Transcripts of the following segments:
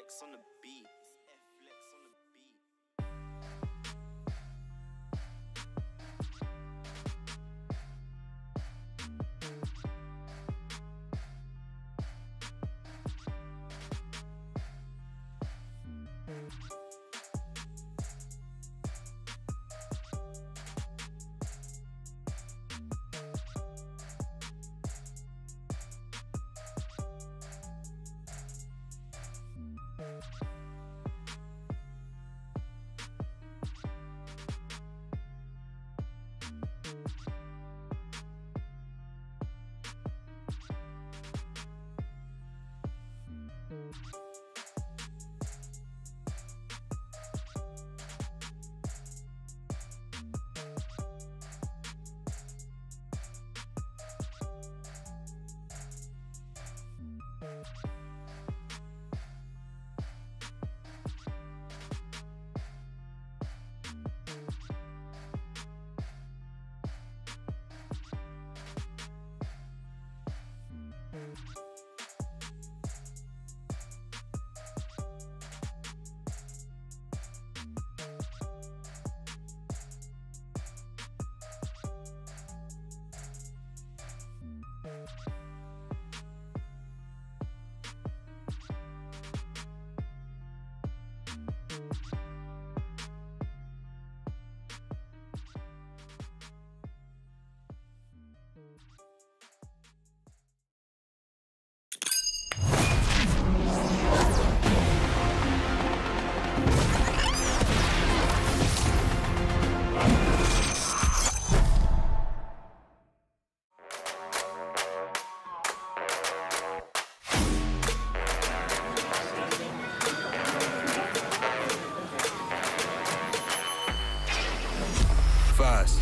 Flex on the beat. Flex on the beat. Fast.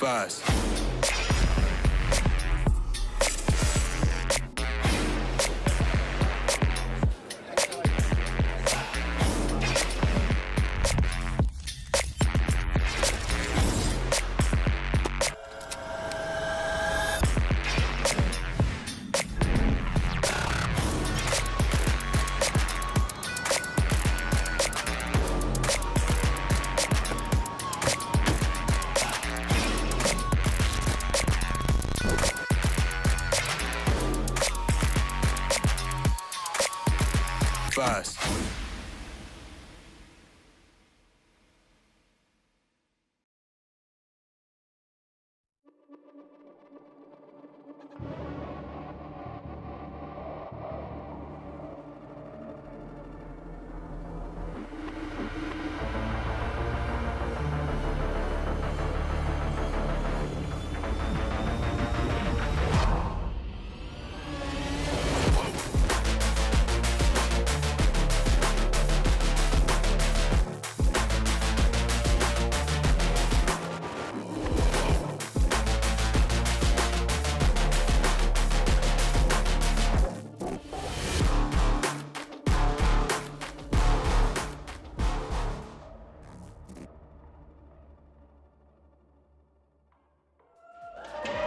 Fast. Fast. Fast.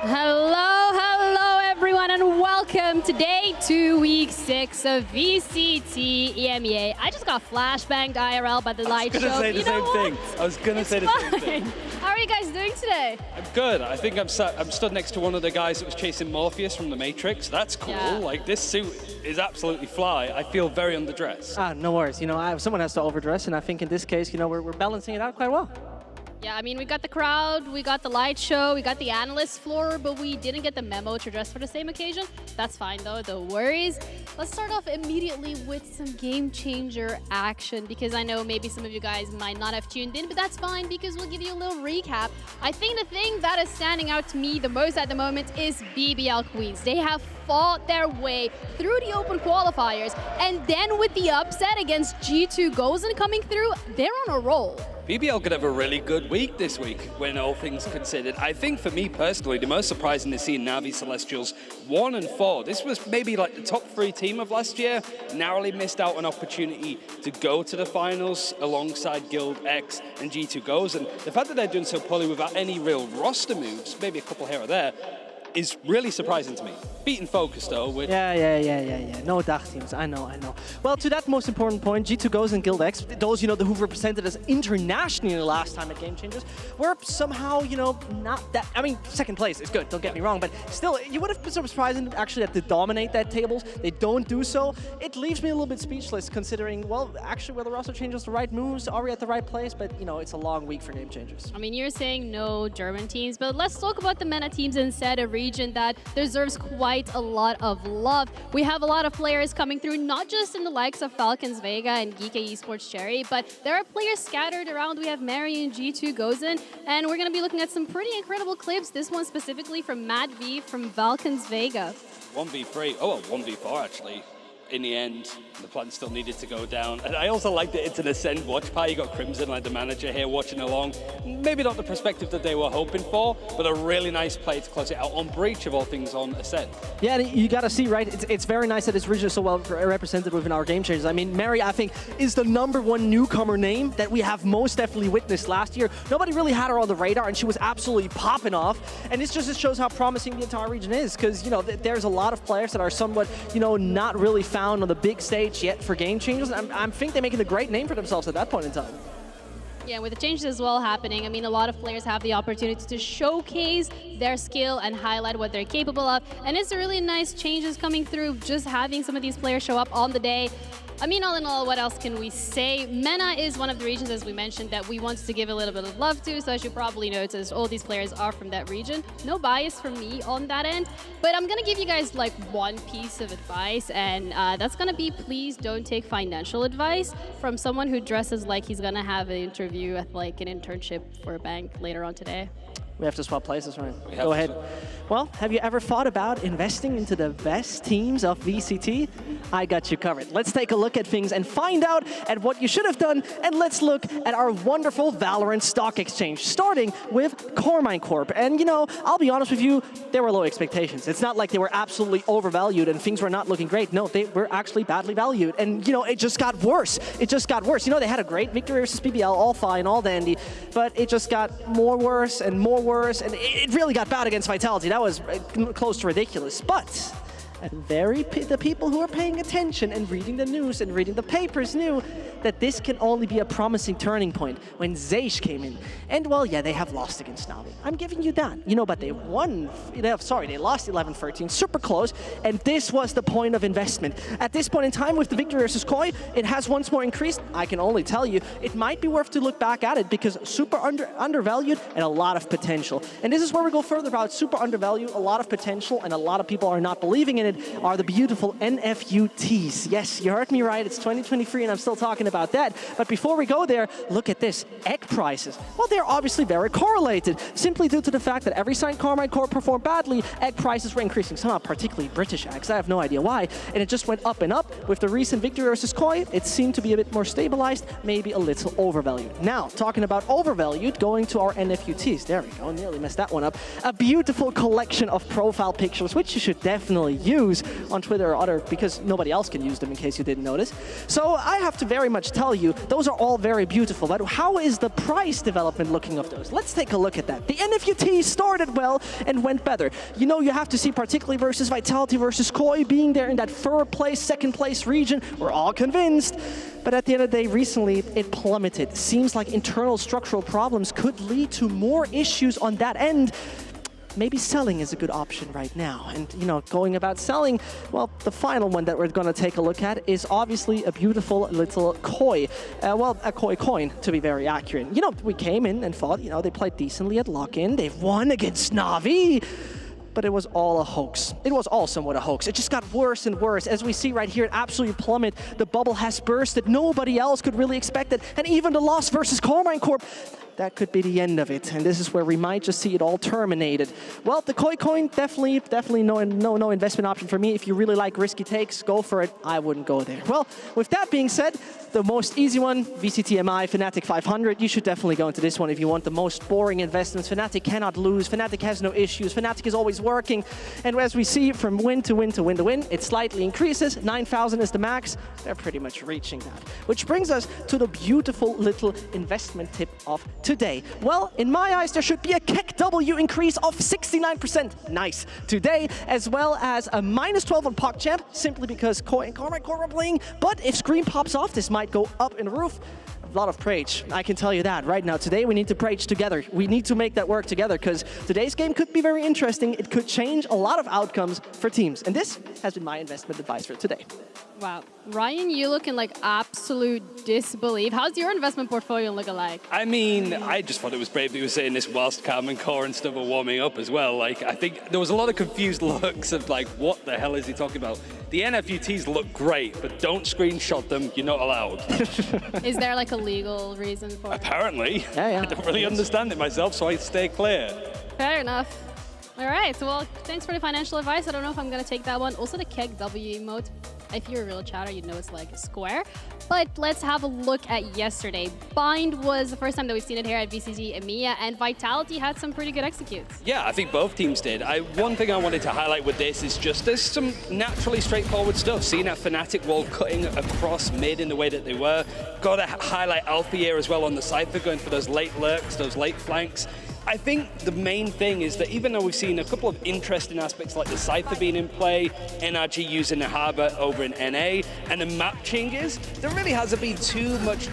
Hello everyone, and welcome to day 2, week 6 of VCT EMEA. I just got flashbanged IRL by the light show. I was going to say the same thing. I was going to say the same thing. How are you guys doing today? I'm good. I think I'm stood next to one of the guys that was chasing Morpheus from the Matrix. That's cool. Yeah. Like, this suit is absolutely fly. I feel very underdressed. No worries. You know, someone has to overdress, and I think in this case, you know, we're balancing it out quite well. Yeah, I mean, we got the crowd, we got the light show, we got the analyst floor, but we didn't get the memo to dress for the same occasion. That's fine though, no worries. Let's start off immediately with some game changer action, because I know maybe some of you guys might not have tuned in, but that's fine because we'll give you a little recap. I think the thing that is standing out to me the most at the moment is BBL Queens. They have fought their way through the open qualifiers, and then with the upset against G2 Gozen coming through, they're on a roll. BBL could have a really good week this week, when all things considered. I think for me personally, the most surprising is seeing Navi Celestials 1 and 4. This was maybe like the top 3 team of last year. Narrowly missed out an opportunity to go to the finals alongside Guild X and G2 Goes. And the fact that they're doing so poorly without any real roster moves, maybe a couple here or there, is really surprising to me. Beaten Focus though. With Yeah. No dark teams, I know. Well, to that most important point, G2 Goes and Guild X, those, who represented us internationally the last time at Game Changers, were somehow, not that, I mean, second place is good, don't get me wrong, but still, you would have been surprising actually that they dominate that tables. They don't do so. It leaves me a little bit speechless considering, well, actually, were the roster changes the right moves? Are we at the right place? But, it's a long week for Game Changers. I mean, you're saying no German teams, but let's talk about the MENA teams instead, a region that deserves quite a lot of love. We have a lot of players coming through, not just in the likes of Falcons Vega and Geek Esports Cherry, but there are players scattered around. We have Mary and G2 Gozen, and we're going to be looking at some pretty incredible clips. This one specifically from Matt V from Falcons Vega. 1v3, oh, 1v4 actually. In the end, the plan still needed to go down. And I also like that it's an Ascend watch party. You got Crimson, like the manager here, watching along. Maybe not the perspective that they were hoping for, but a really nice play to close it out on Breach of all things on Ascend. Yeah, you got to see, right? It's very nice that this region is so well represented within our Game Changers. I mean, Mary, I think, is the #1 newcomer name that we have most definitely witnessed last year. Nobody really had her on the radar, and she was absolutely popping off. And this just shows how promising the entire region is, because, there's a lot of players that are somewhat, not really found on the big stage yet for Game Changers. I think they're making a great name for themselves at that point in time. Yeah, with the changes as well happening, I mean, a lot of players have the opportunity to showcase their skill and highlight what they're capable of. And it's really nice changes coming through, just having some of these players show up on the day. I mean, all in all, what else can we say? MENA is one of the regions, as we mentioned, that we wanted to give a little bit of love to. So as you probably noticed, all these players are from that region. No bias from me on that end. But I'm going to give you guys like one piece of advice. And that's going to be, please don't take financial advice from someone who dresses like he's going to have an interview at like an internship for a bank later on today. We have to swap places, right? Go ahead. Well, have you ever thought about investing into the best teams of VCT? I got you covered. Let's take a look at things and find out at what you should have done, and let's look at our wonderful Valorant stock exchange, starting with Carmine Corp. And, I'll be honest with you, there were low expectations. It's not like they were absolutely overvalued and things were not looking great. No, they were actually badly valued. And, it just got worse. It just got worse. They had a great victory versus BBL, all fine, all dandy, but it just got more worse and more worse, and it really got bad against Vitality. That was close to ridiculous. But the people who are paying attention and reading the news and reading the papers knew that this can only be a promising turning point when Zeish came in. And well, yeah, they have lost against Navi. I'm giving you that. But they won, they lost 11-13, super close, and this was the point of investment. At this point in time, with the victory versus Koi, it has once more increased. I can only tell you, it might be worth to look back at it because super undervalued and a lot of potential. And this is where we go further about super undervalued, a lot of potential, and a lot of people are not believing in it, are the beautiful NFUTs. Yes, you heard me right, it's 2023 and I'm still talking about that. But before we go there, look at this, egg prices. Well, they're obviously very correlated, simply due to the fact that every time Carmine Corp performed badly, egg prices were increasing, somehow particularly British eggs, I have no idea why, and it just went up and up. With the recent victory versus Koi, it seemed to be a bit more stabilized, maybe a little overvalued. Now, talking about overvalued, going to our NFUTs, there we go, nearly messed that one up. A beautiful collection of profile pictures, which you should definitely use on Twitter or other, because nobody else can use them in case you didn't notice. So I have to very much tell you, those are all very beautiful, but how is the price development looking of those? Let's take a look at that. The NFUT started well and went better. You have to see, particularly versus Vitality versus Koi, being there in that third place, second place region, we're all convinced. But at the end of the day, recently, it plummeted. Seems like internal structural problems could lead to more issues on that end. maybe selling is a good option right now. And, you know, going about selling, well, the final one that we're going to take a look at is obviously a beautiful little koi. Well, a koi coin, to be very accurate. You know, we came in and thought, you know, they played decently at lock-in. They've won against Na'Vi. But it was all a hoax. It was all somewhat a hoax. It just got worse and worse. As we see right here, it absolutely plummeted. The bubble has bursted. Nobody else could really expect it. And even the loss versus Carmine Corp, that could be the end of it. And this is where we might just see it all terminated. Well, the koi coin, definitely no investment option for me. If you really like risky takes, go for it. I wouldn't go there. Well, with that being said, the most easy one, VCT EMEA, Fnatic 500. You should definitely go into this one if you want the most boring investments. Fnatic cannot lose. Fnatic has no issues. Fnatic is always working. And as we see from win to win to win to win, it slightly increases. 9,000 is the max. They're pretty much reaching that. Which brings us to the beautiful little investment tip of today. Well, in my eyes, there should be a KEK W increase of 69%. Nice. Today, as well as a -12 on PogChamp, simply because Koi and Carmine Corp are playing. But if Scream pops off, this might go up in the roof. A lot of Prage, I can tell you that right now. Today we need to Prage together. We need to make that work together because today's game could be very interesting. It could change a lot of outcomes for teams. And this has been my investment advice for today. Wow. Ryan, you looking like absolute disbelief. How's your investment portfolio looking like? I mean, I just thought it was brave that you were saying this whilst Carmen Core and stuff are warming up as well. Like, I think there was a lot of confused looks of like, what the hell is he talking about? The NFUTs look great, but don't screenshot them. You're not allowed. Is there like a legal reason for it? Apparently. Yeah. I don't really understand it myself, so I stay clear. Fair enough. All right, well, thanks for the financial advice. I don't know if I'm going to take that one. Also, the KEK W emote. If you're a real chatter, you'd know it's like a square. But let's have a look at yesterday. Bind was the first time that we've seen it here at VCT EMEA, and Vitality had some pretty good executes. Yeah, I think both teams did. One thing I wanted to highlight with this is just there's some naturally straightforward stuff. Seeing that Fnatic wall cutting across mid in the way that they were. Got to highlight Alfier as well on the Cypher, going for those late lurks, those late flanks. I think the main thing is that even though we've seen a couple of interesting aspects like the Cypher being in play, NRG using the Harbor over in NA, and the map changes, there really hasn't been too much,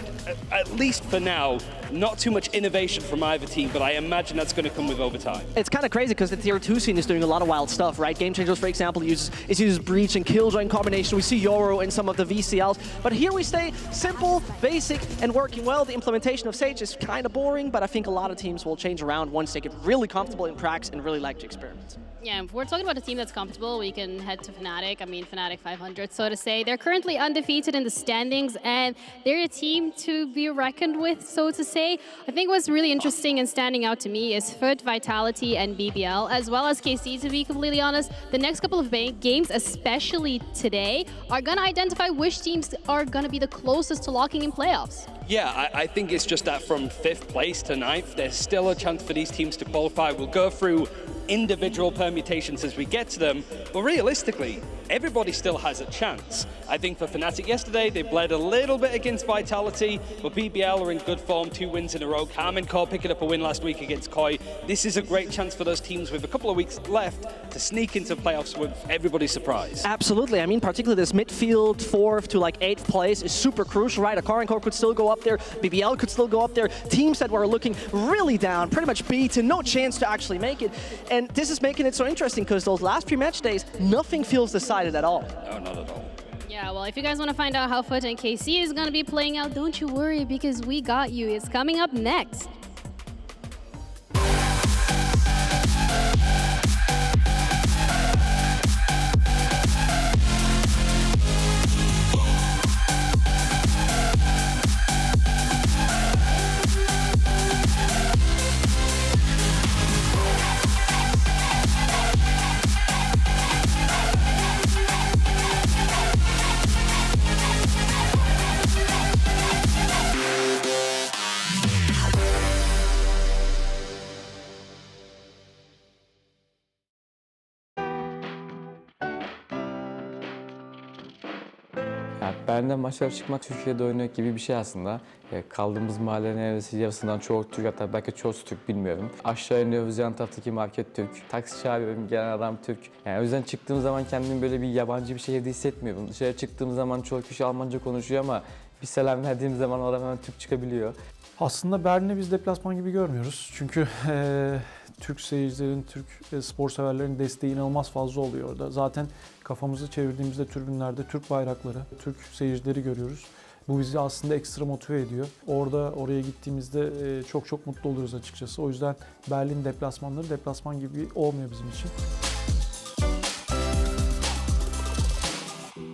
at least for now, not too much innovation from either team, but I imagine that's going to come with overtime. It's kind of crazy because the Tier 2 scene is doing a lot of wild stuff, right? Game Changers, for example, uses Breach and Killjoy in combination. We see Yoro in some of the VCLs, but here we stay simple, basic, and working well. The implementation of Sage is kind of boring, but I think a lot of teams will change around once they get really comfortable in Prax and really like to experiment. Yeah, if we're talking about a team that's comfortable, we can head to Fnatic. I mean, Fnatic 500, so to say. They're currently undefeated in the standings, and they're a team to be reckoned with, so to say. I think what's really interesting and standing out to me is FUT, Vitality, and BBL, as well as KC, to be completely honest. The next couple of games, especially today, are going to identify which teams are going to be the closest to locking in playoffs. Yeah, I think it's just that from 5th place to 9th, there's still a chance for these teams to qualify. We'll go through individual permutations as we get to them, but realistically, everybody still has a chance. I think for Fnatic yesterday, they bled a little bit against Vitality, but BBL are in good form, 2 wins in a row. Carmen Core picking up a win last week against Koi. This is a great chance for those teams with a couple of weeks left to sneak into playoffs with everybody's surprise. Absolutely. I mean, particularly this midfield 4th to like 8th place is super crucial, right? A Carmine Corp could still go up there, BBL could still go up there. Teams that were looking really down, pretty much beaten, no chance to actually make it. And this is making it so interesting because those last 3 match days, nothing feels decided at all. No, not at all. Yeah, well, if you guys want to find out how FUT and KC is going to be playing out, don't you worry, because we got you. It's coming up next. Ben de maçlara çıkmak Türkiye'de oynamak gibi bir şey aslında. Kaldığımız mahallenin neredeyse yarısından çoğu Türk, hatta belki çoğusu Türk, bilmiyorum. Aşağı iniyoruz, yan taraftaki market Türk. Taksi çağırıyorum, gelen adam Türk. Yani o yüzden çıktığım zaman kendimi böyle bir yabancı bir şehirde hissetmiyorum. Dışarı çıktığım zaman çoğu kişi Almanca konuşuyor ama bir selam verdiğim zaman adam hemen Türk çıkabiliyor. Aslında Berlin'i biz deplasman gibi görmüyoruz. Çünkü Türk seyircilerin, Türk spor severlerin desteği inanılmaz fazla oluyor orada. Zaten kafamızı çevirdiğimizde tribünlerde Türk bayrakları, Türk seyircileri görüyoruz. Bu bizi aslında ekstra motive ediyor. Oraya gittiğimizde çok mutlu oluyoruz açıkçası. O yüzden Berlin deplasmanları deplasman gibi olmuyor bizim için.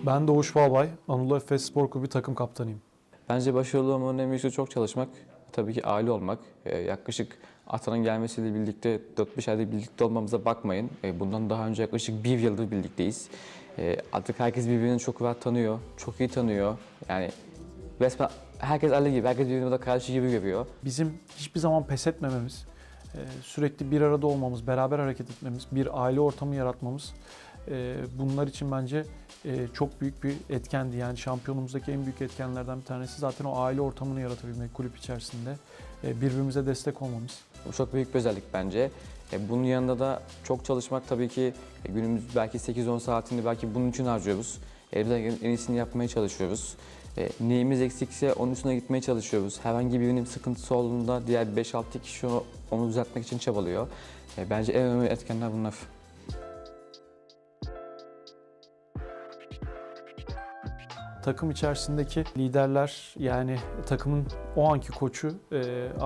Ben Doğuş Balbay, Anadolu Efes Spor Kulübü takım kaptanıyım. Bence başarılı olmanın en büyük şeyi çok çalışmak, tabii ki aile olmak. Yaklaşık Atan'ın gelmesiyle birlikte 4-5 ayda birlikte olmamıza bakmayın. Bundan daha önce yaklaşık 1 yıldır birlikteyiz. Artık herkes birbirini çok rahat tanıyor, çok iyi tanıyor. Yani resmen herkes aile gibi, herkes birbirini de karşı gibi görüyor. Bizim hiçbir zaman pes etmememiz, sürekli bir arada olmamız, beraber hareket etmemiz, bir aile ortamı yaratmamız bunlar için bence çok büyük bir etkendi. Yani şampiyonumuzdaki en büyük etkenlerden bir tanesi zaten o aile ortamını yaratabilmek kulüp içerisinde. Birbirimize destek olmamız. Bu çok büyük bir özellik bence. Bunun yanında da çok çalışmak tabii ki günümüz belki 8-10 saatini belki bunun için harcıyoruz. Elimizden gelen en iyisini yapmaya çalışıyoruz. Neyimiz eksikse onun üstüne gitmeye çalışıyoruz. Herhangi birinin sıkıntısı olduğunda diğer 5-6 kişi onu düzeltmek için çabalıyor. Bence en önemli etkenler bunlar. Takım içerisindeki liderler, yani takımın o anki koçu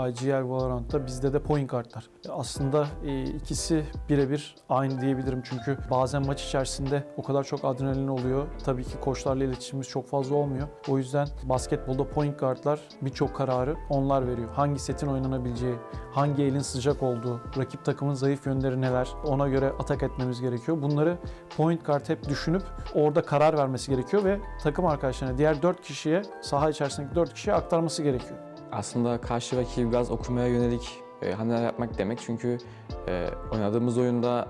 IGL Valorant'ta, bizde de point guardlar. Aslında ikisi birebir aynı diyebilirim çünkü bazen maç içerisinde o kadar çok adrenalin oluyor. Tabii ki koçlarla iletişimimiz çok fazla olmuyor. O yüzden basketbolda point guardlar birçok kararı onlar veriyor. Hangi setin oynanabileceği, hangi elin sıcak olduğu, rakip takımın zayıf yönleri neler, ona göre atak etmemiz gerekiyor. Bunları point guard hep düşünüp orada karar vermesi gerekiyor ve takım arkadaşlarına, diğer 4 kişiye, saha içerisindeki 4 kişiye aktarması gerekiyor. Aslında karşı rakibi biraz okumaya yönelik hamleler yapmak demek. Çünkü oynadığımız oyunda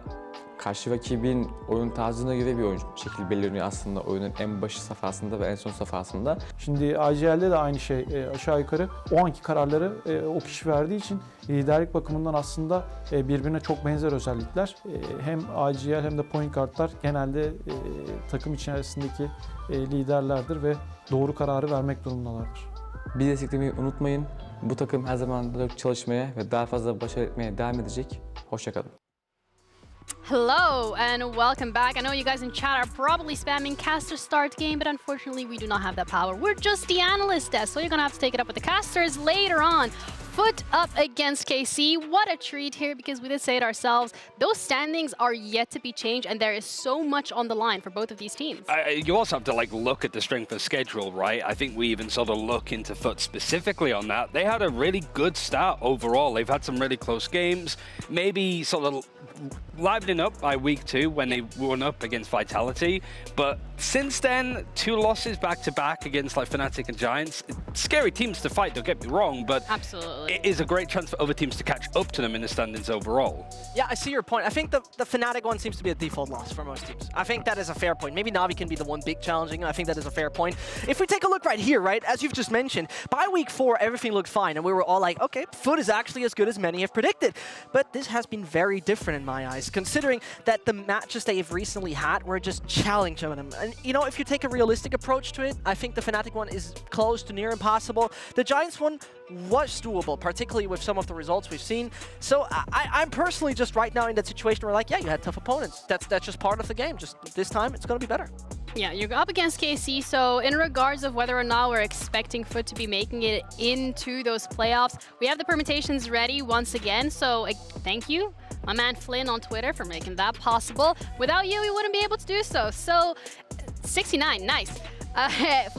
karşı rakibin oyun tarzına göre bir oyun şekil belirleniyor aslında oyunun en başı safhasında ve en son safhasında. Şimdi IGL'de de aynı şey aşağı yukarı o anki kararları o kişi verdiği için liderlik bakımından aslında birbirine çok benzer özellikler. Hem IGL hem de point guardlar genelde takım içerisindeki liderlerdir ve doğru kararı vermek durumundalardır. Bizi desteklemeyi unutmayın. Bu takım her zaman çalışmaya ve daha fazla başarı etmeye devam edecek. Hoşça kalın. Hello and welcome back. I know you guys in chat are probably spamming caster start game, but unfortunately we do not have that power. We're just the analyst desk, so you're gonna have to take it up with the casters later on. Foot up against KC. What a treat here, because we did say it ourselves. Those standings are yet to be changed, and there is so much on the line for both of these teams. You also have to look at the strength of schedule, right? I think we even sort of look into Foot specifically on that. They had a really good start overall. They've had some really close games. Maybe sort of livening up by week 2 when they won up against Vitality, but since then 2 losses back to back against Fnatic and Giants. Scary teams to fight, don't get me wrong, but absolutely it is a great chance for other teams to catch up to them in the standings overall. Yeah, I see your point. I think the Fnatic one seems to be a default loss for most teams. I think that is a fair point. Maybe Na'Vi can be the one big challenging. I think that is a fair point. If we take a look right here, right, as you've just mentioned, by week 4 everything looked fine and we were all like, okay, Foot is actually as good as many have predicted. But this has been very different in my eyes, considering that the matches they've recently had were just challenging them. And you know, if you take a realistic approach to it, I think the Fnatic one is close to near impossible. The Giants one was doable, particularly with some of the results we've seen. So I'm personally just right now in that situation where yeah, you had tough opponents. That's just part of the game. Just this time, it's going to be better. Yeah, you're up against KC, so in regards of whether or not we're expecting Foot to be making it into those playoffs, we have the permutations ready once again, so thank you, my man Flynn on Twitter, for making that possible. Without you, we wouldn't be able to do so. So, 69, nice.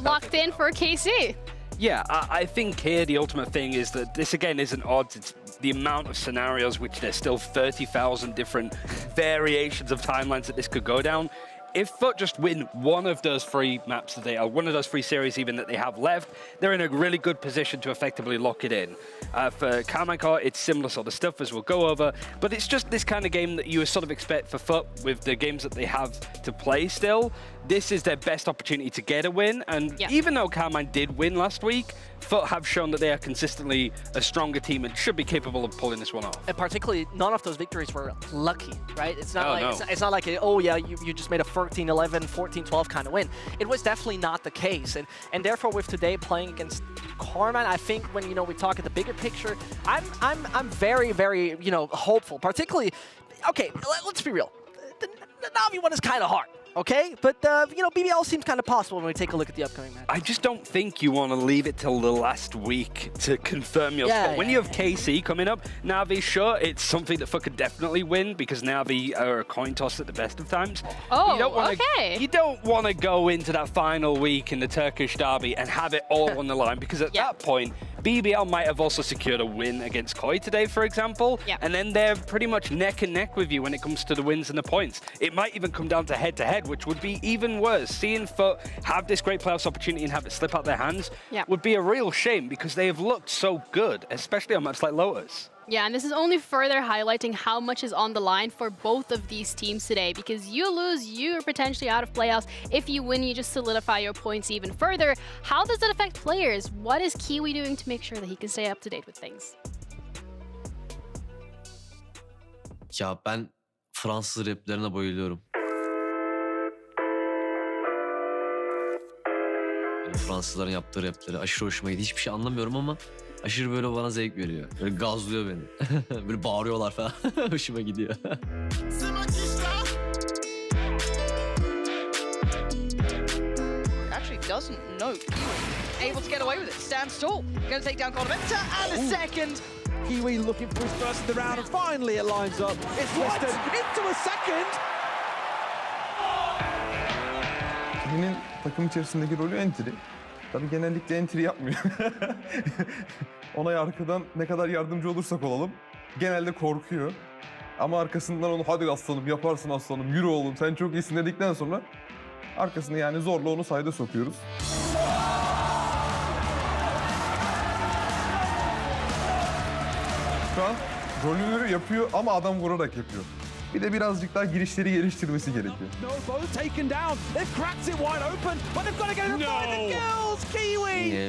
Locked in for KC. Yeah, I think here the ultimate thing is that this again isn't odds, it's the amount of scenarios, which there's still 30,000 different variations of timelines that this could go down. If Foot just win one of those 3 maps that or one of those 3 series even that they have left, they're in a really good position to effectively lock it in. For Carmine Court, it's similar sort of stuff as we'll go over, but it's just this kind of game that you sort of expect for Foot with the games that they have to play still. This is their best opportunity to get a win, and even though Carmine did win last week, Foot have shown that they are consistently a stronger team and should be capable of pulling this one off. And particularly, none of those victories were lucky, right? It's not it's not like, oh yeah, you just made a first 13-11, 14-12 kind of win. It was definitely not the case, and therefore with today playing against Carman, I think when we talk at the bigger picture, I'm very, very hopeful. Particularly, okay, let's be real. The Na'Vi one is kind of hard. Okay, but BBL seems kind of possible when we take a look at the upcoming match. I just don't think you want to leave it till the last week to confirm your spot. When you have KC coming up, Na'Vi, sure, it's something that could definitely win because Na'Vi are a coin toss at the best of times. Oh, okay. You don't want to go into that final week in the Turkish derby and have it all on the line because at that point, BBL might have also secured a win against Koi today, for example, and then they're pretty much neck and neck with you when it comes to the wins and the points. It might even come down to head-to-head, which would be even worse. Seeing FUT have this great playoffs opportunity and have it slip out their hands would be a real shame because they have looked so good, especially on maps like Lotus. Yeah, and this is only further highlighting how much is on the line for both of these teams today, because you lose, you're potentially out of playoffs. If you win, you just solidify your points even further. How does that affect players? What is Kiwi doing to make sure that he can stay up to date with things? Ya ben Fransız raplerine bayılıyorum. Yani Fransızların yaptığı rapleri aşırı hoşuma gidiyor. Hiçbir şey anlamıyorum ama aşırı böyle bana zevk veriyor. Böyle gazlıyor beni. Böyle bağırıyorlar falan. Hoşuma gidiyor. Actually doesn't know Kiwi able to get away with it. Stands tall. Going to take down Conventa and a second. Kiwi looking for his first in the round and finally it lines up. It's twisted into a second. Kiwi'nin takım içerisindeki rolü entry. Tabii genellikle entry yapmıyor. Ona arkadan ne kadar yardımcı olursak olalım genelde korkuyor. Ama arkasından onu hadi aslanım yaparsın aslanım yürü oğlum sen çok iyisin dedikten sonra arkasını yani zorla onu sayda sokuyoruz. Şu an rolünü yapıyor ama adam vurarak yapıyor. Bir de birazcık daha girişleri geliştirmesi gerekiyor.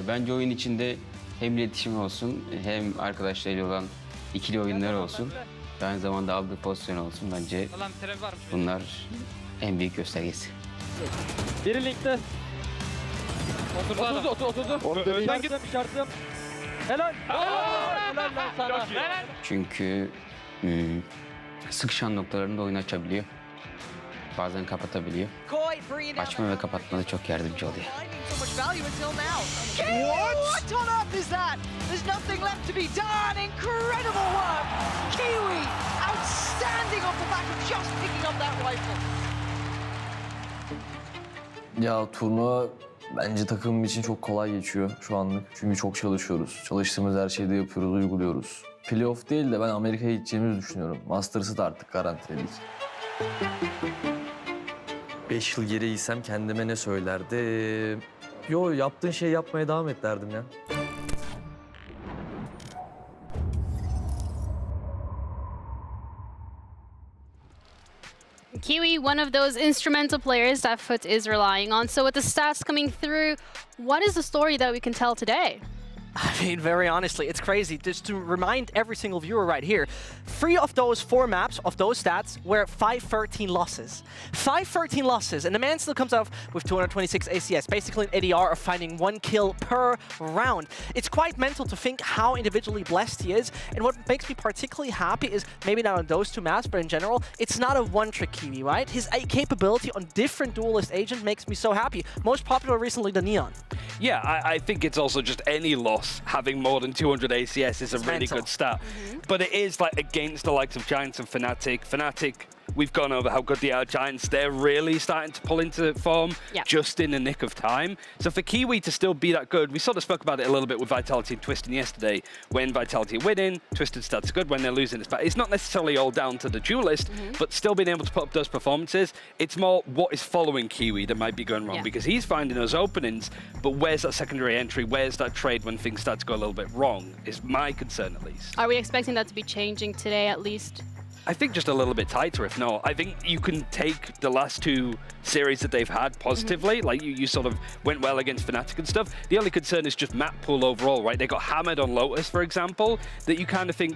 Bence oyun içinde hem iletişim olsun hem arkadaşlarıyla olan ikili oyunlar olsun. Aynı zamanda aldığı pozisyon olsun. Bence bunlar en büyük göstergesi. Biri linkte. Oturdu. İşaretim. Helal. Helal sana. Çünkü sıkışan noktalarında oyunu açabiliyor. Bazen kapatabiliyor. Açma ve kapatmada çok yardımcı oluyor. What on earth is that? There's nothing left to be done. Incredible work. Kiwi outstanding off the back of just picking up that rifle. Ya turnuva bence takımım için çok kolay geçiyor şu anlık. Çünkü çok çalışıyoruz. Çalıştığımız her şeyi de yapıyoruz, uyguluyoruz. Playoff değil de ben Amerika'ya gideceğimizi düşünüyorum. Masters'ı da artık garantiledik. 5 yıl geri giysem kendime ne söylerdim? Yo, yaptığın şeyi yapmaya devam et derdim ya. Kiwi, one of those instrumental players that FUT is relying on. So with the stats coming through, what is the story that we can tell today? I mean, very honestly, it's crazy. Just to remind every single viewer right here, 3 of those 4 maps, of those stats, were 5-13 losses. 5-13 losses, and the man still comes out with 226 ACS, basically an ADR of finding 1 kill per round. It's quite mental to think how individually blessed he is, and what makes me particularly happy is, maybe not on those 2 maps, but in general, it's not a one-trick Kiwi, right? His capability on different duelist agents makes me so happy. Most popular recently, the Neon. Yeah, I think it's also just any loss. Having more than 200 ACS is a really good stat. But it is like against the likes of Giants and Fnatic. Fnatic, we've gone over how good they are. Giants, they're really starting to pull into form just in the nick of time. So for Kiwi to still be that good, we sort of spoke about it a little bit with Vitality and Twisted yesterday. When Vitality are winning, Twisted stats good. When they're losing, it's bad. It's not necessarily all down to the duelist, but still being able to put up those performances, it's more what is following Kiwi that might be going wrong because he's finding those openings, but where's that secondary entry? Where's that trade when things start to go a little bit wrong? Is my concern at least. Are we expecting that to be changing today at least? I think just a little bit tighter, if not. I think you can take the last 2 series that they've had positively. Like you sort of went well against Fnatic and stuff. The only concern is just map pool overall, right? They got hammered on Lotus, for example, that you kind of think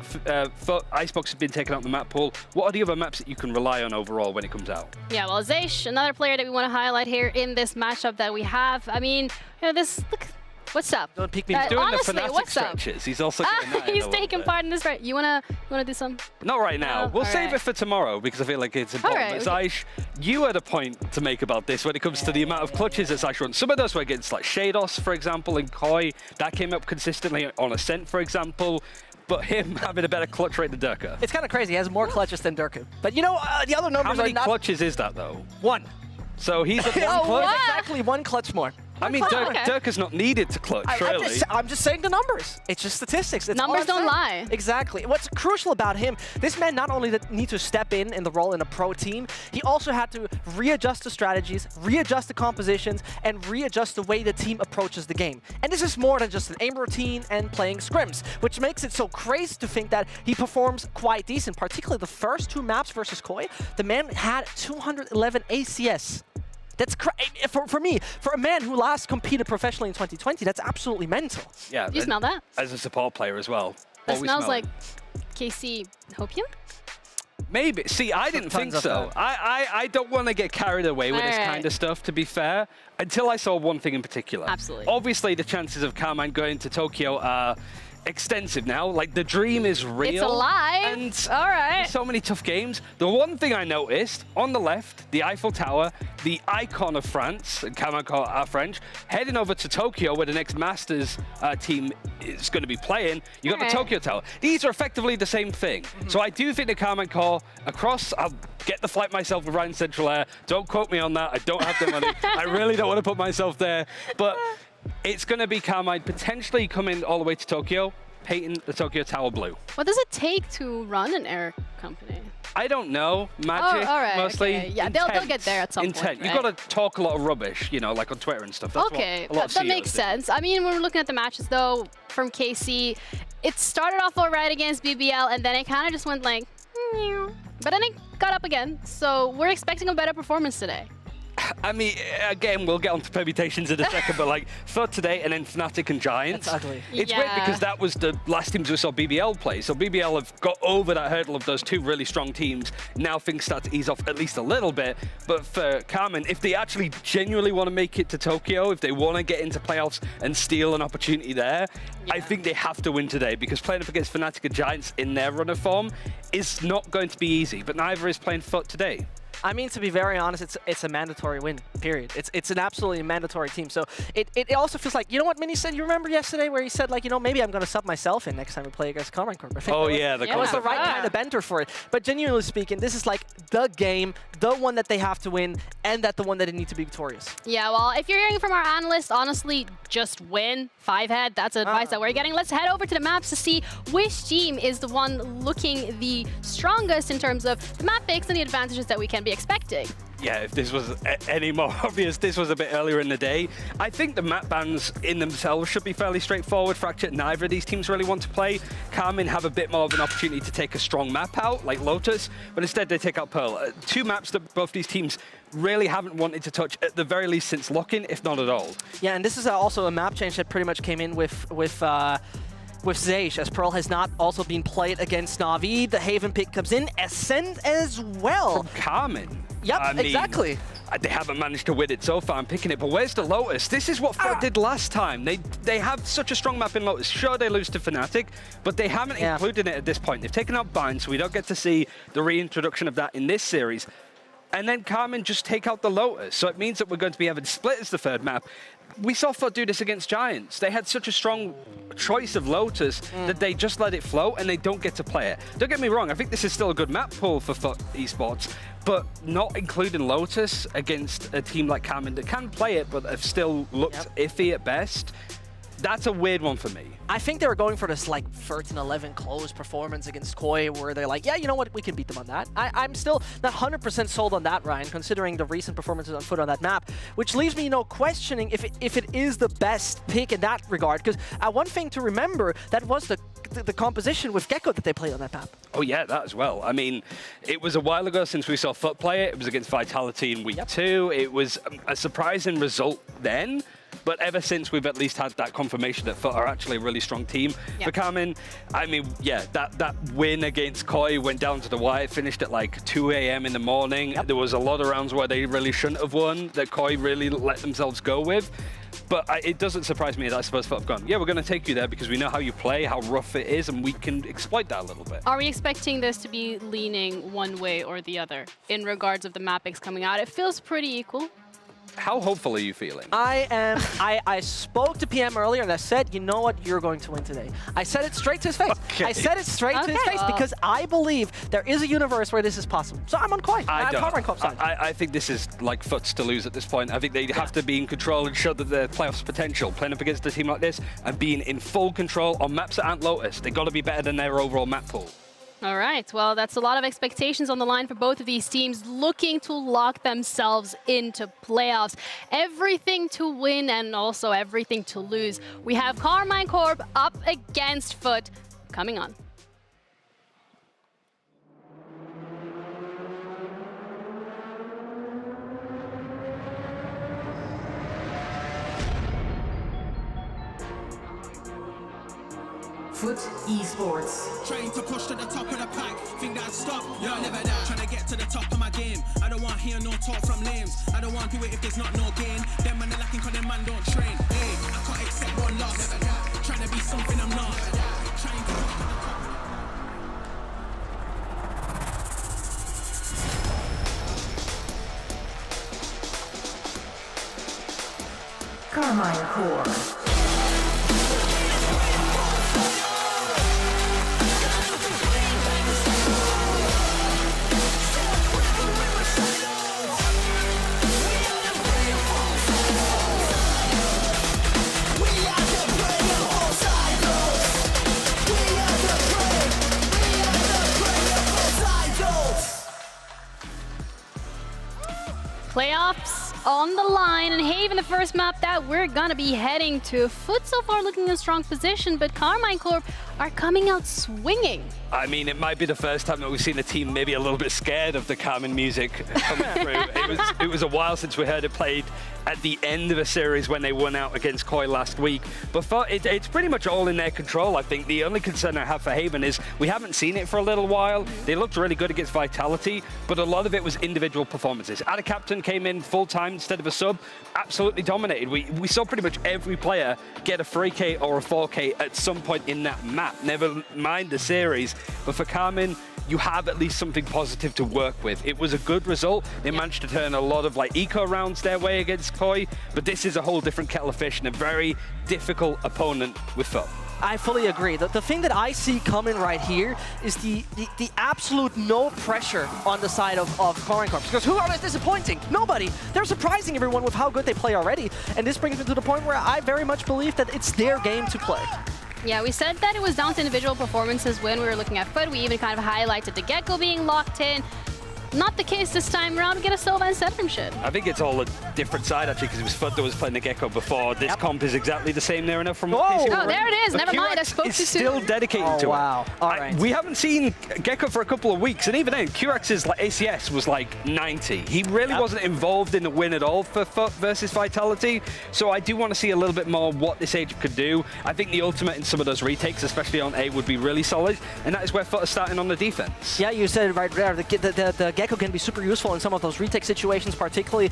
Icebox has been taken out the map pool. What are the other maps that you can rely on overall when it comes out? Yeah, well, Zaysh, another player that we want to highlight here in this matchup that we have. I mean, this, look, what's up? Don't pick me. He's doing honestly, the Fnatic what's stretches. up? He's also getting that in He's a little taking bit. part in this, right? You wanna do some? Not right now. No? We'll All save right. it for tomorrow because I feel like it's important. All right, Zaysh, you had a point to make about this when it comes to the amount of clutches that Zaysh runs. Some of those were against like Shados, for example, and Koi. That came up consistently on Ascent, for example. But him having a better clutch rate than Durka. It's kind of crazy. He has more clutches than Durka. But you know, the other numbers How many are not... clutches is that, though? 1. So he's at 1 Oh, clutch? wow. Exactly 1 clutch more. I mean, Okay. Durka's not needed to clutch, really. I'm just saying the numbers. It's just statistics. It's all Numbers I'm don't saying. lie. Exactly. What's crucial about him, this man not only need to step in the role in a pro team, he also had to readjust the strategies, readjust the compositions, and readjust the way the team approaches the game. And this is more than just an aim routine and playing scrims, which makes it so crazy to think that he performs quite decent, particularly the first 2 maps versus Koi. The man had 211 ACS. That's for me, for a man who last competed professionally in 2020, that's absolutely mental. Yeah. Do you smell that? As a support player as well. That Always smells smell like it. KC Hopium? Maybe. See, I didn't think Tons of so. I don't want to get carried away with this Alright. kind of stuff, to be fair, until I saw one thing in particular. Absolutely. Obviously, the chances of Carmine going to Tokyo are extensive now. Like, the dream is real. It's alive. And All right. so many tough games. The one thing I noticed, on the left, the Eiffel Tower, the icon of France, and Carmine are French, heading over to Tokyo where the next Masters team is going to be playing. You got the Tokyo Tower. These are effectively the same thing. So I do think the Carmine call across, I'll get the flight myself with Ryan Central Air. Don't quote me on that. I don't have the money. I really don't want to put myself there. But it's going to be Carmine potentially coming all the way to Tokyo, painting the Tokyo Tower blue. What does it take to run an air company? I don't know. Magic, all right, mostly. okay. Yeah, they'll get there at some point, Intent. right? You've got to talk a lot of rubbish, you know, like on Twitter and stuff. That's Okay, what a lot of that CEOs makes do. sense. I mean, when we're looking at the matches, though, from KC, it started off all right against BBL, and then it kind of just went like, meow. But then it got up again, so we're expecting a better performance today. I mean, again, we'll get on to permutations in a second, but like for today and then Fnatic and Giants. That's ugly. It's weird Yeah. because that was the last teams we saw BBL play. So BBL have got over that hurdle of those 2 really strong teams. Now things start to ease off at least a little bit. But for Carmen, if they actually genuinely want to make it to Tokyo, if they want to get into playoffs and steal an opportunity there, I think they have to win today because playing up against Fnatic and Giants in their run of form is not going to be easy. But neither is playing FUT today. I mean, to be very honest, it's a mandatory win, period. It's an absolutely mandatory team. So it also feels like, you know what Mini said? You remember yesterday where he said, like, you know, maybe I'm going to sub myself in next time we play against Carmine Corp. I think Oh, that was- yeah, the that was the concept. right kind of banter for it. But genuinely speaking, this is like the game, the one that they have to win, and the one that they need to be victorious. Yeah, well, if you're hearing from our analysts, honestly, just win. 5-head, that's advice that we're getting. Let's head over to the maps to see which team is the one looking the strongest in terms of the map picks and the advantages that we can be expecting. Yeah, if this was any more obvious, this was a bit earlier in the day. I think the map bans in themselves should be fairly straightforward. Fracture, neither of these teams really want to play. Carmine have a bit more of an opportunity to take a strong map out, like Lotus, but instead they take out Pearl. 2 maps that both these teams really haven't wanted to touch, at the very least since Lock-in, if not at all. Yeah, and this is also a map change that pretty much came in with Zaysh, as Pearl has not also been played against Na'Vi. The Haven pick comes in, Ascent as well. From Carmine. Yep, I mean, exactly. They haven't managed to win it so far. I'm picking it, but where's the Lotus? This is what FUT did last time. They have such a strong map in Lotus. Sure, they lose to Fnatic, but they haven't included it at this point. They've taken out Bind, so we don't get to see the reintroduction of that in this series. And then Carmine just take out the Lotus, so it means that we're going to be having Split as the 3rd map. We saw FUT do this against Giants. They had such a strong choice of Lotus that they just let it float and they don't get to play it. Don't get me wrong, I think this is still a good map pool for FUT Esports, but not including Lotus against a team like Carmine that can play it but have still looked iffy at best. That's a weird one for me. I think they were going for this like 13-11 close performance against Koi, where they're like, yeah, you know what, we can beat them on that. I'm still not 100% sold on that, Ryan, considering the recent performances on foot on that map, which leaves me, questioning if it is the best pick in that regard. Because one thing to remember, that was the composition with Gecko that they played on that map. Oh yeah, that as well. I mean, it was a while ago since we saw Foot play it. It was against Vitality in week 2. It was a surprising result then. But ever since, we've at least had that confirmation that Foot are actually a really strong team. For Carmen, I mean, yeah, that win against Koi went down to the wire, finished at like 2 a.m. in the morning. There was a lot of rounds where they really shouldn't have won, that Koi really let themselves go with. But it doesn't surprise me that I suppose Foot have gone, yeah, we're going to take you there because we know how you play, how rough it is, and we can exploit that a little bit. Are we expecting this to be leaning one way or the other in regards of the map picks coming out? It feels pretty equal. How hopeful are you feeling? I spoke to PM earlier and I said, you know what, you're going to win today. I said it straight to his face. Okay. I said it straight to his face because I believe there is a universe where this is possible. So I'm on Koi. I think this is like Foot's to lose at this point. I think they have to be in control and show that their playoffs potential. Playing up against a team like this and being in full control on maps that aren't Lotus. They've got to be better than their overall map pool. All right, well, that's a lot of expectations on the line for both of these teams looking to lock themselves into playoffs. Everything to win and also everything to lose. We have Carmine Corp up against Foot coming on. Foot Esports. Trying to push to the top of the pack, think that stop, yo, never that. Trying to get to the top of my game. I don't want to hear no talk from lames. I don't want to do it if there's not no gain. Them man are lacking cause them man don't train. Hey, I can't accept one loss. Never that. Trying to be something I'm not. Trying to push to the top. Carmine Corp. Playoffs on the line, and Haven, the first map that we're gonna be heading to. Foot so far looking in a strong position, but Carmine Corp are coming out swinging. I mean, it might be the first time that we've seen a team maybe a little bit scared of the Carmen music coming through. It was a while since we heard it played at the end of a series when they won out against Koi last week. But it's pretty much all in their control, I think. The only concern I have for Haven is we haven't seen it for a little while. They looked really good against Vitality, but a lot of it was individual performances. Ada Captain came in full-time instead of a sub, absolutely dominated. We saw pretty much every player get a 3K or a 4K at some point in that map, never mind the series. But for Carmen, you have at least something positive to work with. It was a good result. They managed to turn a lot of like eco rounds their way against Koi, but this is a whole different kettle of fish and a very difficult opponent with Foot. I fully agree. The thing that I see coming right here is the absolute no pressure on the side of Carmine Corp. Because who is disappointing? Nobody. They're surprising everyone with how good they play already. And this brings me to the point where I very much believe that it's their game to play. Yeah, we said that it was down to individual performances when we were looking at Foot. We even kind of highlighted the Gecko being locked in. Not the case this time around. We get a Sova and Sedrum shit. I think it's all a different side, actually, because it was Foot that was playing the Gecko before. This comp is exactly the same near enough from what Oh, there it is. Never mind. I spoke too soon. Still dedicated to wow. it. All right. We haven't seen Gecko for a couple of weeks, and even then, Qrax's like ACS was like 90. He really wasn't involved in the win at all for Foot versus Vitality. So I do want to see a little bit more what this age could do. I think the ultimate in some of those retakes, especially on A, would be really solid, and that is where Foot is starting on the defense. Yeah, you said it right there. The Gecko can be super useful in some of those retake situations, particularly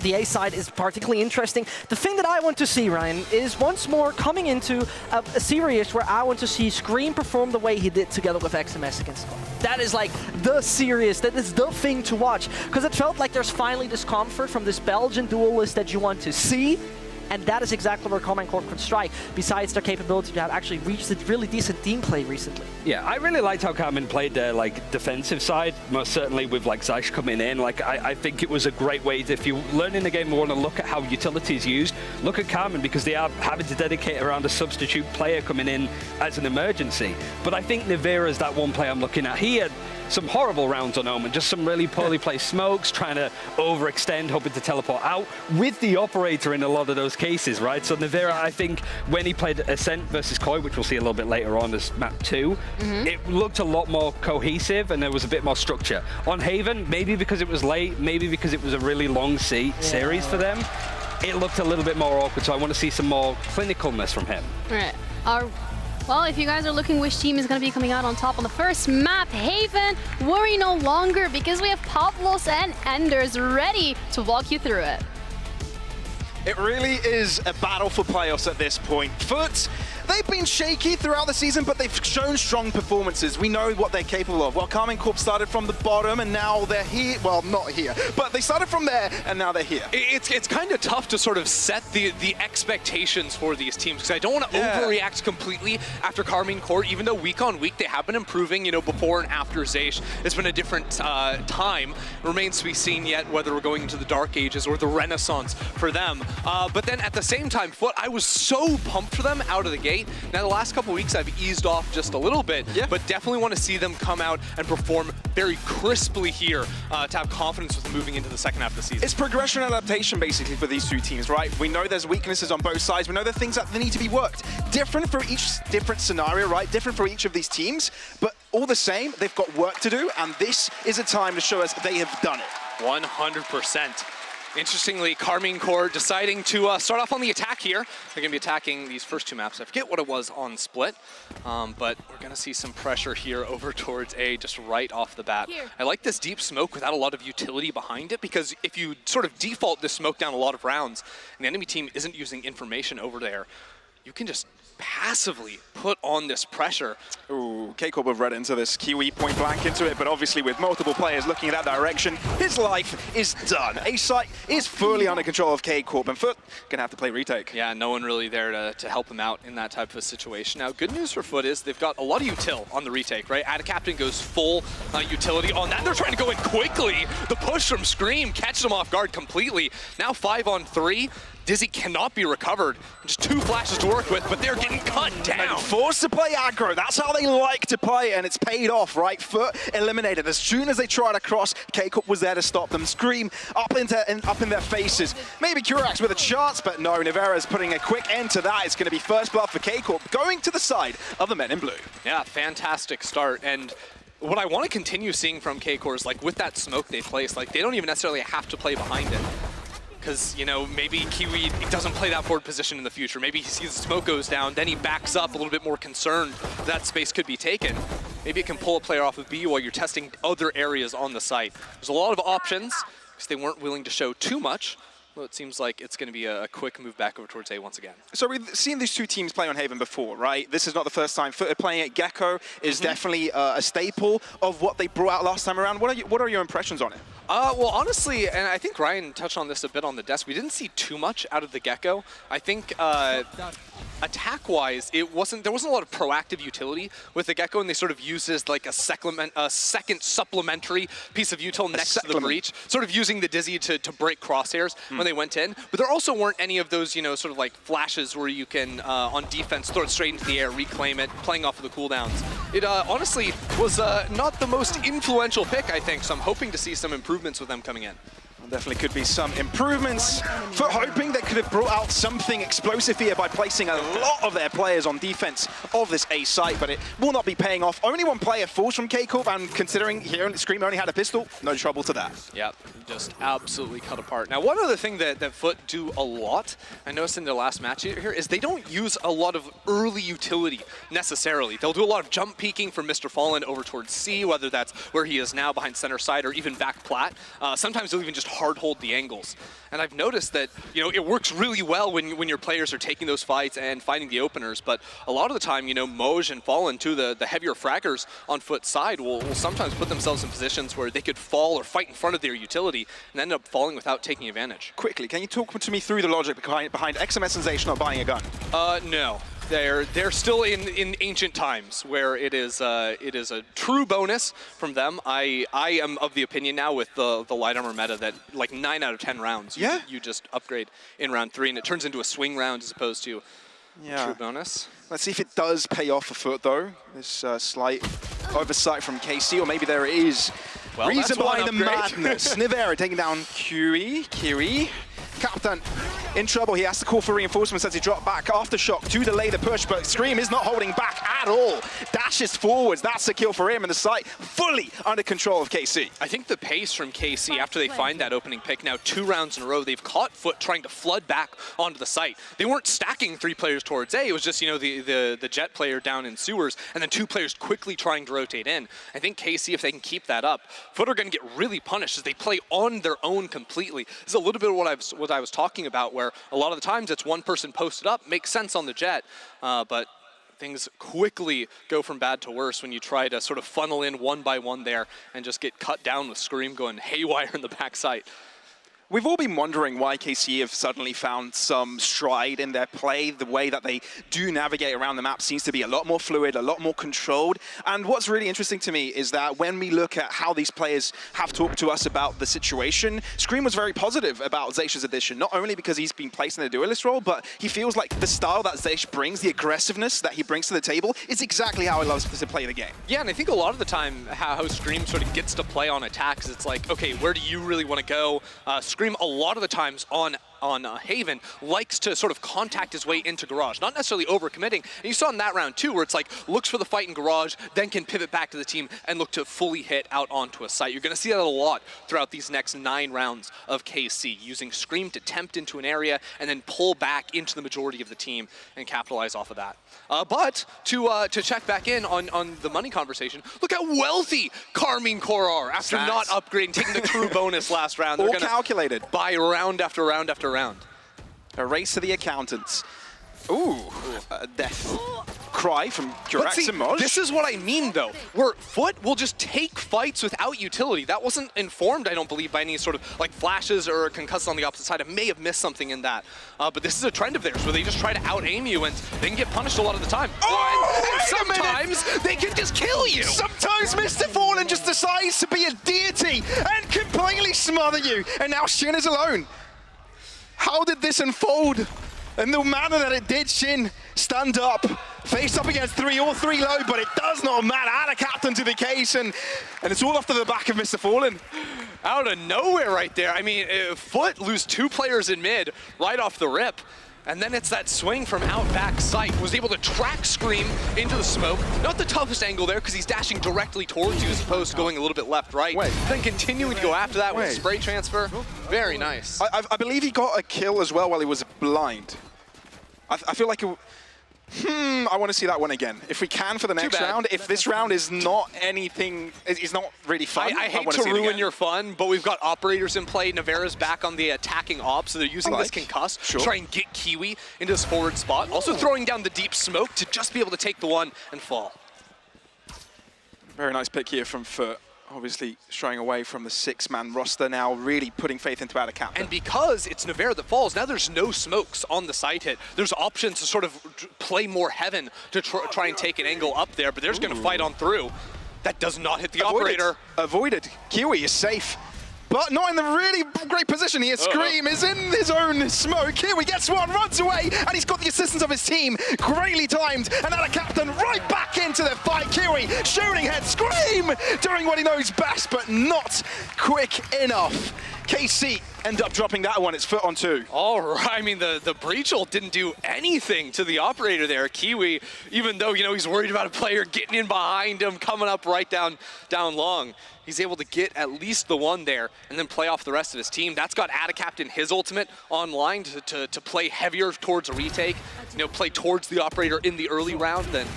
the A side is particularly interesting. The thing that I want to see, Ryan, is once more coming into a series where I want to see Scream perform the way he did together with XMS against Squad. That is like the series, that is the thing to watch, because it felt like there's finally this comfort from this Belgian duelist that you want to see. and that is exactly where Command Corp could strike, besides their capability to have actually reached a really decent team play recently. Yeah, I really liked how Carmen played their defensive side, most certainly with Zeiss coming in. I think it was a great way if you learn in the game and want to look at how utility is used, look at Carmen, because they are having to dedicate around a substitute player coming in as an emergency. But I think Nivera is that one player I'm looking at. He had some horrible rounds on Omen, just some really poorly placed smokes, trying to overextend, hoping to teleport out with the operator in a lot of those cases, right? So Nivera, I think when he played Ascent versus Koi, which we'll see a little bit later on as map 2, it looked a lot more cohesive and there was a bit more structure. On Haven, maybe because it was late, maybe because it was a really long series for them, it looked a little bit more awkward, so I want to see some more clinicalness from him. All right. Well, if you guys are looking which team is going to be coming out on top on the first map, Haven, worry no longer, because we have Pavlos and Enders ready to walk you through it. It really is a battle for playoffs at this point. Foot, they've been shaky throughout the season, but they've shown strong performances. We know what they're capable of. Well, Carmen Corp started from the bottom, and now they're here. Well, not here, but they started from there, and now they're here. It's kind of tough to sort of set the expectations for these teams, because I don't want to overreact completely after Carmen Corp, even though week on week they have been improving, you know, before and after Zeiss. It's been a different time. Remains to be seen yet whether we're going into the Dark Ages or the Renaissance for them. But then at the same time, Foot, I was so pumped for them out of the gate. Now, the last couple weeks I've eased off just a little bit, but definitely want to see them come out and perform very crisply here to have confidence with moving into the second half of the season. It's progression and adaptation, basically, for these two teams, right? We know there's weaknesses on both sides. We know there are things that they need to be worked. Different for each different scenario, right? Different for each of these teams, but all the same, they've got work to do, and this is a time to show us they have done it. 100%. Interestingly, Carmine Corp deciding to start off on the attack here. They're going to be attacking these first two maps. I forget what it was on Split, but we're going to see some pressure here over towards A just right off the bat. I like this deep smoke without a lot of utility behind it, because if you sort of default this smoke down a lot of rounds and the enemy team isn't using information over there, you can just passively put on this pressure. Ooh, K-Corp have read into this. Kiwi point blank into it, but obviously with multiple players looking in that direction, his life is done. A-Site is fully under control of K-Corp, and Foot gonna have to play retake. Yeah, no one really there to help him out in that type of a situation. Now, good news for Foot is they've got a lot of util on the retake, right? Ada Captain goes full utility on that. They're trying to go in quickly. The push from Scream catches them off guard completely. Now 5-on-3. Dizzy cannot be recovered. Just 2 flashes to work with, but they're getting cut down. And forced to play aggro. That's how they like to play, and it's paid off, right? Foot eliminated. As soon as they tried to cross, K-Corp was there to stop them. Scream up in their faces. Maybe Curax with a chance, but no, Nivera's putting a quick end to that. It's going to be first blood for K-Corp, going to the side of the men in blue. Yeah, fantastic start. And what I want to continue seeing from K-Corp is, like, with that smoke they place, like, they don't even necessarily have to play behind it. Because, you know, maybe Kiwi doesn't play that forward position in the future. Maybe he sees the smoke goes down, then he backs up a little bit more concerned that space could be taken. Maybe it can pull a player off of B while you're testing other areas on the site. There's a lot of options, because they weren't willing to show too much. Well, it seems like it's going to be a quick move back over towards A once again. So we've seen these two teams play on Haven before, right? This is not the first time. Foot playing at Gecko is definitely a staple of what they brought out last time around. What are your impressions on it? Well, honestly, and I think Ryan touched on this a bit on the desk, we didn't see too much out of the Gecko. I think attack-wise, there wasn't a lot of proactive utility with the Gecko, and they sort of used as like a second supplementary piece of util next to the breach, sort of using the Dizzy to break crosshairs when they went in. But there also weren't any of those, you know, sort of like flashes where you can, on defense, throw it straight into the air, reclaim it, playing off of the cooldowns. It honestly was not the most influential pick, I think, so I'm hoping to see some improvements with them coming in. Definitely could be some improvements. For hoping they could have brought out something explosive here by placing a lot of their players on defense of this A site, but it will not be paying off. Only one player falls from K-Corp, and considering here Scream only had a pistol, no trouble to that. Yep, just absolutely cut apart. Now, one other thing that Foot do a lot, I noticed in their last match here, is they don't use a lot of early utility necessarily. They'll do a lot of jump peeking from Mr. Fallen over towards C, whether that's where he is now behind center side or even back plat. Sometimes they'll even just hard hold the angles. And I've noticed that, you know, it works really well when your players are taking those fights and finding the openers, but a lot of the time, you know, Moj and Fallen, too, the heavier fraggers on Foot's side will sometimes put themselves in positions where they could fall or fight in front of their utility and end up falling without taking advantage. Quickly, can you talk to me through the logic behind XMS and Zaysh not buying a gun? No. They're still in ancient times where it is a true bonus from them. I am of the opinion now with the light armor meta that like 9 out of 10 rounds you just upgrade in round 3 and it turns into a swing round as opposed to a true bonus. Let's see if it does pay off for Foot though. This slight oversight from KC, or maybe there is reason behind the madness. Nivera taking down Kiwi. Captain in trouble. He has to call for reinforcements as he dropped back. Aftershock to delay the push, but Scream is not holding back at all. Dashes forwards. That's a kill for him, and the site fully under control of KC. I think the pace from KC after they find that opening pick, now 2 rounds in a row, they've caught Foot trying to flood back onto the site. They weren't stacking 3 players towards A. It was just, you know, the Jet player down in sewers, and then 2 players quickly trying to rotate in. I think KC, if they can keep that up, Foot are going to get really punished as they play on their own completely. This is a little bit of what I was talking about, where a lot of the times it's one person posted up, makes sense on the Jet, but things quickly go from bad to worse when you try to sort of funnel in one by one there and just get cut down with Scream going haywire in the backside. We've all been wondering why KC have suddenly found some stride in their play. The way that they do navigate around the map seems to be a lot more fluid, a lot more controlled. And what's really interesting to me is that when we look at how these players have talked to us about the situation, Scream was very positive about Zaysh's addition, not only because he's been placed in a duelist role, but he feels like the style that Zaysh brings, the aggressiveness that he brings to the table, is exactly how he loves to play the game. Yeah, and I think a lot of the time how Scream sort of gets to play on attacks, it's like, okay, where do you really want to go? Scream a lot of the times on Haven likes to sort of contact his way into Garage, not necessarily overcommitting. And you saw in that round too, where it's like looks for the fight in Garage, then can pivot back to the team and look to fully hit out onto a site. You're going to see that a lot throughout these next 9 rounds of KC, using Scream to tempt into an area and then pull back into the majority of the team and capitalize off of that. But to check back in on the money conversation, look how wealthy Carmine Core are after not upgrading, taking the true bonus last round. They're all calculated. Buy round after round after round. A race to the accountants. Ooh, a death cry from Curax and Moj. This is what I mean, though, where Foot will just take fights without utility. That wasn't informed, I don't believe, by any sort of like flashes or concuss on the opposite side. I may have missed something in that. But this is a trend of theirs where they just try to out-aim you and they can get punished a lot of the time. And sometimes they can just kill you. Sometimes Mr. Fallen just decides to be a deity and completely smother you. And now Shin is alone. How did this unfold? And the manner that it did, Shin stand up, face up against 3 or 3 low, but it does not matter. Add a captain to the case, and it's all off to the back of Mr. Fallen. Out of nowhere right there. I mean, Foot lose 2 players in mid right off the rip. And then it's that swing from out back sight. Was able to track Scream into the smoke. Not the toughest angle there because he's dashing directly towards you as opposed to going a little bit left-right. Then continuing to go after that with a spray transfer. Very nice. I believe he got a kill as well while he was blind. I feel like I want to see that one again. If we can for the next round, if this round is not anything, is not really fun. I hate to ruin your fun, but we've got operators in play. Navera's back on the attacking op, so they're using this concuss to try and get Kiwi into this forward spot. Also throwing down the deep smoke to just be able to take the one and fall. Very nice pick here from Foot. Obviously straying away from the 6-man roster now, really putting faith into Ada Captain. And because it's Navera that falls, now there's no smokes on the side hit. There's options to sort of play more heaven to try and take an angle up there, but they're just going to fight on through. That does not hit the operator. Avoided. Kiwi is safe, but not in the really great position here. Scream is in his own smoke. Kiwi gets one, runs away, and he's got the assistance of his team. Greatly timed, and Ada Captain right back into the fight. Kiwi shooting head. Scream doing what he knows best, but not quick enough. KC end up dropping that one. It's Foot on 2. All right. I mean, the breach ult didn't do anything to the operator there. Kiwi, even though, you know, he's worried about a player getting in behind him, coming up right down long, he's able to get at least the one there and then play off the rest of his team. That's got Ada Captain his ultimate online to play heavier towards a retake, you know, play towards the operator in the early round, then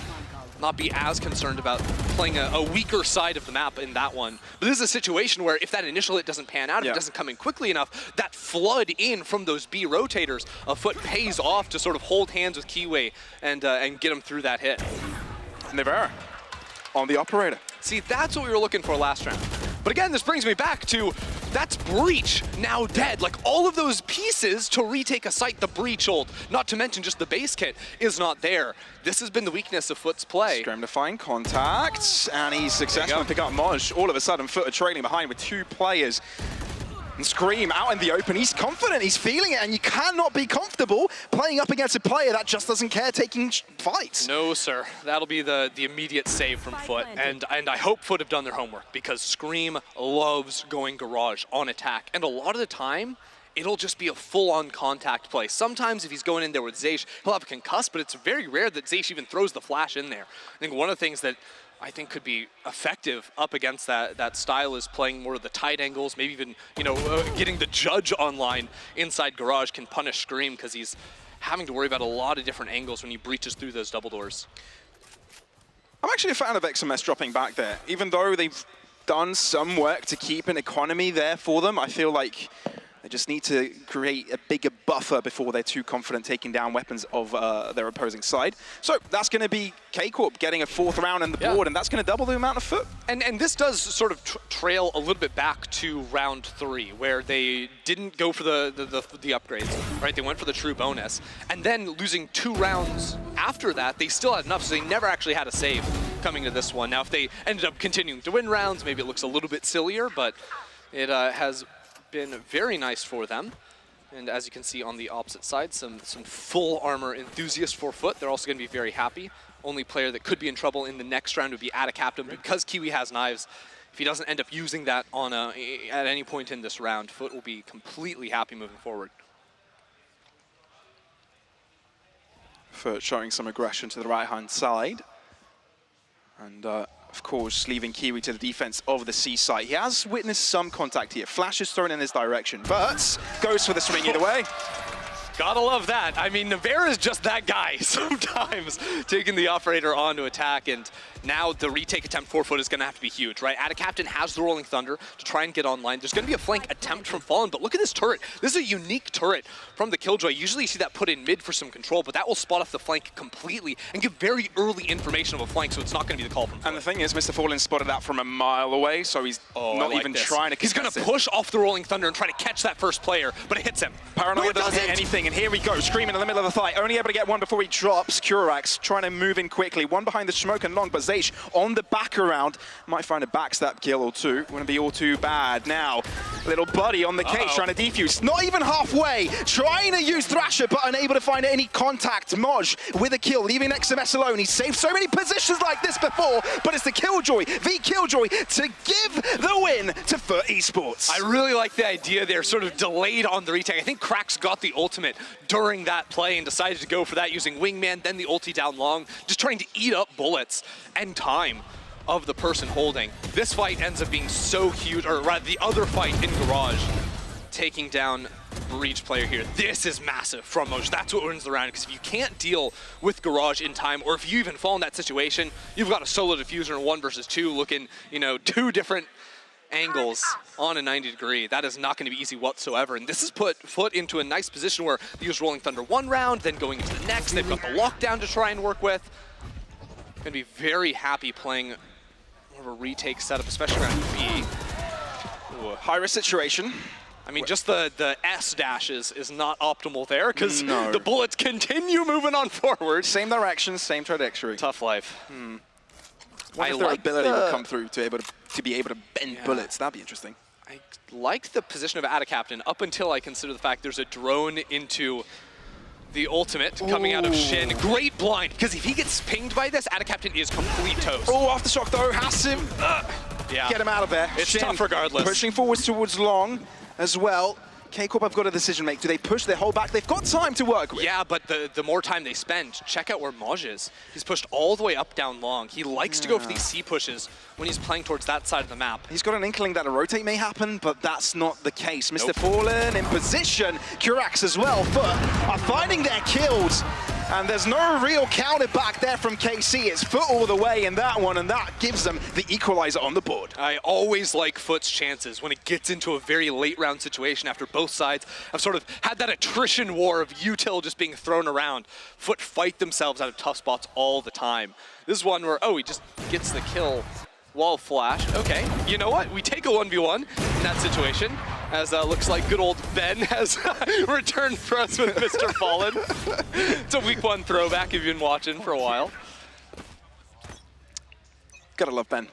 not be as concerned about playing a weaker side of the map in that one. But this is a situation where if that initial hit doesn't pan out, if it doesn't come in quickly enough, that flood in from those B rotators of Foot pays off to sort of hold hands with Kiwi and get him through that hit. Nevera on the operator. See, that's what we were looking for last round. But again, this brings me back to, that's Breach now dead. Like all of those pieces to retake a site, the Breach ult, not to mention just the base kit, is not there. This has been the weakness of Foot's play. Scram to find contact, and he's successful to pick up Moj. All of a sudden, Foot are trailing behind with 2 players. And Scream out in the open, he's confident, he's feeling it, and you cannot be comfortable playing up against a player that just doesn't care taking fights. No, sir. That'll be the immediate save from Foot, and I hope Foot have done their homework, because Scream loves going Garage on attack, and a lot of the time, it'll just be a full-on contact play. Sometimes if he's going in there with Zaysh, he'll have a concuss, but it's very rare that Zaysh even throws the flash in there. I think one of the things that I think could be effective up against that style is playing more of the tight angles, maybe even, you know, getting the Judge online inside Garage can punish Scream because he's having to worry about a lot of different angles when he breaches through those double doors. I'm actually a fan of XMS dropping back there. Even though they've done some work to keep an economy there for them, I feel like they just need to create a bigger buffer before they're too confident taking down weapons of their opposing side. So that's going to be K-Corp getting a 4th round in the board, and that's going to double the amount of Foot. And this does sort of trail a little bit back to round 3, where they didn't go for the upgrades, right? They went for the true bonus. And then losing 2 rounds after that, they still had enough, so they never actually had a save coming to this one. Now, if they ended up continuing to win rounds, maybe it looks a little bit sillier, but it has been very nice for them. And as you can see on the opposite side, some full armor enthusiasts for Foot. They're also going to be very happy. Only player that could be in trouble in the next round would be Captain, because Kiwi has knives. If he doesn't end up using that on at any point in this round, Foot will be completely happy moving forward. Foot showing some aggression to the right-hand side. And of course, leaving Kiwi to the defense of the C site. He has witnessed some contact here. Flash is thrown in his direction, but goes for the swing either way. Gotta love that. I mean, Nevera is just that guy sometimes, taking the operator on to attack, and now the retake attempt for Foot is gonna have to be huge, right? Captain has the Rolling Thunder to try and get online. There's gonna be a flank attempt from Fallen, but look at this turret. This is a unique turret from the Killjoy. Usually you see that put in mid for some control, but that will spot off the flank completely and give very early information of a flank, so it's not gonna be the call from Foot. And the thing is, Mr. Fallen spotted that from a mile away, so he's not even trying to. He's gonna push off the Rolling Thunder and try to catch that first player, but it hits him. Paranoia doesn't hit anything, and here we go. Screaming in the middle of the fight, only able to get one before he drops. Curax trying to move in quickly. One behind the smoke and long, but Zaysh on the back around might find a backstab kill or two. Wouldn't be all too bad. Now, little buddy on the cage trying to defuse. Not even halfway. Trying to use Thrasher, but unable to find any contact. Moj with a kill, leaving XMS alone. He's saved so many positions like this before, but it's the Killjoy, V Killjoy, to give the win to Foot Esports. I really like the idea there, sort of delayed on the retake. I think Krax got the ultimate during that play and decided to go for that using Wingman, then the ulti down long, just trying to eat up bullets and time of the person holding. This fight ends up being so huge, or rather the other fight in Garage, taking down Breach player here. This is massive from Moj. That's what wins the round, because if you can't deal with Garage in time, or if you even fall in that situation, you've got a solo diffuser in 1 versus 2 looking, you know, 2 different angles on a 90 degree. That is not going to be easy whatsoever, and this has put Foot into a nice position where they use Rolling Thunder 1 round, then going into the next, they've got the lockdown to try and work with. Going to be very happy playing more of a retake setup, especially around B. Ooh, high-risk situation. I mean, just the S dash is not optimal there, because the bullets continue moving on forward. Same direction, same trajectory. Tough life. I like their ability would come through to be able to bend bullets. That'd be interesting. I like the position of Captain up until I consider the fact there's a drone into the ultimate coming out of Shin. Great blind, because if he gets pinged by this, Captain is complete toast. Oh, aftershock though, has him. Get him out of there. It's Shin tough regardless. Pushing forwards towards long as well. K-Corp have got a decision to make. Do they push, they hold back? They've got time to work with. Yeah, but the more time they spend, check out where Moj is. He's pushed all the way up, down long. He likes to go for these C pushes when he's playing towards that side of the map. He's got an inkling that a rotate may happen, but that's not the case. Mr. Fallen in position. Curax as well. Foot are finding their kills. And there's no real counter back there from KC. It's Foot all the way in that one, and that gives them the equalizer on the board. I always like Foot's chances when it gets into a very late round situation after both sides have sort of had that attrition war of util just being thrown around. Foot fight themselves out of tough spots all the time. This is one where, oh, he just gets the kill. Wall flash. Okay, you know what? We take a 1v1 in that situation, as looks like good old Ben has returned for us with Mr. Fallen. It's a week 1 throwback if you've been watching for a while. Gotta love Ben.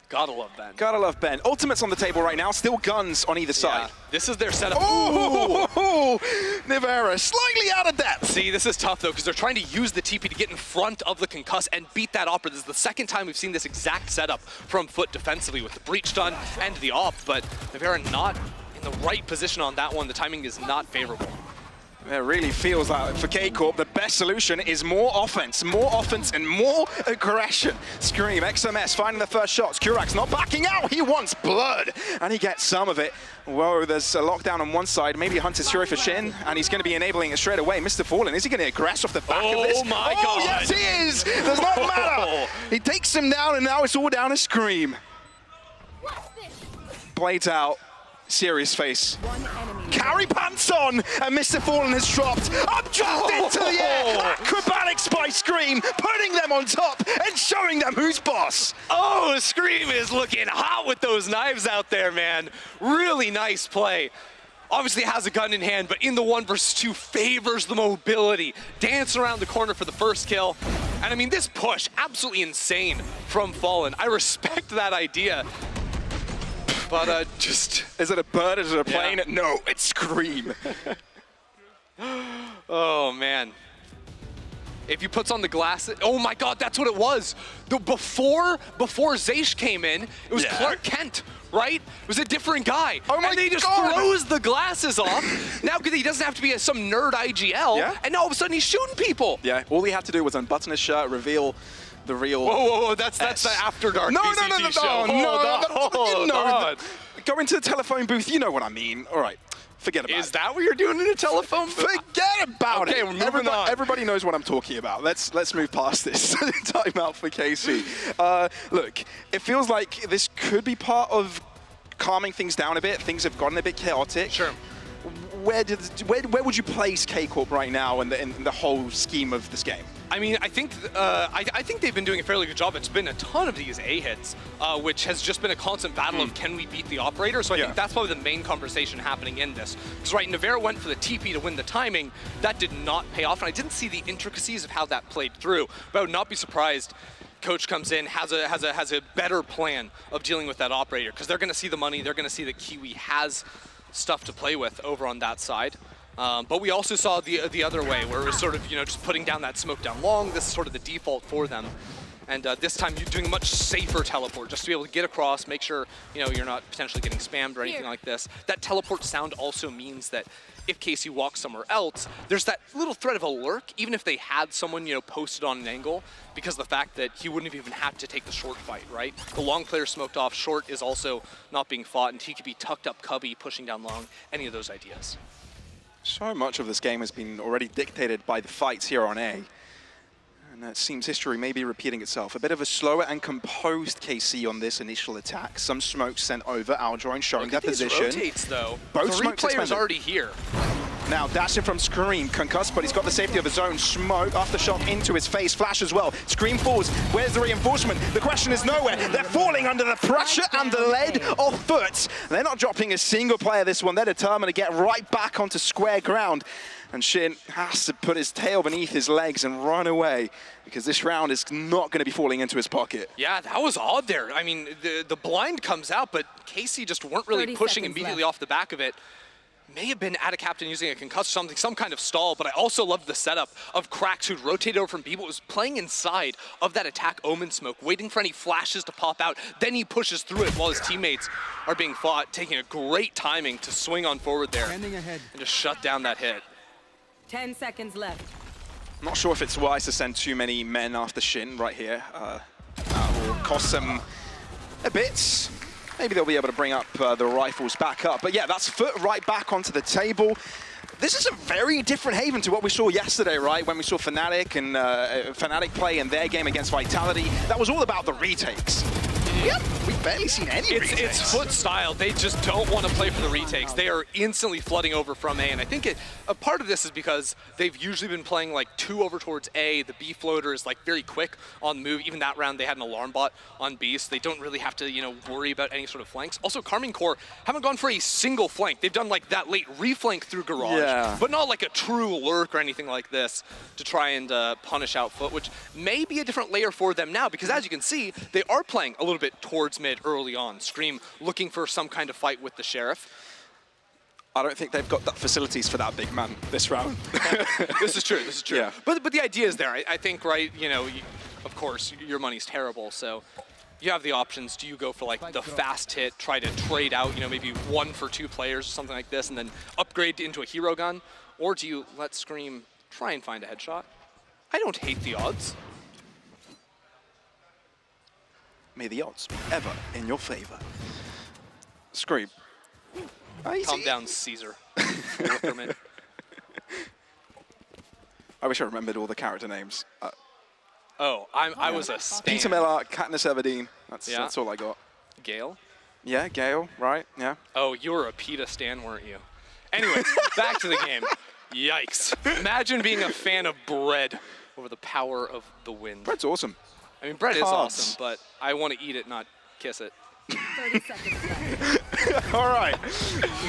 Gotta love Ben. Gotta love Ben. Ultimates on the table right now, still guns on either side. This is their setup. Oh, Nivera slightly out of depth. See, this is tough though, because they're trying to use the TP to get in front of the concuss and beat that Opera. This is the second time we've seen this exact setup from Foot defensively with the breach done and the op, but Nivera not in the right position on that one. The timing is not favorable. It really feels like for K-Corp, the best solution is more offense and more aggression. Scream, XMS finding the first shots. Kurak's not backing out, he wants blood, and he gets some of it. Whoa, there's a lockdown on one side, maybe Hunter's Fury for Shin, and he's going to be enabling it straight away. Mr. Fallen, is he going to aggress off the back of this? Oh my God! Yes, he is! Does not matter! He takes him down, and now it's all down to Scream. Blades out. Serious face. Carry pants on, and Mr. Fallen has dropped. Up, dropped into the air. Acrobatics by Scream, putting them on top and showing them who's boss. Oh, Scream is looking hot with those knives out there, man. Really nice play. Obviously has a gun in hand, but in the 1 versus 2 favors the mobility. Dance around the corner for the first kill. And I mean, this push, absolutely insane from Fallen. I respect that idea. But just... Is it a bird? Is it a plane? Yeah. No, it's Scream. Oh, man. If he puts on the glasses... Oh, my God, that's what it was. Before Zaysh came in, it was Clark Kent, right? It was a different guy. Oh, my And then he just throws the glasses off. Now, because he doesn't have to be some nerd IGL. And now all of a sudden, he's shooting people. Yeah, all he had to do was unbutton his shirt, reveal the real... Whoa, that's the After Dark VCT show. No. Go into the telephone booth, you know what I mean. All right, forget about it. Is that what you're doing in a telephone booth? Forget about it. Okay, we're moving on. Everybody knows what I'm talking about. Let's move past this. Timeout for KC. Look, it feels like this could be part of calming things down a bit. Things have gotten a bit chaotic. Sure. Where would you place K-Corp right now in the whole scheme of this game? I mean, I think they've been doing a fairly good job. It's been a ton of these A hits, which has just been a constant battle of can we beat the operator. So I think that's probably the main conversation happening in this. Because right, Nivera went for the TP to win the timing. That did not pay off, and I didn't see the intricacies of how that played through. But I would not be surprised. Coach comes in, has a better plan of dealing with that operator, because they're going to see the money. They're going to see that Kiwi has stuff to play with over on that side. But we also saw the other way, where it was sort of, just putting down that smoke down long. This is sort of the default for them. And this time you're doing a much safer teleport, just to be able to get across, make sure, you're not potentially getting spammed or anything like this. That teleport sound also means that if KC walks somewhere else, there's that little threat of a lurk, even if they had someone, posted on an angle, because of the fact that he wouldn't have even had to take the short fight, right? The long player smoked off, short is also not being fought, and he could be tucked up cubby, pushing down long, any of those ideas. So much of this game has been already dictated by the fights here on A. And it seems history may be repeating itself. A bit of a slower and composed KC on this initial attack. Some smoke sent over. Aljoin showing their position. Rotates, though. Both 3 players already here. Now dashing from Scream, concussed, but he's got the safety of his own. Smoke, aftershock into his face, flash as well. Scream falls. Where's the reinforcement? The question is nowhere. They're falling under the pressure and the lead of Foot. They're not dropping a single player this one. They're determined to get right back onto square ground. And Shin has to put his tail beneath his legs and run away, because this round is not going to be falling into his pocket. Yeah, that was odd there. I mean, the blind comes out, but KC just weren't really pushing immediately off the back of it. May have been at a captain using a concuss, some kind of stall, but I also loved the setup of Krax, who'd rotated over from people, was playing inside of that attack Omen smoke, waiting for any flashes to pop out. Then he pushes through it while his teammates are being fought, taking a great timing to swing on forward there and just shut down that hit. 10 seconds left. I'm not sure if it's wise to send too many men after Shin right here. Will cost them a bit. Maybe they'll be able to bring up the rifles back up. But yeah, that's Foot right back onto the table. this is a very different Haven to what we saw yesterday, right? When we saw Fnatic and Fnatic play in their game against Vitality. That was all about the retakes. We've barely seen any retakes. It's Foot style. They just don't want to play for the retakes. They are instantly flooding over from A, and I think a part of this is because they've usually been playing like 2 over towards A. The B floater is like very quick on the move. Even that round, they had an alarm bot on B, so they don't really have to, you know, worry about any sort of flanks. Also, Karmine Corp haven't gone for a single flank. They've done like that late reflank through Garage, but not like a true lurk or anything like this to try and punish out Foot, which may be a different layer for them now, because as you can see, they are playing a little bit towards mid early on. Scream looking for some kind of fight with the Sheriff. I don't think they've got the facilities for that big man this round. This is true, this is true. Yeah. But the idea is there. I think, right, you know, of course, your money's terrible, so you have the options. Do you go for like the fast hit, try to trade out, you know, maybe 1 for 2 players or something like this, and then upgrade into a hero gun? Or do you let Scream try and find a headshot? I don't hate the odds. May the odds ever in your favor. Scream. Calm down, Caesar. I wish I remembered all the character names. I was a stan. Peter Miller, Katniss Everdeen. That's all I got. Gale? Yeah, Gale, right, yeah. Oh, you were a PETA stan, weren't you? Anyway, back to the game. Yikes. Imagine being a fan of bread over the power of the wind. Bread's awesome. I mean, bread is awesome, but I want to eat it, not kiss it. 30 seconds left. All right.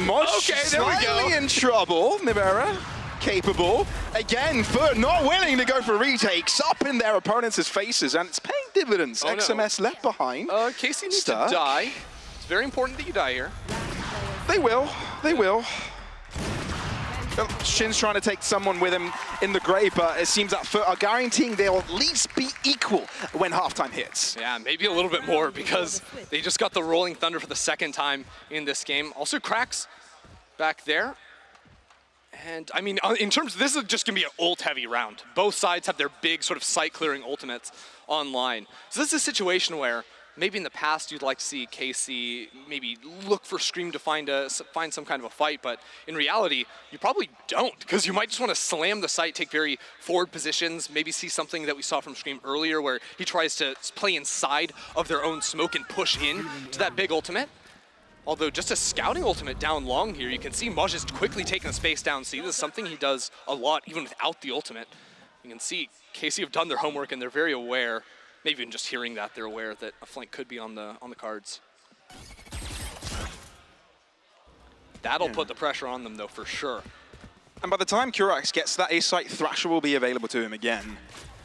Mosh there we go. slightly in trouble. Nibera, capable. Again, Foot not willing to go for retakes up in their opponents' faces, and it's paying dividends. XMS left behind. Casey needs to die. It's very important that you die here. They will. They will. Shin's trying to take someone with him in the grave, but it seems that Foot are guaranteeing they'll at least be equal when halftime hits. Yeah, maybe a little bit more, because they just got the Rolling Thunder for the 2nd time in this game. Also, Cracks back there. And I mean, in terms of this is just gonna be an ult-heavy round. Both sides have their big sort of site-clearing ultimates online. So this is a situation where maybe in the past you'd like to see KC maybe look for Scream to find some kind of a fight, but in reality, you probably don't, because you might just want to slam the site, take very forward positions, maybe see something that we saw from Scream earlier where he tries to play inside of their own smoke and push in to that big ultimate. Although just a scouting ultimate down long here, you can see Moj is quickly taking the space down. See, this is something he does a lot even without the ultimate. You can see KC have done their homework and they're very aware. Maybe even just hearing that, they're aware that a flank could be on the cards. That'll put the pressure on them, though, for sure. And by the time Curax gets that A site, Thrasher will be available to him again.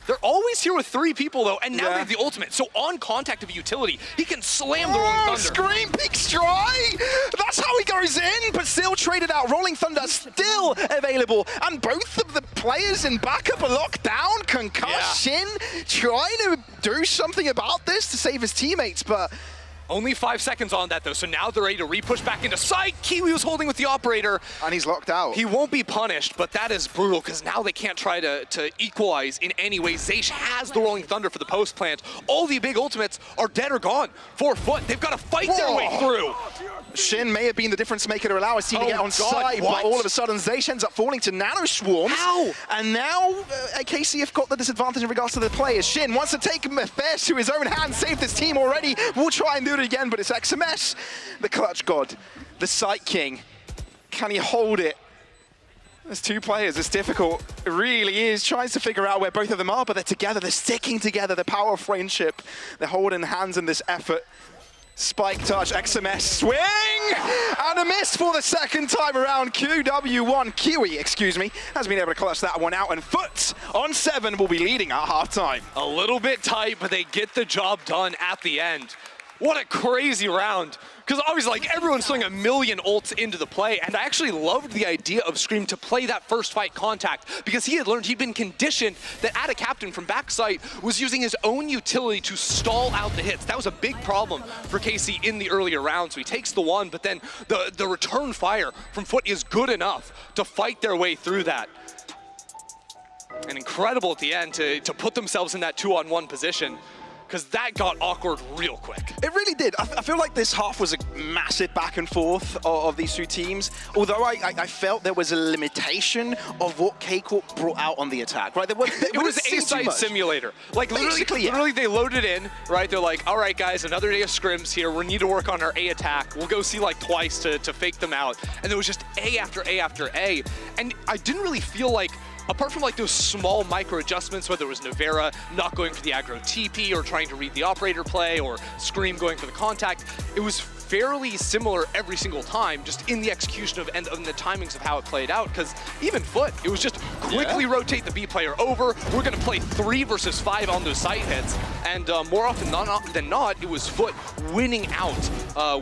They're always here with 3 people, though, and now they have the ultimate. So on contact of a utility, he can slam the Rolling Thunder. Scream peeks dry! That's how he goes in, but still traded out. Rolling Thunder still available, and both of the players in backup are locked down. Concuss, Shin trying to do something about this to save his teammates, but only 5 seconds on that, though, so now they're ready to re-push back into site. Kiwi was holding with the operator. And he's locked out. He won't be punished, but that is brutal, because now they can't try to equalize in any way. Zaysh has the Rolling Thunder for the post plant. All the big ultimates are dead or gone. 4 Foot, they've got to fight their way through. Shin may have been the difference maker to allow his team to get on side, but all of a sudden Zaysh ends up falling to Nano Swarms. How? And now KC have got the disadvantage in regards to the players. Shin wants to take affairs to his own hands, saved his team already. We'll try and do it again, but it's XMS, the clutch god, the site king. Can he hold it? There's 2 players, it's difficult. It really is. Tries to figure out where both of them are, but they're together, they're sticking together, the power of friendship. They're holding hands in this effort. Spike touch, XMS swing! And a miss for the 2nd time around. Kiwi, excuse me, has been able to clutch that one out, and Foot on 7 will be leading at halftime. A little bit tight, but they get the job done at the end. What a crazy round. Because obviously, like, everyone's throwing a million ults into the play, and I actually loved the idea of Scream to play that first fight contact, because he had learned, he'd been conditioned that Ada Captain from backside was using his own utility to stall out the hits. That was a big problem for KC in the earlier rounds. So he takes the one, but then the return fire from Foot is good enough to fight their way through that. And incredible at the end to put themselves in that 2-on-1 position. because that got awkward real quick. It really did. I feel like this half was a massive back and forth of these two teams, although I felt there was a limitation of what K-Corp brought out on the attack, right? It was A-side simulator. Like literally they loaded in, right? They're like, all right guys, another day of scrims here. We need to work on our A attack. We'll go see like twice to fake them out. And there was just A after A after A. And I didn't really feel like, apart from like those small micro adjustments, whether it was Navera not going for the aggro TP or trying to read the operator play or Scream going for the contact, it was fairly similar every single time, just in the execution of and the timings of how it played out. Because even Foot, it was just quickly rotate the B player over. We're going to play 3 versus 5 on those side hits, and more often than not, it was Foot winning out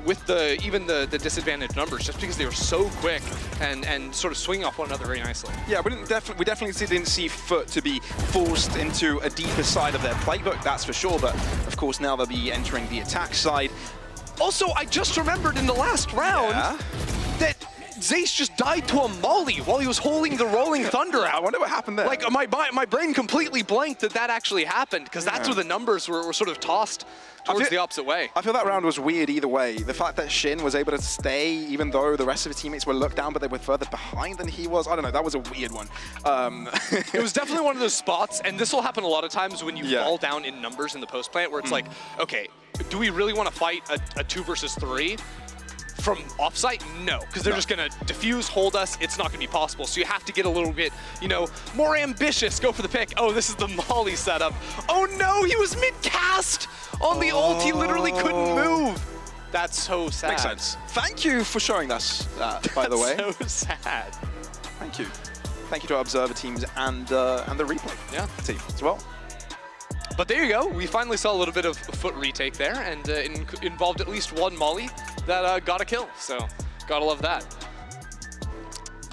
with even the disadvantaged numbers, just because they were so quick and sort of swinging off one another very nicely. Yeah, we definitely didn't see Foot to be forced into a deeper side of their playbook, that's for sure. But of course, now they'll be entering the attack side. Also, I just remembered in the last round that Zace just died to a molly while he was holding the Rolling Thunder out. I wonder what happened there. Like, my brain completely blanked that actually happened, because that's where the numbers were sort of tossed towards the opposite way. I feel that round was weird either way. The fact that Shin was able to stay, even though the rest of his teammates were looked down, but they were further behind than he was. I don't know, that was a weird one. It was definitely one of those spots, and this will happen a lot of times when you fall down in numbers in the post plant, where it's like, okay, do we really want to fight a 2 versus 3? From offsite? No, because they're just going to diffuse, hold us. It's not going to be possible. So you have to get a little bit, more ambitious. Go for the pick. Oh, this is the Molly setup. Oh no, he was mid-cast on the ult. He literally couldn't move. That's so sad. Makes sense. Thank you for showing us that, by the way. So sad. Thank you. Thank you to our observer teams and the replay team as well. But there you go. We finally saw a little bit of Foot retake there, and involved at least one Molly that got a kill. So, gotta love that.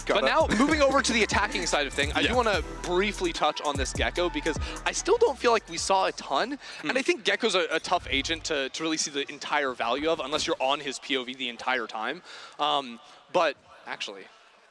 But now, moving over to the attacking side of things, I do want to briefly touch on this Gecko, because I still don't feel like we saw a ton. And I think Gecko's a tough agent to really see the entire value of, unless you're on his POV the entire time. But actually,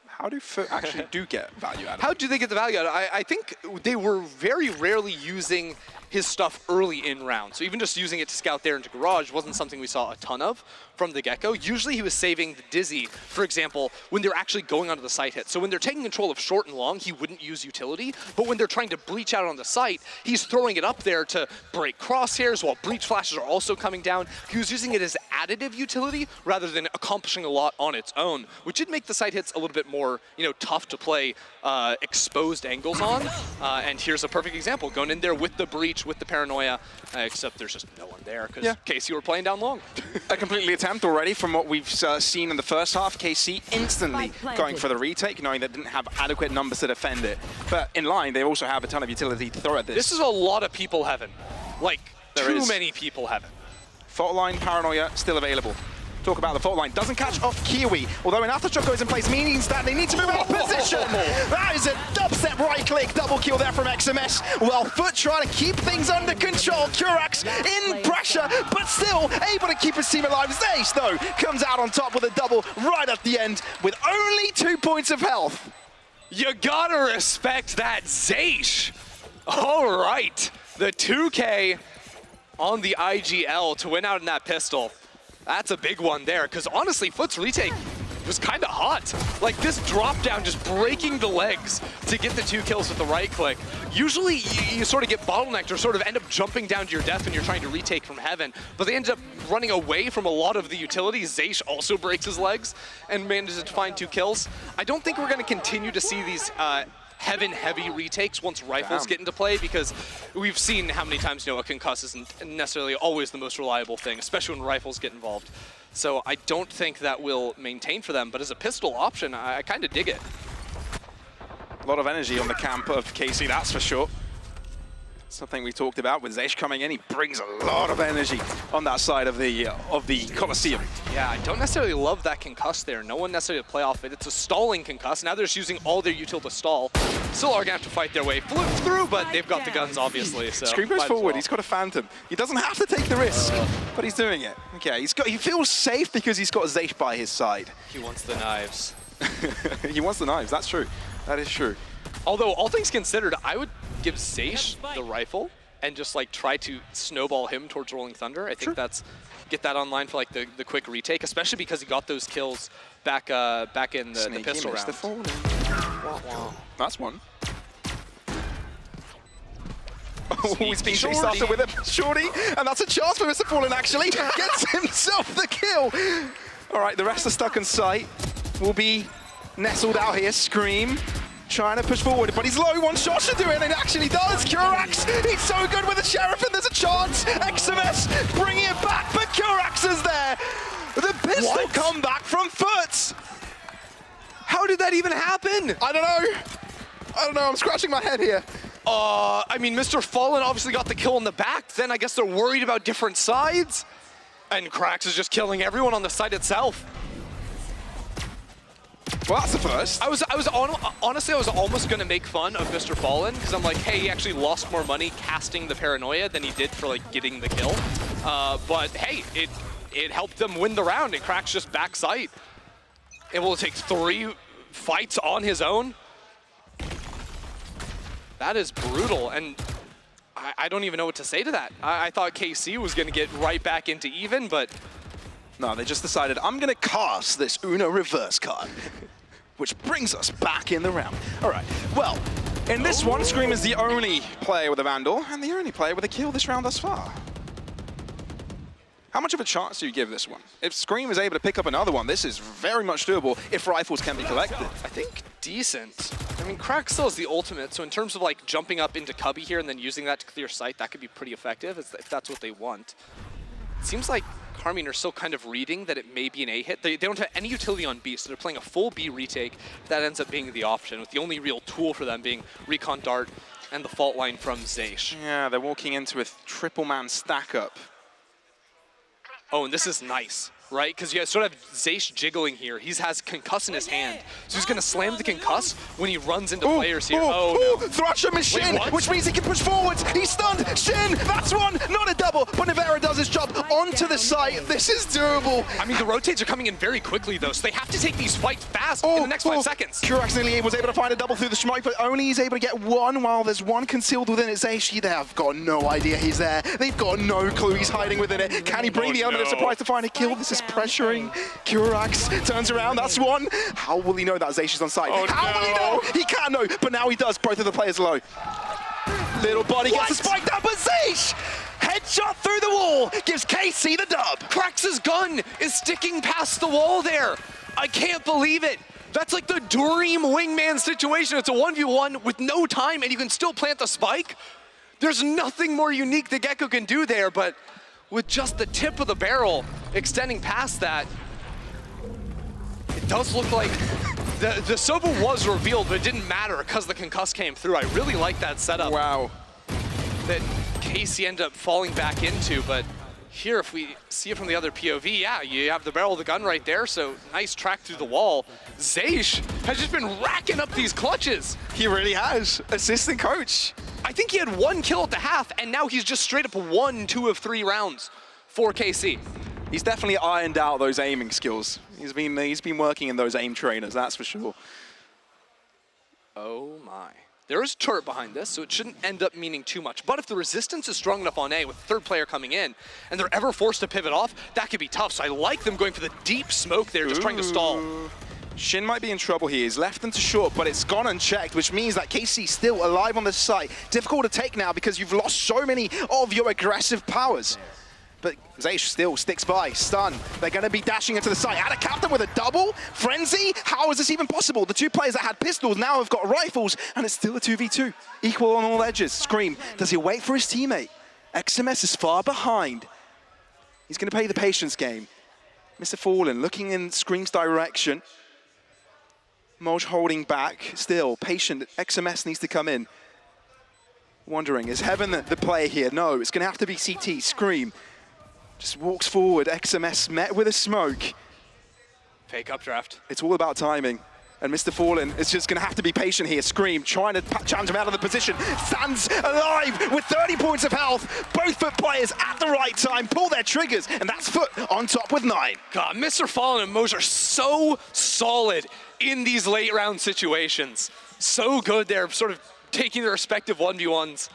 how do Foot actually get value out of it? How do they get the value out of it? I think they were very rarely using his stuff early in round. So even just using it to scout there into Garage wasn't something we saw a ton of from the Gecko. Usually he was saving the Dizzy, for example, when they're actually going onto the site hit. So when they're taking control of short and long, he wouldn't use utility. But when they're trying to breach out on the site, he's throwing it up there to break crosshairs while breach flashes are also coming down. He was using it as additive utility rather than accomplishing a lot on its own, which did make the site hits a little bit more, tough to play exposed angles on. And here's a perfect example, going in there with the breach, with the paranoia, except there's just no one there because KC were playing down long. A completely attempt already from what we've seen in the first half. KC instantly going for the retake, knowing they didn't have adequate numbers to defend it. But in line, they also have a ton of utility to throw at this. This is a lot of people heaven. Like, too many people heaven. Fault line paranoia still available. Talk about the fault line. Doesn't catch off Kiwi, although an aftershock goes in place, means that they need to move out of position. That is a dubstep right click, double kill there from XMS, while Foot trying to keep things under control. Curax in pressure, but still able to keep his team alive. Zace, though, comes out on top with a double right at the end with only 2 points of health. You gotta respect that, Zace. All right, the 2K on the IGL to win out in that pistol. That's a big one there, because honestly, Foot's retake was kind of hot. Like, this drop down, just breaking the legs to get the 2 kills with the right click. Usually, you sort of get bottlenecked or sort of end up jumping down to your death when you're trying to retake from heaven, but they ended up running away from a lot of the utilities. Zace also breaks his legs and manages to find 2 kills. I don't think we're going to continue to see these heavy retakes once rifles get into play, because we've seen how many times a concuss isn't necessarily always the most reliable thing, especially when rifles get involved. So I don't think that will maintain for them, but as a pistol option, I kind of dig it. A lot of energy on the camp of KC, that's for sure. Something we talked about with Zace coming in, he brings a lot of energy on that side of the Coliseum. Yeah, I don't necessarily love that concuss there. No one necessarily to play off it. It's a stalling concuss. Now they're just using all their util to stall. Still are gonna have to fight their way through, but they've got the guns, obviously. So Scream goes forward. He's got a Phantom. He doesn't have to take the risk, but he's doing it. Okay, he feels safe because he's got Zace by his side. He wants the knives. He wants the knives. That's true. That is true. Although, all things considered, I would give Zace the rifle and just like try to snowball him towards Rolling Thunder. I think that's get that online for like the quick retake, especially because he got those kills back in the pistol round. That's one. Oh, he's being chased after with a shorty, and that's a chance for Mr. Fallen actually. Gets himself the kill. All right, the rest are stuck on site. Will be nestled out here. Scream, trying to push forward, but he's low. One shot should do it, and it actually does. Curax, he's so good with the Sheriff, and there's a chance. XMS bringing it back, but Curax is there. The pistol comeback from Foot. How did that even happen? I don't know, I'm scratching my head here. I mean, Mr. Fallen obviously got the kill in the back. Then I guess they're worried about different sides. And Crax is just killing everyone on the site itself. Well, that's the first. Honestly, I was almost going to make fun of Mr. Fallen because I'm like, hey, he actually lost more money casting the Paranoia than he did for like getting the kill. But hey, it helped them win the round, and Crax just back site. Able to take 3 fights on his own. That is brutal, and I don't even know what to say to that. I thought KC was going to get right back into even, but... No, they just decided, I'm going to cast this Uno reverse card, which brings us back in the round. All right, well, in this one, Scream is the only player with a Vandal, and the only player with a kill this round thus far. How much of a chance do you give this one? If Scream is able to pick up another one, this is very much doable if rifles can be collected. I think decent. I mean, Crack still is the ultimate, so in terms of like jumping up into Cubby here and then using that to clear sight, that could be pretty effective if that's what they want. It seems like Carmine are still kind of reading that it may be an A hit. They don't have any utility on B, so they're playing a full B retake. That ends up being the option, with the only real tool for them being Recon Dart and the fault line from Zaysh. Yeah, they're walking into a triple man stack up. Oh, and this is nice, right? Because you sort of have Zaysh jiggling here. He has Concuss in his hand. So he's going to slam the Concuss when he runs into players here. Oh, no. Thrash him is Shin, which means he can push forwards. He's stunned. Shin, that's one. Not a double, but Navera does his job onto the site. This is doable. I mean, the rotates are coming in very quickly, though, so they have to take these fights fast in the next 5 seconds. Curax nearly was able to find a double through the smoke, but only he's able to get one while there's one concealed within it. Zaysh, they have got no idea he's there. They've got no clue he's hiding within it. Can he bring the element of surprise to find a kill? This is pressuring. Curax turns around, that's one. How will he know that Zaysh is on site? How will he know? He can't know, but now he does. Both of the players low. Little body gets the spike down, but Zaysh! Headshot through the wall, gives KC the dub. Crax's gun is sticking past the wall there. I can't believe it. That's like the dream wingman situation. It's a 1v1 with no time and you can still plant the spike. There's nothing more unique that Gecko can do there, but with just the tip of the barrel extending past that, it does look like the Sova was revealed, but it didn't matter because the Concuss came through. I really like that setup. Wow. That Casey ended up falling back into, but here, if we see it from the other POV, yeah, you have the barrel of the gun right there, so nice track through the wall. Zaysh has just been racking up these clutches. He really has. Assistant coach. I think he had 1 kill at the half, and now he's just straight up won 2 of 3 rounds for KC. He's definitely ironed out those aiming skills. He's been working in those aim trainers, that's for sure. Oh my. There is turret behind this, so it shouldn't end up meaning too much. But if the resistance is strong enough on A with third player coming in, and they're ever forced to pivot off, that could be tough. So I like them going for the deep smoke there, just trying to stall. Shin might be in trouble here. He's left them to short, but it's gone unchecked, which means that KC's still alive on the site. Difficult to take now because you've lost so many of your aggressive powers. But Zaysh still sticks by, stun. They're going to be dashing into the site. Add a captain with a double? Frenzy? How is this even possible? The 2 players that had pistols now have got rifles, and it's still a 2v2. Equal on all edges. Scream, does he wait for his teammate? XMS is far behind. He's going to play the patience game. Mr. Fallen looking in Scream's direction. Moj holding back, still patient. XMS needs to come in. Wondering, is Heaven the player here? No, it's going to have to be CT. Scream just walks forward. XMS met with a smoke. Fake updraft. It's all about timing. And Mr. Fallen is just going to have to be patient here. Scream trying to challenge him out of the position. Stands alive with 30 points of health. Both Foot players at the right time pull their triggers, and that's Foot on top with 9. God, Mr. Fallen and Moj are so solid in these late round situations. So good. They're sort of taking their respective 1v1s.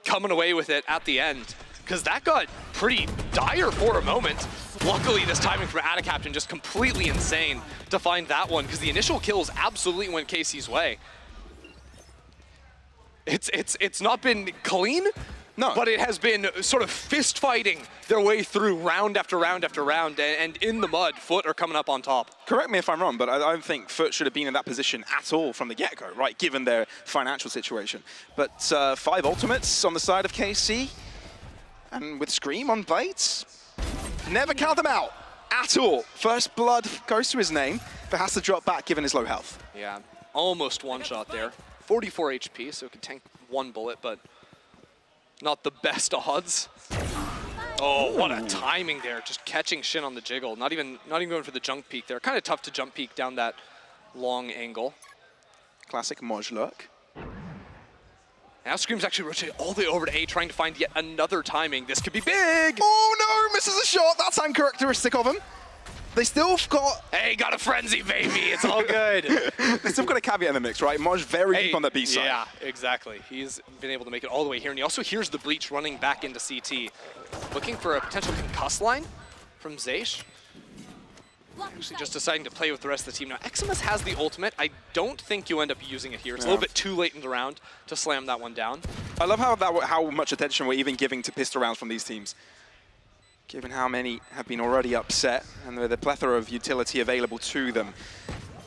coming away with it at the end, because that got pretty dire for a moment. Luckily, this timing from Adacaptain just completely insane to find that one, because the initial kills absolutely went KC's way. It's not been clean, no, but it has been sort of fist fighting their way through round after round after round, and in the mud, Foot are coming up on top. Correct me if I'm wrong, but I don't think Foot should have been in that position at all from the get-go, right, given their financial situation. But 5 ultimates on the side of KC, and with Scream on Blades, never count them out at all. First blood goes to his name, but has to drop back given his low health. Yeah, almost one shot there. 44 HP, so it could tank 1 bullet, but not the best odds. Oh, what a timing there. Just catching Shin on the jiggle. Not even going for the jump peek there. Kind of tough to jump peek down that long angle. Classic Moj lurk. Now Scream's actually rotating all the way over to A, trying to find yet another timing. This could be big. Oh no, misses a shot. That's uncharacteristic of him. They still got... Hey, got a frenzy, baby. It's all good. They still got a caveat in the mix, right? Moj very deep on the B side. Yeah, exactly. He's been able to make it all the way here, and he also hears the breach running back into CT. Looking for a potential concuss line from Zaysh. Actually just deciding to play with the rest of the team. Now, Eximus has the ultimate. I don't think you end up using it here. It's a little bit too late in the round to slam that one down. I love how much attention we're even giving to pistol rounds from these teams, given how many have been already upset and the plethora of utility available to them.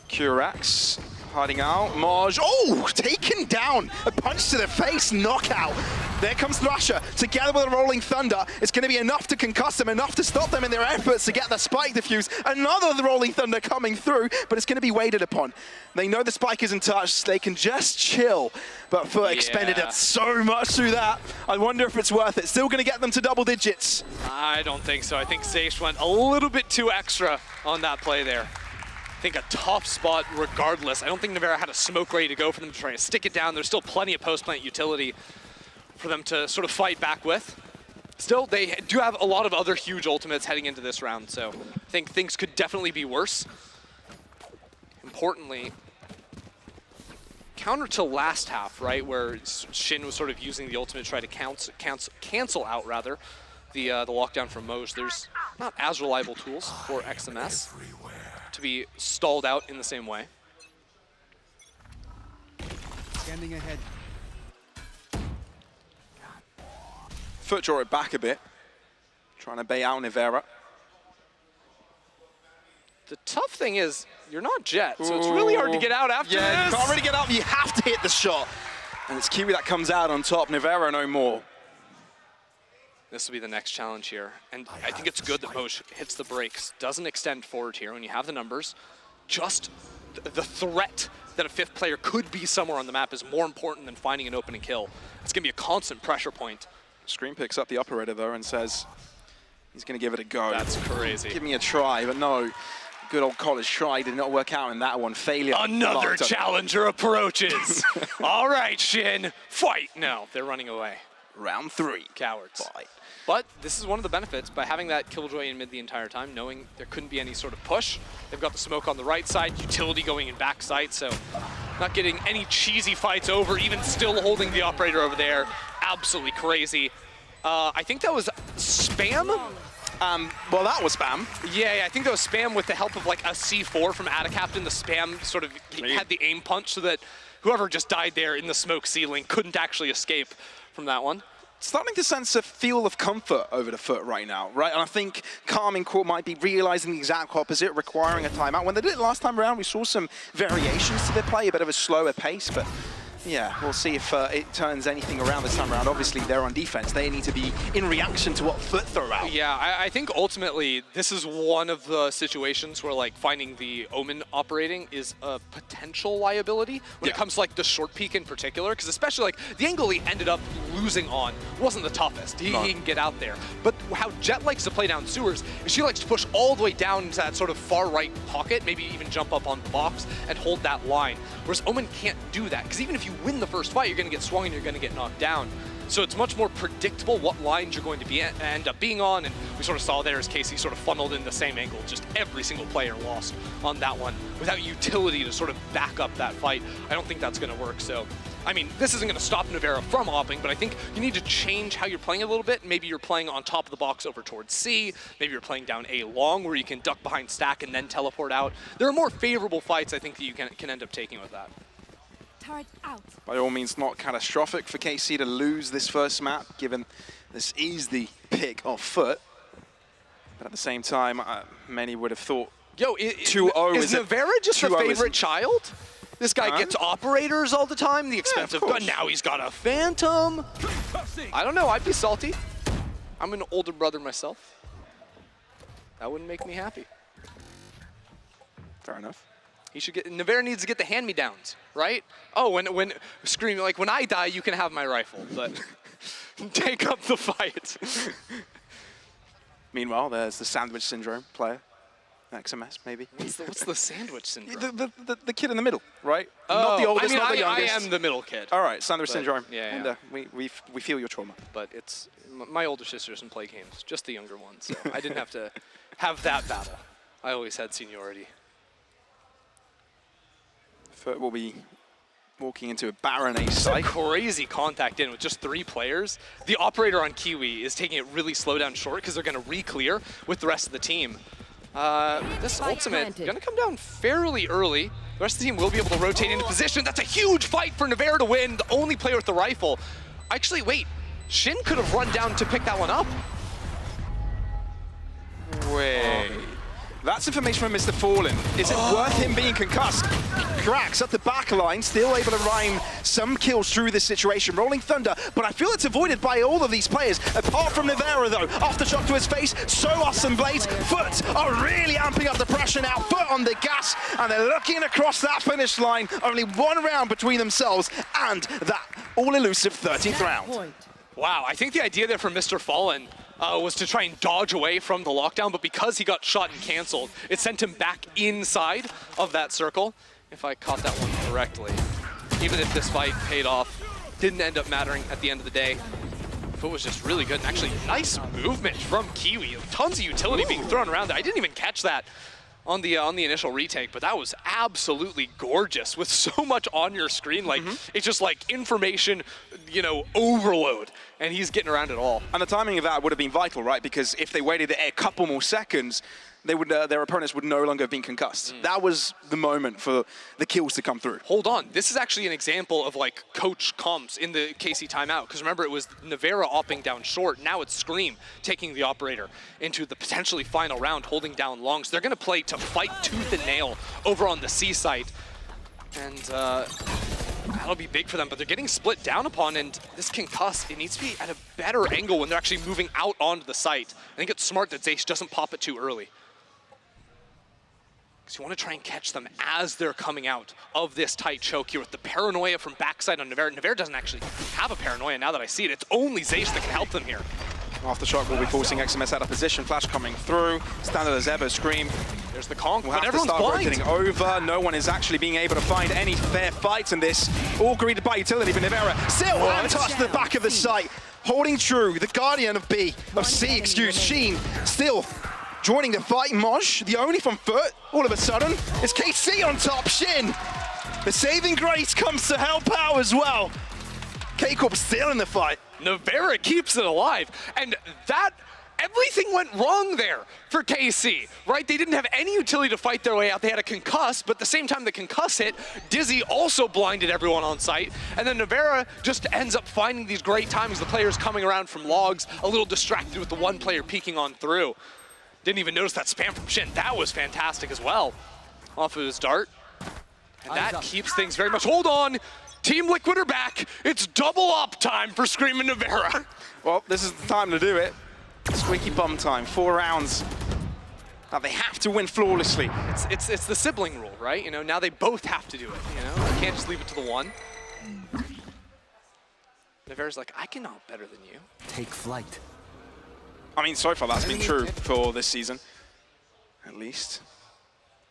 Curax hiding out. Moj, oh, taken down. A punch to the face, knockout. There comes Thrasher, together with a Rolling Thunder. It's going to be enough to concuss them, enough to stop them in their efforts to get the spike defuse. Another Rolling Thunder coming through, but it's going to be waited upon. They know the spike isn't touched. They can just chill. But Foot expended it so much through that. I wonder if it's worth it. Still going to get them to double digits. I don't think so. I think Zaysh went a little bit too extra on that play there. I think a tough spot regardless. I don't think Navarra had a smoke ready to go for them to try to stick it down. There's still plenty of post-plant utility for them to sort of fight back with. Still, they do have a lot of other huge ultimates heading into this round, so I think things could definitely be worse. Importantly, counter to last half, right, where Shin was sort of using the ultimate to try to cancel out, rather, the lockdown from Moj. There's not as reliable tools for XMS to be stalled out in the same way. Standing ahead. Foot draw it back a bit, trying to bait out Nivera. The tough thing is, you're not Jet, so it's really hard to get out after this. You can't really get out, you have to hit the shot. And it's Kiwi that comes out on top, Nivera no more. This will be the next challenge here. And I think it's good that Moj hits the brakes, doesn't extend forward here when you have the numbers. Just the threat that a 5th player could be somewhere on the map is more important than finding an opening kill. It's going to be a constant pressure point. Scream picks up the operator though and says he's going to give it a go. That's crazy. Give me a try, but no. Good old college try did not work out in that one. Failure. Another challenger approaches. All right, Shin, fight. No, they're running away. Round 3. Cowards. Fight. But this is one of the benefits by having that Killjoy in mid the entire time, knowing there couldn't be any sort of push. They've got the smoke on the right side, utility going in backside, so not getting any cheesy fights over, even still holding the operator over there. Absolutely crazy. I think that was spam. Well, that was spam. Yeah, I think that was spam with the help of like a C4 from Adacaptain. The spam sort of had the aim punch so that whoever just died there in the smoke ceiling couldn't actually escape from that one. Starting to sense a feel of comfort over the Foot right now, right? And I think Carmine Court might be realizing the exact opposite, requiring a timeout. When they did it last time around, we saw some variations to their play, a bit of a slower pace, but yeah, we'll see if it turns anything around this time around. Obviously, they're on defense. They need to be in reaction to what Foot throw out. Yeah, I think ultimately this is one of the situations where like finding the Omen operating is a potential liability when it comes to like the short peek in particular, because especially like the angle he ended up losing on wasn't the toughest. He can get out there. But how Jet likes to play down sewers is she likes to push all the way down into that sort of far right pocket, maybe even jump up on the box and hold that line. Whereas Omen can't do that, because even if you win the first fight, you're going to get swung and you're going to get knocked down. So it's much more predictable what lines you're going to end up being on, and we sort of saw there as KC sort of funneled in the same angle. Just every single player lost on that one without utility to sort of back up that fight. I don't think that's going to work. So, I mean, this isn't going to stop Nevera from opping, but I think you need to change how you're playing a little bit. Maybe you're playing on top of the box over towards C. Maybe you're playing down A long where you can duck behind stack and then teleport out. There are more favorable fights I think that you can end up taking with that. Turret out. By all means, not catastrophic for KC to lose this first map, given this is the pick of Foot. But at the same time, many would have thought 2-0 is Nevera just a favorite child? This guy gets operators all the time, the expensive gun. Now he's got a Phantom. I don't know, I'd be salty. I'm an older brother myself. That wouldn't make me happy. Fair enough. He should get, Nevera needs to get the hand-me-downs, right? Oh, when Scream, like when I die, you can have my rifle, but take up the fight. Meanwhile, there's the sandwich syndrome player. XMS, maybe. What's the sandwich syndrome? The kid in the middle, right? Oh, not the oldest, I mean, not the youngest. I am the middle kid. All right, sandwich syndrome. Yeah, and we feel your trauma. But it's, my older sister doesn't play games, just the younger one, so I didn't have to have that battle. I always had seniority. Foot will be walking into a Baron A site. Crazy contact in with just 3 players. The operator on Kiwi is taking it really slow down short because they're going to re-clear with the rest of the team. This ultimate going to come down fairly early. The rest of the team will be able to rotate into position. That's a huge fight for Nevera to win, the only player with the rifle. Actually, wait, Shin could have run down to pick that one up. Wait. That's information from Mr. Fallen. Is it worth him being concussed? Cracks at the back line, still able to rhyme some kills through this situation. Rolling Thunder, but I feel it's avoided by all of these players, apart from Nevera though. Aftershock to his face, so are some blades. Foot are really amping up the pressure now. Foot on the gas, and they're looking across that finish line. Only 1 round between themselves and that all-elusive 13th round. Wow, I think the idea there from Mr. Fallen was to try and dodge away from the lockdown, but because he got shot and canceled, it sent him back inside of that circle. If I caught that one correctly. Even if this fight paid off, didn't end up mattering at the end of the day. Foot was just really good, and actually nice movement from Kiwi. Tons of utility being thrown around there. I didn't even catch that on the initial retake, but that was absolutely gorgeous with so much on your screen. Like, it's just like information, you know, overload, and he's getting around it all. And the timing of that would have been vital, right? Because if they waited a couple more seconds, they would, their opponents would no longer have been concussed. That was the moment for the kills to come through. Hold on, this is actually an example of like coach comps in the KC timeout, because remember it was Nevera opping down short, now it's Scream taking the operator into the potentially final round, holding down long. So they're gonna play to fight tooth and nail over on the C site. And that'll be big for them, but they're getting split down upon, and this concuss, it needs to be at a better angle when they're actually moving out onto the site. I think it's smart that Zaysh doesn't pop it too early. Because you want to try and catch them as they're coming out of this tight choke here with the paranoia from backside on Nevera. Nevera doesn't actually have a paranoia now that I see it. It's only Zaysh that can help them here. Aftershock will be forcing XMS out of position. Flash coming through. Standard as ever, Scream. There's the conk, we'll but have to everyone's start blind. rotating over. No one is actually being able to find any fair fights in this. All greeted by utility, but Nevera still untouched the back of the site. Holding true, the Guardian of B, of C, excuse, Sheen, still joining the fight. Moj, the only from Foot, all of a sudden, is KC on top. Shin, the saving grace comes to help out as well. K-Corp still in the fight. Nevera keeps it alive, and that, everything went wrong there for KC, right? They didn't have any utility to fight their way out. They had a concuss, but at the same time the concuss hit, Dizzy also blinded everyone on site, and then Nevera just ends up finding these great timings. The players coming around from logs, a little distracted with the one player peeking on through. Didn't even notice that spam from Shin. That was fantastic as well, off of his dart. And that keeps things very much, hold on, Team Liquid are back. It's double up time for Scream and Nevera. Well, this is the time to do it. Squeaky bum time, 4 rounds. Now they have to win flawlessly. It's the sibling rule, right? You know, now they both have to do it, you know? You can't just leave it to the one. Nevera's like, I can out better than you. Take flight. I mean, so far that's been true for this season, at least.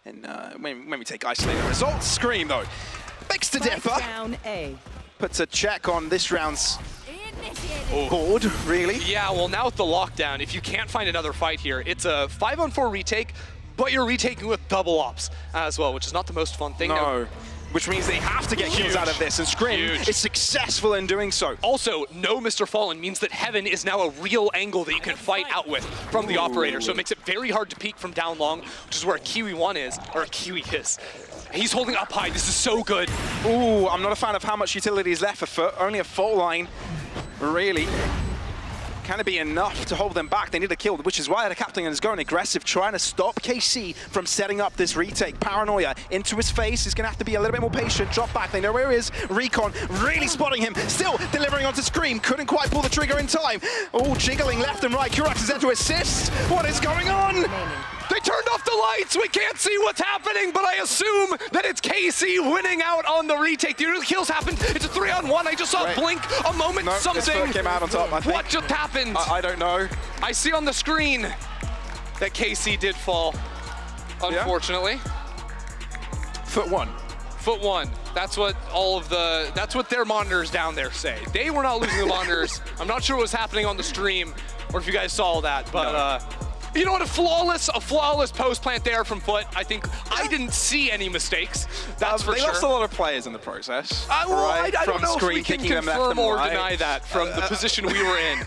And when we take isolated results, Scream though. Begs to differ. Down A. Puts a check on this round's bored, really. Yeah, well, now with the lockdown, if you can't find another fight here, it's a 5-on-4 retake, but you're retaking with double ops as well, which is not the most fun thing. No. Which means they have to get kills out of this, and Scrim is successful in doing so. Also, no Mr. Fallen means that Heaven is now a real angle that you can fight out with from the operator, so it makes it very hard to peek from down long, which is where Kiwi 1 is, or Kiwi is. He's holding up high, this is so good. Ooh, I'm not a fan of how much utility is left for Foot, only a fault line, really. Can it be enough to hold them back? They need a kill, which is why the captain is going aggressive, trying to stop KC from setting up this retake. Paranoia into his face. He's going to have to be a little bit more patient. Drop back. They know where he is. Recon really spotting him. Still delivering onto Scream. Couldn't quite pull the trigger in time. Oh, jiggling left and right. Kurax is there to assist. What is going on? They turned off the lights. We can't see what's happening, but I assume that it's KC winning out on the retake. The only kills happened. It's a 3-on-1. I just saw Blink a moment. No, something came out on top, I think. What just happened? I don't know. I see on the screen that KC did fall, unfortunately. Yeah. Foot 1. Foot 1. That's what that's what their monitors down there say. They were not losing the monitors. I'm not sure what was happening on the stream or if you guys saw that, but you know what, a flawless post plant there from Foot. I think I didn't see any mistakes. That's for sure. They lost a lot of players in the process. I don't know if we can kicking them left confirm and or right. deny that from the position we were in.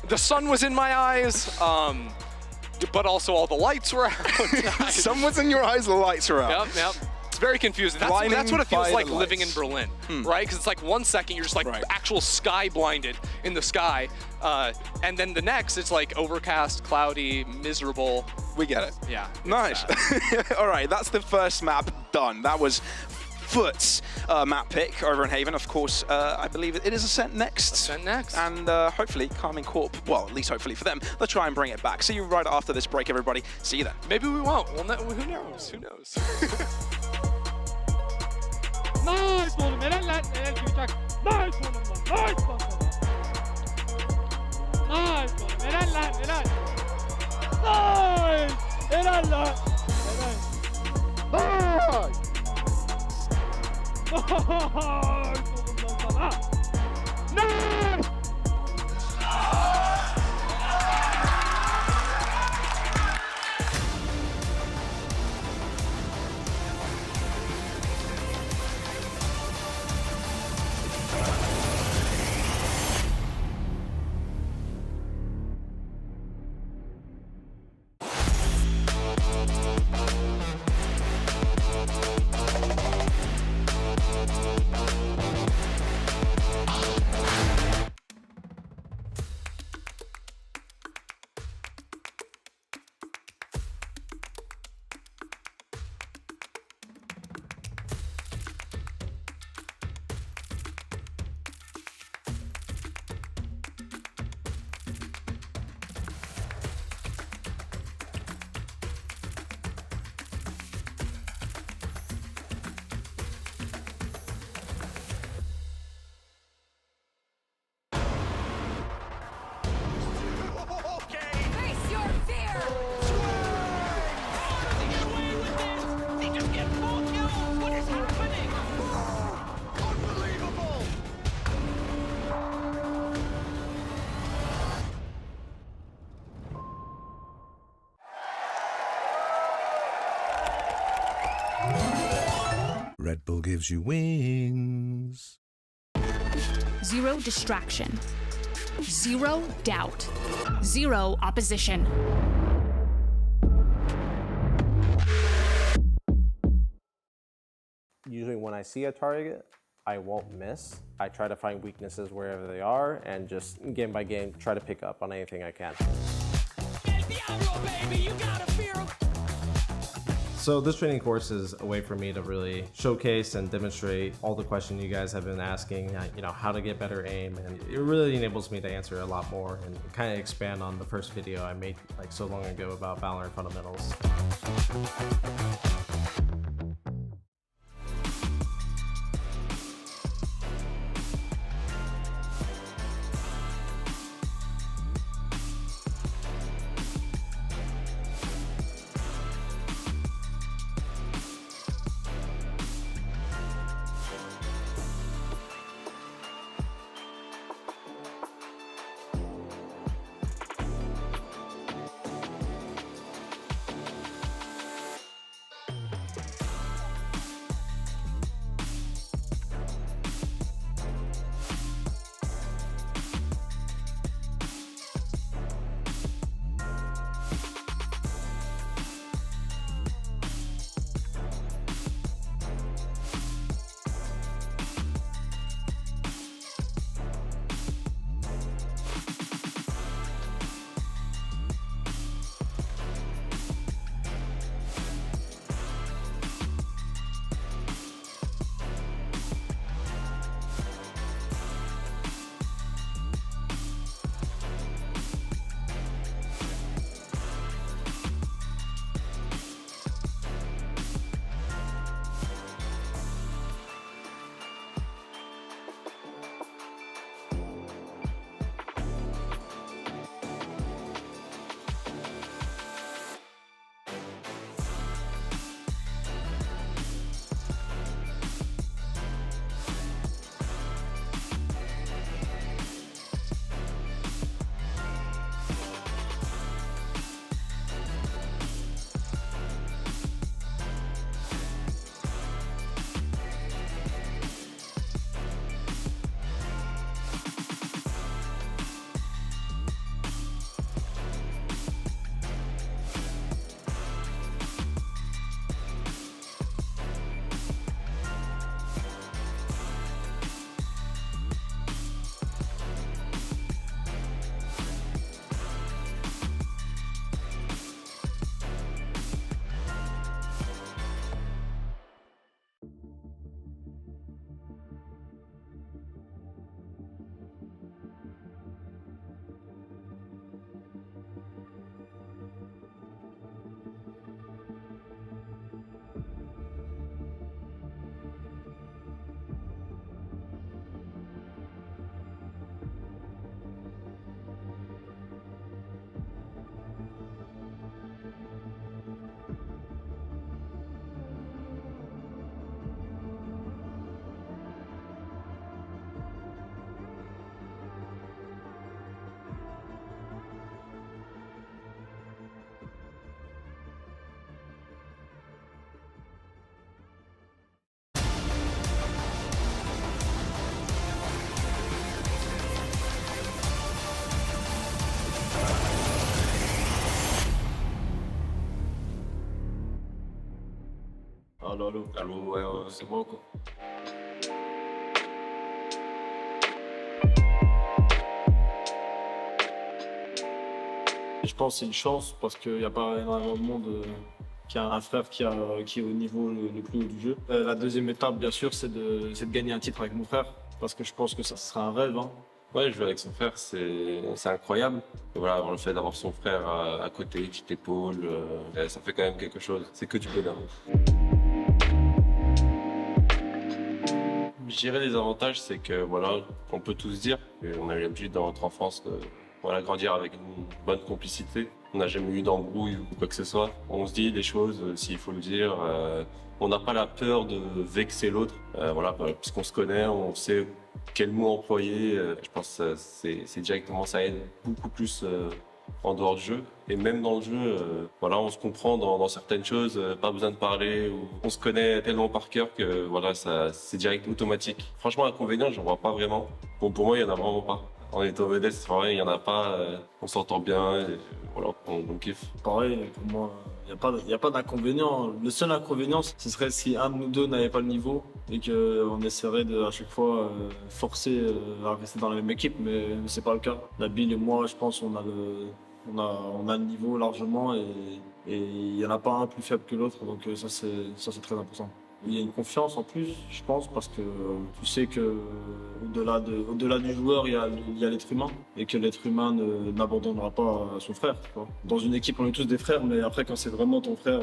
The sun was in my eyes, but also all the lights were out. Sun was in your eyes, the lights were out. Yep. It's very confusing. That's what it feels like living in Berlin, right? Because it's like 1 second you're just like actual sky blinded in the sky, and then the next it's like overcast, cloudy, miserable. We get it. Yeah. Nice. All right, that's the first map done. That was Foot's map pick over in Haven. Of course, I believe it is Ascent next. Ascent next. And hopefully Carmine Corp, well, at least hopefully for them, they'll try and bring it back. See you right after this break, everybody. See you then. Maybe we won't. Well, who knows? Who knows? Nice oğlum, helal lan, helal Küçük. Nice oğlum lan, nice lan sana. Nice oğlum, helal lan, helal. Nice, helal lan, helal. Nice. Nice oğlum lan sana. Nice. Red Bull gives you wings. Zero distraction. Zero doubt. Zero opposition. Usually when I see a target, I won't miss. I try to find weaknesses wherever they are and just game by game try to pick up on anything I can. So this training course is a way for me to really showcase and demonstrate all the questions you guys have been asking, you know, how to get better aim, and it really enables me to answer a lot more and kind of expand on the first video I made like so long ago about VALORANT fundamentals. Allô, allô. Allô, ouais, c'est moi quoi. Je pense que c'est une chance parce qu'il n'y a pas énormément de monde qui a un frère qui est au niveau le plus haut du jeu. La deuxième étape, bien sûr, c'est de gagner un titre avec mon frère parce que je pense que ça sera un rêve. Hein. Ouais, jouer avec son frère, c'est incroyable. Et voilà, le fait d'avoir son frère à côté, qui t'épaule, ça fait quand même quelque chose. C'est que du bonheur. Je dirais les avantages, c'est que voilà, on peut tous dire qu'on a eu l'habitude dans notre enfance de grandir avec une bonne complicité. On n'a jamais eu d'embrouille ou quoi que ce soit. On se dit des choses s'il faut le dire. On n'a pas la peur de vexer l'autre. Voilà, puisqu'on se connaît, on sait quel mot employer. Je pense que c'est directement, ça aide beaucoup plus en dehors du jeu. Et même dans le jeu, voilà, on se comprend dans certaines choses, pas besoin de parler. On se connaît tellement par cœur que voilà, c'est direct automatique. Franchement, l'inconvénient, je ne vois pas vraiment. Bon, pour moi, il n'y en a vraiment pas. En étant vedette, c'est vrai, il n'y en a pas, on s'entend bien, et voilà, on kiffe. Pareil, pour moi, il n'y a pas d'inconvénient. Le seul inconvénient, ce serait si un de nous deux n'avait pas le niveau et qu'on essaierait à chaque fois forcer à rester dans la même équipe, mais c'est pas le cas. Nabil et moi, je pense qu'on a le niveau largement et il n'y en a pas un plus faible que l'autre, donc ça c'est très important. Il y a une confiance en plus, je pense, parce que tu sais que au-delà du joueur, il y a l'être humain et que l'être humain n'abandonnera pas son frère. Tu vois. Dans une équipe, on est tous des frères, mais après, quand c'est vraiment ton frère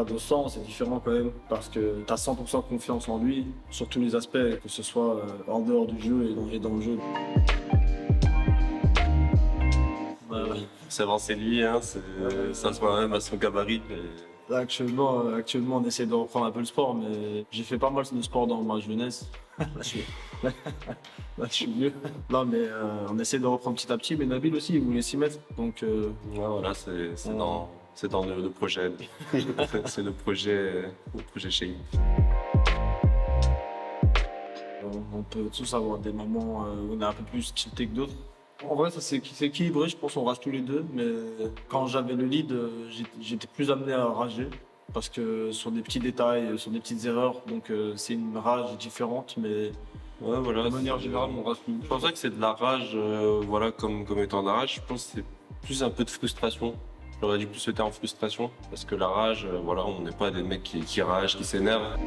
de sang, c'est différent quand même, parce que tu as 100% confiance en lui sur tous les aspects, que ce soit en dehors du jeu et dans le jeu. C'est avancé lui, hein, ça se voit même à son gabarit. Là, actuellement, on essaie de reprendre un peu le sport, mais j'ai fait pas mal de sport dans ma jeunesse. Là, je suis vieux. Non, mais on essaie de reprendre petit à petit, mais Nabil aussi, il voulait s'y mettre. Donc, ouais, voilà, c'est dans le projet. C'est le projet chez lui. On peut tous avoir des moments où on est un peu plus tilté que d'autres. En vrai, ça c'est équilibré, je pense qu'on rage tous les deux, mais quand j'avais le lead, j'étais plus amené à rager, parce que sur des petits détails, sur des petites erreurs, donc c'est une rage différente, mais ouais, voilà, de manière générale, on rage plus. Je pense pas que c'est de la rage, voilà, comme étant de la rage, je pense que c'est plus un peu de frustration. J'aurais dit plus le terme frustration, parce que la rage, voilà, on n'est pas des mecs qui ragent, qui s'énervent.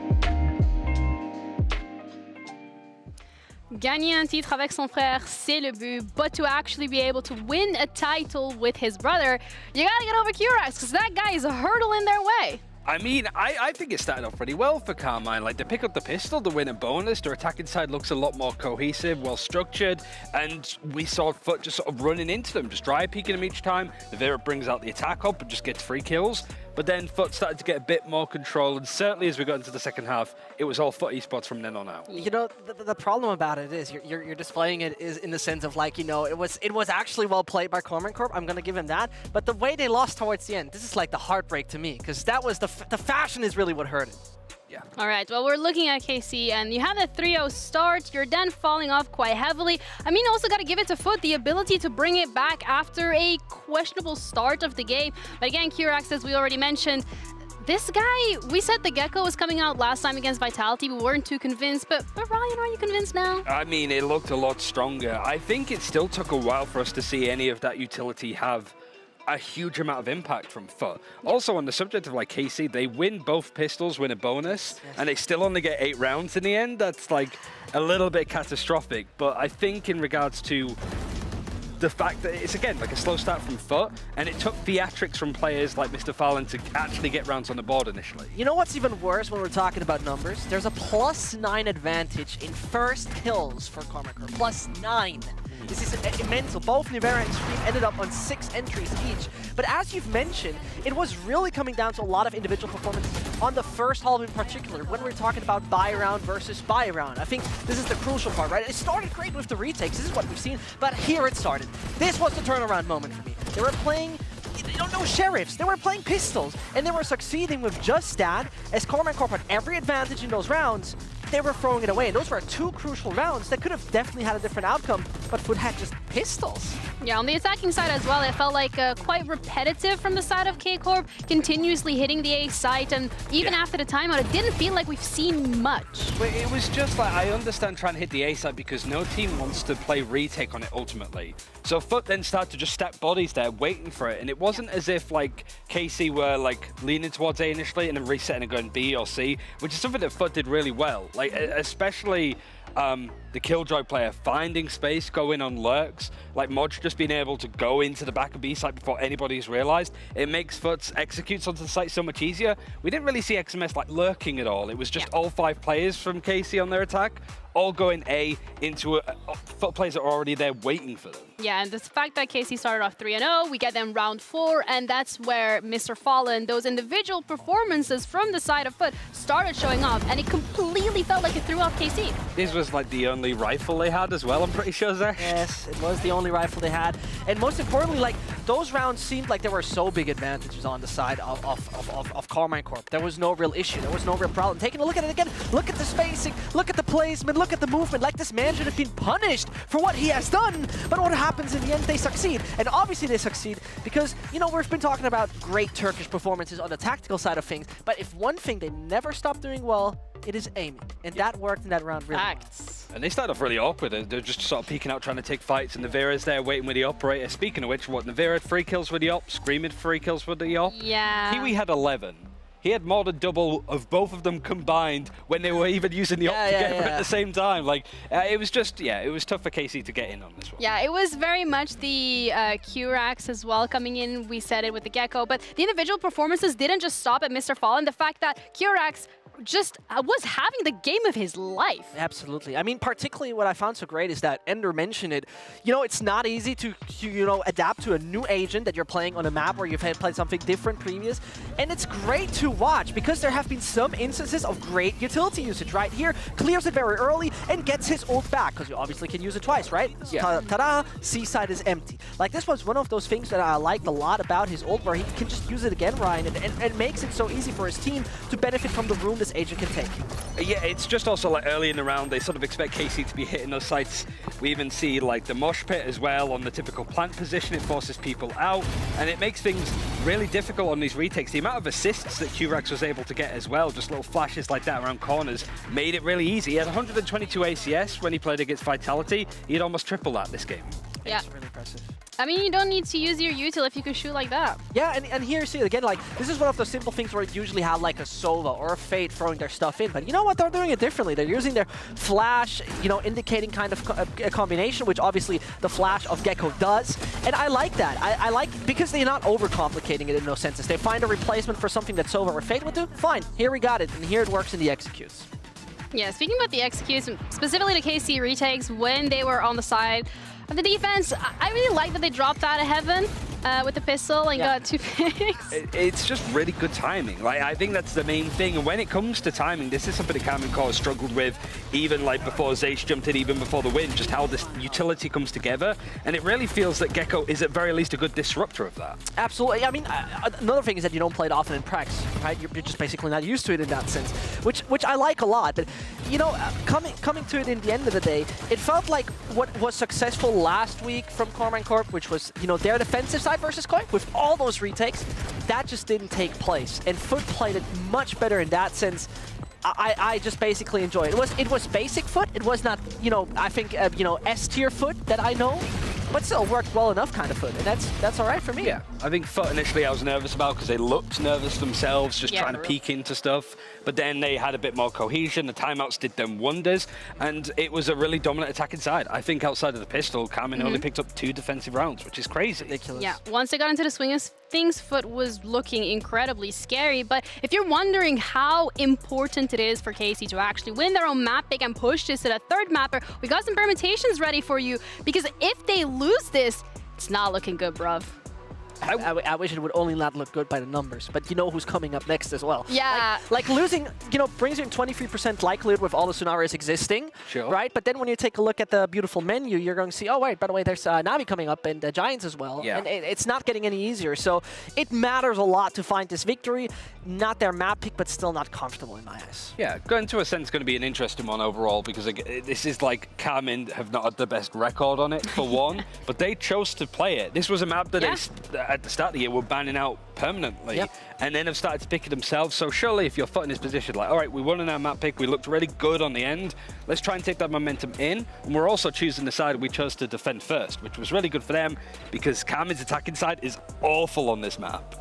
Gagner un titre avec son frère, c'est le but. But to actually be able to win a title with his brother, you gotta get over Curax, because that guy is a hurdle in their way. I mean, I think it started off pretty well for Carmine. Like, they pick up the pistol to win a bonus. Their attacking side looks a lot more cohesive, well-structured, and we saw Foot just sort of running into them, just dry peeking them each time. Vera brings out the attack up and just gets 3 kills. But then Foot started to get a bit more control, and certainly as we got into the second half, it was all Foot Esports from then on out. You know, the problem about it is you're displaying it is in the sense of, like, you know, it was actually well played by Corman Corp. I'm gonna give him that. But the way they lost towards the end, this is like the heartbreak to me, because that was the fashion is really what hurt it. Yeah. All right, well, we're looking at KC, and you have that 3-0 start. You're then falling off quite heavily. I mean, also got to give it to Foot, the ability to bring it back after a questionable start of the game. But again, Curax, as we already mentioned, this guy, we said the Gecko was coming out last time against Vitality. We weren't too convinced, but Ryan, are you convinced now? I mean, it looked a lot stronger. I think it still took a while for us to see any of that utility have a huge amount of impact from Foot. Also, on the subject of, like, KC, they win both pistols, win a bonus, and they still only get 8 rounds in the end. That's, like, a little bit catastrophic. But I think in regards to the fact that it's, again, like a slow start from Foot, and it took theatrics from players like Mr. Fallon to actually get rounds on the board initially. You know what's even worse when we're talking about numbers? There's a +9 advantage in first kills for Cormaker. +9. This is immense. Both Nivera and Scream ended up on 6 entries each. But as you've mentioned, it was really coming down to a lot of individual performance on the first half in particular, when we're talking about buy round versus buy round. I think this is the crucial part, right? It started great with the retakes. This is what we've seen, but here it started. This was the turnaround moment for me. They were playing, no sheriffs, they were playing pistols, and they were succeeding with just that. As Corman Corp had every advantage in those rounds, they were throwing it away. And those were 2 crucial rounds that could have definitely had a different outcome, but Foot had just pistols. Yeah, on the attacking side as well, it felt like quite repetitive from the side of K-Corp, continuously hitting the A site, and even after the timeout, it didn't feel like we've seen much. But it was just like, I understand trying to hit the A site because no team wants to play retake on it ultimately. So Foot then started to just stack bodies there, waiting for it, and it wasn't as if like KC were like leaning towards A initially and then resetting and going B or C, which is something that Foot did really well. Like especially the Killjoy player finding space, going on lurks, like Modge just being able to go into the back of B site before anybody's realized. It makes Foot's executes onto the site so much easier. We didn't really see XMS like lurking at all. It was just all 5 players from KC on their attack, all going A into Foot players that are already there waiting for them. Yeah, and the fact that KC started off 3-0, we get them round 4, and that's where Mr. Fallen, those individual performances from the side of Foot started showing off, and it completely felt like it threw off KC. This was like the only rifle they had as well, I'm pretty sure, Zach. Yes, it was the only rifle they had. And most importantly, like, those rounds seemed like there were so big advantages on the side of Carmine Corp. There was no real issue. There was no real problem. Taking a look at it again, look at the spacing, look at the placement, look at the movement. Like, this man should have been punished for what he has done. But what happens in the end? They succeed. And obviously they succeed because, you know, we've been talking about great Turkish performances on the tactical side of things. But if one thing they never stop doing well, it is aiming. And that worked in that round really well. And they started off really awkward. They're just sort of peeking out, trying to take fights, and Navira's there waiting with the operator. Speaking of which, what, Navira had 3 kills with the op, Scream had 3 kills with the op. Yeah. Kiwi had 11. He had more than double of both of them combined when they were even using the op together at the same time. Like, it was just, it was tough for KC to get in on this one. Yeah, it was very much the Q-Rax as well coming in. We said it with the Gecko, but the individual performances didn't just stop at Mr. Fallen. The fact that Q-Rax just was having the game of his life. Absolutely. I mean, particularly what I found so great is that Ender mentioned it. You know, it's not easy to you know, adapt to a new agent that you're playing on a map where you've had played something different previous. And it's great to watch because there have been some instances of great utility usage. Right here, clears it very early and gets his ult back because you obviously can use it twice, right? Yeah. Ta-da, C side is empty. Like, this was one of those things that I liked a lot about his ult, where he can just use it again, Ryan, and makes it so easy for his team to benefit from the room this agent can take. Yeah, it's just also like early in the round, they sort of expect KC to be hitting those sites. We even see like the mosh pit as well on the typical plant position. It forces people out, and it makes things really difficult on these retakes. The amount of assists that Q-Rax was able to get as well, just little flashes like that around corners, made it really easy. He had 122 ACS when he played against Vitality. He had almost triple that this game. Yeah. It's really impressive. I mean, you don't need to use your util if you can shoot like that. Yeah, and here, see, again, like, this is one of those simple things where you usually have, like, a Sova or a Fate throwing their stuff in. But you know what? They're doing it differently. They're using their flash, you know, indicating kind of a combination, which obviously the flash of Gecko does. And I like that. I like, because they're not overcomplicating it in no senses. They find a replacement for something that Sova or Fate would do. Fine, here we got it. And here it works in the executes. Yeah, speaking about the executes, specifically the KC retakes, when they were on the side of the defense, I really like that they dropped out of heaven with the pistol and got 2 picks. It's just really good timing. Like, I think that's the main thing. And when it comes to timing, this is something that Carmine Corp has struggled with, even like before Zaysh jumped in, even before the win, just how this utility comes together. And it really feels that Gecko is at very least a good disruptor of that. Absolutely. I mean, another thing is that you don't play it often in Prax, right? You're just basically not used to it in that sense, which I like a lot. But, you know, coming to it in the end of the day, it felt like what was successful last week from Carmine Corp, which was, you know, their defensive side versus Koi, with all those retakes, that just didn't take place. And Foot played it much better in that sense. I just basically enjoy it. It was basic Foot. It was not, you know, I think, you know, S-tier Foot that I know, but still worked well enough kind of Foot, and that's all right for me. Yeah, I think Foot initially I was nervous about because they looked nervous themselves, just trying to peek into stuff, but then they had a bit more cohesion, the timeouts did them wonders, and it was a really dominant attacking side. I think outside of the pistol, Carmine only picked up 2 defensive rounds, which is crazy. Ridiculous. Yeah, once they got into the swing of things, Foot was looking incredibly scary, but if you're wondering how important it is for KC to actually win their own map pick and push this to the 3rd mapper, we got some permutations ready for you, because if they lose this, it's not looking good, bruv. I wish it would only not look good by the numbers, but you know who's coming up next as well. Yeah. Like losing, you know, brings in 23% likelihood with all the scenarios existing, right? But then when you take a look at the beautiful menu, you're going to see, oh, wait, by the way, there's Navi coming up and the Giants as well. Yeah. And it's not getting any easier. So it matters a lot to find this victory. Not their map pick, but still not comfortable in my eyes. Yeah, going to Ascent's going to be an interesting one overall because this is like Carmen have not had the best record on it for one, but they chose to play it. This was a map that at the start of the year were banning out permanently and then have started to pick it themselves. So surely if your foot in this position, like, all right, we won in our map pick, we looked really good on the end, let's try and take that momentum in. And we're also choosing the side we chose to defend first, which was really good for them because Carmen's attacking side is awful on this map.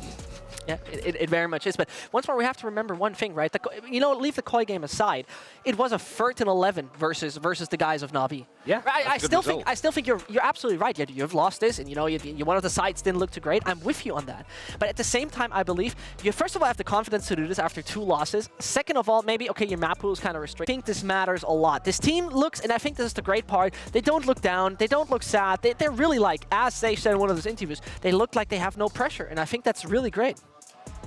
Yeah, it very much is. But once more, we have to remember one thing, right? You know, leave the Koi game aside. It was a 13-11 versus the guys of Na'Vi. Yeah, I still think you're absolutely right. You've lost this, and you know, one of the sides didn't look too great. I'm with you on that. But at the same time, I believe you first of all have the confidence to do this after 2 losses. Second of all, maybe okay, your map pool is kind of restricted. I think this matters a lot. This team looks, and I think this is the great part. They don't look down. They don't look sad. They're really like, as they said in one of those interviews, they look like they have no pressure, and I think that's really great.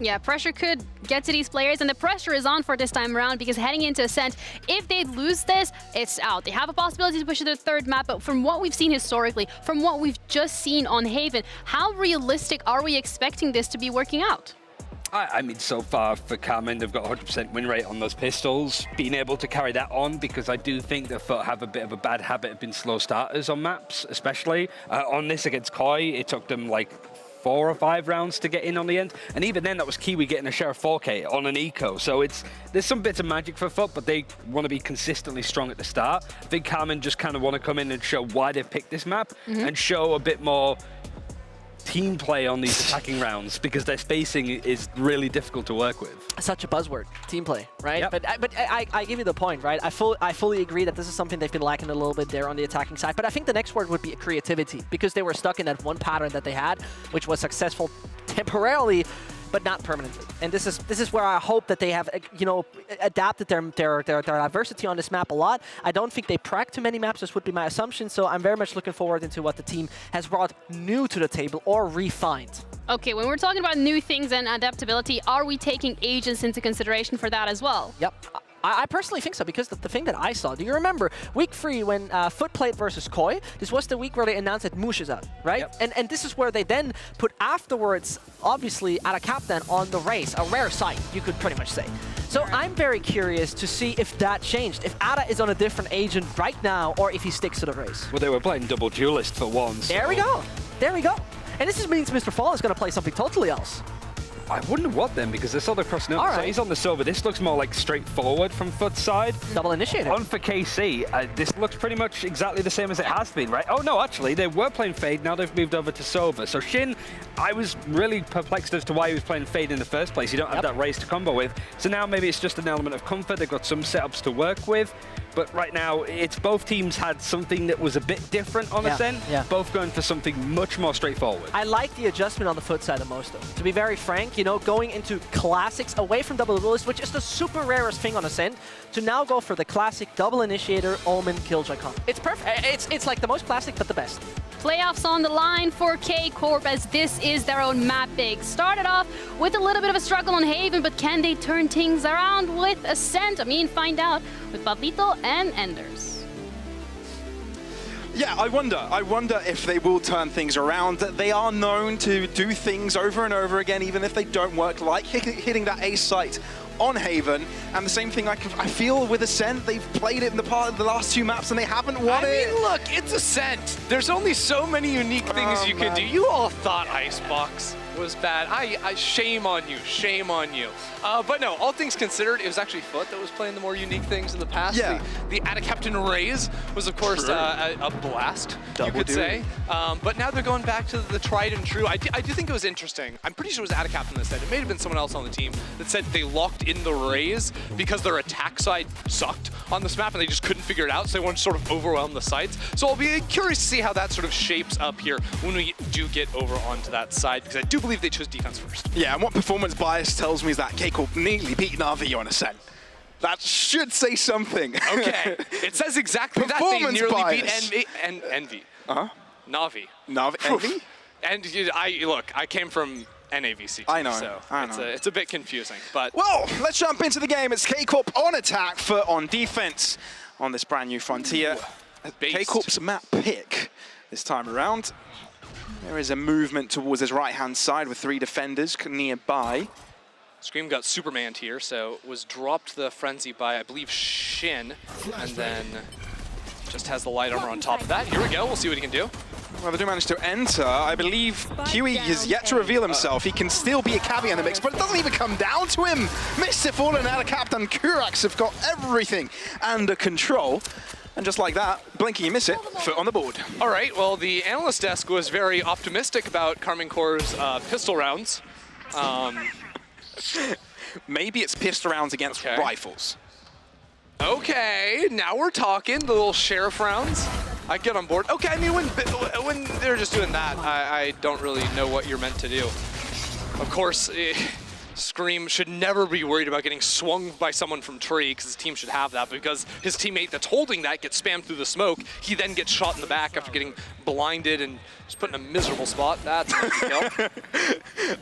Yeah, pressure could get to these players, and the pressure is on for this time around because heading into Ascent, if they lose this, it's out. They have a possibility to push to the 3rd map, but from what we've seen historically, from what we've just seen on Haven, how realistic are we expecting this to be working out? I mean, so far for Carmen, they've got 100% win rate on those pistols. Being able to carry that on, because I do think the Foot have a bit of a bad habit of being slow starters on maps, especially. On this against Koi, it took them like 4 or 5 rounds to get in on the end, and even then that was Kiwi getting a share of 4K on an eco. So there's some bits of magic for Foot, but they want to be consistently strong at the start. I think Carmen just kind of want to come in and show why they've picked this map and show a bit more team play on these attacking rounds because their spacing is really difficult to work with. Such a buzzword, team play, right? Yep. But I give you the point, right? I fully agree that this is something they've been lacking a little bit there on the attacking side. But I think the next word would be creativity because they were stuck in that one pattern that they had, which was successful temporarily, but not permanently. And this is where I hope that they have, you know, adapted their diversity on this map a lot. I don't think they prac too many maps, this would be my assumption, so I'm very much looking forward into what the team has brought new to the table or refined. Okay, when we're talking about new things and adaptability, are we taking agents into consideration for that as well? Yep. I personally think so, because the thing that I saw, do you remember week 3 when Foot played versus Koi? This was the week where they announced that Moosh is out, right? Yep. And this is where they then put afterwards, obviously, Ada Captain on the race, a rare sight, you could pretty much say. So I'm very curious to see if that changed, if Ada is on a different agent right now, or if he sticks to the race. Well, they were playing double duelist for once. So. There we go. There we go. And this just means Mr. Fall is going to play something totally else. I wonder what then, because I saw the cross note. So he's on the silver. This looks more like straightforward from Foot's side. Double initiator. On for KC, this looks pretty much exactly the same as it has been, right? Oh no, actually, they were playing Fade, now they've moved over to Silver. So Shin, I was really perplexed as to why he was playing Fade in the first place. You don't have that race to combo with. So now maybe it's just an element of comfort. They've got some setups to work with. But right now, it's both teams had something that was a bit different on Ascent, both going for something much more straightforward. I like the adjustment on the Foot side the most, though. To be very frank, you know, going into classics, away from double duelist, which is the super rarest thing on Ascent, to now go for the classic double initiator, Omen, Killjoy combo. It's perfect. It's like the most classic, but the best. Playoffs on the line for K-Corp as this is their own map pick. Started off with a little bit of a struggle on Haven, but can they turn things around with Ascent? I mean, find out with Pablito and Enders. Yeah, I wonder if they will turn things around. They are known to do things over and over again, even if they don't work, like hitting that ace site on Haven. And the same thing I feel with Ascent, they've played it in the last 2 maps and they haven't won it. I mean, look, it's Ascent. There's only so many unique things you can do. You all thought Icebox was bad. I shame on you, shame on you. But no, all things considered, it was actually Foot that was playing the more unique things in the past. Yeah. The Ada Captain Raise was, of course, a blast, you could say. But now they're going back to the tried and true. I do think it was interesting. I'm pretty sure it was Ada Captain that said, it may have been someone else on the team that said they locked in the Raise because their attack side sucked on this map and they just couldn't figure it out, so they wanted to sort of overwhelm the sites. So I'll be curious to see how that sort of shapes up here when we do get over onto that side, because I do believe they chose defense first. Yeah, and what performance bias tells me is that K-Corp nearly beat Na'Vi on Ascent. That should say something. Okay, it says exactly that. They nearly beat Envy. Uh-huh. Na'Vi. Na'Vi? Envy? And I came from NAVCT, I know, so I know. it's a bit confusing. But well, let's jump into the game. It's K-Corp on attack, Foot on defense on this brand new frontier. K-Corp's map pick this time around. There is a movement towards his right-hand side with 3 defenders nearby. Scream got Superman'd here, so was dropped the Frenzy by, I believe, Shin, and then just has the light armor on top of that. Here we go, we'll see what he can do. Well, they do manage to enter. I believe Kiwi is yet to reveal himself. He can still be a caveat in the mix, but it doesn't even come down to him. Mr. Fallen and Captain Kurax have got everything under control. And just like that, blinking you miss it, Foot on the board. All right, well, the analyst desk was very optimistic about Karmine Corp's pistol rounds. Maybe it's pistol rounds against rifles. Okay, now we're talking, the little sheriff rounds. I get on board. Okay, I mean, when they're just doing that, I don't really know what you're meant to do. Of course, Scream should never be worried about getting swung by someone from tree, because his team should have that, because his teammate that's holding that gets spammed through the smoke. He then gets shot in the back after getting blinded and just put in a miserable spot. That's a kill.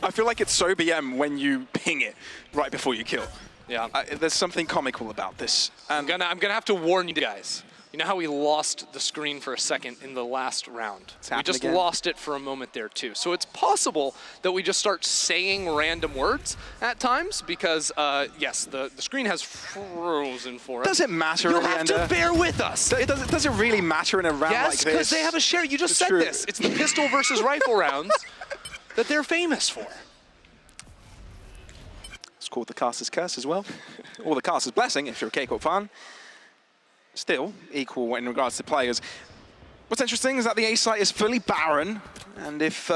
I feel like it's so BM when you ping it right before you kill. Yeah. There's something comical about this. I'm gonna have to warn you guys. You know how we lost the screen for a second in the last round? We just lost it for a moment there too. So it's possible that we just start saying random words at times because, yes, the screen has frozen for us. Does it matter? You'll have to bear with us. Does it really matter in a round like yes, this? because they have a share. You just said this. It's the pistol versus rifle rounds that they're famous for. It's called the caster's curse as well, or the caster's blessing if you're a K-Corp fan. Still equal in regards to players. What's interesting is that the A site is fully barren, and if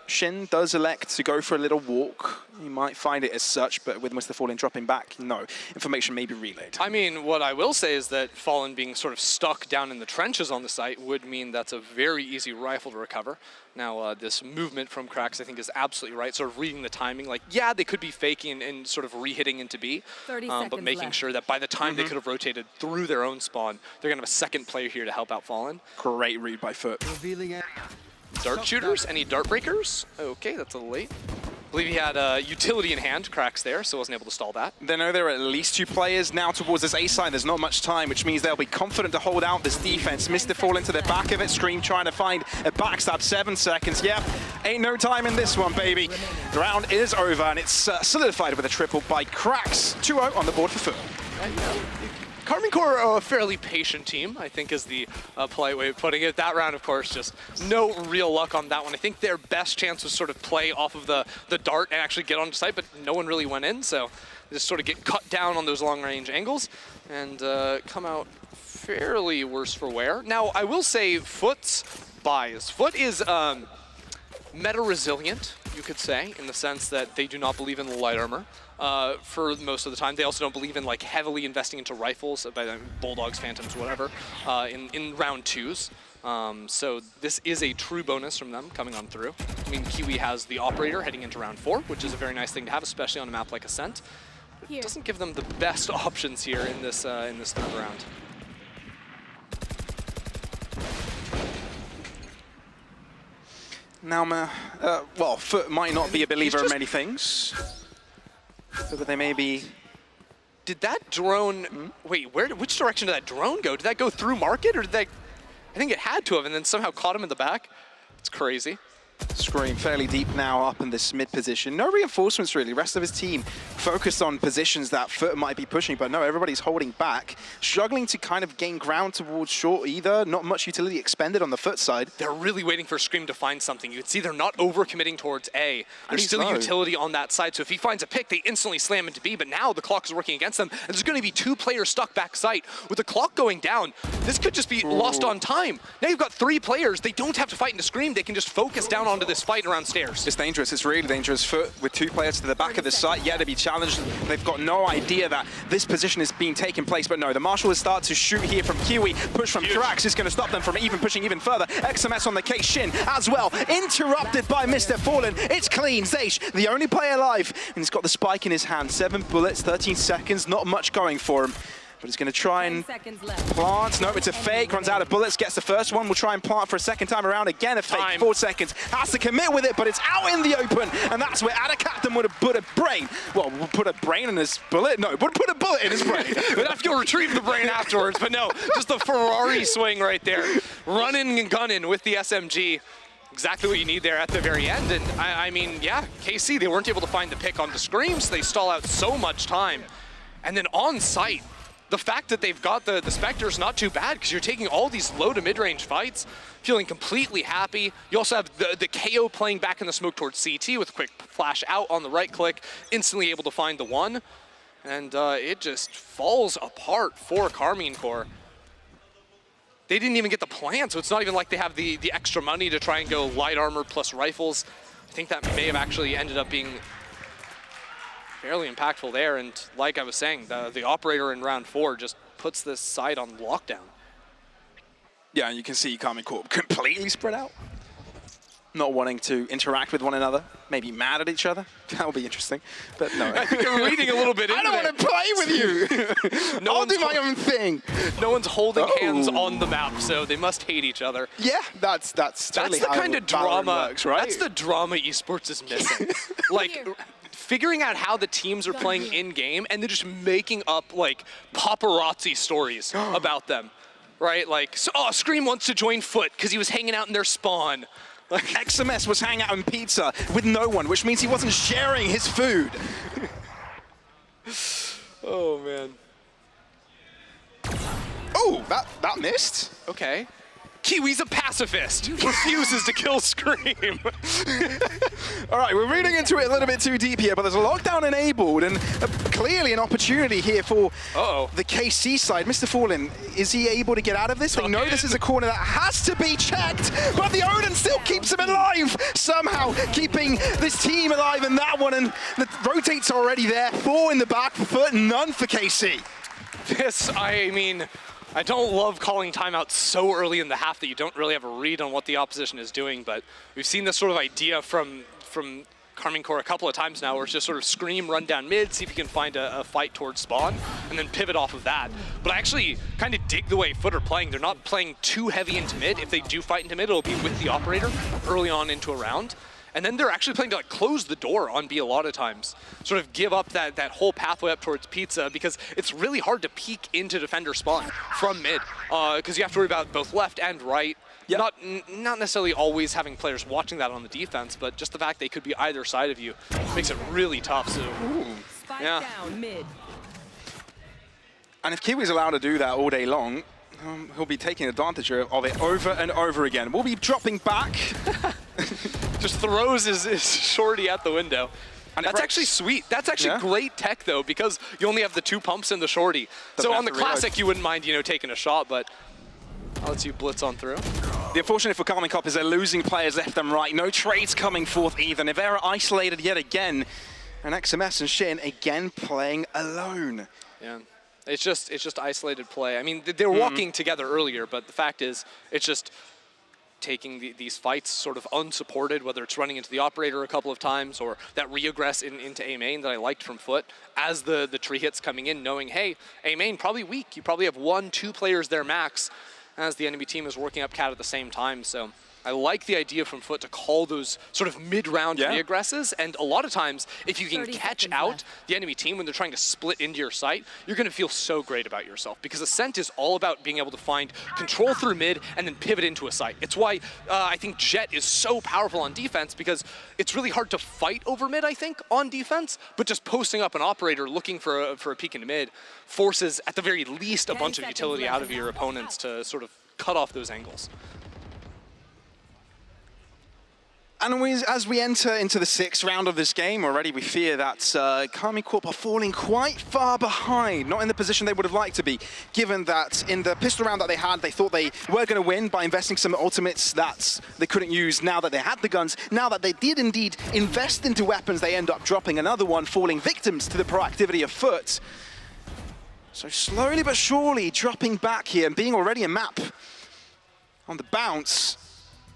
Shin does elect to go for a little walk, you might find it as such, but with Mr. Fallen dropping back, no, information may be relayed. I mean, what I will say is that Fallen being sort of stuck down in the trenches on the site would mean that's a very easy rifle to recover. Now, this movement from Krax, I think, is absolutely right, sort of reading the timing. Like, yeah, they could be faking and sort of re-hitting into B, 30 but making sure that by the time they could have rotated through their own spawn, they're going to have a second player here to help out Fallen. Great read by Foot. Dart shooters? Any dart breakers? Okay, that's a little late. I believe he had utility in hand, Krax there, so wasn't able to stall that. They know there are at least 2 players now towards this A side. There's not much time, which means they'll be confident to hold out this defense. Mr. Fall into the back of it. Scream trying to find a backstab. 7 seconds. Yep, ain't no time in this one, baby. The round is over, and it's solidified with a triple by Krax. 2-0 on the board for Foot. Karmine Corp are a fairly patient team, I think is the polite way of putting it. That round, of course, just no real luck on that one. I think their best chance was sort of play off of the dart and actually get onto site, but no one really went in, so they just sort of get cut down on those long-range angles and come out fairly worse for wear. Now, I will say Foot's bias. Foot is meta-resilient, you could say, in the sense that they do not believe in the light armor. For most of the time. They also don't believe in like heavily investing into rifles, by Bulldogs, Phantoms, whatever, in round 2s. So this is a true bonus from them coming on through. I mean, Kiwi has the Operator heading into round 4, which is a very nice thing to have, especially on a map like Ascent. It doesn't give them the best options here in this 3rd round. Now, well, Foot might not be a believer in many things. But they may be... Did that drone... Wait, which direction did that drone go? Did that go through market, or did that... I think it had to have, and then somehow caught him in the back. It's crazy. Scream fairly deep now up in this mid position. No reinforcements really. Rest of his team focused on positions that Foot might be pushing, but no, everybody's holding back. Struggling to kind of gain ground towards short either. Not much utility expended on the Foot side. They're really waiting for Scream to find something. You can see they're not over-committing towards A. There's still utility on that side, so if he finds a pick, they instantly slam into B, but now the clock is working against them, and there's going to be 2 players stuck back site. With the clock going down, this could just be lost on time. Now you've got 3 players. They don't have to fight into Scream. They can just focus down onto this fight around stairs. It's dangerous. It's really dangerous. Foot with 2 players to the back of the site, yet to be challenged. They've got no idea that this position is being taken place, but no, the Marshal has started to shoot here from Kiwi. Push from Krax is going to stop them from even pushing even further. XMS on the case, Shin as well. Interrupted by Mr. Fallen. It's clean. Zeish, the only player alive, and he's got the spike in his hand. 7 bullets, 13 seconds, not much going for him. But he's going to try and 10 seconds left. plant. No, it's a fake. Runs out of bullets. Gets the first one. Will try and plant for a second time around. Again, a fake. 4 seconds. Has to commit with it, but it's out in the open. And that's where Adacaptain would have put a brain. Well, put a brain in his bullet. No, would put a bullet in his brain. We'd have to go retrieve the brain afterwards. But no, just the Ferrari swing right there. Running and gunning with the SMG. Exactly what you need there at the very end. And I mean, yeah, KC, they weren't able to find the pick on the screams. They stall out so much time. And then on site, the fact that they've got the Spectre's not too bad because you're taking all these low to mid-range fights, feeling completely happy. You also have the KO playing back in the smoke towards CT with a quick flash out on the right click, instantly able to find the one. And it just falls apart for Karmine Corp. They didn't even get the plan, so it's not even like they have the extra money to try and go light armor plus rifles. I think that may have actually ended up being fairly impactful there, and like I was saying, the operator in round 4 just puts this side on lockdown. Yeah, and you can see Karmine Corp completely spread out. Not wanting to interact with one another, maybe mad at each other. That would be interesting, but no. I think you're reading a little bit into I don't want to play with you. I'll do my own thing. No one's holding hands on the map, so they must hate each other. Yeah, that's totally the how kind of drama works, right? That's the drama esports is missing. Like, figuring out how the teams are playing in-game and then just making up, like, paparazzi stories about them, right? Like, Scream wants to join Foot because he was hanging out in their spawn. Like, XMS was hanging out in pizza with no one, which means he wasn't sharing his food. Oh, man. Oh, that missed. Okay. Kiwi's a pacifist, refuses to kill Scream. All right, we're reading into it a little bit too deep here, but there's a lockdown enabled and clearly an opportunity here for the KC side. Mr. Fallen, is he able to get out of this? They know this is a corner that has to be checked, but the Odin still keeps him alive, somehow keeping this team alive in that one, and the rotates are already there. 4 in the back for Foot, none for KC. This, I mean, I don't love calling timeouts so early in the half that you don't really have a read on what the opposition is doing, but we've seen this sort of idea from Karmine Corp a couple of times now where it's just sort of scream, run down mid, see if you can find a fight towards spawn, and then pivot off of that. But I actually kind of dig the way Foot are playing. They're not playing too heavy into mid. If they do fight into mid, it'll be with the operator early on into a round. And then they're actually playing to like close the door on B a lot of times. Sort of give up that whole pathway up towards Pizza because it's really hard to peek into defender spawn from mid because you have to worry about both left and right. Yep. Not necessarily always having players watching that on the defense, but just the fact they could be either side of you makes it really tough. So, yeah. Down mid. And if Kiwi's allowed to do that all day long, he'll be taking advantage of it over and over again. We'll be dropping back. Just throws his shorty out the window. And that's actually sweet. That's actually great tech, though, because you only have the 2 pumps and the shorty. So on the Classic, you wouldn't mind, taking a shot, but that lets you blitz on through. The unfortunate for Karmine Corp is they're losing players left and right. No trades coming forth either. Nivera isolated yet again. And XMS and Shin again playing alone. Yeah. It's just isolated play. I mean, they were walking together earlier, but the fact is, it's just taking these fights sort of unsupported, whether it's running into the operator a couple of times or that re-aggress into A main that I liked from Foot as the tree hits coming in, knowing, hey, A main probably weak. You probably have 1-2 players there max as the enemy team is working up cat at the same time. So I like the idea from Foot to call those sort of mid-round re-aggresses, and a lot of times, if you can catch out the enemy team when they're trying to split into your site, you're going to feel so great about yourself, because Ascent is all about being able to find control through mid and then pivot into a site. It's why I think Jett is so powerful on defense, because it's really hard to fight over mid, I think, on defense, but just posting up an operator looking for a peek into mid forces, at the very least, a bunch of utility out of your opponents to sort of cut off those angles. And as we enter into the 6th round of this game, already we fear that Karmine Corp are falling quite far behind, not in the position they would have liked to be, given that in the pistol round that they had, they thought they were going to win by investing some ultimates that they couldn't use now that they had the guns. Now that they did indeed invest into weapons, they end up dropping another one, falling victims to the proactivity of Foot. So slowly but surely dropping back here and being already a map on the bounce.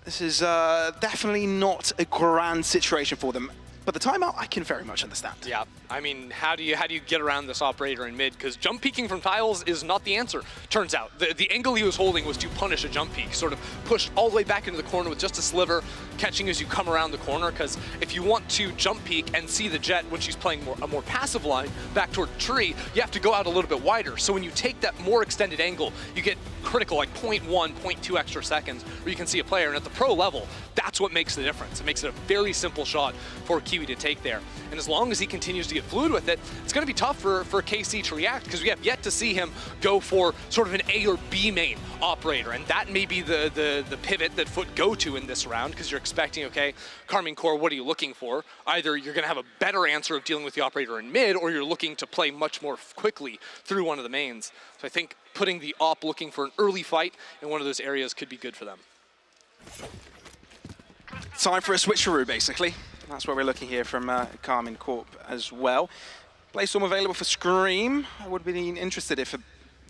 This is definitely not a grand situation for them. But the timeout, I can very much understand. Yeah, I mean, how do you get around this operator in mid? Because jump peeking from tiles is not the answer. Turns out the angle he was holding was to punish a jump peek, sort of pushed all the way back into the corner with just a sliver, catching as you come around the corner. Because if you want to jump peek and see the Jet when she's playing a more passive line back toward the tree, you have to go out a little bit wider. So when you take that more extended angle, you get critical like 0.1, 0.2 extra seconds where you can see a player. And at the pro level, that's what makes the difference. It makes it a very simple shot for Kiwi to take there. And as long as he continues to get fluid with it, it's going to be tough for KC to react, because we have yet to see him go for sort of an A or B main operator. And that may be the pivot that Foot go to in this round, because you're expecting, okay, Karmine Core, what are you looking for? Either you're going to have a better answer of dealing with the operator in mid, or you're looking to play much more quickly through one of the mains. So I think putting the op looking for an early fight in one of those areas could be good for them. Time for a switcheroo, basically. That's what we're looking here from Karmine Corp as well. Playstorm available for Scream. I would be interested if a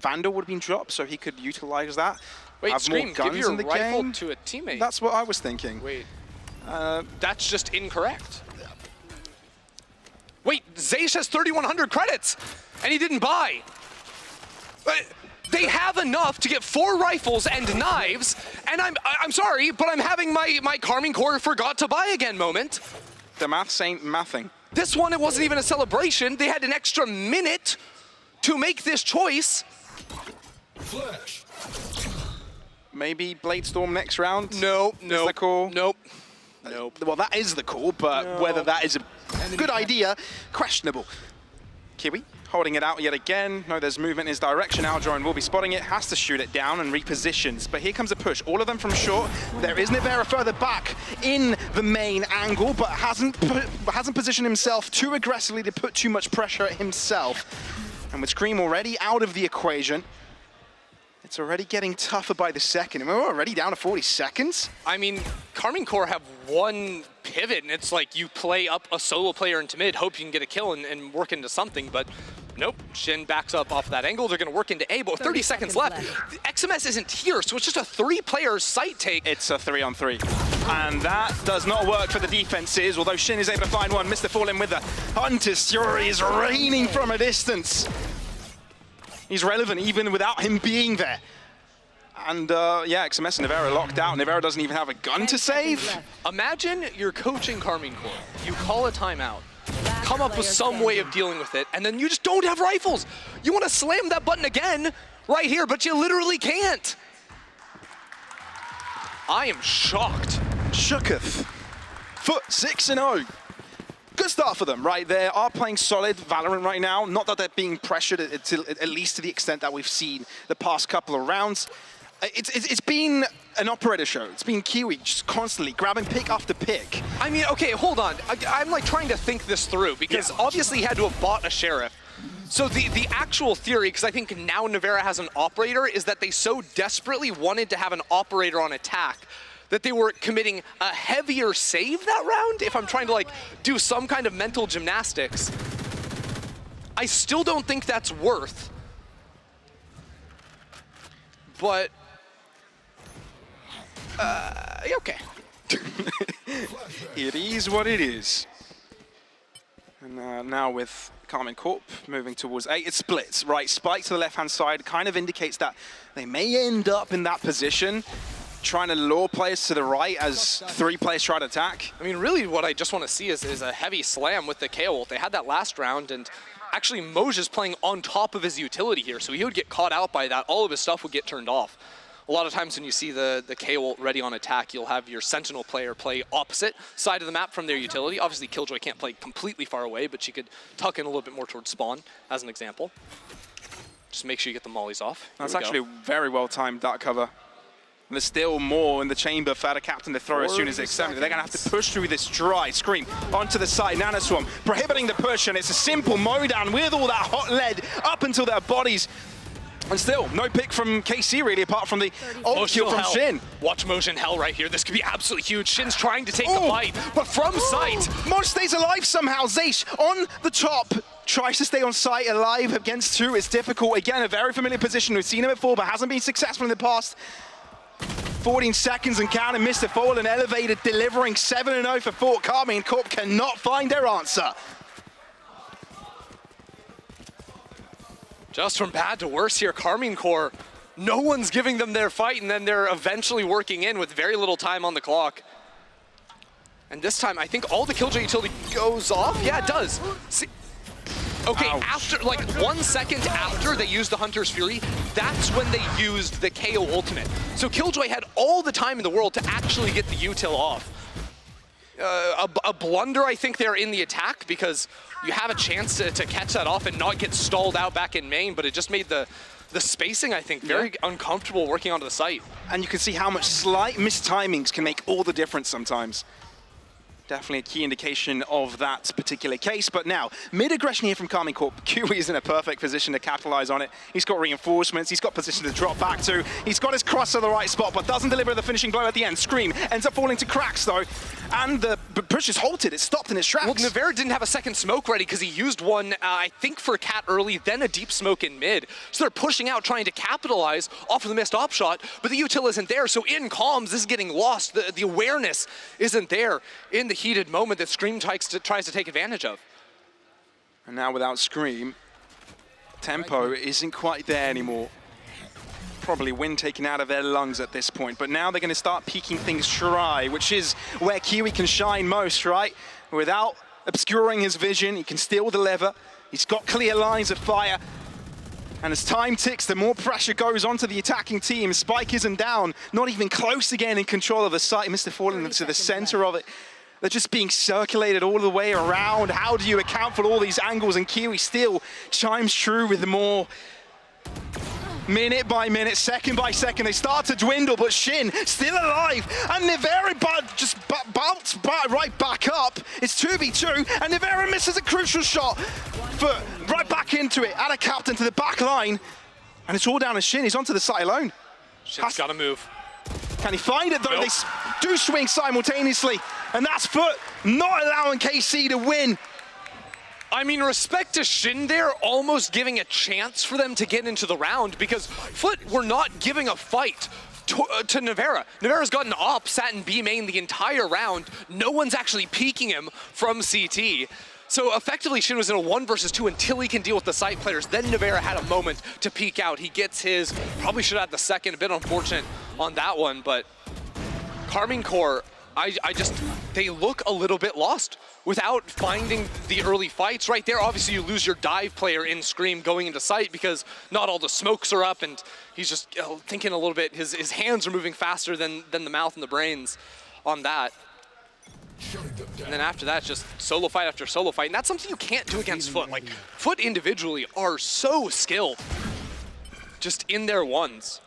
Vandal would have been dropped, so he could utilize that. Wait, have Scream, more guns give your in the rifle game. to a teammate. That's what I was thinking. Wait, that's just incorrect. Wait, Zeish has 3,100 credits, and he didn't buy. They have enough to get 4 rifles and knives, and I'm sorry, but I'm having my Karmine Core forgot to buy again moment. The maths ain't mathing. This one, it wasn't even a celebration. They had an extra minute to make this choice. Flash. Maybe Bladestorm next round? No, Is the call? Nope. Well, that is the call, but whether that is a good idea, questionable. Kiwi holding it out yet again. No, there's movement in his direction. Aldrone will be spotting it, has to shoot it down and repositions. But here comes a push. All of them from short. There is Nivera further back in the main angle, but hasn't positioned himself too aggressively to put too much pressure at himself. And with Scream already out of the equation, it's already getting tougher by the second. And we're already down to 40 seconds. I mean, Karmine Core have one pivot, and it's like you play up a solo player into mid, hope you can get a kill and work into something, but nope. Shin backs up off that angle. They're going to work into A, but 30 seconds left. The XMS isn't here, so it's just a 3-player site take. It's a 3-on-3. And that does not work for the defenses, although Shin is able to find one. Mr. Fallen with the Hunter's Fury is raining from a distance. He's relevant even without him being there. And yeah, XMS and Nivera locked out. Nivera doesn't even have a gun to save. Imagine you're coaching Karmine Core. You call a timeout, come up with some way of dealing with it, and then you just don't have rifles. You want to slam that button again right here, but you literally can't. I am shocked. Shooketh. Foot 6-0. Good start for them, right? They are playing solid Valorant right now. Not that they're being pressured, at least to the extent that we've seen the past couple of rounds. It's been an operator show. It's been Kiwi just constantly grabbing pick after pick. I mean, okay, hold on. I'm like trying to think this through, because obviously he had to have bought a Sheriff. So the actual theory, because I think now Nivera has an operator, is that they so desperately wanted to have an operator on attack that they were committing a heavier save that round, if I'm trying to like do some kind of mental gymnastics. I still don't think that's worth. But, okay. It is what it is. And now with Karmine Corp moving towards A, it splits, right? Spike to the left-hand side kind of indicates that they may end up in that position, trying to lure players to the right as 3 players try to attack. I mean, really what I just want to see is a heavy slam with the KO ult. They had that last round, and actually Moj is playing on top of his utility here, so he would get caught out by that. All of his stuff would get turned off. A lot of times when you see the KO ult ready on attack, you'll have your Sentinel player play opposite side of the map from their utility. Obviously, Killjoy can't play completely far away, but she could tuck in a little bit more towards spawn, as an example. Just make sure you get the mollies off. That's actually very well timed, that cover. And there's still more in the chamber for the captain to throw as soon as it's 70. They're going to have to push through this dry. Scream onto the side. Nanoswarm prohibiting the push, and it's a simple mowdown with all that hot lead up until their bodies. And still, no pick from KC really, apart from the ult kill from Shin. Watch Motion Hell right here. This could be absolutely huge. Shin's trying to take the fight, but from sight. Moj stays alive somehow. Zeish on the top. Tries to stay on site alive against 2. It's difficult. Again, a very familiar position. We've seen him before, but hasn't been successful in the past. 14 seconds and counting. Mr. Fallen elevated, delivering 7-0 for Fort. Karmine Corp cannot find their answer. Just from bad to worse here, Karmine Corp, no one's giving them their fight, and then they're eventually working in with very little time on the clock. And this time, I think all the Killjoy utility goes off. Yeah, it does. See, okay, ouch. After, like 1 second after they used the Hunter's Fury, that's when they used the KO ultimate. So Killjoy had all the time in the world to actually get the util off. A blunder, I think, there in the attack, because you have a chance to catch that off and not get stalled out back in main, but it just made the spacing, I think, very uncomfortable working onto the site. And you can see how much slight mistimings can make all the difference sometimes. Definitely a key indication of that particular case. But now, mid-aggression here from Karmine Corp. Kiwi is in a perfect position to capitalize on it. He's got reinforcements, he's got position to drop back to. He's got his cross to the right spot, but doesn't deliver the finishing blow at the end. Scream ends up falling to cracks, though. And the push is halted, it's stopped in its tracks. Well, Nevera didn't have a second smoke ready because he used one, I think, for Cat early, then a deep smoke in mid. So they're pushing out, trying to capitalize off of the missed op shot, but the util isn't there. So in comms, this is getting lost. The awareness isn't there in the heated moment that Scream tries to take advantage of. And now without Scream, tempo isn't quite there anymore. Probably wind taken out of their lungs at this point, but now they're going to start peeking things dry, which is where Kiwi can shine most, right? Without obscuring his vision, he can still deliver. He's got clear lines of fire. And as time ticks, the more pressure goes onto the attacking team. Spike isn't down, not even close again in control of the site. Mr. Fallen to the center of it. They're just being circulated all the way around. How do you account for all these angles? And Kiwi still chimes true with more. Minute by minute, second by second, they start to dwindle, but Shin still alive, and Nevera just bounced right back up. It's 2v2, and Nevera misses a crucial shot for right back into it, add a captain to the back line, and it's all down to Shin. He's onto the site alone. Shin's got to move. Can he find it, though? Nope. They do swing simultaneously, and that's Foot not allowing KC to win. I mean, respect to Shin there, almost giving a chance for them to get into the round, because Foot were not giving a fight to Nevera. Nevera's gotten op, sat in B main the entire round. No one's actually peeking him from CT. So effectively, Shin was in a 1 versus 2 until he can deal with the site players. Then Nevera had a moment to peek out. He gets his, probably should have had the second, a bit unfortunate on that one, but Karmine Corp, they look a little bit lost without finding the early fights. Right there, obviously you lose your dive player in Scream going into site because not all the smokes are up, and he's just thinking a little bit, his hands are moving faster than the mouth and the brains on that. And then after that, just solo fight after solo fight, and that's something you can't do against Foot. Like, Foot individually are so skilled just in their ones.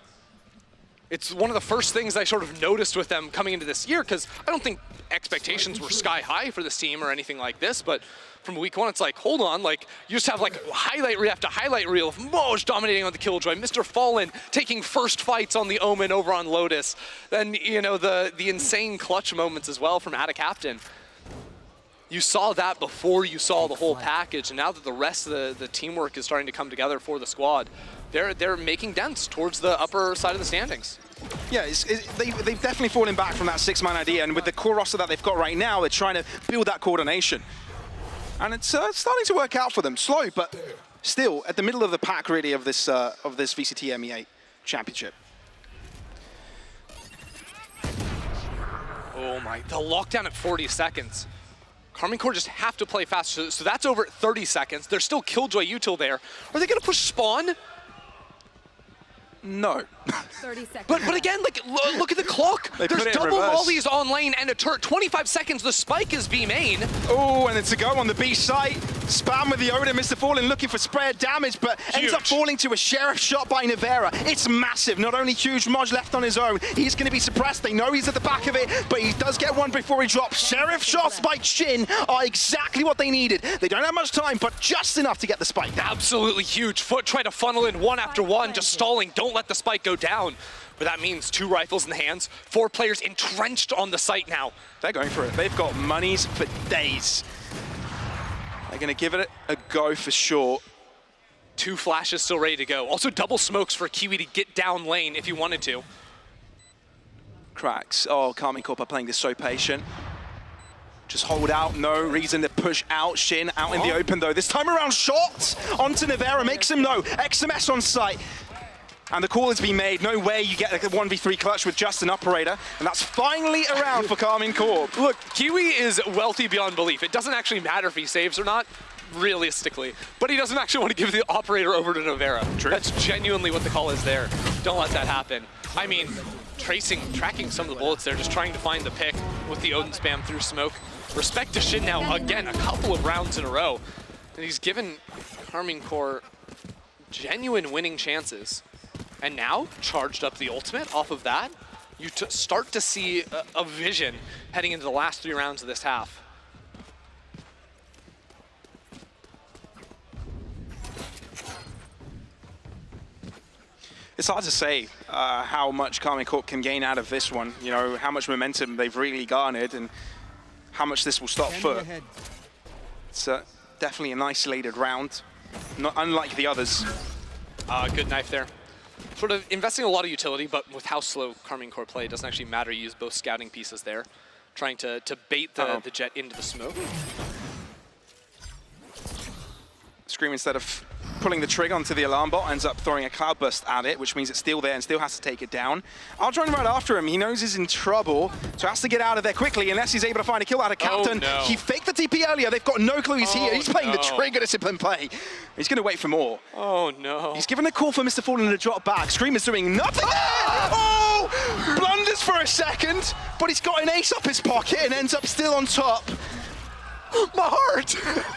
It's one of the first things I sort of noticed with them coming into this year, because I don't think expectations were sky high for this team or anything like this, but from week 1, it's like, hold on, like, you just have like highlight reel after highlight reel of Moj dominating on the Killjoy, Mr. Fallen taking first fights on the Omen over on Lotus, then, you know, the insane clutch moments as well from Ada Captain. You saw that before you saw the whole package, and now that the rest of the teamwork is starting to come together for the squad, they're making dents towards the upper side of the standings. Yeah, they've definitely fallen back from that 6-man idea, and with the core roster that they've got right now, they're trying to build that coordination. And it's starting to work out for them. Slow, but still at the middle of the pack, really, of this VCT EMEA championship. Oh my, the lockdown at 40 seconds. Karmine Corp just have to play fast, so that's over 30 seconds. There's still Killjoy util there. Are they gonna push spawn? No. 30 seconds. But again, like, look at the clock. There's double mollies on lane and a turret. 25 seconds, the spike is B main. Oh, and it's a go on the B site. Spam with the Odin, Mr. Fallen looking for spread damage, but ends up falling to a Sheriff shot by Nevera. It's massive. Not only huge, Moj left on his own. He's going to be suppressed. They know he's at the back of it, but he does get one before he drops. Sheriff shots by Shin are exactly what they needed. They don't have much time, but just enough to get the spike. Absolutely huge. Foot trying to funnel in one after one, just stalling. Don't let the spike go down. But that means 2 rifles in the hands, 4 players entrenched on the site now. They're going for it. They've got monies for days. They're going to give it a go for sure. 2 flashes still ready to go. Also double smokes for Kiwi to get down lane if he wanted to. cracks. Oh, Karmine Corp are playing this so patient. Just hold out, no reason to push out. Shin out in the open though. This time around, shot onto Nivera, makes him know. XMS on site. And the call has been made. No way you get like a 1v3 clutch with just an operator. And that's finally around for Karmine Corp. Look, Kiwi is wealthy beyond belief. It doesn't actually matter if he saves or not, realistically. But he doesn't actually want to give the operator over to Nivera. True. That's genuinely what the call is there. Don't let that happen. I mean, tracking some of the bullets there, just trying to find the pick with the Odin spam through smoke. Respect to Shin now, again, a couple of rounds in a row. And he's given Karmine Corp genuine winning chances. And now, charged up the ultimate off of that, you start to see a vision heading into the last 3 rounds of this half. It's hard to say how much Karmine Corp can gain out of this one. You know, how much momentum they've really garnered and how much this will stop Foot. It's definitely an isolated round, not unlike the others. Good knife there. Sort of investing a lot of utility, but with how slow Karmine Corp play, it doesn't actually matter. You use both scouting pieces there, trying to bait the jet into the smoke. Scream, instead of pulling the trigger onto the alarm bot, ends up throwing a cloudburst at it, which means it's still there and still has to take it down. Ultron right after him. He knows he's in trouble, so has to get out of there quickly unless he's able to find a kill out of Captain. Oh, no. He faked the TP earlier. They've got no clue he's here. He's playing the trigger discipline play. He's going to wait for more. Oh, no. He's given a call for Mr. Fallen to drop back. Scream is doing nothing. Oh! Blunders for a second, but he's got an ace up his pocket and ends up still on top. My heart!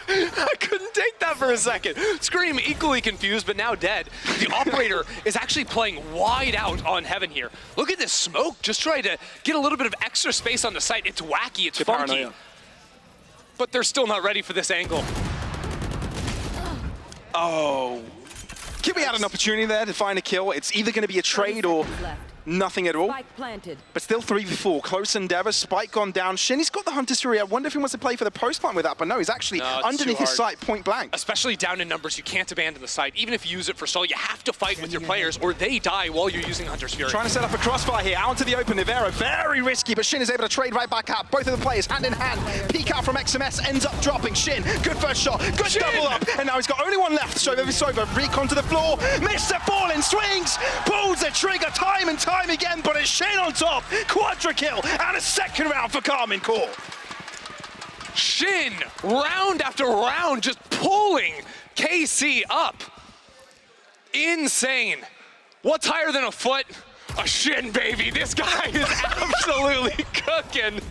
I couldn't take that for a second. Scream equally confused, but now dead. The operator is actually playing wide out on Heaven here. Look at this smoke, just trying to get a little bit of extra space on the site. It's wacky, it's funky. Paranoia. But they're still not ready for this angle. Oh. Kiwi had an opportunity there to find a kill. It's either going to be a trade or nothing at all. But still 3v4. Close endeavor. Spike gone down. Shinny's got the Hunter's Fury. I wonder if he wants to play for the post plant with that, but no, he's actually underneath his sight, point blank. Especially down in numbers, you can't abandon the site. Even if you use it for stall, you have to fight with your players or they die while you're using Hunter's Fury. Trying to set up a crossfire here. Out into the open. Nivera, very risky, but Shin is able to trade right back out. Both of the players hand in hand. Peek out from XMS, ends up dropping. Shin, good first shot. Good double up. And now he's got only one left. So it's over. Recon to the floor. Mr. Fallen swings. Pulls the trigger time and time again, but it's Shin on top, quadra kill, and a second round for Karmine Corp. Shin, round after round, just pulling KC up. Insane. What's higher than a foot? A Shin, baby. This guy is absolutely cooking.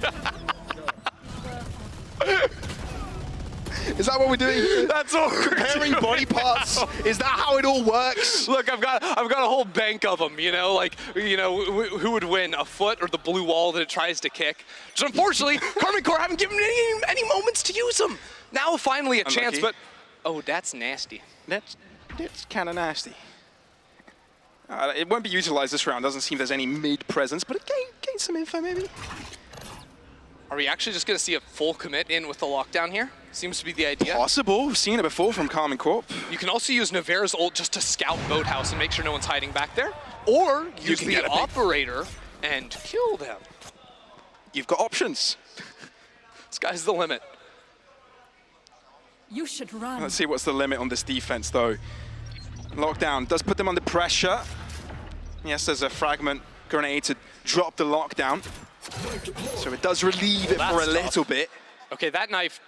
Is that what we're doing here? That's what we're comparing doing. Body parts. Is that how it all works? Look, I've got a whole bank of them. You know, like who would win, a foot or the blue wall that it tries to kick? Just unfortunately, Karmine Corp haven't given any moments to use them. Now finally a chance, but oh, that's nasty. That's kind of nasty. It won't be utilized this round. Doesn't seem there's any mid presence, but it gained some info maybe. Are we actually just going to see a full commit in with the lockdown here? Seems to be the idea. Possible. We've seen it before from Karmine Corp. You can also use Nivera's ult just to scout Boathouse and make sure no one's hiding back there. Or use the operator and kill them. You've got options. Sky's the limit. You should run. Let's see what's the limit on this defense, though. Lockdown does put them under pressure. Yes, there's a fragment grenade to drop the lockdown. So it does relieve it for a little bit. Okay, that knife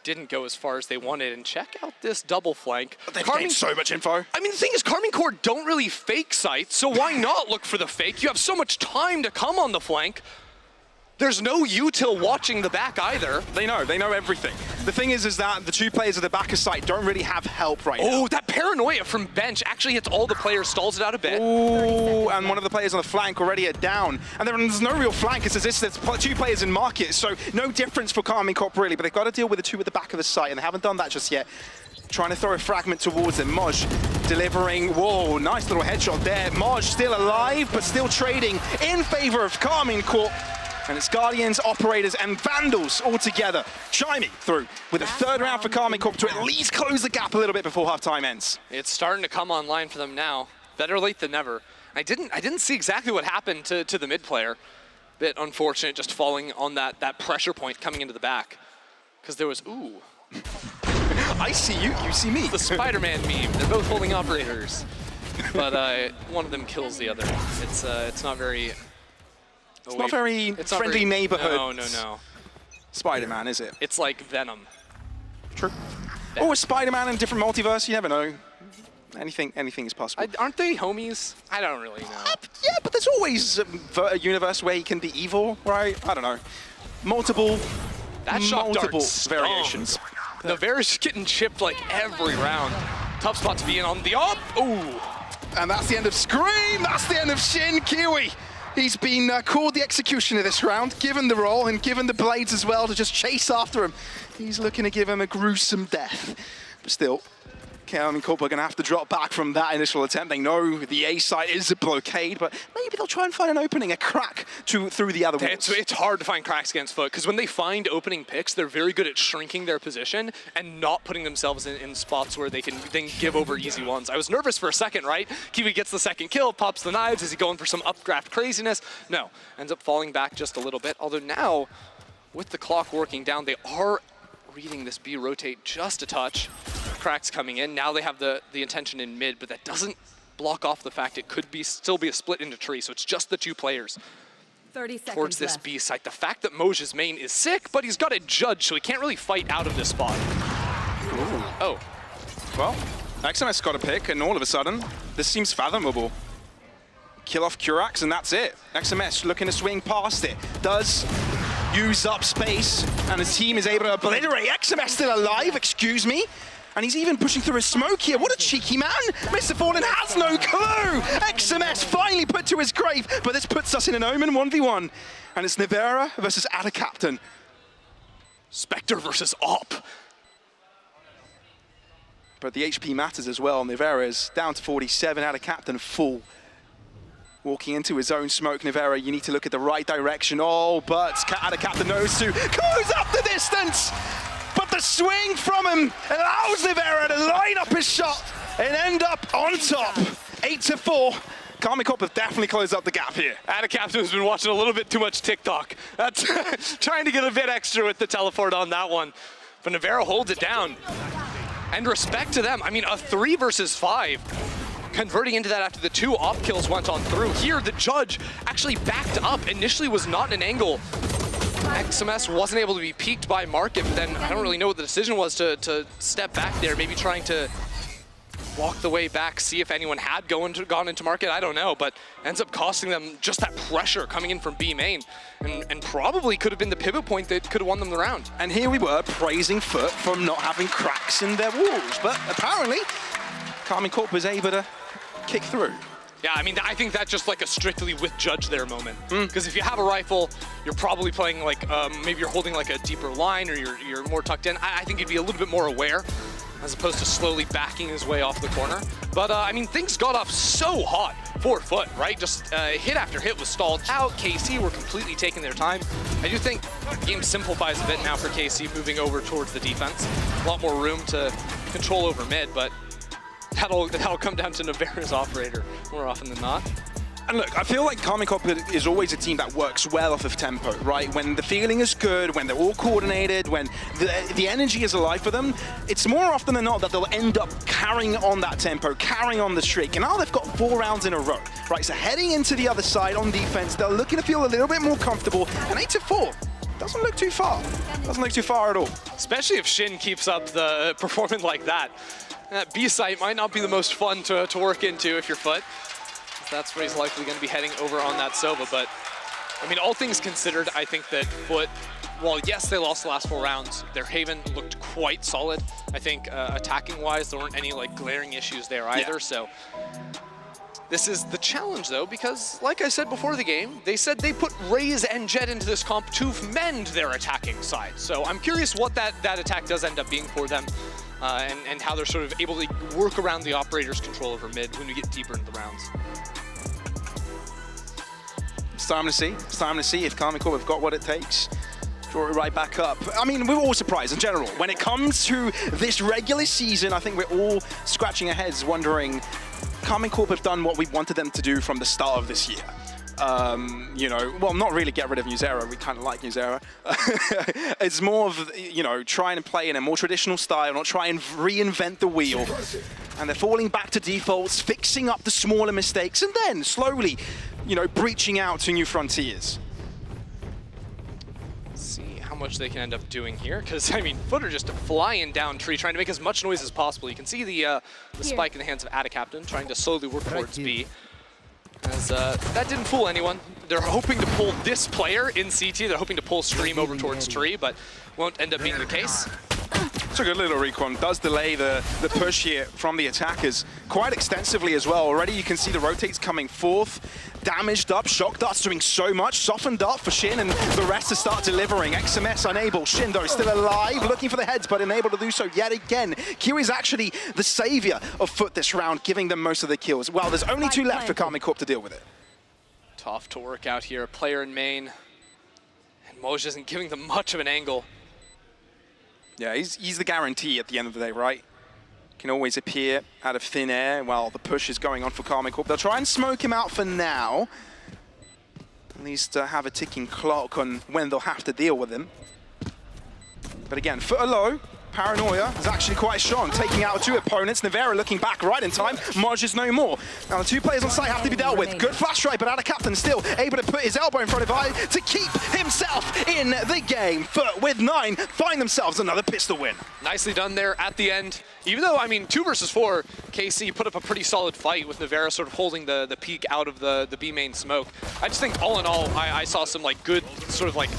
didn't go as far as they wanted, and check out this double flank. But they've gained so much info. I mean, the thing is, Karmine Corp don't really fake sites, so why not look for the fake? You have so much time to come on the flank. There's no util watching the back either. They know everything. The thing is that the two players at the back of site don't really have help right now. Oh, that paranoia from bench actually hits all the players, stalls it out a bit. Ooh, and one of the players on the flank already are down. And there's no real flank, it's as if there's two players in market, so no difference for Karmine Corp really, but they've got to deal with the two at the back of the site, and they haven't done that just yet. Trying to throw a fragment towards them. Moj delivering, whoa, nice little headshot there. Moj still alive, but still trading in favor of Karmine Corp. And it's Guardians, Operators, and Vandals all together, chiming through with a third round for Karmine Corp to at least close the gap a little bit before halftime ends. It's starting to come online for them now. Better late than never. I didn't see exactly what happened to the mid player. Bit unfortunate just falling on that pressure point coming into the back. Because there was, ooh. I see you, you see me. The Spider-Man meme. They're both holding operators. But one of them kills the other. It's not very... It's not very friendly neighborhood. No. Spider-Man, is it? It's like Venom. True. Or Spider-Man in a different multiverse, you never know. Anything is possible. Aren't they homies? I don't really know. Yeah, but there's always a universe where he can be evil, right? I don't know. Multiple variations. Nevera's getting chipped like every round. Tough spot to be in on the up. Ooh. And that's the end of Scream. That's the end of Shin Kiwi. He's been called the executioner this round, given the role and given the blades as well to just chase after him. He's looking to give him a gruesome death. But still, Karmine Corp are going to have to drop back from that initial attempt. They know the A site is a blockade, but maybe they'll try and find an opening, a crack through the other walls. It's hard to find cracks against Foot, because when they find opening picks, they're very good at shrinking their position and not putting themselves in spots where they can then give over easy ones. I was nervous for a second, right? Kiwi gets the second kill, pops the knives. Is he going for some updraft craziness? No, ends up falling back just a little bit. Although now, with the clock working down, they are reading this B rotate just a touch. Cracks coming in. Now they have the intention in mid, but that doesn't block off the fact it could still be a split into tree, so it's just the two players 30 seconds towards this left. B site. The fact that Moje's main is sick, but he's got it judged, so he can't really fight out of this spot. Ooh. Oh. Well, XMS got a pick, and all of a sudden, this seems fathomable. Kill off Curax, and that's it. XMS looking to swing past it. Does use up space, and his team is able to obliterate. XMS still alive, excuse me. And he's even pushing through a smoke here. What a cheeky man. Mr. Fallen has no clue. XMS finally put to his grave, but this puts us in an Omen 1v1. And it's Nevera versus Ada Captain. Spectre versus Op. But the HP matters as well. Nevera is down to 47, Ada Captain full. Walking into his own smoke, Nevera, you need to look at the right direction. Oh, but Ada Captain knows to close up the distance. But the swing from him allows Nevera to line up his shot and end up on top. 8-4. Karmine Corp have definitely closed up the gap here. Ada Captain has been watching a little bit too much TikTok. That's trying to get a bit extra with the teleport on that one. But Nevera holds it down. And respect to them. I mean, a 3 versus 5. Converting into that after the 2 op kills went on through. Here, the judge actually backed up. Initially was not an angle. XMS wasn't able to be peaked by Market, but then I don't really know what the decision was to step back there, maybe trying to walk the way back, see if anyone had gone into Market, I don't know, but ends up costing them just that pressure coming in from B main, and probably could have been the pivot point that could have won them the round. And here we were praising Foot from not having cracks in their walls, but apparently Karmine Corp was able to kick through. Yeah, I mean, I think that's just like a strictly with Judge there moment. Because if you have a rifle, you're probably playing like, maybe you're holding like a deeper line or you're more tucked in. I think you'd be a little bit more aware as opposed to slowly backing his way off the corner. But I mean, things got off so hot for Foot, right? Just hit after hit was stalled out. KC were completely taking their time. I do think the game simplifies a bit now for KC moving over towards the defense. A lot more room to control over mid, but that'll come down to Nevera's operator more often than not. And look, I feel like Karmine Corp is always a team that works well off of tempo, right? When the feeling is good, when they're all coordinated, when the energy is alive for them, it's more often than not that they'll end up carrying on that tempo, carrying on the streak. And now they've got 4 rounds in a row, right? So heading into the other side on defense, they're looking to feel a little bit more comfortable. And 8-4 doesn't look too far. Doesn't look too far at all. Especially if Shin keeps up the performance like that. That B site might not be the most fun to work into if you're Foot. That's where he's likely going to be heading over on that Sova. But, I mean, all things considered, I think that Foot, while yes, they lost the last 4 rounds, their Haven looked quite solid. I think attacking-wise, there weren't any like glaring issues there either. Yeah. So this is the challenge, though, because like I said before the game, they said they put Raze and Jet into this comp to mend their attacking side. So I'm curious what that attack does end up being for them. And how they're sort of able to work around the operator's control over mid when we get deeper into the rounds. It's time to see. It's time to see if Karmine Corp have got what it takes. Draw it right back up. I mean, we're all surprised in general. When it comes to this regular season, I think we're all scratching our heads wondering, Karmine Corp have done what we wanted them to do from the start of this year. you know, well, not really get rid of Newzera. We kind of like Newzera. It's more of, you know, trying to play in a more traditional style, not try and reinvent the wheel. And they're falling back to defaults, fixing up the smaller mistakes, and then slowly, you know, breaching out to new frontiers. See how much they can end up doing here, because I mean, Footer just flying down tree, trying to make as much noise as possible. You can see the spike in the hands of Adacaptain, trying to slowly work towards B. As that didn't fool anyone. They're hoping to pull this player in CT. They're hoping to pull Scream over towards tree, but won't end up being the case. It's a good little recon. Does delay the push here from the attackers quite extensively as well. Already you can see the rotates coming forth. Damaged up, Shock Dart's doing so much. Softened up for Shin and the rest to start delivering. XMS unable. Shin though still alive, looking for the heads, but unable to do so yet again. Kiwi's actually the savior of Foot this round, giving them most of the kills. Well, there's only 2 left for Karmine Corp to deal with it. Tough to work out here. Player in main. And Moj isn't giving them much of an angle. Yeah, he's the guarantee at the end of the day, right? Can always appear out of thin air while the push is going on for Karmine Corp. They'll try and smoke him out for now. At least have a ticking clock on when they'll have to deal with him. But again, Footer low. Paranoia is actually quite strong, taking out 2 opponents. Nivera looking back right in time. Moj is no more. Now the 2 players on site have to be dealt with. Good flash strike, but Adacaptain still able to put his elbow in front of eye to keep himself in the game. Foot with 9 find themselves another pistol win. Nicely done there at the end. Even though, I mean, 2 versus 4, KC put up a pretty solid fight with Nivera sort of holding the peak out of the B main smoke. I just think all in all, I saw some like good sort of like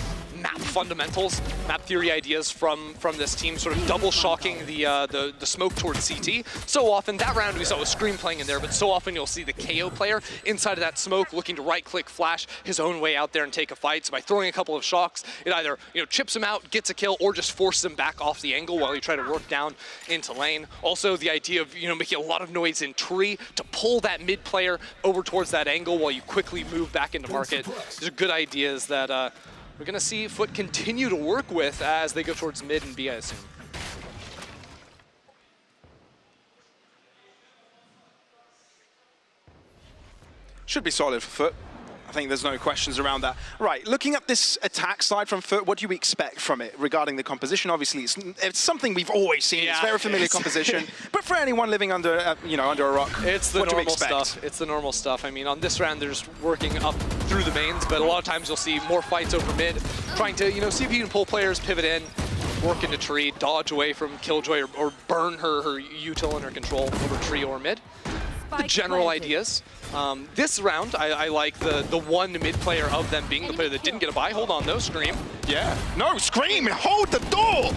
map fundamentals, map theory ideas from this team, sort of double shocking the smoke towards CT. So often, that round we saw with Scream playing in there, but so often you'll see the KO player inside of that smoke looking to right-click flash his own way out there and take a fight. So by throwing a couple of shocks, it either chips him out, gets a kill, or just forces him back off the angle while you try to work down into lane. Also, the idea of making a lot of noise in tree to pull that mid player over towards that angle while you quickly move back into market. These are good ideas that we're going to see Foot continue to work with as they go towards mid and B, I assume. Should be solid for Foot. I think there's no questions around that. Right, looking at this attack side from Foot, what do you expect from it regarding the composition? Obviously, it's something we've always seen. Yeah, it's very familiar composition. But for anyone living under, under a rock, it's the normal stuff. It's the normal stuff. I mean, on this round, they're just working up through the mains, but a lot of times you'll see more fights over mid, trying to, see if you can pull players, pivot in, work into tree, dodge away from Killjoy, or burn her util in her control over tree or mid. The general ideas. This round, I like the one mid player of them being the player that didn't get a buy. Hold on though, Scream. Yeah, no, Scream, hold the door!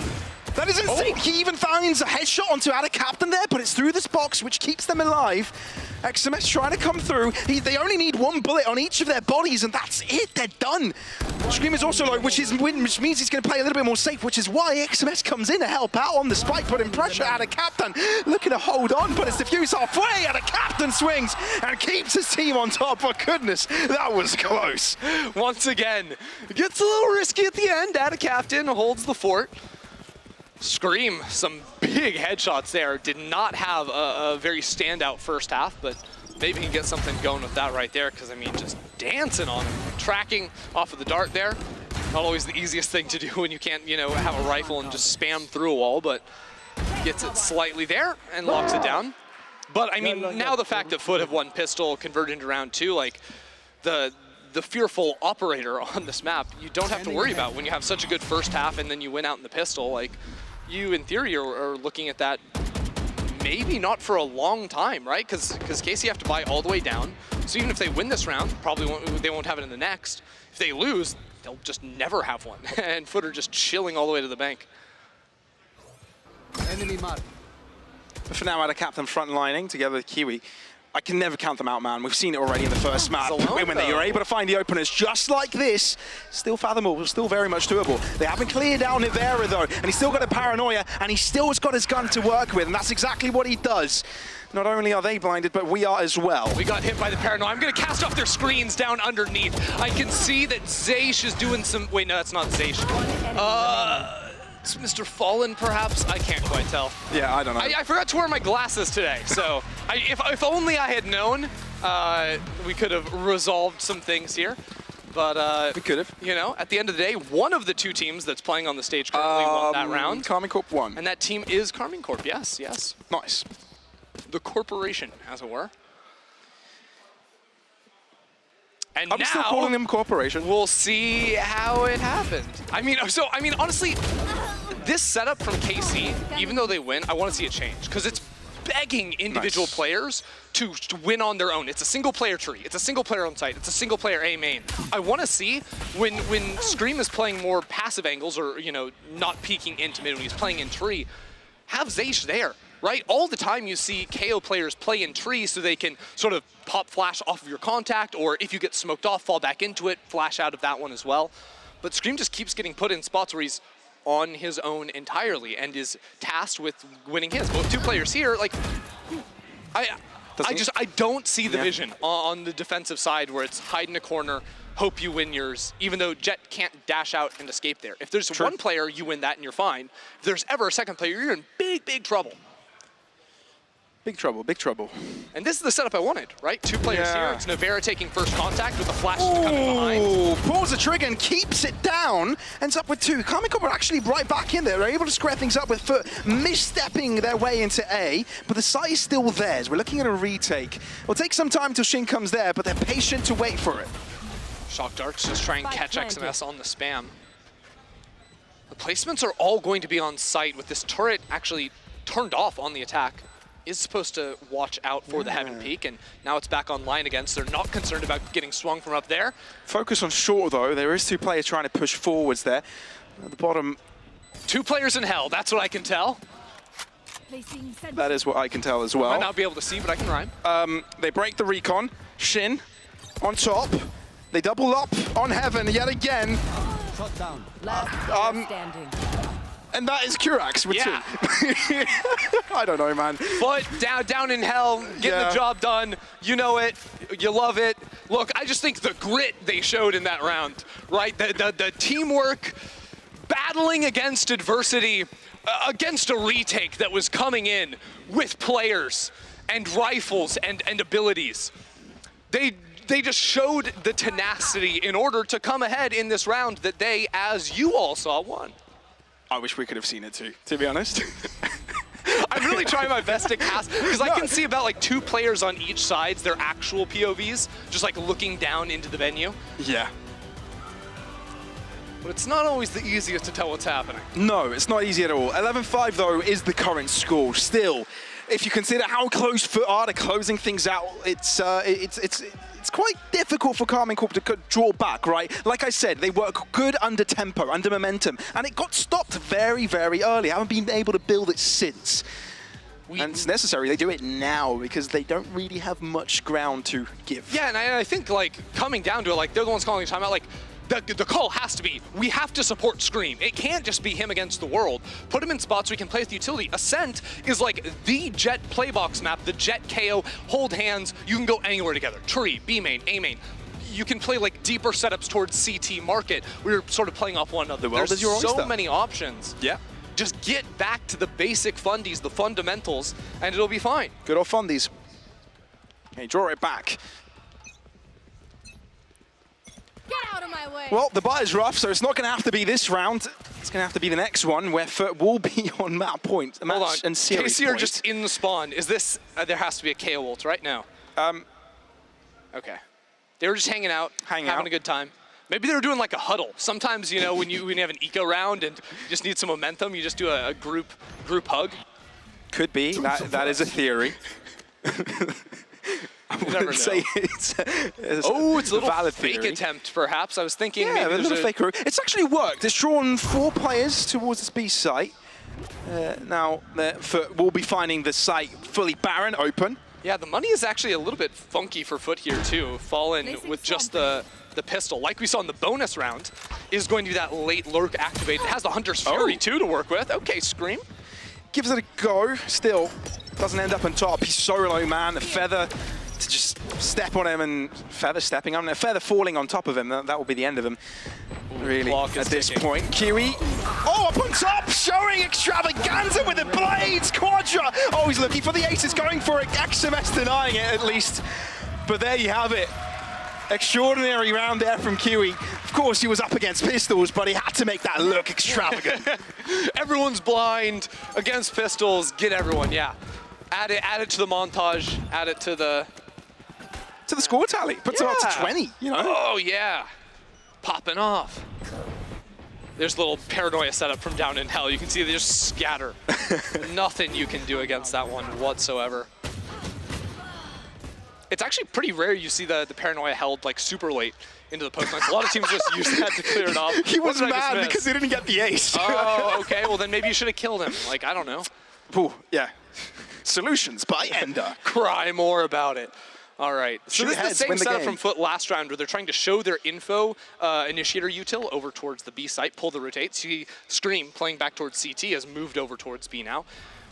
That is insane. Oh. He even finds a headshot onto Adacaptain there, but it's through this box, which keeps them alive. XMS trying to come through. They only need 1 bullet on each of their bodies, and that's it. They're done. Scream is also low, which means he's going to play a little bit more safe, which is why XMS comes in to help out on the spike, putting pressure at Adacaptain. Looking to hold on, but it's diffused halfway. Adacaptain swings and keeps his team on top. For goodness, that was close. Once again, it gets a little risky at the end. Adacaptain holds the fort. Scream, some big headshots there. Did not have a very standout first half, but maybe he can get something going with that right there, because I mean, just dancing on him. Tracking off of the dart there. Not always the easiest thing to do when you can't, have a rifle and just spam through a wall, but gets it slightly there and locks it down. But I mean, now the fact that Foot have won pistol, converted into round 2, like the fearful operator on this map, you don't have to worry about when you have such a good first half and then you win out in the pistol. Like, you in theory are looking at that maybe not for a long time, right? Because KC have to buy all the way down. So even if they win this round, they won't have it in the next. If they lose, they'll just never have one. And Foot are just chilling all the way to the bank. Enemy mark. But for now, Adacaptain frontlining together with Kiwi. I can never count them out, man. We've seen it already in the first map. When they are able to find the openers just like this, still fathomable, still very much doable. They haven't cleared out Nivera, though, and he's still got a paranoia, and he still has got his gun to work with, and that's exactly what he does. Not only are they blinded, but we are as well. We got hit by the paranoia. I'm going to cast off their screens down underneath. I can see that Zaysh is doing some... Wait, no, that's not Zaysh. It's Mr. Fallen, perhaps? I can't quite tell. Yeah, I don't know. I forgot to wear my glasses today, so if only I had known, we could have resolved some things here. But we could have. You know, at the end of the day, one of the two teams that's playing on the stage currently won that round. Karmine Corp won. And that team is Karmine Corp, yes, yes. Nice. The corporation, as it were. And I'm still calling them corporation. We'll see how it happened. I mean, honestly, this setup from KC, even though they win, I want to see it change because it's begging individual players to win on their own. It's a single player tree. It's a single player on site. It's a single player A main. I want to see when Scream is playing more passive angles or, you know, not peeking into mid when he's playing in tree, have Zaysh there. Right? All the time you see KO players play in tree so they can sort of pop flash off of your contact, or if you get smoked off, fall back into it, flash out of that one as well. But Scream just keeps getting put in spots where he's on his own entirely and is tasked with winning his. But with two players here, like, I don't see the vision on the defensive side where it's hide in a corner, hope you win yours, even though Jet can't dash out and escape there. If there's one player, you win that and you're fine. If there's ever a second player, you're in big, big trouble. Big trouble, big trouble. And this is the setup I wanted, right? Two players here. It's Navera taking first contact with the flash coming behind. Pulls the trigger and keeps it down. Ends up with two. Karmine Corp are actually right back in there. They're able to square things up with Foot, misstepping their way into A, but the site is still theirs. We're looking at a retake. It'll take some time till Shin comes there, but they're patient to wait for it. Shock Darts just try and catch XMS on the spam. The placements are all going to be on site with this turret actually turned off on the attack. Is supposed to watch out for the Heaven Peak, and now it's back online again, so they're not concerned about getting swung from up there. Focus on short, though. There is two players trying to push forwards there. At the bottom. Two players in hell, that's what I can tell. That is what I can tell as well. I might not be able to see, but I can rhyme. They break the recon. Shin on top. They double up on Heaven yet again. Shot down. Last standing. And that is Kurax with two. I don't know, man. But down in hell, getting the job done. You know it, you love it. Look, I just think the grit they showed in that round, right? The teamwork, battling against adversity, against a retake that was coming in with players and rifles and abilities. They just showed the tenacity in order to come ahead in this round that they, as you all saw, won. I wish we could have seen it too, to be honest. I'm really trying my best to cast, because I can see about like two players on each side, their actual POVs, just like looking down into the venue. Yeah. But it's not always the easiest to tell what's happening. No, it's not easy at all. 11-5 though is the current score. Still, if you consider how close Foot are to closing things out, it's quite difficult for Karmine Corp to draw back, right? Like I said, they work good under tempo, under momentum, and it got stopped very, very early. Haven't been able to build it since. And it's necessary they do it now because they don't really have much ground to give. Yeah, and I think like coming down to it, like they're the ones calling the timeout, like the call has to be, we have to support Scream. It can't just be him against the world. Put him in spots we can play with utility. Ascent is like the Jet playbox map, the Jet KO, hold hands, you can go anywhere together. Tree, B main, A main. You can play like deeper setups towards CT market. We're sort of playing off one another. There's so many options. Yeah. Just get back to the basic fundies, the fundamentals, and it'll be fine. Good old fundies. Okay, draw it back. Get out of my way. Well, the buy is rough, so it's not going to have to be this round. It's going to have to be the next one where Foot will be on map point. Hold on. And series KC are point. just in the spawn. Is this, there has to be a KO ult right now. Okay. They were just hanging out, having a good time. Maybe they were doing like a huddle. Sometimes, you know, when you have an eco round and you just need some momentum, you just do a group hug. Could be. That is a theory. I wouldn't say it's it's a little valid fake theory. attempt, perhaps. I was thinking maybe a there's little fake. It's actually worked. It's drawn 4 players towards this B site. Now, Foot will be finding the site fully barren, open. Yeah, the money is actually a little bit funky for Foot here, too. Fallen with just the pistol, like we saw in the bonus round, is going to be that late lurk activated. It has the Hunter's Fury, too, to work with. Okay, Scream. Gives it a go. Still, doesn't end up on top. He's so low, man. The Feather to just step on him and Feather stepping on him. Feather falling on top of him. That will be the end of him, really, at this point. Kiwi, up on top, showing extravaganza with the blades. Quadra, he's looking for the aces, going for it. XMS denying it, at least. But there you have it. Extraordinary round there from Kiwi. Of course, he was up against Pistols, but he had to make that look extravagant. Everyone's blind against Pistols. Get everyone, yeah. Add it to the montage. Add it to the score tally. Puts it up to 20, you know? Oh, yeah. Popping off. There's a little paranoia setup from down in hell. You can see they just scatter. Nothing you can do against that one whatsoever. It's actually pretty rare you see the paranoia held like super late into the post lines. A lot of teams just use that to clear it up. He was mad because he didn't get the ace. Oh, okay. Well, then maybe you should have killed him. Like, I don't know. Ooh, yeah. Solutions by Ender. Cry more about it. All right. So this is the same setup from Foot last round where they're trying to show their info initiator util over towards the B site, pull the rotate. See Scream playing back towards CT has moved over towards B now.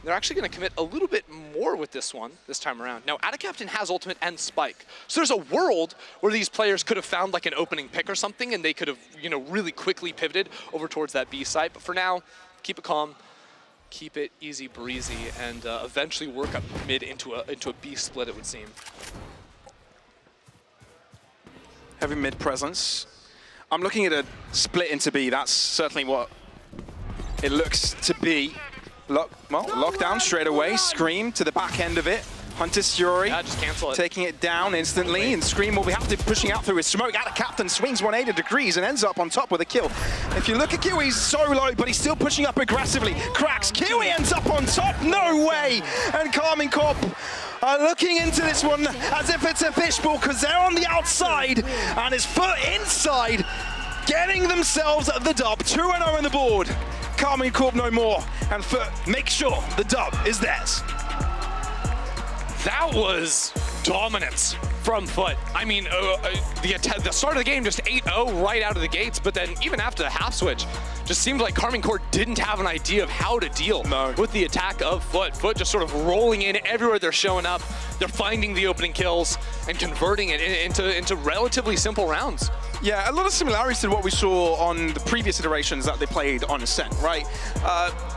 They're actually going to commit a little bit more with this one this time around. Now, Adacaptain has ultimate and spike. So there's a world where these players could have found like an opening pick or something and they could have, you know, really quickly pivoted over towards that B site. But for now, keep it calm, keep it easy breezy, and eventually work up mid into a B split, it would seem. Heavy mid presence. I'm looking at a split into B. That's certainly what it looks to be. Lockdown straight away. Scream to the back end of it. Hunter's Fury just cancel it. Taking it down instantly, and Scream will be have to pushing out through his smoke. Adacaptain swings 180 degrees and ends up on top with a kill. If you look at Kiwi, he's so low, but he's still pushing up aggressively. Cracks. Kiwi ends up on top. No way! And Carmine Corp are looking into this one as if it's a fishbowl because they're on the outside and his foot inside, getting themselves the dub. 2-0 on the board. Carmine Corp no more, and Foot make sure the dub is theirs. That was dominance from Foot. I mean, the start of the game just 8-0 right out of the gates, but then even after the half switch, just seemed like Carmine Corp didn't have an idea of how to deal with the attack of Foot. Foot just sort of rolling in everywhere they're showing up. They're finding the opening kills and converting it into relatively simple rounds. Yeah, a lot of similarities to what we saw on the previous iterations that they played on Ascent, right?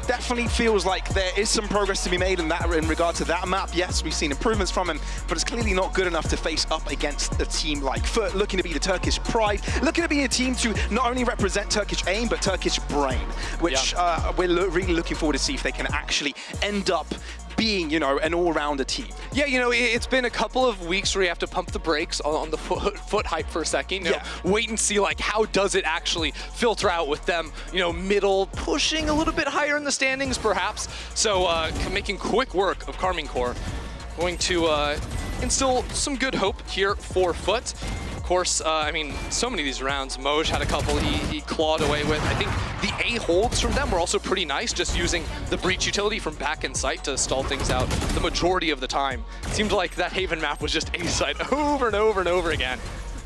Definitely feels like there is some progress to be made in regard to that map. Yes, we've seen improvements from him, but it's clearly not good enough to face up against a team like Foot, looking to be the Turkish pride, looking to be a team to not only represent Turkish aim, but Turkish brain, which we're really looking forward to see if they can actually end up being, you know, an all-rounder team. Yeah, you know, it's been a couple of weeks where you have to pump the brakes on the foot hype for a second. You know, wait and see, like, how does it actually filter out with them, you know, middle, pushing a little bit higher in the standings, perhaps. So making quick work of Carmine Corp. Going to instill some good hope here for Foot. Of course, I mean, so many of these rounds, Moj had a couple he clawed away with. I think the A holds from them were also pretty nice, just using the breach utility from back in sight to stall things out the majority of the time. It seemed like that Haven map was just A site over and over and over again.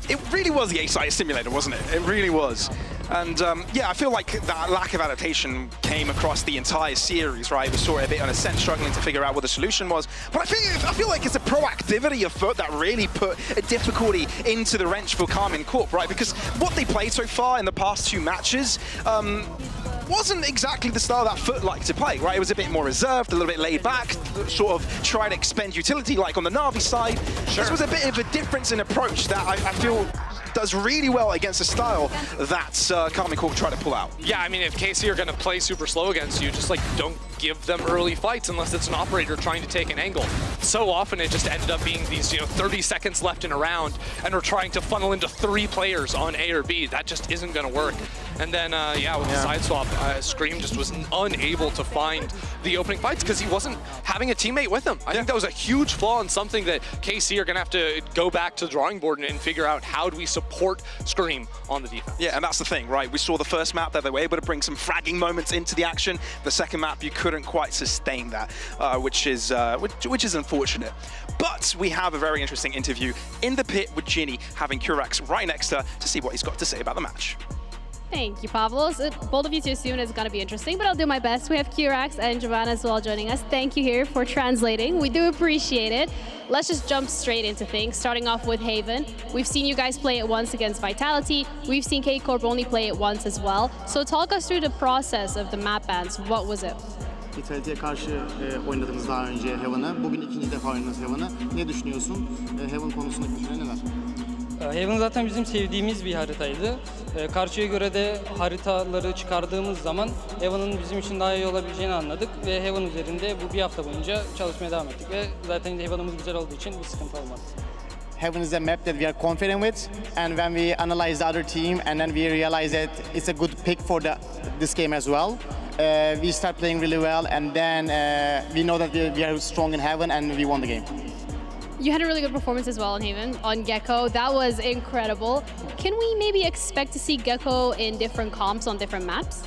It really was the A-site simulator, wasn't it? It really was. And yeah, I feel like that lack of adaptation came across the entire series, right? We saw it a bit on Ascent, struggling to figure out what the solution was. But I feel like it's a proactivity of Foot that really put a difficulty into the wrench for Carmine Corp, right? Because what they played so far in the past 2 matches wasn't exactly the style that Foot liked to play, right? It was a bit more reserved, a little bit laid back, sort of try to expend utility like on the Na'Vi side. This was a bit of a difference in approach that I feel does really well against a style that Carmine Corp try to pull out. Yeah, I mean, if KC are going to play super slow against you, just like don't give them early fights unless it's an operator trying to take an angle. So often it just ended up being these, you know, 30 seconds left in a round, and we're trying to funnel into 3 players on A or B. That just isn't going to work. And then, yeah, with the side swap, Scream just was unable to find the opening fights because he wasn't having a teammate with him. I think that was a huge flaw and something that KC are going to have to go back to the drawing board and figure out how do we support Scream on the defense. Yeah, and that's the thing, right? We saw the first map that they were able to bring some fragging moments into the action. The second map, you couldn't quite sustain that, which is unfortunate. But we have a very interesting interview in the pit with Ginny, having Curax right next to her to see what he's got to say about the match. Thank you, Pavlos. Bold of you to assume it's going to be interesting, but I'll do my best. We have Curax and Giovanna as well joining us. Thank you here for translating. We do appreciate it. Let's just jump straight into things, starting off with Haven. We've seen you guys play it once against Vitality. We've seen K-Corp only play it once as well. So talk us through the process of the map bans. What was it? Vitality'ye karşı oynadınız daha önce Heaven'ı. Bugün ikinci defa oynadınız Heaven'ı. Ne düşünüyorsun? Heaven konusundaki düşünceler neler? Heaven zaten bizim sevdiğimiz bir haritaydı. Karşıya göre de haritaları çıkardığımız zaman Heaven'ın bizim için daha iyi olabileceğini anladık ve Heaven üzerinde bu bir hafta boyunca çalışmaya devam ettik ve zaten Heaven'ımız güzel olduğu için bir sıkıntı olmadı. Heaven is a map that we are confident with, and when we analyze the other team and then we realize that it's a good pick for this game as well, we start playing really well, and then we know that we are strong in Heaven and we won the game. You had a really good performance as well on Haven, on Gecko. That was incredible. Can we maybe expect to see Gecko in different comps on different maps?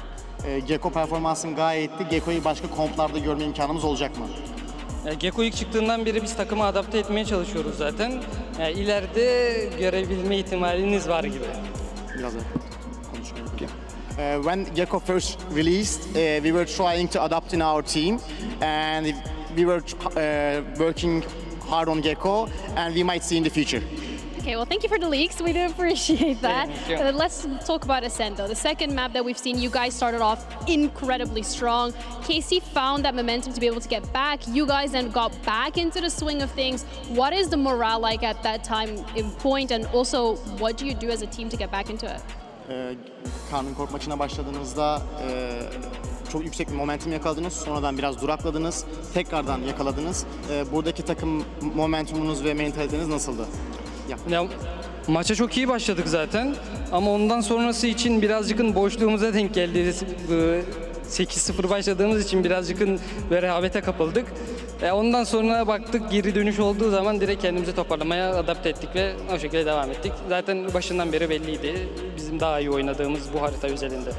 Gecko performansın gayetti. Gecko'yu başka komplarda görme imkanımız olacak mı? Gecko ilk çıktığından beri biz takımı adapte etmeye çalışıyoruz zaten. İleride görebilme ihtimaliniz var gibi. Biraz konuşalım. When Gecko first released, we were trying to adapt in our team, and we were working hard on Gecko, and we might see in the future. Okay, well, thank you for the leaks. We do appreciate that. Yeah, let's talk about Ascent, though. The second map that we've seen, you guys started off incredibly strong. KC found that momentum to be able to get back. You guys then got back into the swing of things. What is the morale like at that time in point, and also what do you do as a team to get back into it? Karmin Corp maçına başladığınızda çok yüksek bir momentum yakaladınız. Sonradan biraz durakladınız. Tekrardan yakaladınız. Buradaki takım momentumunuz ve mentaliteniz nasıldı? Ya, maça çok iyi başladık zaten ama ondan sonrası için birazcık boşluğumuza denk geldi. 8-0 başladığımız için birazcık rehavete kapıldık. Ondan sonra baktık geri dönüş olduğu zaman direkt kendimizi toparlamaya adapte ettik ve o şekilde devam ettik. Zaten başından beri belliydi bizim daha iyi oynadığımız bu harita üzerinde.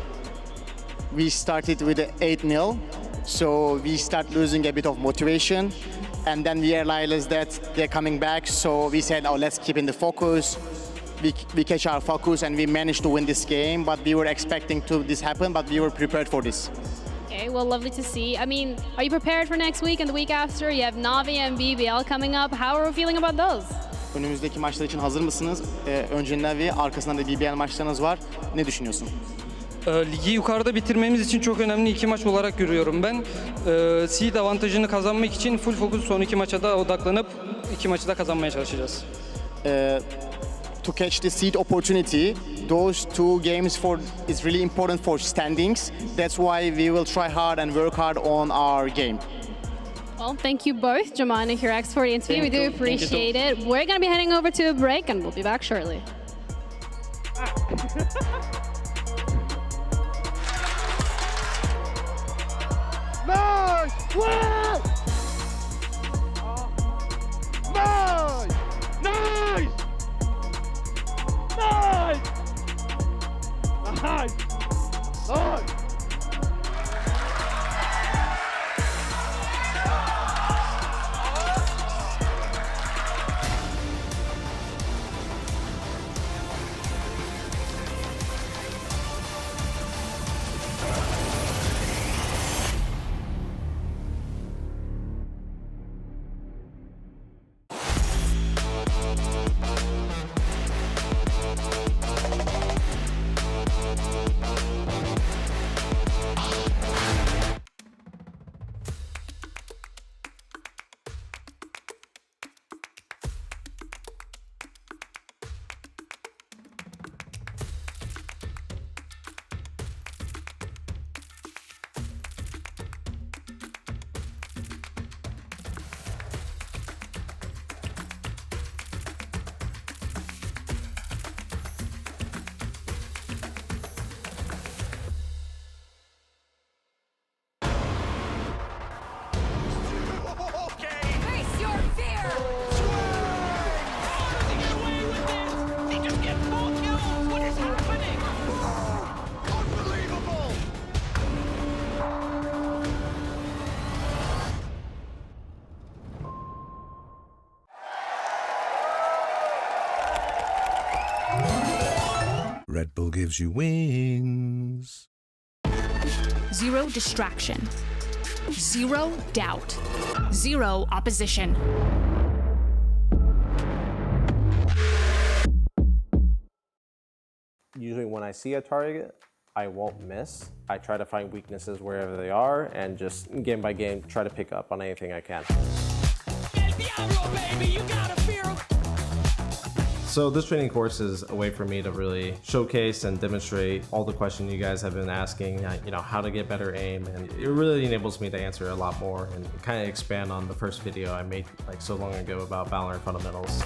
We started with 8-0, so we start losing a bit of motivation, and then we realized that they're coming back, so we said, oh, let's keep in the focus. We catch our focus, and we managed to win this game, but we were expecting this happen, but we were prepared for this. Okay, well, lovely to see. I mean, are you prepared for next week and the week after? You have Navi and BBL coming up. How are we feeling about those? Önümüzdeki maçlar için hazır mısınız? Önce Navi, arkasından da BBL maçlarınız var. Ne düşünüyorsun? Ligi yukarıda bitirmemiz için çok önemli 2 maç olarak görüyorum ben. Seed avantajını kazanmak için full fokus son 2 maça da odaklanıp 2 maçı da kazanmaya çalışacağız. To catch the seed opportunity, those 2 games is really important for standings. That's why we will try hard and work hard on our game. Well, thank you both, Jamal and Kirax, for the interview. We do appreciate it. We're going to be heading over to a break, and we'll be back shortly. Nice! Wow! Nice! Nice! Nice! Nice! Nice! Red Bull gives you wings. Zero distraction. Zero doubt. Zero opposition. Usually when I see a target, I won't miss. I try to find weaknesses wherever they are and just game by game try to pick up on anything I can. So this training course is a way for me to really showcase and demonstrate all the questions you guys have been asking, how to get better aim, and it really enables me to answer a lot more and kind of expand on the first video I made like so long ago about VALORANT fundamentals.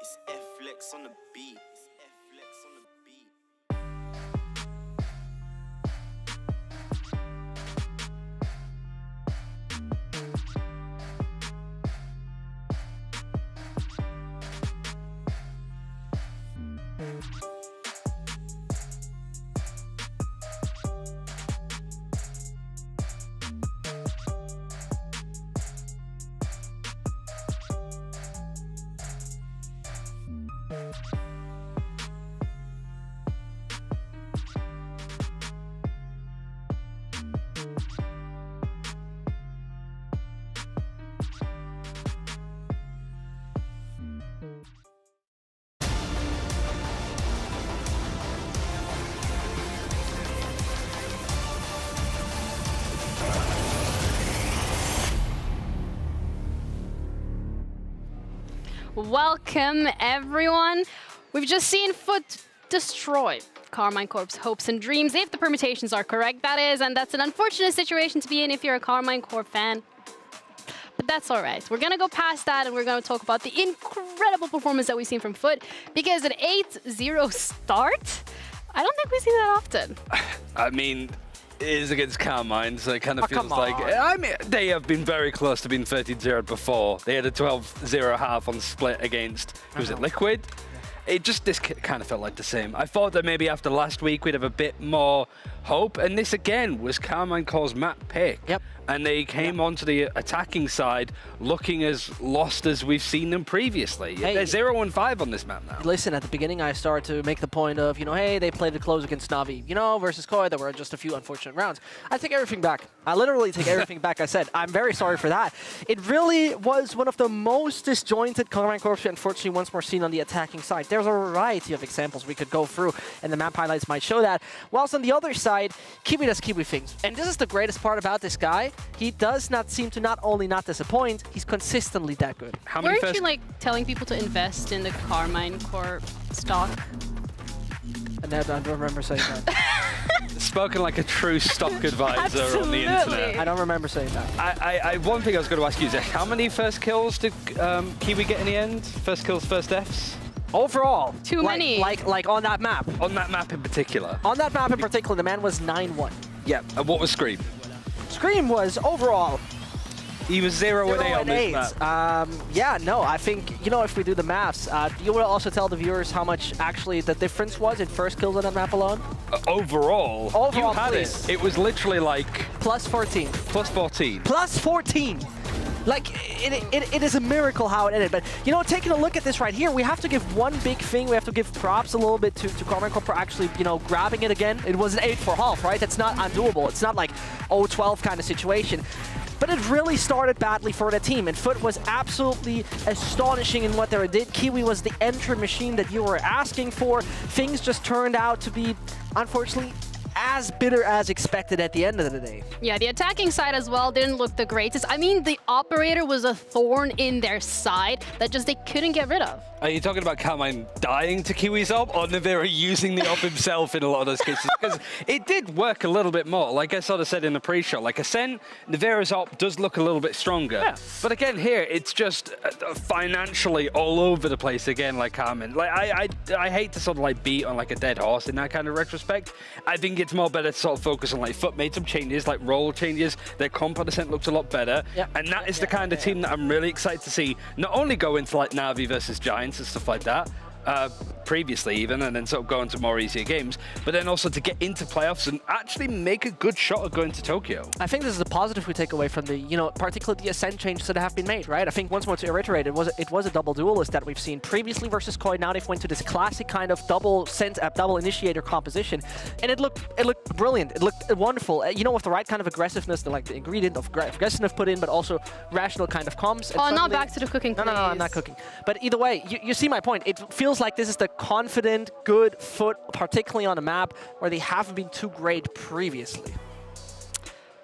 It's F-Flex on the beat. It's F-Flex on the beat. Welcome, everyone. We've just seen Foot destroy Carmine Corp's hopes and dreams, if the permutations are correct, that is, and that's an unfortunate situation to be in if you're a Carmine Corp fan. But that's all right. We're going to go past that, and we're going to talk about the incredible performance that we've seen from Foot, because an 8-0 start, I don't think we see that often. I mean, it is against Carmine, so it kind of feels like... I mean, they have been very close to being 13-0 before. They had a 12-0 half on split against, was it Liquid? It just, this kind of felt like the same. I thought that maybe after last week we'd have a bit more hope, and this again was Carmine Corp's map pick. Yep. And they came onto the attacking side looking as lost as we've seen them previously. Hey, they're 0-5 on this map now. Listen, at the beginning I started to make the point of, hey, they played it close against Na'Vi, versus Koi. There were just a few unfortunate rounds. I take everything back. I literally take everything back I said. I'm very sorry for that. It really was one of the most disjointed Carmine Corps, unfortunately, once more seen on the attacking side. There's a variety of examples we could go through, and the map highlights might show that. Whilst on the other side, right, Kiwi does Kiwi things. And this is the greatest part about this guy. He does not seem to not only not disappoint, he's consistently that good. Weren't you like telling people to invest in the Carmine Corp stock? And I don't remember saying that. Spoken like a true stock advisor on the internet. I don't remember saying that. One thing I was going to ask you is how many first kills did Kiwi get in the end? First kills, first deaths? Overall. Too many. Like on that map. On that map in particular? On that map in particular, the man was 9-1. Yeah, and what was Scream? Scream was overall... He was 0-8 on this map. Yeah, no, I think, you know, if we do the maths, you will also tell the viewers how much actually the difference was in first kills on that map alone? Overall? Overall, you had please. it. It was literally like... Plus 14. Plus 14. Plus 14! Like, it is a miracle how it ended. But, you know, taking a look at this right here, we have to give one big thing. We have to give props a little bit to Carmine Corp for actually, you know, grabbing it again. It was an 8 for half, right? That's not undoable. It's not like 0-12 kind of situation. But it really started badly for the team, and Foot was absolutely astonishing in what they did. Kiwi was the entry machine that you were asking for. Things just turned out to be, unfortunately, as bitter as expected at the end of the day. Yeah, the attacking side as well didn't look the greatest. I mean, the operator was a thorn in their side that just they couldn't get rid of. Are you talking about Carmine dying to Kiwi's op or Navira using the op himself in a lot of those cases? Because it did work a little bit more. Like I sort of said in the pre-show, like Ascent, Navira's op does look a little bit stronger. Yeah. But again, here, it's just financially all over the place again, like Carmine. Like I hate to sort of like beat on like a dead horse in that kind of retrospect. I think it's more better to sort of focus on like Foot made some changes, like role changes. Their comp on Ascent looks a lot better. Yep. And that is the kind of team that I'm really excited to see not only go into like Na'Vi versus Giants and stuff like that, previously even, and then sort of go into more easier games, but then also to get into playoffs and actually make a good shot at going to Tokyo. I think this is a positive we take away from the, you know, particularly the Ascent changes that have been made, right? I think once more to reiterate, it was a double duelist that we've seen previously versus Koi. Now they've went to this classic kind of double initiator composition, and it looked brilliant. It looked wonderful. You know, with the right kind of aggressiveness, the ingredient of aggressiveness put in, but also rational kind of comms. Oh, not back to the cooking, please. No, I'm not cooking. But either way, you see my point. It feels like this is the confident, good Foot, particularly on a map where they haven't been too great previously.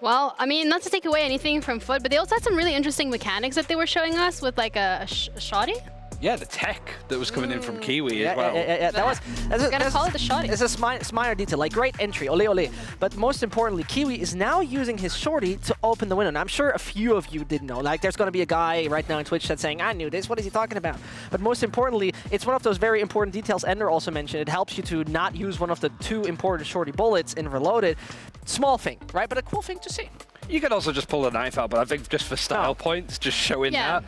Well, I mean, not to take away anything from Foot, but they also had some really interesting mechanics that they were showing us with like a shoddy. Yeah, the tech that was coming in from Kiwi as well. Yeah, that was... We're gonna call it the shorty. It's a minor detail, like great entry, ole ole. But most importantly, Kiwi is now using his shorty to open the window. And I'm sure a few of you didn't know. Like, there's gonna be a guy right now on Twitch that's saying, I knew this, what is he talking about? But most importantly, it's one of those very important details Ender also mentioned. It helps you to not use one of the 2 important shorty bullets in Reloaded. Small thing, right? But a cool thing to see. You could also just pull the knife out, but I think just for style points, just showing that.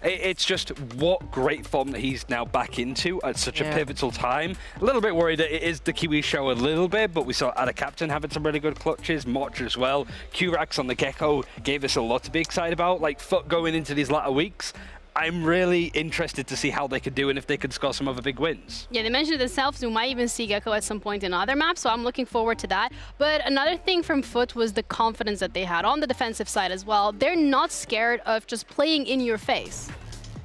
It's just what great form that he's now back into at such a pivotal time. A little bit worried that it is the Kiwi show a little bit, but we saw Ada Captain having some really good clutches, Moch as well. Q-Rax on the Gecko gave us a lot to be excited about. Like, Foot going into these latter weeks, I'm really interested to see how they could do and if they could score some other big wins. Yeah, they mentioned it themselves. We might even see Gecko at some point in other maps, so I'm looking forward to that. But another thing from Foot was the confidence that they had on the defensive side as well. They're not scared of just playing in your face.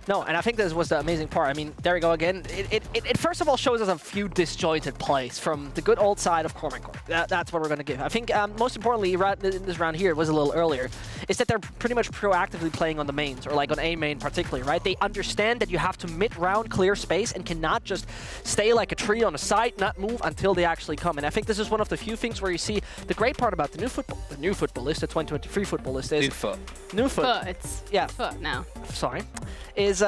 No, and I think this was the amazing part. I mean, there we go again. It first of all shows us a few disjointed plays from the good old side of Carmine Corp. That's what we're going to give. I think most importantly, in this round here, it was a little earlier, is that they're pretty much proactively playing on the mains, or like on A main particularly, right? They understand that you have to mid-round clear space and cannot just stay like a tree on a site, not move until they actually come. And I think this is one of the few things where you see the great part about the new football list, the 2023 football list is... New Foot. It's Foot now. Sorry. Is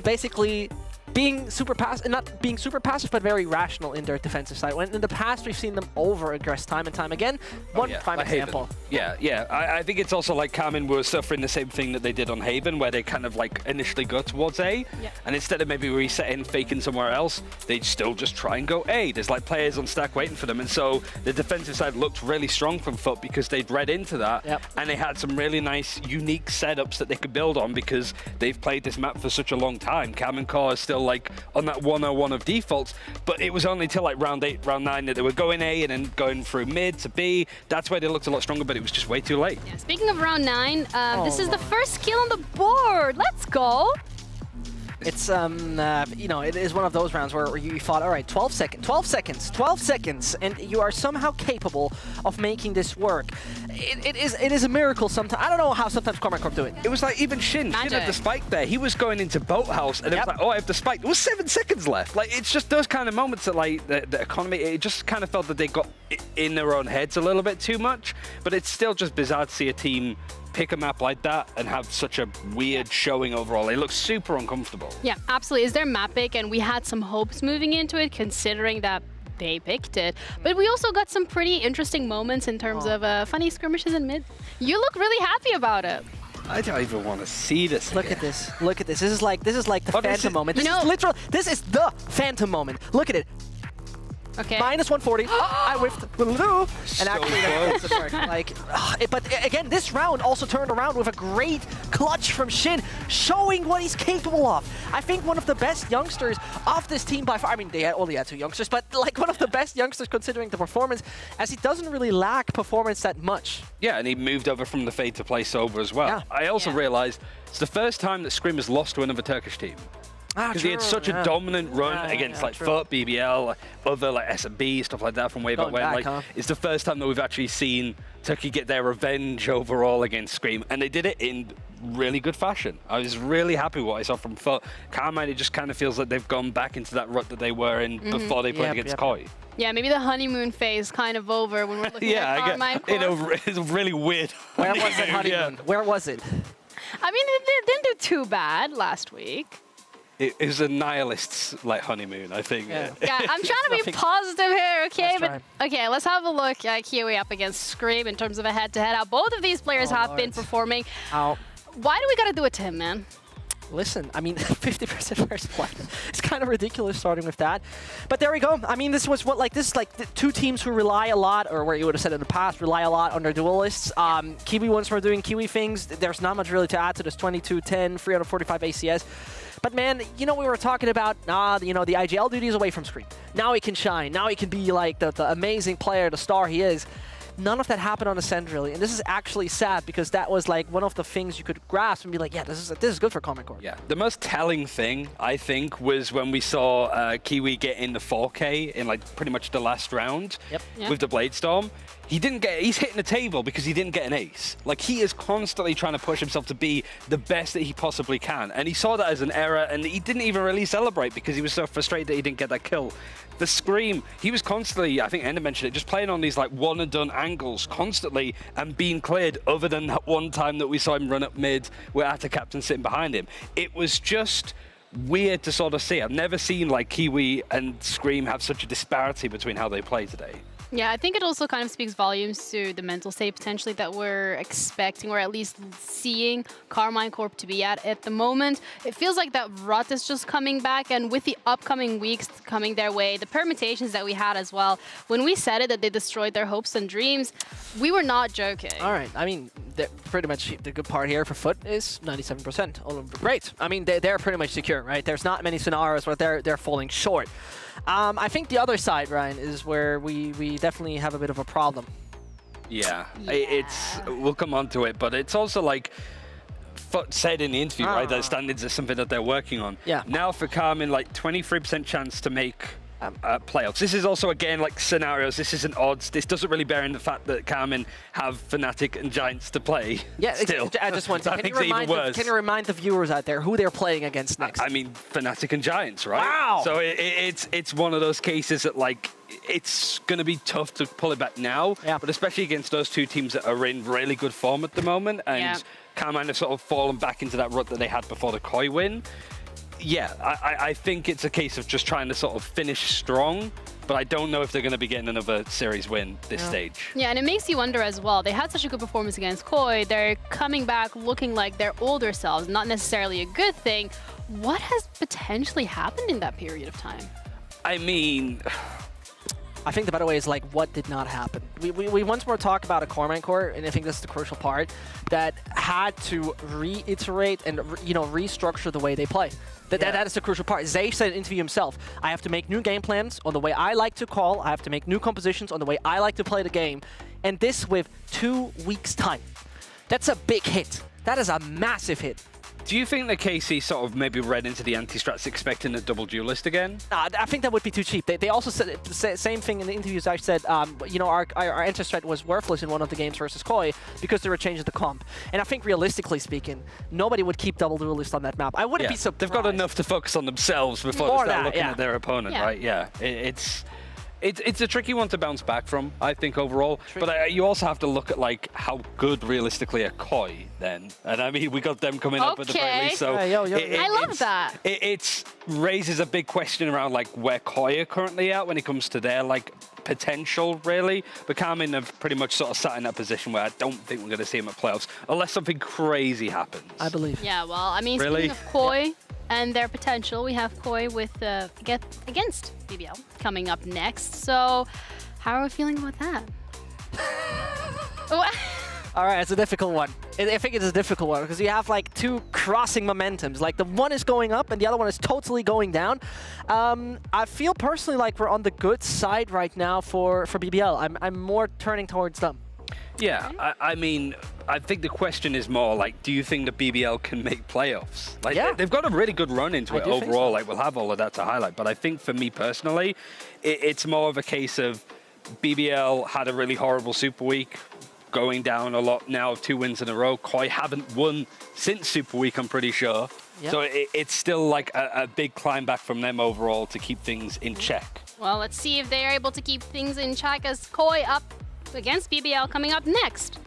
basically being super passive, not being super passive, but very rational in their defensive side. When in the past we've seen them over-aggress time and time again. One prime example. Yeah. I think it's also like Carmine were suffering the same thing that they did on Haven, where they kind of like initially go towards A, and instead of maybe resetting, faking somewhere else, they'd still just try and go A. There's like players on stack waiting for them, and so the defensive side looked really strong from Foot because they'd read into that, and they had some really nice, unique setups that they could build on because they've played this map for such a long time. Carmine Core is still like on that 101 of defaults, but it was only till like round 8, round 9 that they were going A and then going through mid to B. That's where they looked a lot stronger, but it was just way too late. Yeah, speaking of round 9, this is the first kill on the board. Let's go. It's, you know, it is one of those rounds where you thought, all right, 12 seconds, and you are somehow capable of making this work. It is a miracle sometimes. I don't know how sometimes Cormac Corp do it. It was like even Shin had the spike there. He was going into Boathouse, and it was like, oh, I have the spike. There was 7 seconds left. Like, it's just those kind of moments that, like, the economy, it just kind of felt that they got in their own heads a little bit too much. But it's still just bizarre to see a team pick a map like that and have such a weird showing overall. It looks super uncomfortable. Yeah, absolutely. Is their map pick, and we had some hopes moving into it, considering that they picked it. But we also got some pretty interesting moments in terms of funny skirmishes in mid. You look really happy about it. I don't even want to see this. Look at this. Look at this. This is like the Phantom moment. This is literal. This is the Phantom moment. Look at it. Okay. Minus 140. I whiffed. And actually, that doesn't work. Like, but again, this round also turned around with a great clutch from Shin, showing what he's capable of. I think one of the best youngsters of this team by far. I mean, they only had 2 youngsters, but like one of the best youngsters considering the performance, as he doesn't really lack performance that much. Yeah, and he moved over from the Fade to play sober as well. Yeah. I also realized it's the first time that Scream has lost to another Turkish team. Because he had such a dominant run against like FUT, BBL, other like SMB, stuff like that from way back when. Like, it's the first time that we've actually seen Turkey get their revenge overall against Scream, and they did it in really good fashion. I was really happy with what I saw from FUT. Carmine, it just kind of feels like they've gone back into that rut that they were in before they played against Koi. Yeah, maybe the honeymoon phase kind of over when we're looking at Carmine. It's really weird. Where was it, honeymoon? Where was it? I mean, it didn't do too bad last week. It was a nihilist's like honeymoon, I think. Yeah, I'm trying to be positive here, okay? But okay, let's have a look at Kiwi up against Scream in terms of a head-to-head. How both of these players have been performing. Why do we gotta do it to him, man? Listen, I mean, 50% first blood. It's kind of ridiculous starting with that. But there we go. I mean, this was this is like the 2 teams who rely a lot, or where you would have said in the past, rely a lot on their duelists. Kiwi ones were doing Kiwi things. There's not much really to add to this 22-10, 345 ACS. But man, you know, we were talking about, you know, the IGL duty is away from Scream. Now he can shine. Now he can be like the amazing player, the star he is. None of that happened on Ascend, really. And this is actually sad, because that was like one of the things you could grasp and be like, yeah, this is good for Common Core. Yeah, the most telling thing, I think, was when we saw Kiwi get in the 4K in like pretty much the last round with the Blade Storm. He's hitting the table because he didn't get an ace. Like, he is constantly trying to push himself to be the best that he possibly can. And he saw that as an error, and he didn't even really celebrate because he was so frustrated that he didn't get that kill. The Scream, he was constantly, I think Ender mentioned it, just playing on these like one and done angles constantly and being cleared, other than that one time that we saw him run up mid with Atta Captain sitting behind him. It was just weird to sort of see. I've never seen like Kiwi and Scream have such a disparity between how they play today. Yeah, I think it also kind of speaks volumes to the mental state potentially that we're expecting, or at least seeing Carmine Corp to be at the moment. It feels like that rut is just coming back, and with the upcoming weeks coming their way, the permutations that we had as well, when we said it that they destroyed their hopes and dreams, we were not joking. All right, I mean, pretty much the good part here for FUT is 97%. Great. I mean, they're pretty much secure, right? There's not many scenarios where they're falling short. I think the other side, Ryan, is where we definitely have a bit of a problem. Yeah. We'll come on to it, but it's also like FUT said in the interview, right, that standards is something that they're working on. Yeah. Now for Carmen, like 23% chance to make playoffs. This is also, again, like scenarios. This isn't odds. This doesn't really bear in the fact that Carmen have Fnatic and Giants to play. Yeah, still. I just want to can you remind the viewers out there who they're playing against next? I mean, Fnatic and Giants, right? Wow. So it's one of those cases that, like, it's going to be tough to pull it back now, but especially against those 2 teams that are in really good form at the moment, and Carmine have sort of fallen back into that rut that they had before the Koi win. Yeah, I think it's a case of just trying to sort of finish strong, but I don't know if they're going to be getting another series win this stage. Yeah, and it makes you wonder as well. They had such a good performance against Koi. They're coming back looking like their older selves, not necessarily a good thing. What has potentially happened in that period of time? I mean, I think the better way is like, what did not happen? We once more talk about a Carmine Core, and I think that's the crucial part, that had to reiterate and restructure the way they play. That is the crucial part. Zay said in an interview himself, I have to make new game plans on the way I like to call, I have to make new compositions on the way I like to play the game, and this with 2 weeks' time. That's a big hit. That is a massive hit. Do you think that KC sort of maybe read into the anti-strats expecting a double duelist again? I think that would be too cheap. They also said the same thing in the interviews. I said, you know, our anti-strat was worthless in one of the games versus Koi because they were changing the comp. And I think realistically speaking, nobody would keep double duelist on that map. I wouldn't be surprised. They've got enough to focus on themselves before they start looking at their opponent, right? Yeah, it's a tricky one to bounce back from, I think, overall. But you also have to look at like how good realistically are Koi then. And I mean, we got them coming up at the very least. So I love that. It raises a big question around like where Koi are currently at when it comes to their like potential, really. But Karmin have pretty much sort of sat in that position where I don't think we're going to see them at playoffs unless something crazy happens. I believe. Yeah, well, I mean, speaking of Koi and their potential, we have Koi with against BBL coming up next. So how are we feeling about that? All right, it's a difficult one. I think it's a difficult one because you have like two crossing momentums. Like the one is going up and the other one is totally going down. I feel personally like we're on the good side right now for BBL. I'm more turning towards them. Yeah, I mean, I think the question is more like, do you think the BBL can make playoffs? Like, they've got a really good run into it overall. Like, we'll have all of that to highlight. But I think for me personally, it's more of a case of BBL had a really horrible Super Week, going down a lot now, 2 wins in a row. Koi haven't won since Super Week, I'm pretty sure. Yep. So it's still like a big climb back from them overall to keep things in check. Well, let's see if they're able to keep things in check as Koi up against BBL coming up next.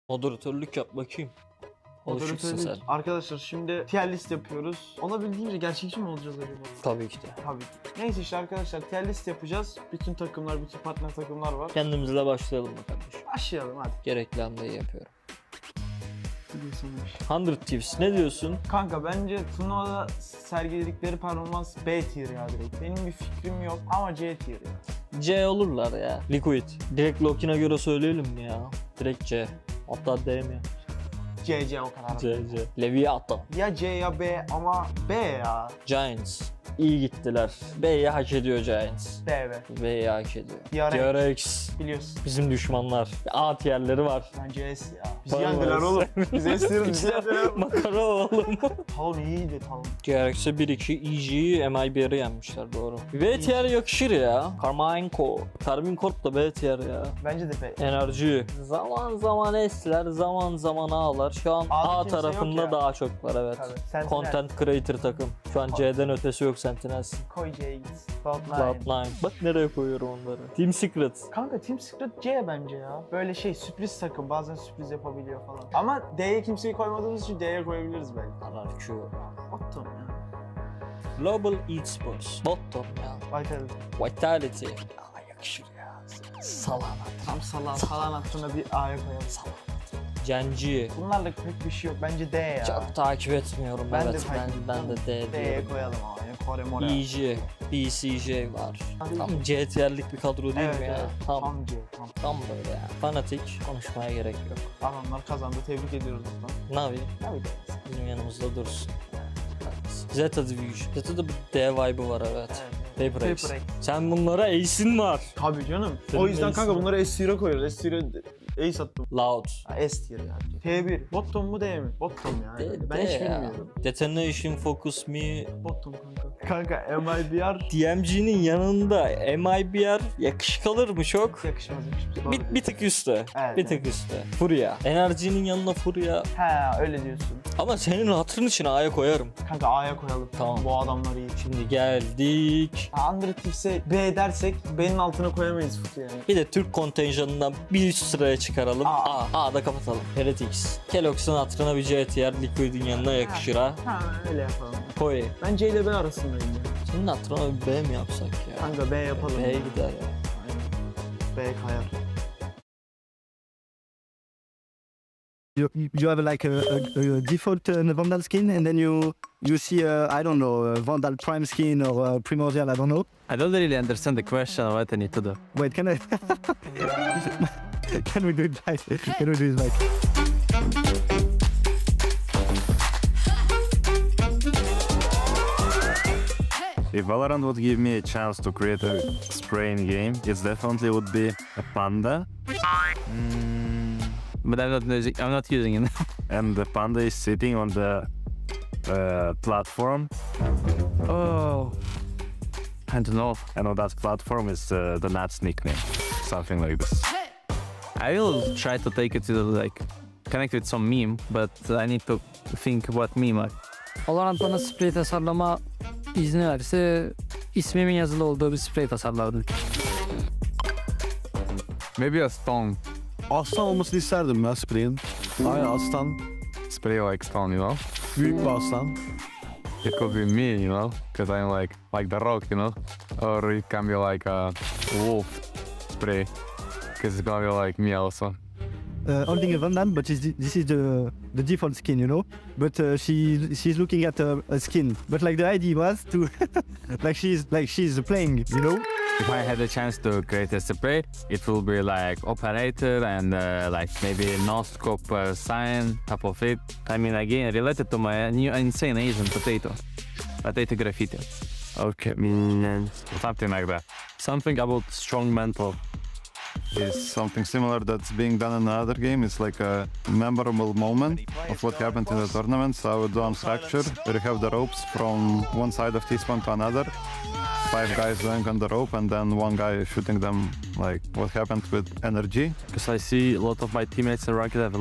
Moderatörlük yap bakayım. Alışıksın sen. Arkadaşlar şimdi tier list yapıyoruz. Olabildiğince gerçekçi mi olacağız acaba? Tabii ki de. Tabii. Neyse işte arkadaşlar tier list yapacağız. Bütün takımlar, bütün partner takımlar var. Kendimizle başlayalım mı kardeşim? Başlayalım hadi. Gerekli hamleyi yapıyorum. 100 Thieves ne diyorsun? Kanka bence turnuvada sergiledikleri performans B tier ya direkt. Benim bir fikrim yok ama C tier ya. C olurlar ya. Liquid. Direkt Lokin'e göre söyleyelim mi ya? Direkt C. Hatta D mi? C o kadar. C. Leviathan. Ya C ya B ama B ya. Giants. İyi gittiler. B'yi hak ediyor Giants. B. B'yi hak ediyor. DRX. Biliyorsun. Bizim düşmanlar. A tierleri var. Bence S ya. Biz yendiler oğlum. Biz S diyoruz. Biz yendiler. Makara oğlum. Talon iyiydi Talon. DRX'e 1-2 EG'yi MIBR'i yenmişler doğru. B tier yakışır ya. Karmin Corp da B tier ya. Bence de B. Enerji. Zaman zaman S'ler, zaman zaman A'lar. Şu an A tarafında daha çok var evet. Tabii. Content Creator takım. Şu an C'den ötesi yok Sentinels. Koy C'ye git. Cloud9. Bak nereye koyuyorum onları. Team Secret. Kanka Team Secret C bence ya. Böyle sürpriz takım. Bazen sürpriz yapabiliyor falan. Ama D'ye kimseyi koymadığımız için D'ye koyabiliriz belki. Anarcho. Bottom ya. Global Esports. Bottom ya. Vitality. Aa yakışır ya. Salan at. Tam salan attığında bir A'ya koyalım. Salan. Genji. Bunlarla pek bir şey yok. Bence D ya. Çok takip etmiyorum. Ben de D D'ye koyalım ama. Kore More. EG, BCJ var. Tam C tier'lik bir kadro değil mi ya? Tam C. Tam böyle ya. Fanatik. Konuşmaya gerek yok. Adamlar kazandı. Tebrik ediyoruz buradan. Navi. Bizim yanımızda dursun. Zeta Division. Zeta'da bir D vibe'ı var evet. Paper X. Sen bunlara ace'in var. Tabii canım. O yüzden kanka bunları S tier'e koyuyoruz. S tier'e ace attım. Loud. S tier yani. T1. Bottom mu D mi? Bottom yani. Ben hiç bilmiyorum. Detonation, Focus Me. Bottom kanka. Kanka MIBR. DMG'nin yanında MIBR yakışık alır mı çok? Yakışmaz. Bir tık üstte. Evet, bir tık üstte. Furya. Enerjinin yanına Furya. He öyle diyorsun. Ama senin hatırın için A'ya koyarım. Kanka A'ya koyalım. Tamam. Bu adamlar iyi. Şimdi geldik. Under Thieves'e B dersek B'nin altına koyamayız Futu yani. Bir de Türk kontenjanından bir üst sıraya çıkaralım. A'da kapatalım. Heretics. Kellogg's'ın hatırına bir C tier Liquid'in yanına yakışır ha. Ha öyle yapalım. Koi. Ben C ile B arasındayım ya. Senin hatırına bir B mi yapsak ya? Kanka B yapalım. B gider ya. Aynen. B kayar. You have like a default Vandal skin, and then you see I don't know, a Vandal Prime skin or Primordial, I don't know. I don't really understand the question. What I need to do. Wait, can I? Can we do it back? Can we do it back? If Valorant would give me a chance to create a spraying game, it definitely would be a panda. But I'm not using it. And the panda is sitting on the platform. Oh, I don't know. And on that platform is the Nat's nickname, something like this. I will try to take it to like connect with some meme, but I need to think what meme. Valorant bana sprey tasarlama izni verse ismimin yazılı olduğu bir sprey tasarlardım. Maybe a stone. Aslan olmasını isterdim ya spray'in. Aynen aslan. Spray like stone, you know? Büyük bir aslan. It could be me, you know? Because I'm like the Rock, you know? Or it can be like a wolf spray. Because it's gonna be like me also. Holding a Vandal, but this is the default skin, you know. But she's looking at a skin. But like the idea was to like she's playing, you know. If I had a chance to create a spray, it will be like operator and like maybe no scope sign top of it. I mean, again, related to my new insane Asian potato graffiti. Okay, something like that. Something about strong mental. Is something similar that's being done in another game. It's like a memorable moment of what happened in the tournament. So I would do on Fracture, where you have the ropes from one side of T-spawn to another. 5 guys going on the rope and then one guy shooting them, like what happened with energy. Because I see a lot of my teammates in ranked have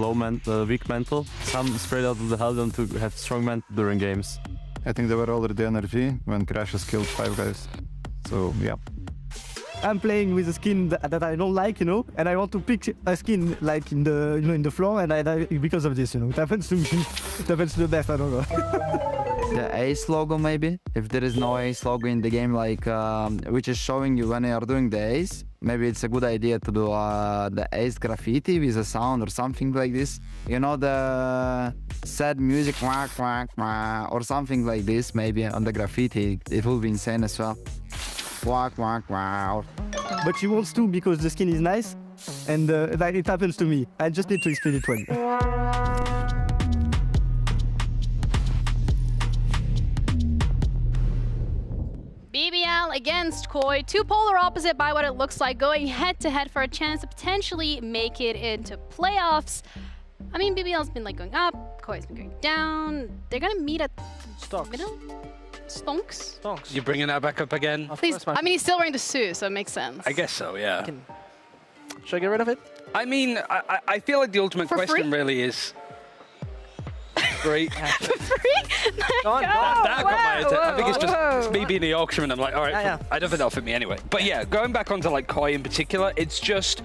weak mental. Some spread out of the hell them to have strong mental during games. I think they were already energy when Crashes killed 5 guys. So yeah. I'm playing with a skin that I don't like, you know, and I want to pick a skin like in the in the floor, and I die because of this, you know. It happens to me. It happens to the best. I don't know. The Ace logo, maybe. If there is no Ace logo in the game, like which is showing you when you are doing the Ace, maybe it's a good idea to do the Ace graffiti with a sound or something like this. You know, the sad music, wah, wah, wah, or something like this. Maybe on the graffiti, it will be insane as well. Quack, quack, wow. But she wants to because the skin is nice, and like it happens to me. I just need to explain it well. BBL against Koi, two polar opposite by what it looks like, going head-to-head for a chance to potentially make it into playoffs. I mean, BBL's been like going up, Koi's been going down. They're gonna meet at the middle. Stonks? Stonks. You're bringing that back up again? Please. I mean, he's still wearing the suit, so it makes sense. I guess so, yeah. Should I get rid of it? I mean, I feel like the ultimate question really is... Free? Free? Go on, That got my attention. I think it's just me being the Yorkshireman. I'm like, all right, I don't think that'll fit me anyway. But yeah, going back onto like Koi in particular, it's just...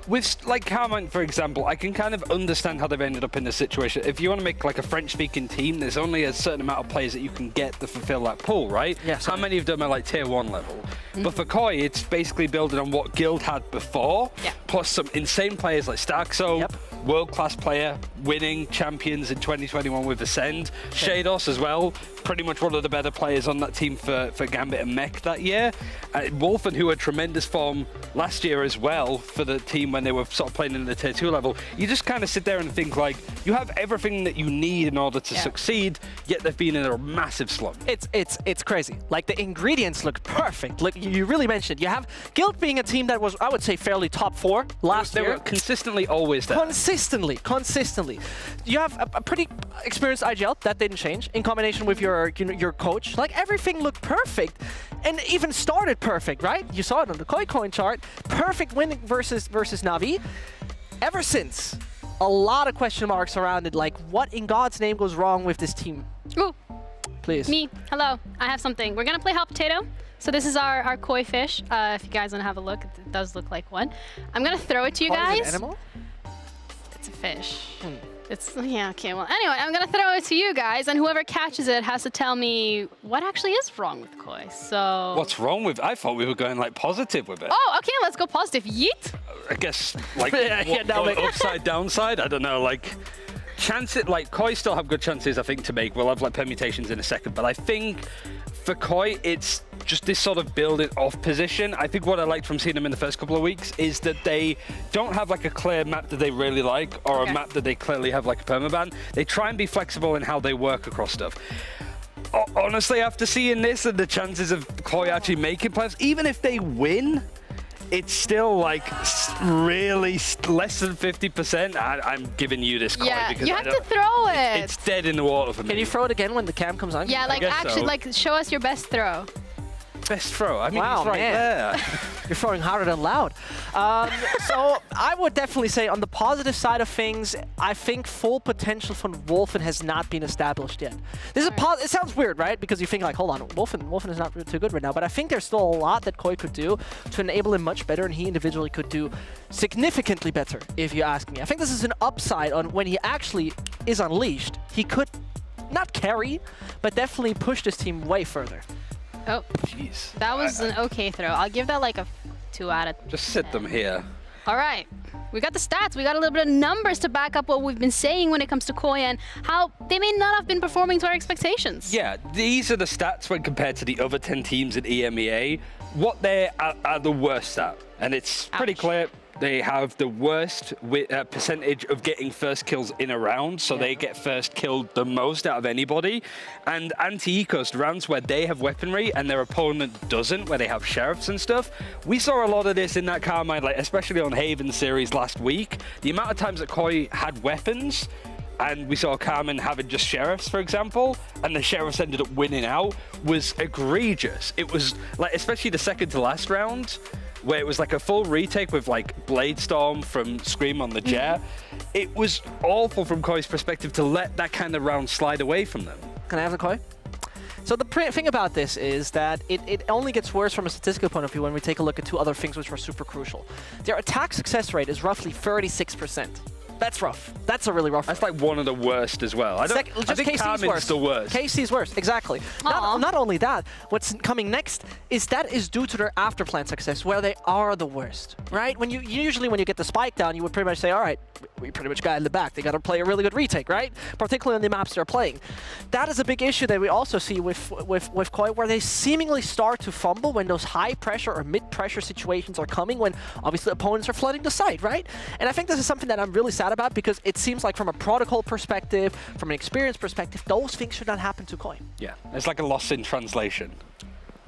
With like Carmine, for example, I can kind of understand how they've ended up in this situation. If you want to make like a French-speaking team, there's only a certain amount of players that you can get to fulfill that pool, right? Yes. How many of them are like tier 1 level? But for Koi, it's basically building on what Guild had before, plus some insane players like Starkso, world-class player, winning champions in 2021 with Ascend, Shados as well, pretty much one of the better players on that team for Gambit and Mech that year. Wolfen, who had tremendous form last year as well for the team when they were sort of playing in the tier 2 level. You just kind of sit there and think like, you have everything that you need in order to succeed, yet they've been in a massive slump. It's crazy. Like the ingredients look perfect. Like you really mentioned, you have Guild being a team that was, I would say, fairly top 4 last year. They were consistently always there. Consistently. You have a pretty experienced IGL, that didn't change, in combination with your coach. Like everything looked perfect, and even started perfect, right? You saw it on the Koi coin chart. Perfect win versus Na'Vi. Ever since, a lot of question marks around it. Like, what in God's name goes wrong with this team? Ooh. Please. Me. Hello. I have something. We're gonna play hot potato. So this is our koi fish. If you guys wanna have a look, it does look like one. I'm gonna throw it to you guys. Is it animal? It's a fish. It's, yeah, okay, well, anyway, I'm gonna throw it to you guys, and whoever catches it has to tell me what actually is wrong with Koi, so... What's wrong with... I thought we were going, like, positive with it. Oh, okay, let's go positive. Yeet! I guess, like, upside, downside? I don't know, like... chances, like Koi still have good chances, I think, to make. We'll have like permutations in a second, but I think for Koi, it's just this sort of building off position. I think what I liked from seeing them in the first couple of weeks is that they don't have like a clear map that they really like or a map that they clearly have like a permaban. They try and be flexible in how they work across stuff. Honestly, after seeing this and the chances of Koi actually making playoffs, even if they win, it's still like really less than 50%. I'm giving you this, Koi, because you have to throw it. It's dead in the water for me. Can you throw it again when the cam comes on? Yeah, like actually, like show us your best throw. Best throw. I mean, wow, he's right there. You're throwing harder than loud. So I would definitely say on the positive side of things, I think full potential from Wolfen has not been established yet. This is it sounds weird, right? Because you think like, hold on, Wolfen is not too good right now. But I think there's still a lot that Koi could do to enable him much better, and he individually could do significantly better, if you ask me. I think this is an upside on when he actually is unleashed. He could not carry, but definitely push this team way further. Oh, jeez. That was an okay throw. I'll give that like a 2 out of 10. Just sit them here. All right. We got the stats. We got a little bit of numbers to back up what we've been saying when it comes to Koi and how they may not have been performing to our expectations. Yeah, these are the stats when compared to the other 10 teams in EMEA. What they are the worst at. And it's pretty clear. They have the worst percentage of getting first kills in a round, so they get first killed the most out of anybody. And anti-ecos, rounds where they have weaponry and their opponent doesn't, where they have sheriffs and stuff. We saw a lot of this in that Carmine, like especially on Haven series last week. The amount of times that Koi had weapons, and we saw Carmen having just sheriffs, for example, and the sheriffs ended up winning out, was egregious. It was like, especially the second to last round, where it was like a full retake with like Blade Storm from Scream on the Jet. It was awful from Koi's perspective to let that kind of round slide away from them. Can I have the Koi? So the thing about this is that it only gets worse from a statistical point of view when we take a look at two other things which were super crucial. Their attack success rate is roughly 36%. That's rough. That's a really rough. That's like one of the worst as well. I think Carmen's the worst. KC's worse, exactly. Not only that, what's coming next is that is due to their afterplan success, where they are the worst, right? When usually when you get the spike down, you would pretty much say, all right, we pretty much got in the back. They got to play a really good retake, right? Particularly on the maps they're playing. That is a big issue that we also see with Koi, where they seemingly start to fumble when those high pressure or mid pressure situations are coming, when obviously opponents are flooding the site, right? And I think this is something that I'm really sad about, because it seems like from a protocol perspective, from an experience perspective, those things should not happen to Koi. Yeah, it's like a loss in translation.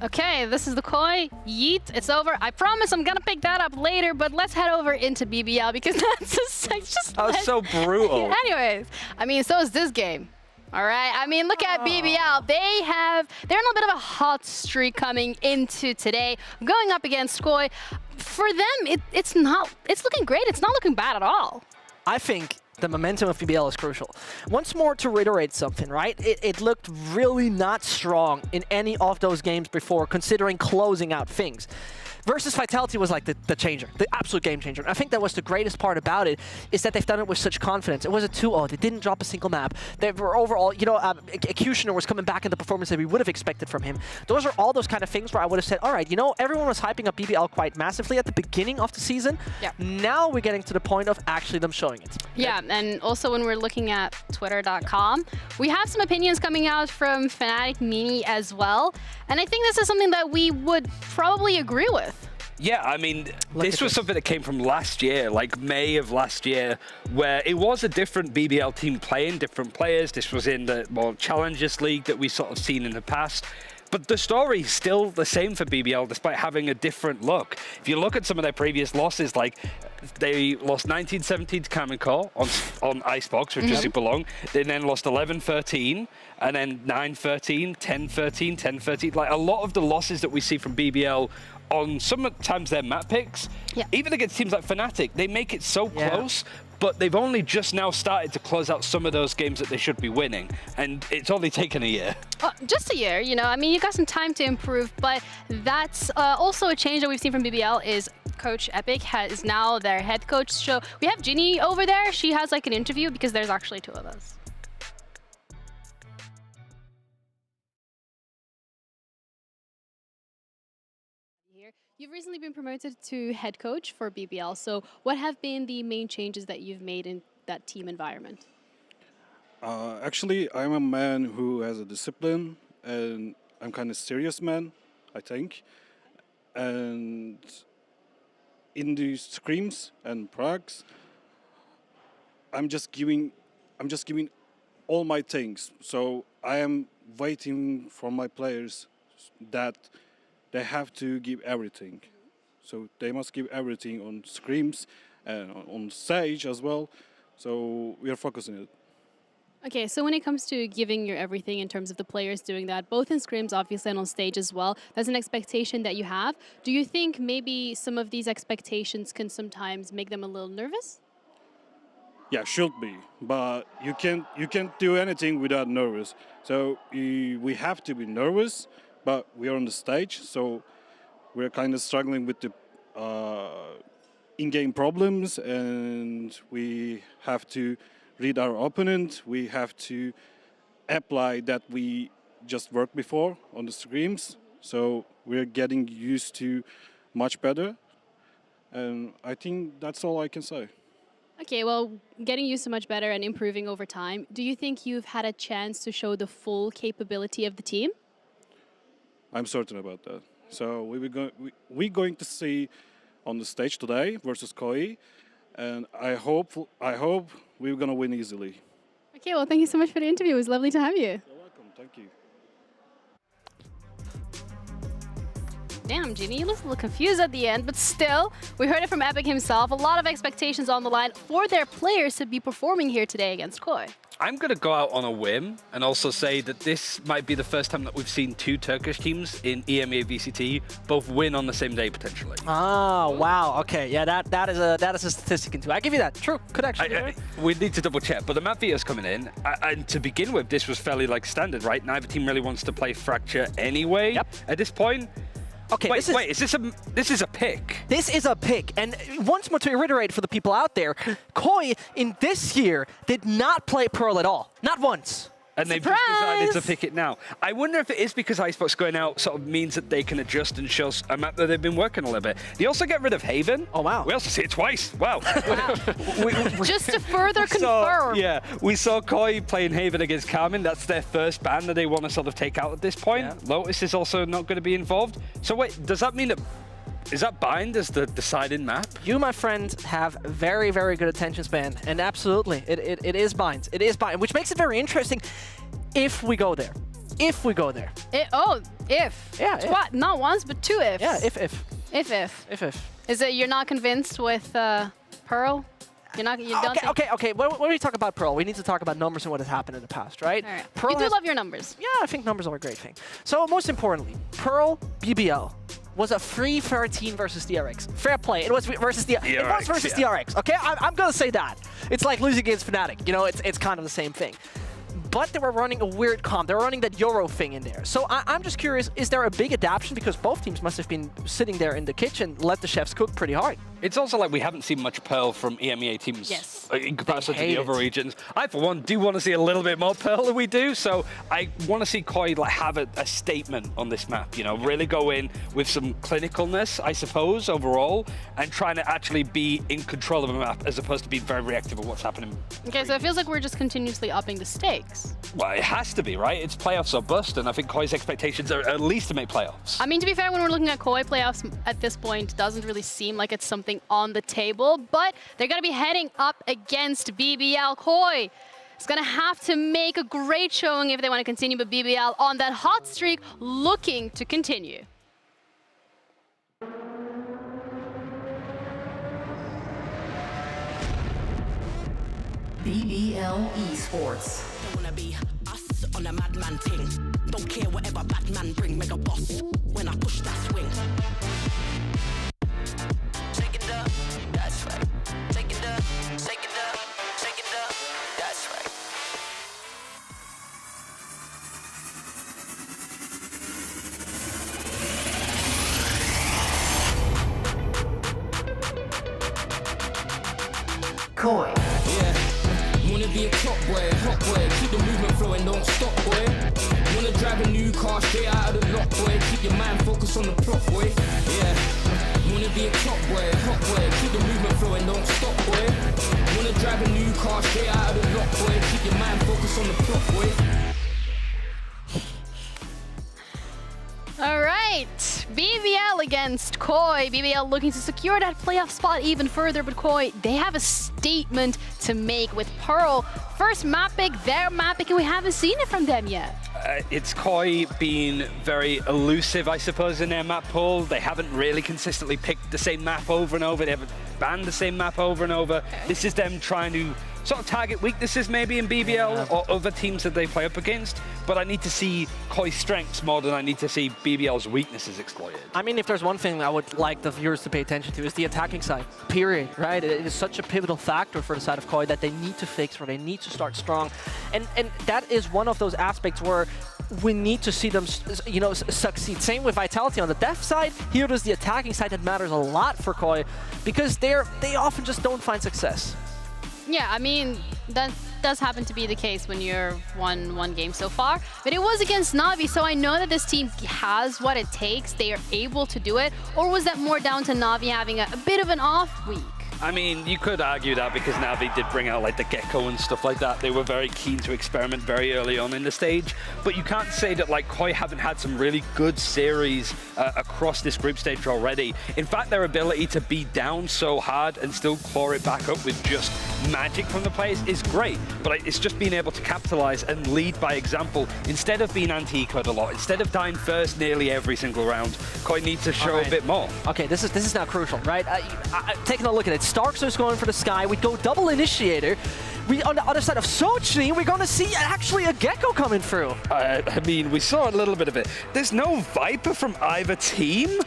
Okay, this is the Koi. Yeet, it's over. I promise I'm gonna pick that up later, but let's head over into BBL because that's just that was so brutal. Anyways, I mean, so is this game. All right, I mean, look at BBL. They're in a bit of a hot streak coming into today, going up against Koi. For them, it's looking great. It's not looking bad at all. I think the momentum of BBL is crucial. Once more, to reiterate something, right? It looked really not strong in any of those games before, considering closing out things. Versus Vitality was like the changer, the absolute game changer. And I think that was the greatest part about it, is that they've done it with such confidence. It was a 2-0. They didn't drop a single map. They were overall, you know, Executioner was coming back in the performance that we would have expected from him. Those are all those kind of things where I would have said, all right, you know, everyone was hyping up BBL quite massively at the beginning of the season. Yeah. Now we're getting to the point of actually them showing it. Yeah, and also when we're looking at Twitter.com, we have some opinions coming out from Fnatic Mini as well. And I think this is something that we would probably agree with. Yeah, I mean, this was something that came from last year, like May of last year, where it was a different BBL team playing, different players. This was in the more Challengers League that we sort of seen in the past. But the story's still the same for BBL, despite having a different look. If you look at some of their previous losses, like they lost 19-17 to Common Core on Icebox, which is super long. They then lost 11-13, and then 9-13, 10-13, 10-13. Like a lot of the losses that we see from BBL on sometimes their map picks, even against teams like Fnatic, they make it so close, but they've only just now started to close out some of those games that they should be winning, and it's only taken a year. Just a year, you know, I mean, you got some time to improve, but that's also a change that we've seen from BBL is Coach Epic is now their head coach. So we have Ginny over there. She has like an interview because there's actually two of us. You've recently been promoted to head coach for BBL. So what have been the main changes that you've made in that team environment? Actually, I'm a man who has a discipline, and I'm kind of serious man, I think. And in the scrims and prags, I'm just giving all my things. So I am waiting for my players that they have to give everything. So they must give everything on scrims and on stage as well. So we are focusing on it. Okay, so when it comes to giving your everything in terms of the players doing that, both in scrims, obviously, and on stage as well, that's an expectation that you have. Do you think maybe some of these expectations can sometimes make them a little nervous? Yeah, should be, but you can't do anything without nervous. So we have to be nervous, but we are on the stage, so we're kind of struggling with the in-game problems, and we have to read our opponent. We have to apply that we just worked before on the scrims. So we're getting used to much better, and I think that's all I can say. Okay, well, getting used to much better and improving over time, do you think you've had a chance to show the full capability of the team? I'm certain about that. So we're going to see on the stage today versus Koi, and I hope we're gonna win easily. Okay, well, thank you so much for the interview. It was lovely to have you. You're welcome. Thank you. Damn, Ginny, you look a little confused at the end, but still, we heard it from Epic himself. A lot of expectations on the line for their players to be performing here today against Koi. I'm going to go out on a whim and also say that this might be the first time that we've seen two Turkish teams in EMEA VCT both win on the same day, potentially. Ah, wow. Okay, yeah, that is a statistic into. I give you that. True, could actually. We need to double check, but the map Vita's coming in, and to begin with, this was fairly like standard, right? Neither team really wants to play Fracture anyway. Yep. At this point. Okay, wait, is this a pick? This is a pick, and once more to reiterate for the people out there, Koi in this year did not play Pearl at all, not once. And they've just decided to pick it now. I wonder if it is because Icebox going out sort of means that they can adjust and show a map that they've been working a little bit. They also get rid of Haven. Oh, wow. We also see it twice. Wow. Just to further confirm. Yeah, we saw Koi playing Haven against Carmen. That's their first ban that they want to sort of take out at this point. Yeah. Lotus is also not going to be involved. So wait, does that mean that... Is that Bind as the deciding map? You, my friend, have very, very good attention span, and absolutely, it is Bind. It is Bind, which makes it very interesting if we go there. If we go there. If. Yeah, Not once, but two ifs. Yeah, if. Is it you're not convinced with Pearl? Okay. When we talk about Pearl, we need to talk about numbers and what has happened in the past, right? All right. Pearl you do love your numbers. Yeah, I think numbers are a great thing. So most importantly, Pearl BBL was a free 13 versus DRX. Fair play. It was versus DRX. Okay, I'm gonna say that. It's like losing against Fnatic. You know, it's kind of the same thing. But they were running a weird comp. They were running that Euro thing in there. So I'm just curious, is there a big adaptation? Because both teams must have been sitting there in the kitchen, let the chefs cook pretty hard. It's also like we haven't seen much Pearl from EMEA teams in comparison to the other regions. I, for one, do want to see a little bit more Pearl than we do. So I want to see Koi like have a statement on this map, you know, really go in with some clinicalness, I suppose, overall, and trying to actually be in control of a map as opposed to being very reactive of what's happening. Okay, so it feels like we're just continuously upping the stakes. Well, it has to be, right? It's playoffs or bust, and I think Koi's expectations are at least to make playoffs. I mean, to be fair, when we're looking at Koi, playoffs at this point doesn't really seem like it's something on the table, but they're going to be heading up against BBL. Koi is going to have to make a great showing if they want to continue, but BBL on that hot streak looking to continue. BBL Esports. Don't wanna be us on a madman ting. Don't care whatever Batman bring, mega boss. When I push that swing. Take it up, that's right. Take it up, take it up, take it up, that's right. Koi. Wanna be a top boy, hot boy. Keep the movement flowing, don't stop, boy. Wanna drive a new car straight out of the lot, boy. Keep your mind focused on the plot, boy. Yeah. Wanna be a top boy, hot boy. Keep the movement flowing, don't stop, boy. Wanna drive a new car straight out of the lot, boy. Keep your mind focused on against Koi. BBL looking to secure that playoff spot even further, but Koi, they have a statement to make with Pearl. First map pick, their map pick, and we haven't seen it from them yet. It's Koi being very elusive, I suppose, in their map pool. They haven't really consistently picked the same map over and over. They haven't banned the same map over and over. This is them trying to sort of target weaknesses maybe in BBL or other teams that they play up against, but I need to see Koi's strengths more than I need to see BBL's weaknesses exploited. I mean, if there's one thing I would like the viewers to pay attention to is the attacking side, period, right? It is such a pivotal factor for the side of Koi that they need to fix, or they need to start strong. And that is one of those aspects where we need to see them, you know, succeed. Same with Vitality on the def side. Here it is the attacking side that matters a lot for Koi, because they often just don't find success. Yeah, I mean, that does happen to be the case when you're won one game so far. But it was against Na'Vi, so I know that this team has what it takes. They are able to do it. Or was that more down to Na'Vi having a bit of an off week? I mean, you could argue that because Na'Vi did bring out like the Gecko and stuff like that. They were very keen to experiment very early on in the stage, but you can't say that like Koi haven't had some really good series across this group stage already. In fact, their ability to be down so hard and still claw it back up with just magic from the players is great, but it's just being able to capitalize and lead by example instead of being anti-ecoed a lot, instead of dying first nearly every single round. Koi needs to show a bit more. Okay, this is now crucial, right? Taking a look at it, Starkster's going for the Sky. We go double Initiator. We on the other side of Sochi, we're gonna see actually a Gecko coming through. I mean, we saw a little bit of it. There's no Viper from either team.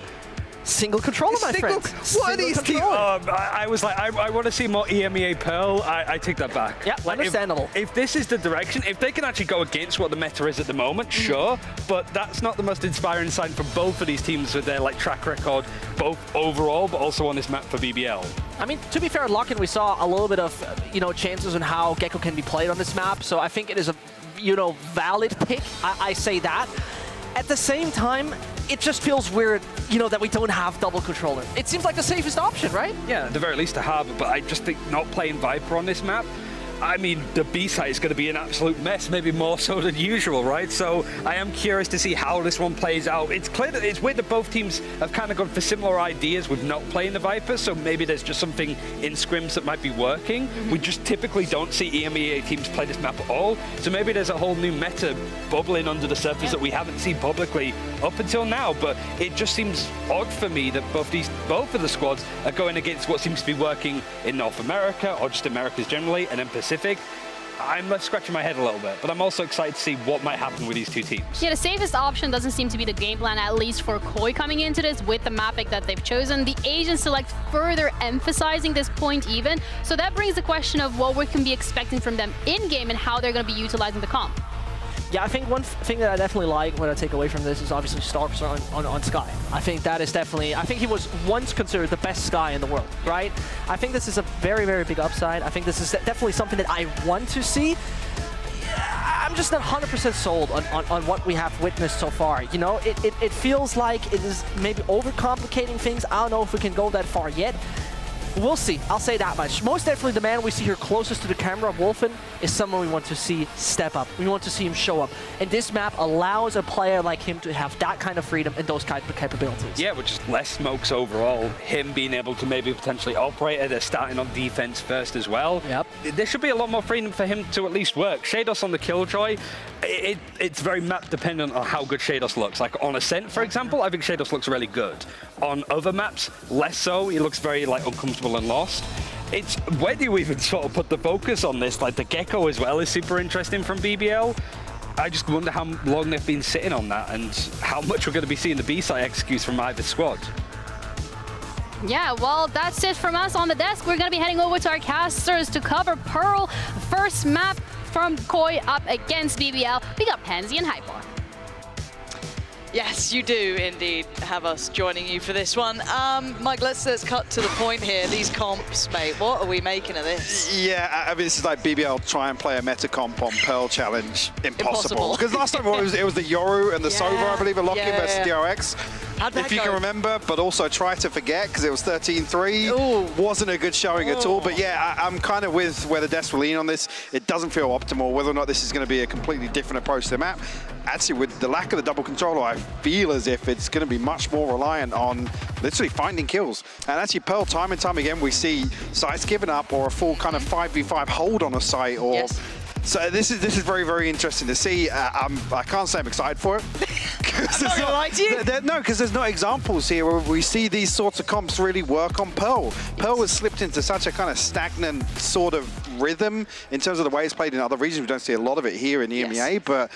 Single controller, my friend. What are these teams? I was like, I want to see more EMEA Pearl. I take that back. Yeah, like, understandable. If this is the direction, if they can actually go against what the meta is at the moment, sure. But that's not the most inspiring sign for both of these teams with their like track record, both overall, but also on this map for BBL. I mean, to be fair, Lock-in, we saw a little bit of, you know, chances on how Gecko can be played on this map. So I think it is a, you know, valid pick. I say that. At the same time, it just feels weird, you know, that we don't have double controller. It seems like the safest option, right? Yeah, at the very least to have it, but I just think not playing Viper on this map, I mean, the B side is going to be an absolute mess, maybe more so than usual, right? So I am curious to see how this one plays out. It's clear that it's weird that both teams have kind of gone for similar ideas with not playing the Viper, so maybe there's just something in scrims that might be working. We just typically don't see EMEA teams play this map at all, so maybe there's a whole new meta bubbling under the surface that we haven't seen publicly up until now, but it just seems odd for me that both of the squads are going against what seems to be working in North America, or just Americas generally, and then Pacific. I'm left scratching my head a little bit, but I'm also excited to see what might happen with these two teams. Yeah, the safest option doesn't seem to be the game plan, at least for Koi coming into this with the map pick that they've chosen. The Asian Select further emphasizing this point even. So that brings the question of what we can be expecting from them in-game and how they're going to be utilizing the comp. Yeah, I think one thing that I definitely like, what I take away from this, is obviously Starkster on Sky. I think that is definitely, I think he was once considered the best Sky in the world, right? I think this is a very, very big upside. I think this is definitely something that I want to see. I'm just not 100% sold on what we have witnessed so far. You know, it feels like it is maybe overcomplicating things. I don't know if we can go that far yet. We'll see. I'll say that much. Most definitely the man we see here closest to the camera, Wolfen, is someone we want to see step up. We want to see him show up. And this map allows a player like him to have that kind of freedom and those kind of capabilities. Yeah, which is less smokes overall. Him being able to maybe potentially operate it, starting on defense first as well. Yep. There should be a lot more freedom for him to at least work. Shados on the Killjoy, it's very map dependent on how good Shados looks. Like on Ascent, for example, I think Shados looks really good. On other maps, less so. He looks very like uncomfortable and lost. It's where do you even sort of put the focus on this? Like the Gecko as well is super interesting from BBL. I just wonder how long they've been sitting on that and how much we're going to be seeing the B-side executes from either squad. Yeah, well, that's it from us on the desk. We're going to be heading over to our casters to cover Pearl. First map from Koi up against BBL. We got Pansy and Hyper. Yes, you do indeed have us joining you for this one. Mike, let's cut to the point here. These comps, mate, what are we making of this? Yeah, I mean, this is like BBL try and play a meta comp on Pearl Challenge. Impossible. Because last time it was the Yoru and the Sova, I believe, are Lock-in versus DRX. How'd that if you go? can remember, but also try to forget, because it was 13-3. Wasn't a good showing at all. But yeah, I'm kind of with where the devs will lean on this. It doesn't feel optimal. Whether or not this is going to be a completely different approach to the map. Actually, with the lack of the double controller, I feel as if it's going to be much more reliant on literally finding kills. And actually, Pearl, time and time again, we see sites giving up or a full kind of 5v5 hold on a site. Or Yes. So this is very, very interesting to see. I can't say I'm excited for it. I'm not gonna lie to you. No, because there's no examples here where we see these sorts of comps really work on Pearl. Pearl has slipped into such a kind of stagnant sort of rhythm in terms of the way it's played in other regions. We don't see a lot of it here in the EMEA, but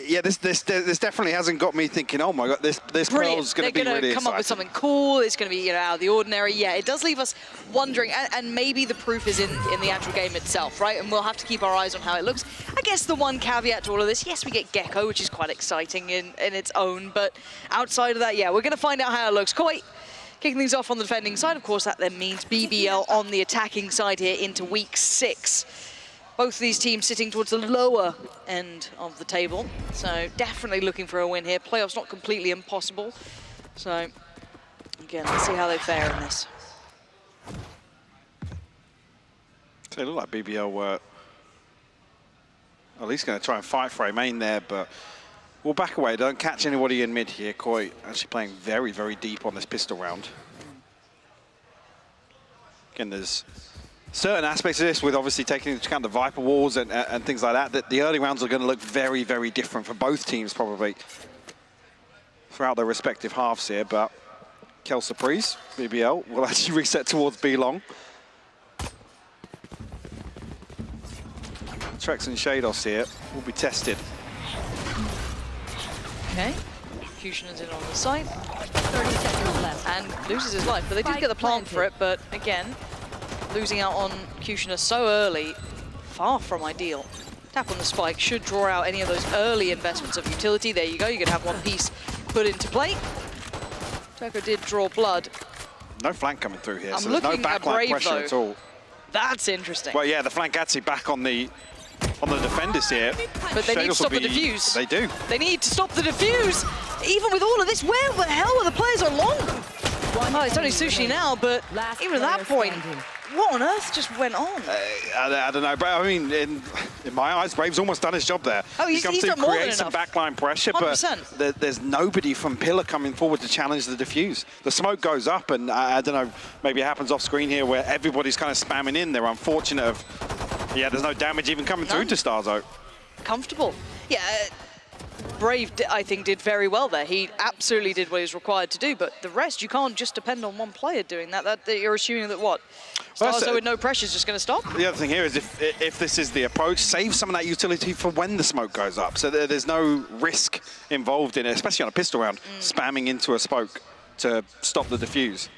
yeah, this definitely hasn't got me thinking, oh my god, this Pearl's going to be really exciting. They're going to come up with something cool. It's going to be out of the ordinary. Yeah, it does leave us wondering, and maybe the proof is in the actual game itself, right? And we'll have to keep our eyes on how it looks. I guess the one caveat to all of this, yes, we get Gecko, which is quite exciting in its own, but outside of that, yeah, we're going to find out how it looks. Koi kicking things off on the defending side. Of course, that then means BBL on the attacking side here into week 6. Both of these teams sitting towards the lower end of the table, so definitely looking for a win here. Playoffs not completely impossible, so again, let's see how they fare in this. They look like BBL were at least going to try and fight for a main there, but we'll back away. Don't catch anybody in mid here. Koi actually playing very, very deep on this pistol round. Again, there's certain aspects of this, with obviously taking into account the Viper walls and things like that, that the early rounds are going to look very, very different for both teams probably throughout their respective halves here. But Kel Surprise, BBL, will actually reset towards B long. Trex and Shados here will be tested. Okay, Executioner's in on the side. 30 seconds left. And loses his life, but they did get the plant for it, but again, losing out on Executioner so early, far from ideal. Tap on the spike should draw out any of those early investments of utility. There you go, you're going to have one piece put into play. Turco did draw blood. No flank coming through here, I'm so there's no looking at backline Brave, pressure though. at all. That's interesting. Well, yeah, the flank actually back on the defenders here. But they need to Shados stop will the be- defuse. They do. They need to stop the defuse. Even with all of this, where the hell were the players on long? Oh, it's only Sushi now, but even at that point, what on earth just went on? I don't know, but I mean, in my eyes, Brave's almost done his job there. Oh, he's comes done to more than create some enough. backline pressure, 100%. but there's nobody from Pillar coming forward to challenge the defuse. The smoke goes up, and I don't know, maybe it happens off screen here where everybody's kind of spamming in. They're unfortunate of, yeah, there's no damage even coming through to Starzo. Comfortable. Yeah, Brave, I think, did very well there. He absolutely did what he was required to do, but the rest, you can't just depend on one player doing that. That you're assuming that what? Well, Starzo with no pressure is just going to stop? The other thing here is if this is the approach, save some of that utility for when the smoke goes up. So there's no risk involved in it, especially on a pistol round, spamming into a smoke to stop the defuse.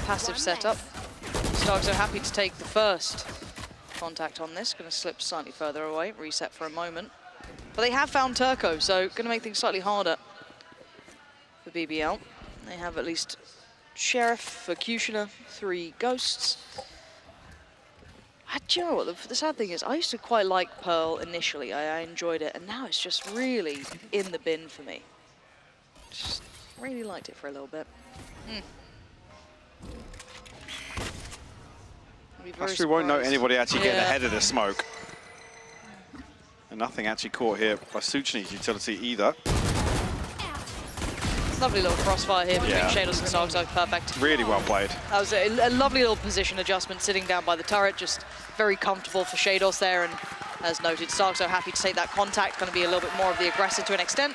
Passive setup. Starzo happy to take the first contact on this. Going to slip slightly further away, reset for a moment. But they have found Turco, so going to make things slightly harder for BBL. They have at least Sheriff, Executioner, 3 Ghosts. Do you know what, the sad thing is, I used to quite like Pearl initially. I enjoyed it, and now it's just really in the bin for me. Just really liked it for a little bit. Actually, we won't know anybody actually getting Yeah. ahead of the smoke. And nothing actually caught here by Suchni's utility either. Lovely little crossfire here between Yeah. Shados and Starzo, perfect. Really well played. That was a lovely little position adjustment, sitting down by the turret, just very comfortable for Shados there, and as noted, Starzo happy to take that contact, going to be a little bit more of the aggressor to an extent.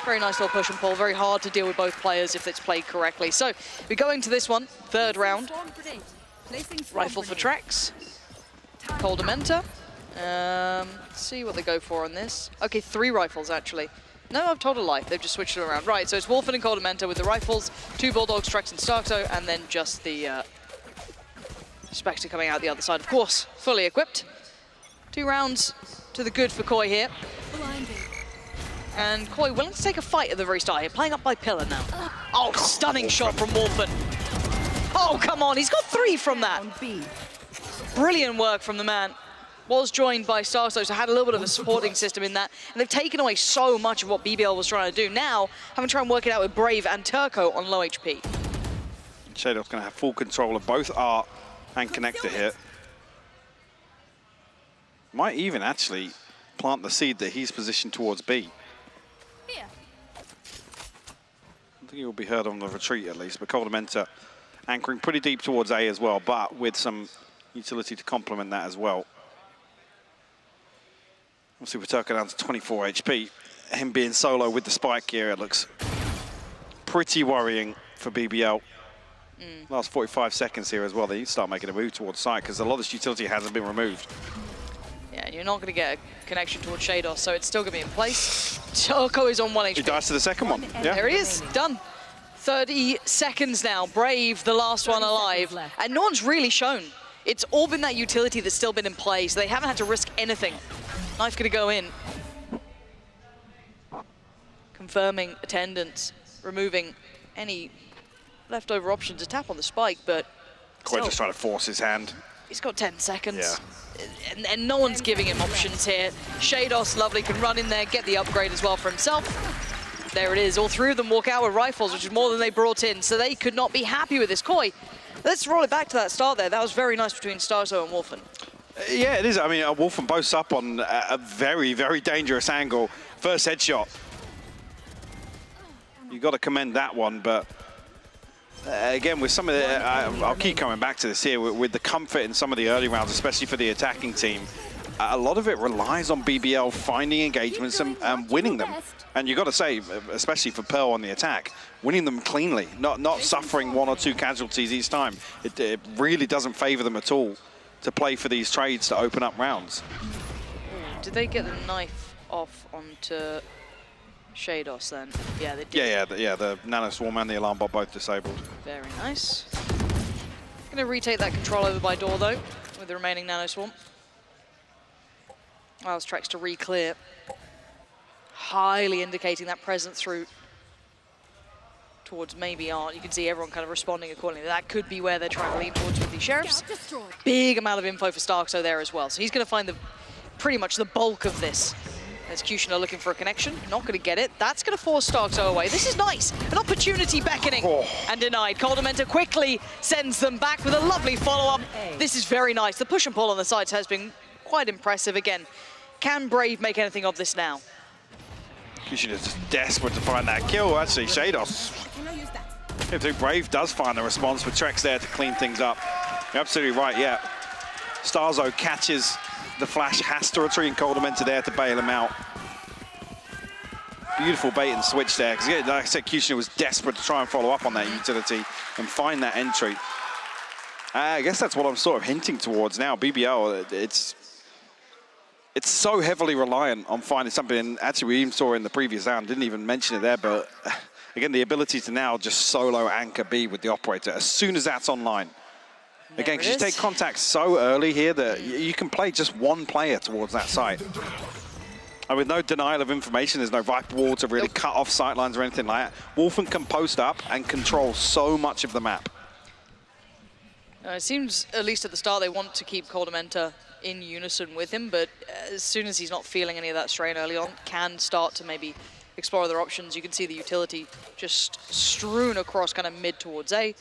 Very nice little push and pull, very hard to deal with both players if it's played correctly. So, we're going to this one, third round. Rifle for Trex. Cold Dementer. Let's see what they go for on this. Okay, 3 rifles actually. No, I've told a lie. They've just switched it around. Right, so it's Wolfen and Cold Dementer with the rifles, 2 Bulldogs, Trex and Starzo, and then just the Spectre coming out the other side, of course, fully equipped. 2 rounds to the good for Koi here. And Koi willing to take a fight at the very start here, playing up by Pillar now. Oh, stunning shot from Wolfen. Oh, come on, he's got 3 from that. Brilliant work from the man. was joined by Starso, so had a little bit of a supporting system in that, and they've taken away so much of what BBL was trying to do. Now, having to try and work it out with Brave and Turco on low HP. Shadow's going to have full control of both Art and Connector here. Might even actually plant the seed that he's positioned towards B. Here. I think he will be heard on the retreat at least, but Coldamenta anchoring pretty deep towards A as well, but with some utility to complement that as well. Obviously, with Turco down to 24 HP, him being solo with the spike here, it looks pretty worrying for BBL. Last 45 seconds here as well, they need to start making a move towards site because a lot of this utility hasn't been removed. Yeah, and you're not going to get a connection towards Shados, so it's still going to be in place. Turco is on 1 HP. He dies to the second one. Yeah. There he is, done. 30 seconds now, Brave, the last one alive. And no one's really shown. It's all been that utility that's still been in play, so they haven't had to risk anything. Knife going to go in. Confirming attendance, removing any leftover option to tap on the spike, but Quite just trying to force his hand. He's got 10 seconds. Yeah. And no one's giving him options here. Shados, lovely, can run in there, get the upgrade as well for himself. There it is. All three of them walk out with rifles, which is more than they brought in, so they could not be happy with this Koi. Let's roll it back to that start there. That was very nice between Starzo and Wolfen. Yeah, it is. I mean, Wolfen boasts up on a very, very dangerous angle. First headshot. You've got to commend that one, but again, with some of the, I'll keep coming back to this here, with the comfort in some of the early rounds, especially for the attacking team, a lot of it relies on BBL finding engagements and winning them. And you've got to say, especially for Pearl on the attack, winning them cleanly, not suffering 1 or 2 casualties each time. It really doesn't favor them at all to play for these trades to open up rounds. Did they get the knife off onto Shados then? Yeah, they did. Yeah, the Nano Swarm and the Alarm Bot both disabled. Very nice. Gonna retake that control over by door though, with the remaining Nano Swarm. Allows Trex to re-clear. Highly indicating that presence through towards maybe Art. You can see everyone kind of responding accordingly. That could be where they're trying to lean towards with the Sheriffs. Big amount of info for Starkso there as well. So he's going to find pretty much the bulk of this. Executioner looking for a connection, not going to get it. That's going to force Starkso away. This is nice. An opportunity beckoning and denied. Coldamenta quickly sends them back with a lovely follow-up. This is very nice. The push and pull on the sides has been quite impressive again. Can Brave make anything of this now? Kushina is just desperate to find that kill. Actually, Shados. I think Brave does find a response with Trex there to clean things up. You're absolutely right, yeah. Starzo catches the flash, has to retreat, and Coldamenta there to bail him out. Beautiful bait and switch there, because like I said, Kushina was desperate to try and follow up on that utility and find that entry. I guess that's what I'm sort of hinting towards now. BBL, it's so heavily reliant on finding something, and actually we even saw in the previous round, didn't even mention it there, but again, the ability to now just solo anchor B with the operator as soon as that's online. Again, because you take contact so early here that you can play just one player towards that site. And with no denial of information, there's no Viper wall to really cut off sightlines or anything like that. Wolfen can post up and control so much of the map. It seems, at least at the start, they want to keep Coldamenta in unison with him, but as soon as he's not feeling any of that strain early on, can start to maybe explore other options. You can see the utility just strewn across kind of mid towards A.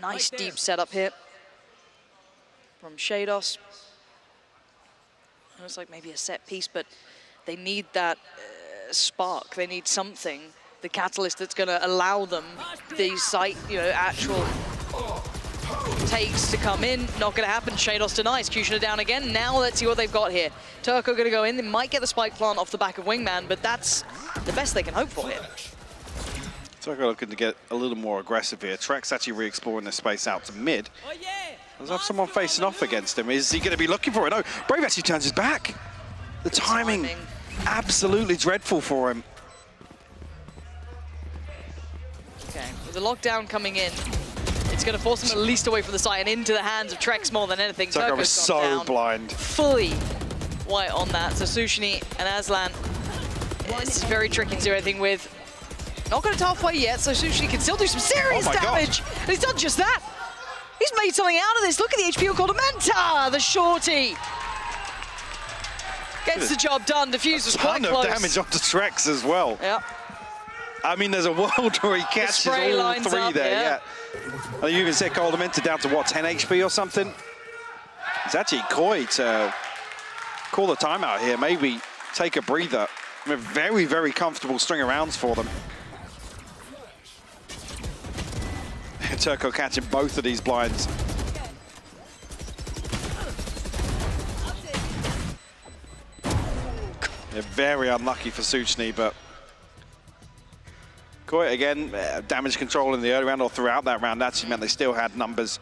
Nice deep setup here from Shados. Looks like maybe a set piece, but they need that spark. They need something, the catalyst that's going to allow them these actual takes to come in. Not going to happen. Shados denies. Kushina down again. Now let's see what they've got here. Turco going to go in. They might get the spike plant off the back of Wingman, but that's the best they can hope for here. Turco looking to get a little more aggressive here. Trex actually re-exploring the space out to mid. Does have someone facing off against him? Is he going to be looking for it? No, Brave actually turns his back. The timing, absolutely dreadful for him. Okay, with the lockdown coming in, it's going to force him at least away from the site and into the hands of Trex more than anything. Turco was so blind. Fully white on that. So Sushni and Aslan, it's very tricky to do anything with. Not going to halfway yet, so Sushni can still do some serious damage. And he's done just that. He's made something out of this. Look at the HP of Coldamenta, the shorty. Gets the job done. Defuse was quite ton close. of damage onto Trex as well. Yeah. I mean, there's a world where he catches all three up, there. yeah. I think you even said Coldamenta down to what, 10 HP or something? It's actually Koi to call the timeout here. Maybe take a breather. I mean, very, very comfortable string of rounds for them. Turco catching both of these blinds. They're very unlucky for Suchny, but Koi again, damage control in the early round or throughout that round actually meant they still had numbers.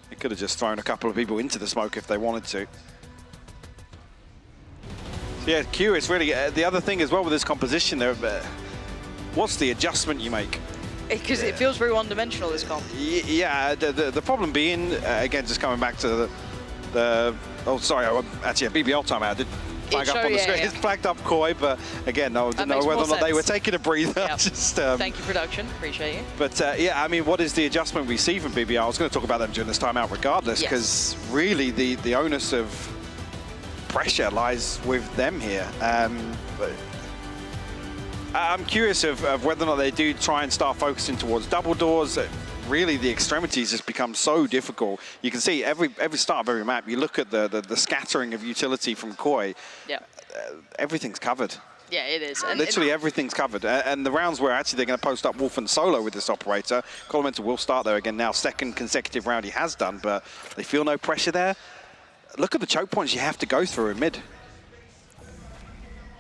They could have just thrown a couple of people into the smoke if they wanted to. So yeah, curious really. The other thing as well with this composition there, what's the adjustment you make? Because it feels very one-dimensional, this comp. Yeah, the problem being, again, just coming back to the oh, sorry, actually a BBL timeout. Did flag up on the screen. It's flagged up Koi, but again, I didn't know whether or not they were taking a breather. Yep. Just, Thank you, production. Appreciate you. But yeah, I mean, what is the adjustment we see from BBL? I was going to talk about them during this timeout regardless, because really the onus of pressure lies with them here. But I'm curious of whether or not they do try and start focusing towards double doors. Really, the extremities just become so difficult. You can see every start of every map, you look at the scattering of utility from Koi. Yeah. Everything's covered. Yeah, it is. And literally everything's covered. And the rounds where actually they're going to post up Wolf and solo with this operator. Coldamenta will start there again now. Second consecutive round he has done, but they feel no pressure there. Look at the choke points you have to go through in mid.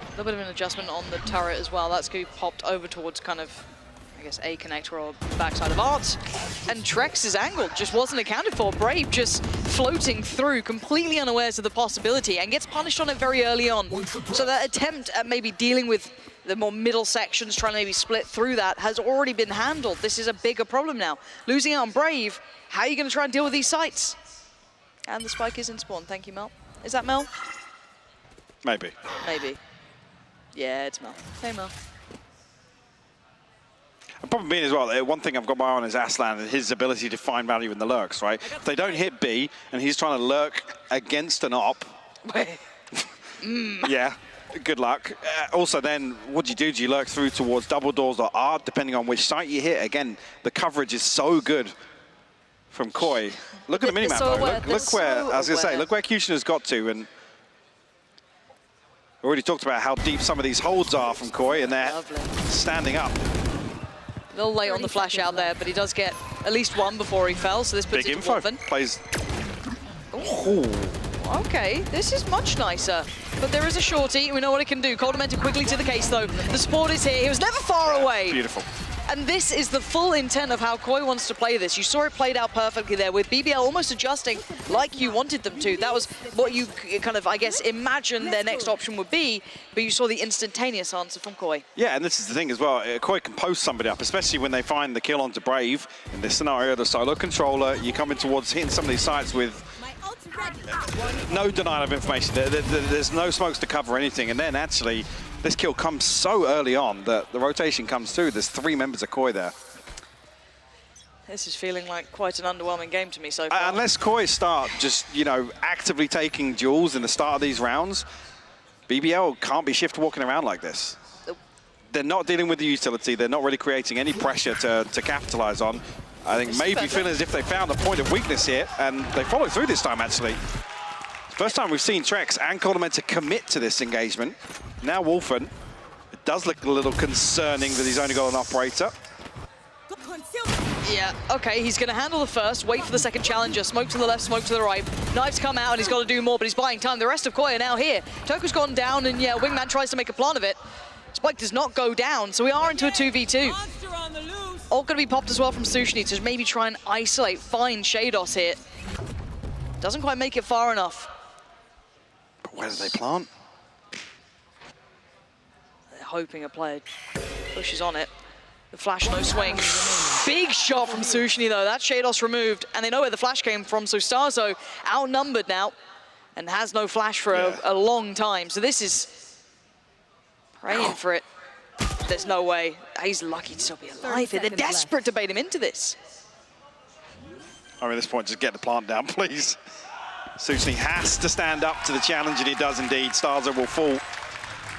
A little bit of an adjustment on the turret as well. That's going to be popped over towards kind of, I guess, A connector or backside of Art. And Trex's angle just wasn't accounted for. Brave just floating through, completely unawares of the possibility, and gets punished on it very early on. So that attempt at maybe dealing with the more middle sections, trying to maybe split through that, has already been handled. This is a bigger problem now. Losing out on Brave, how are you going to try and deal with these sites? And the spike is in spawn. Thank you, Mel. Is that Mel? Maybe. Maybe. Yeah, it's Mel. Hey, Mel. The problem being as well, one thing I've got my eye on is Aslan and his ability to find value in the lurks, right? If they don't hit B and he's trying to lurk against an op, yeah, good luck. Also then, what do you do? Do you lurk through towards double doors or R, depending on which site you hit? Again, the coverage is so good from Koi. Look at the minimap though. Look where, I was going to say, look where Kushner's got to. And we already talked about how deep some of these holds are from Koi, and they're standing up. A little late on the flash out there, but he does get at least one before he fell, so this puts Big it info. to Wolfen. Plays. Okay, this is much nicer. But there is a shorty, we know what it can do. Coldamenta quickly to the case though. The support is here, he was never far away. Beautiful. And this is the full intent of how Koi wants to play this. You saw it played out perfectly there with BBL almost adjusting like you wanted them to. That was what you kind of, I guess, imagined their next option would be, but you saw the instantaneous answer from Koi. Yeah, and this is the thing as well. Koi can post somebody up, especially when they find the kill onto Brave. In this scenario, the solo controller, you're coming towards hitting some of these sites with no denial of information. There's no smokes to cover anything, and then actually this kill comes so early on that the rotation comes through. There's 3 members of Koi there. This is feeling like quite an underwhelming game to me so far. Unless Koi start just, you know, actively taking duels in the start of these rounds, BBL can't be shift walking around like this. They're not dealing with the utility. They're not really creating any pressure to capitalize on. I think maybe feeling as if they found a point of weakness here, and they followed through this time, actually. First time we've seen Trex and Coldamenta commit to this engagement. Now Wolfen, it does look a little concerning that he's only got an operator. Yeah, okay, he's going to handle the first, wait for the second challenger. Smoke to the left, smoke to the right. Knives come out and he's got to do more, but he's buying time. The rest of Koi are now here. Toku's gone down and yeah, Wingman tries to make a plan of it. Spike does not go down, so we are into a 2v2. All going to be popped as well from Sushni to maybe try and isolate, find Shados here. Doesn't quite make it far enough. But where do they plant? They're hoping a player pushes on it. The flash, no swing. Big shot from Sushni though, that's Shados removed, and they know where the flash came from, so Starzo outnumbered now and has no flash for a long time. So this is praying for it. There's no way. He's lucky to still be alive here. They're desperate to bait him into this. I mean, at this point, just get the plant down, please. Susni has to stand up to the challenge, and he does indeed. Starza will fall.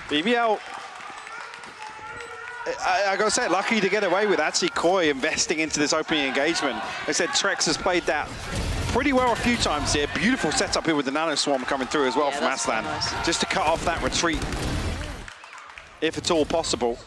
BBL, I gotta say, lucky to get away with actually Koi investing into this opening engagement. Like I said, Trex has played that pretty well a few times here. Beautiful setup here with the Nano Swarm coming through as well from Aslan. Nice. Just to cut off that retreat, if at all possible.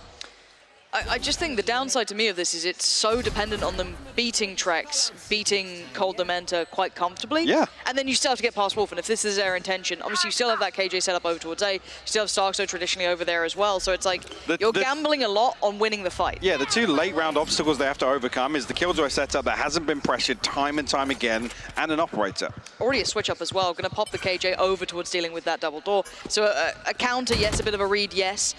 I just think the downside to me of this is it's so dependent on them beating Trex, beating Cold Dementa quite comfortably. Yeah. And then you still have to get past Wolf, and if this is their intention, obviously you still have that KJ set up over towards A, you still have Starkso traditionally over there as well, so it's like you're gambling a lot on winning the fight. Yeah, the two late round obstacles they have to overcome is the Killjoy setup that hasn't been pressured time and time again, and an operator. Already a switch up as well, gonna pop the KJ over towards dealing with that double door. So a counter, yes, a bit of a read, yes.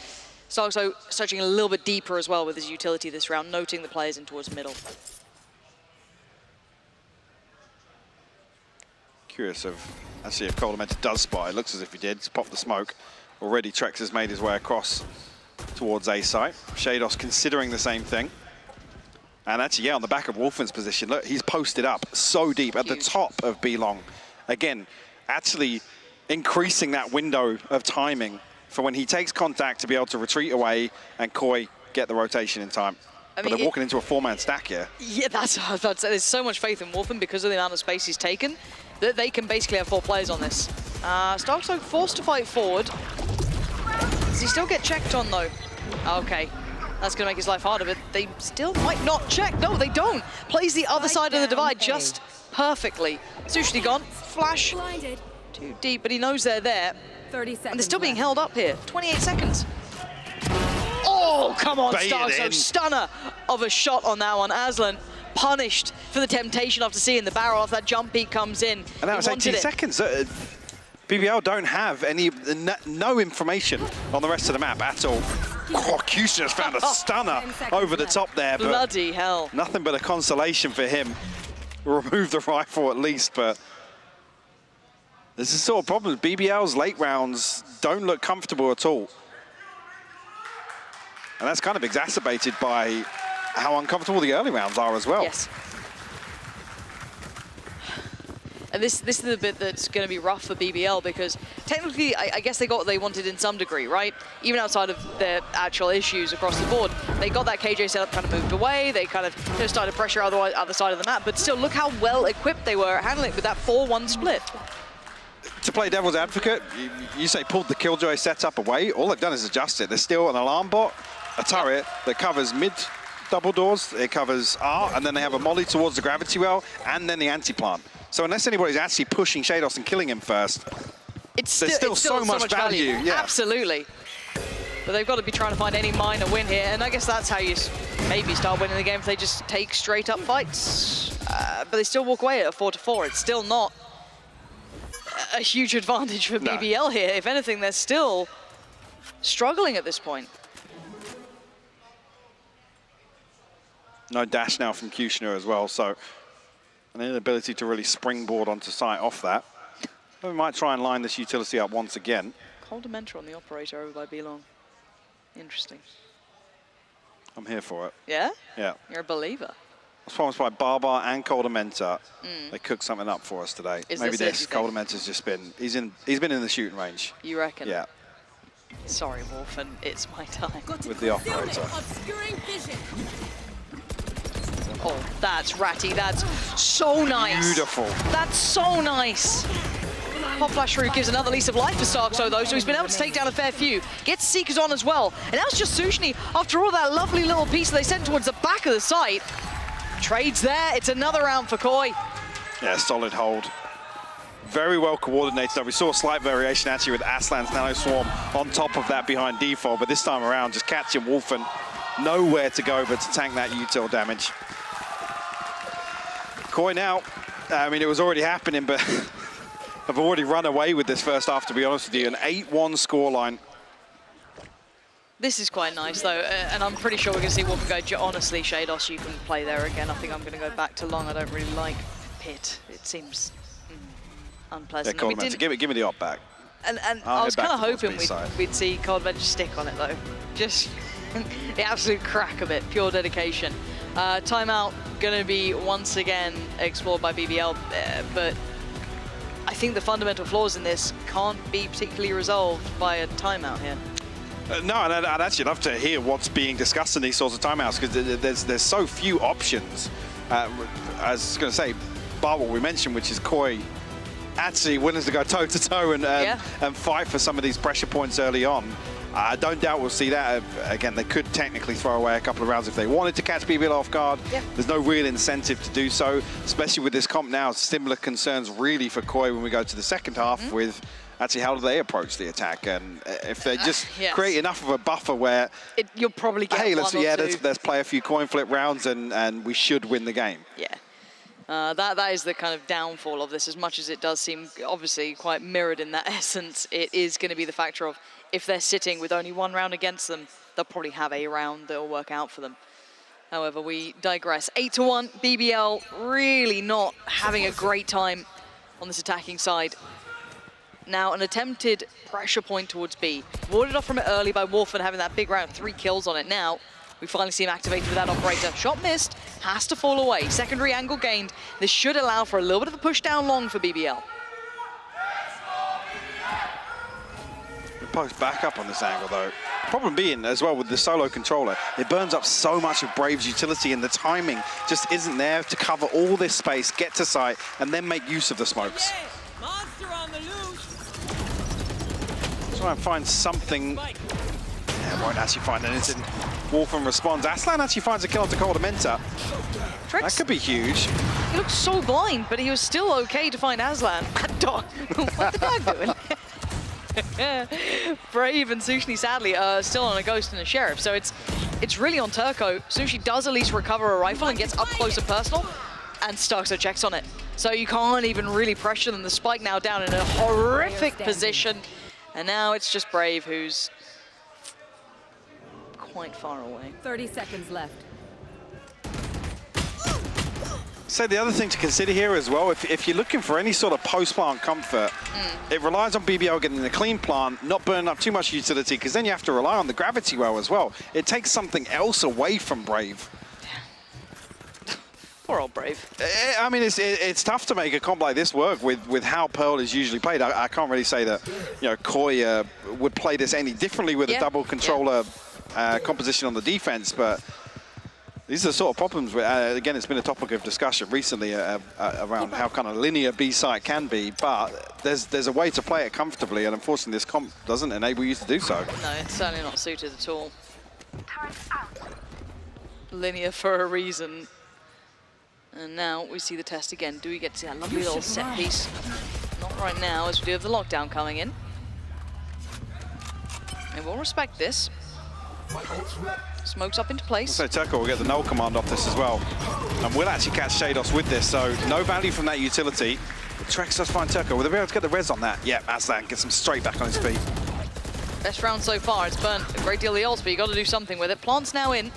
Starkso searching a little bit deeper as well with his utility this round, noting the players in towards middle. Curious of actually if Cold Dementa does spot. It looks as if he did. He's popped the smoke. Already Trex has made his way across towards A site. Shados considering the same thing. And actually, yeah, on the back of Wolfen's position, look, he's posted up so deep at the top of B long. Again, actually increasing that window of timing for when he takes contact to be able to retreat away and Koi get the rotation in time. But they're walking into a four-man stack here. Yeah, that's what I was about to say. There's so much faith in Wolfen because of the amount of space he's taken that they can basically have 4 players on this. Starkso forced to fight forward. Does he still get checked on though? Okay, that's gonna make his life harder, but they still might not check. No, they don't. Plays the other side of the divide just perfectly. Sushni gone, flash, too deep, but he knows they're there. 30 seconds and they're still being held up here. 28 seconds. Oh, come on, Starkso. Stunner of a shot on that one. Aslan punished for the temptation after seeing the barrel off that jump peak comes in. And that was 18 seconds. BBL don't have no information on the rest of the map at all. Oh, Kusha has found a stunner over the top there. But bloody hell. Nothing but a consolation for him. Remove the rifle at least, but this is sort of problem. BBL's late rounds don't look comfortable at all. And that's kind of exacerbated by how uncomfortable the early rounds are as well. Yes. And this is the bit that's going to be rough for BBL because technically, I guess they got what they wanted in some degree, right? Even outside of their actual issues across the board, they got that KJ setup kind of moved away. They kind of started pressure other side of the map, but still look how well equipped they were at handling it with that 4-1 split. To play devil's advocate, you say pulled the Killjoy setup away. All they've done is adjust it. There's still an alarm bot, a turret that covers mid double doors, it covers R, and then they have a molly towards the gravity well, and then the anti-plant. So unless anybody's actually pushing Shados and killing him first, there's still so much value. Yeah. Absolutely. But they've got to be trying to find any minor win here, and I guess that's how you maybe start winning the game if they just take straight up fights. But they still walk away at a 4-4. It's still not a huge advantage for BBL here. If anything, they're still struggling at this point. No dash now from Kushner as well, so an inability to really springboard onto site off that. We might try and line this utility up once again. Cold Dementa on the operator over by B-Long. Interesting. I'm here for it. Yeah? Yeah. You're a believer. I was promised by Barbar and Cold Dementa. They cooked something up for us today. Maybe this Cold Dementa's just been, he's been in the shooting range. You reckon? Yeah. Sorry, Wolfen, it's my time. With the operator. Oh, that's ratty. That's so nice. Beautiful. That's so nice. Pop Flash through gives another lease of life for Starkso though, so he's been able to take down a fair few. Gets Seekers on as well. And now it's just Sushni, after all that lovely little piece that they sent towards the back of the site. Trades there. It's another round for Koi. Yeah, solid hold. Very well coordinated though. We saw a slight variation actually with Aslan's Nano Swarm on top of that behind default, but this time around just catching Wolfen. Nowhere to go but to tank that util damage. Koi now, I mean, it was already happening, but have already run away with this first half, to be honest with you. An 8-1 scoreline. This is quite nice, though, and I'm pretty sure we're going to see Wolfen go, honestly, Shados, you can play there again. I think I'm going to go back to long. I don't really like Pit. It seems unpleasant. Yeah, Cold Dementa, give me the op back. And I was kind of hoping we'd see Cold Dementa stick on it, though. Just the absolute crack of it, pure dedication. Timeout going to be once again explored by BBL, but I think the fundamental flaws in this can't be particularly resolved by a timeout here. No, and I'd actually love to hear what's being discussed in these sorts of timeouts, because there's so few options. I was going to say, bar what we mentioned, which is Koi actually willing to go toe-to-toe and fight for some of these pressure points early on. I don't doubt we'll see that. Again, they could technically throw away a couple of rounds if they wanted to catch BBL off guard. There's no real incentive to do so, especially with this comp now. Similar concerns really for Koi when we go to the second half with actually how do they approach the attack, and if they just create enough of a buffer where you'll probably get hey, one or two. let's play a few coin flip rounds and we should win the game. Yeah. That is the kind of downfall of this. As much as it does seem obviously quite mirrored in that essence, it is going to be the factor of if they're sitting with only one round against them, they'll probably have a round that will work out for them. However, we digress. 8-1, BBL really not having a great time on this attacking side. Now, an attempted pressure point towards B. Warded off from it early by Wolfen, having that big round, 3 kills on it now. We finally see him activated with that operator. Shot missed, has to fall away. Secondary angle gained. This should allow for a little bit of a push down long for BBL. Post back up on this angle though. Problem being as well with the solo controller, it burns up so much of Brave's utility, and the timing just isn't there to cover all this space, get to site, and then make use of the smokes. Try and find something. Yeah, won't actually find anything. Wolfen responds. Aslan actually finds a kill onto Menta. That could be huge. He looked so blind, but he was still okay to find Aslan. Dog. What's the dog doing? Brave and Sushi, sadly, are still on a Ghost and a Sheriff, so it's really on Turco. Sushi does at least recover a rifle and gets up close and personal, and Starkso checks on it. So you can't even really pressure them. The spike now down in a horrific position, and now it's just Brave who's quite far away. 30 seconds left. So the other thing to consider here as well, if you're looking for any sort of post-plant comfort, it relies on BBL getting a clean plant, not burning up too much utility, because then you have to rely on the gravity well as well. It takes something else away from Brave. Poor old Brave. I mean, it's tough to make a comp like this work with how Pearl is usually played. I can't really say that, you know, Koi would play this any differently with a double controller composition on the defense, but these are the sort of problems where, again, it's been a topic of discussion recently around how kind of linear B-site can be, but there's a way to play it comfortably, and unfortunately this comp doesn't enable you to do so. No, it's certainly not suited at all. Linear for a reason. And now we see the test again. Do we get to see that lovely little set piece? Not right now, as we do have the lockdown coming in. And we'll respect this. Smokes up into place. So Turco will get the null command off this as well. And we'll actually catch Shados with this, so no value from that utility. But Trex does find Turco. Will they be able to get the res on that? Yeah, Aslan gets him straight back on his feet. Best round so far. It's burnt a great deal of the ult, but you got to do something with it. Plant's now in.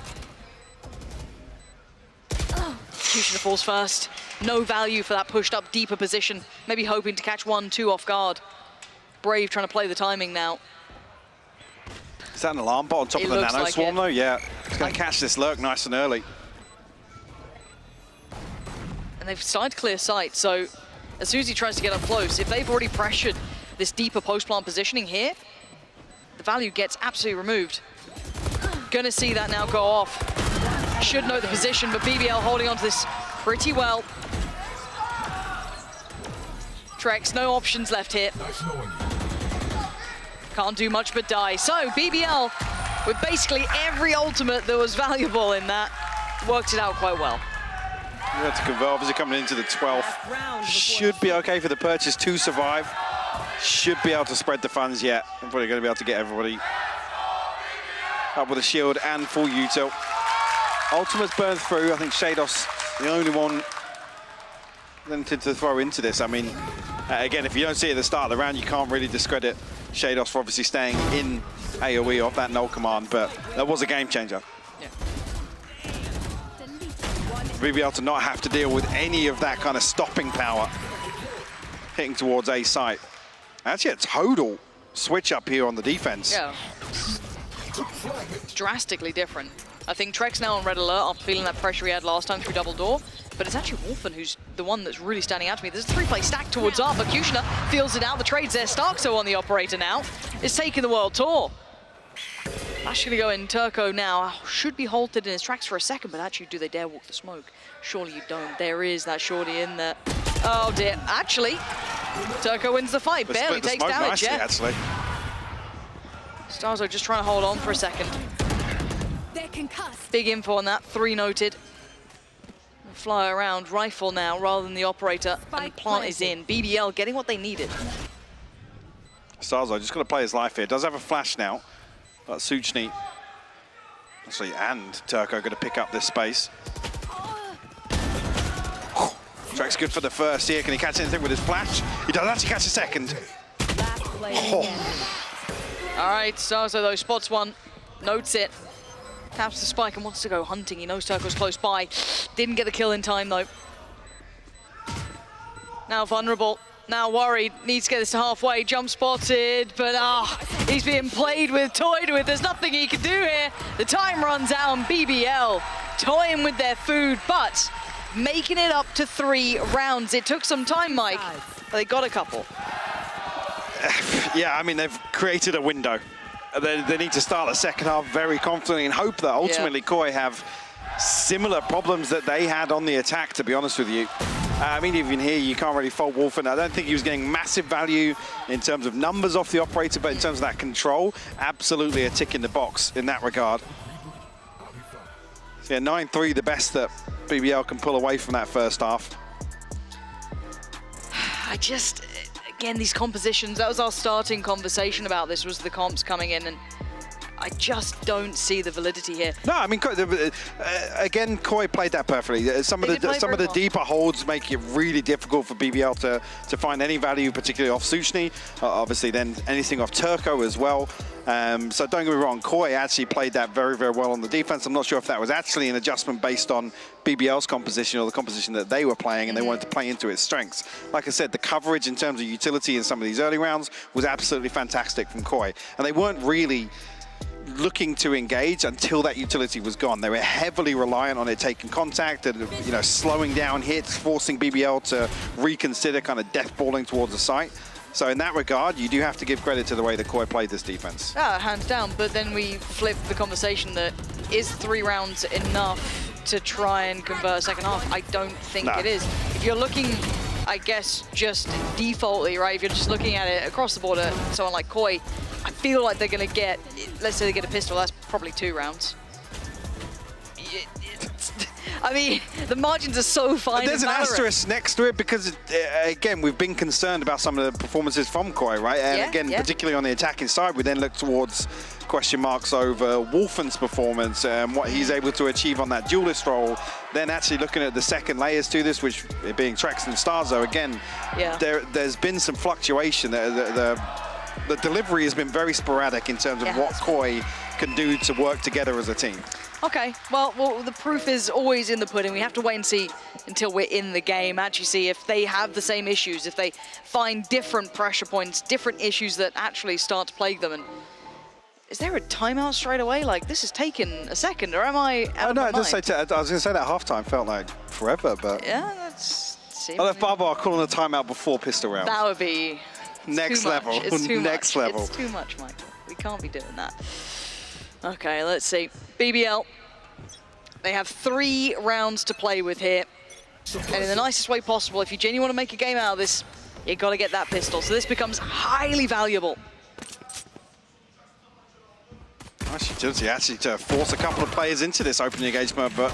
Executioner falls first. No value for that pushed up deeper position. Maybe hoping to catch 1-2 off guard. Brave trying to play the timing now. Is that an alarm bot on top of the nano swarm though? Yeah, it's going to catch this lurk nice and early. And they've started to clear sight, so as soon as he tries to get up close, if they've already pressured this deeper post-plant positioning here, the value gets absolutely removed. Gonna see that now go off. Should know the position, but BBL holding on to this pretty well. Trex, no options left here. Can't do much but die. So BBL, with basically every ultimate that was valuable in that, worked it out quite well. We have to convert, obviously coming into the 12th. Should be okay for the purchase to survive. Should be able to spread the funds yet. I'm probably going to be able to get everybody up with a shield and full util. Ultimates burned through. I think Shados, the only one limited to throw into this. I mean, again, if you don't see it at the start of the round, you can't really discredit Shados for obviously staying in AoE off that null command, but that was a game changer. Yeah. BBL to not have to deal with any of that kind of stopping power hitting towards A site. Actually, a total switch up here on the defense. Yeah. Drastically different. I think Trex now on red alert after feeling that pressure he had last time through double door. but it's actually Wolfen who's the one that's really standing out to me. There's a 3-play stack towards R, but Kushner feels it out. The trade's there. Starkso on the operator now is taking the world tour. That's going to go in. Turco now should be halted in his tracks for a second, but actually, do they dare walk the smoke? Surely you don't. There is that shorty in there. Oh dear. Actually, Turco wins the fight. Barely takes damage. Nicely, actually. Starzo just trying to hold on for a second. Big info on that. 3 noted. Fly around. Rifle now rather than the operator. And plant is in. BBL getting what they needed. Starzo just got to play his life here. Does have a flash now. But Suchny, actually, and Turco going to pick up this space. Track's good for the first here. Can he catch anything with his flash? He does actually catch a second. All right, Starzo though spots one, notes it, taps the spike and wants to go hunting. He knows Turco's close by. Didn't get the kill in time though. Now vulnerable. Now worried, needs to get this to halfway, jump spotted, but he's being played with, toyed with. There's nothing he can do here. The time runs out on BBL, toying with their food, but making it up to 3 rounds. It took some time, Mike, but they got a couple. Yeah, I mean, they've created a window. They need to start the second half very confidently and hope that ultimately Koi have similar problems that they had on the attack, to be honest with you. I mean, even here, you can't really fault Wolfen. I don't think he was getting massive value in terms of numbers off the operator, but in terms of that control, absolutely a tick in the box in that regard. So yeah, 9-3, the best that BBL can pull away from that first half. Again, these compositions, that was our starting conversation about this, was the comps coming in, and I just don't see the validity here. No, I mean, again, Koi played that perfectly. Some of the deeper holds make it really difficult for BBL to find any value, particularly off Suchny. Obviously, then anything off Turco as well. So don't get me wrong, Koi actually played that very, very well on the defense. I'm not sure if that was actually an adjustment based on BBL's composition or the composition that they were playing, and they wanted to play into its strengths. Like I said, the coverage in terms of utility in some of these early rounds was absolutely fantastic from Koi. And they weren't really looking to engage until that utility was gone. They were heavily reliant on it taking contact and, you know, slowing down hits, forcing BBL to reconsider kind of death balling towards the site. So in that regard, you do have to give credit to the way that Koi played this defense. Hands down, but then we flip the conversation that is 3 rounds enough to try and convert second half? I don't think it is. If you're looking, I guess, just defaultly, right? If you're just looking at it across the board, someone like Koi, I feel like they're going to get, let's say they get a pistol, that's probably 2 rounds. I mean, the margins are so fine. There's an asterisk next to it because, again, we've been concerned about some of the performances from Koi, right? And particularly on the attacking side, we then look towards question marks over Wolfen's performance and what he's able to achieve on that duelist role. Then actually looking at the second layers to this, which being Trex and Starzo, again, there's been some fluctuation. The delivery has been very sporadic in terms of what Koi can do to work together as a team. Okay, well, the proof is always in the pudding. We have to wait and see until we're in the game, actually see if they have the same issues, if they find different pressure points, different issues that actually start to plague them. And is there a timeout straight away? Like, this has taken a second, or am I out of my mind? I was going to say that halftime felt like forever, but... Yeah, that's... I left Barbar calling a timeout before pistol round. That would be... Next level. It's too Next much. level. It's too much, Michael. We can't be doing that. Okay, let's see. BBL. They have 3 rounds to play with here. And in the nicest way possible, if you genuinely want to make a game out of this, you've got to get that pistol. So this becomes highly valuable. Nice utility actually to force a couple of players into this opening engagement, but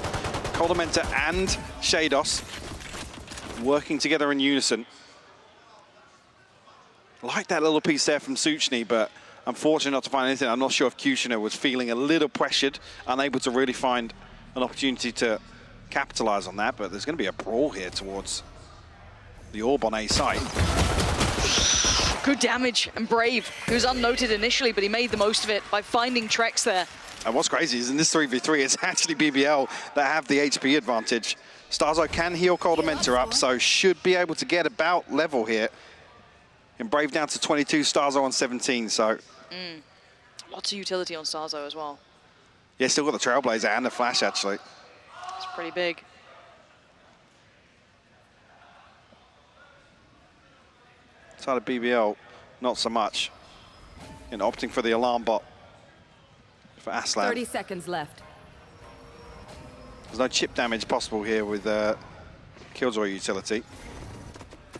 Coldamenta and Shados working together in unison. Like that little piece there from Suchny, but unfortunate not to find anything. I'm not sure if Kushner was feeling a little pressured, unable to really find an opportunity to capitalize on that, but there's going to be a brawl here towards the Orb on A side. Good damage, and Brave, who was unnoted initially, but he made the most of it by finding Trex there. And what's crazy is in this 3v3, it's actually BBL that have the HP advantage. Starzo can heal Coldamenta up, so should be able to get about level here. And Brave down to 22, Starzo on 17, so... Lots of utility on Starzo as well. Yeah, still got the Trailblazer and the Flash, actually. It's pretty big. Side of BBL, not so much. And opting for the alarm bot for Aslan. 30 seconds left. There's no chip damage possible here with Killjoy utility.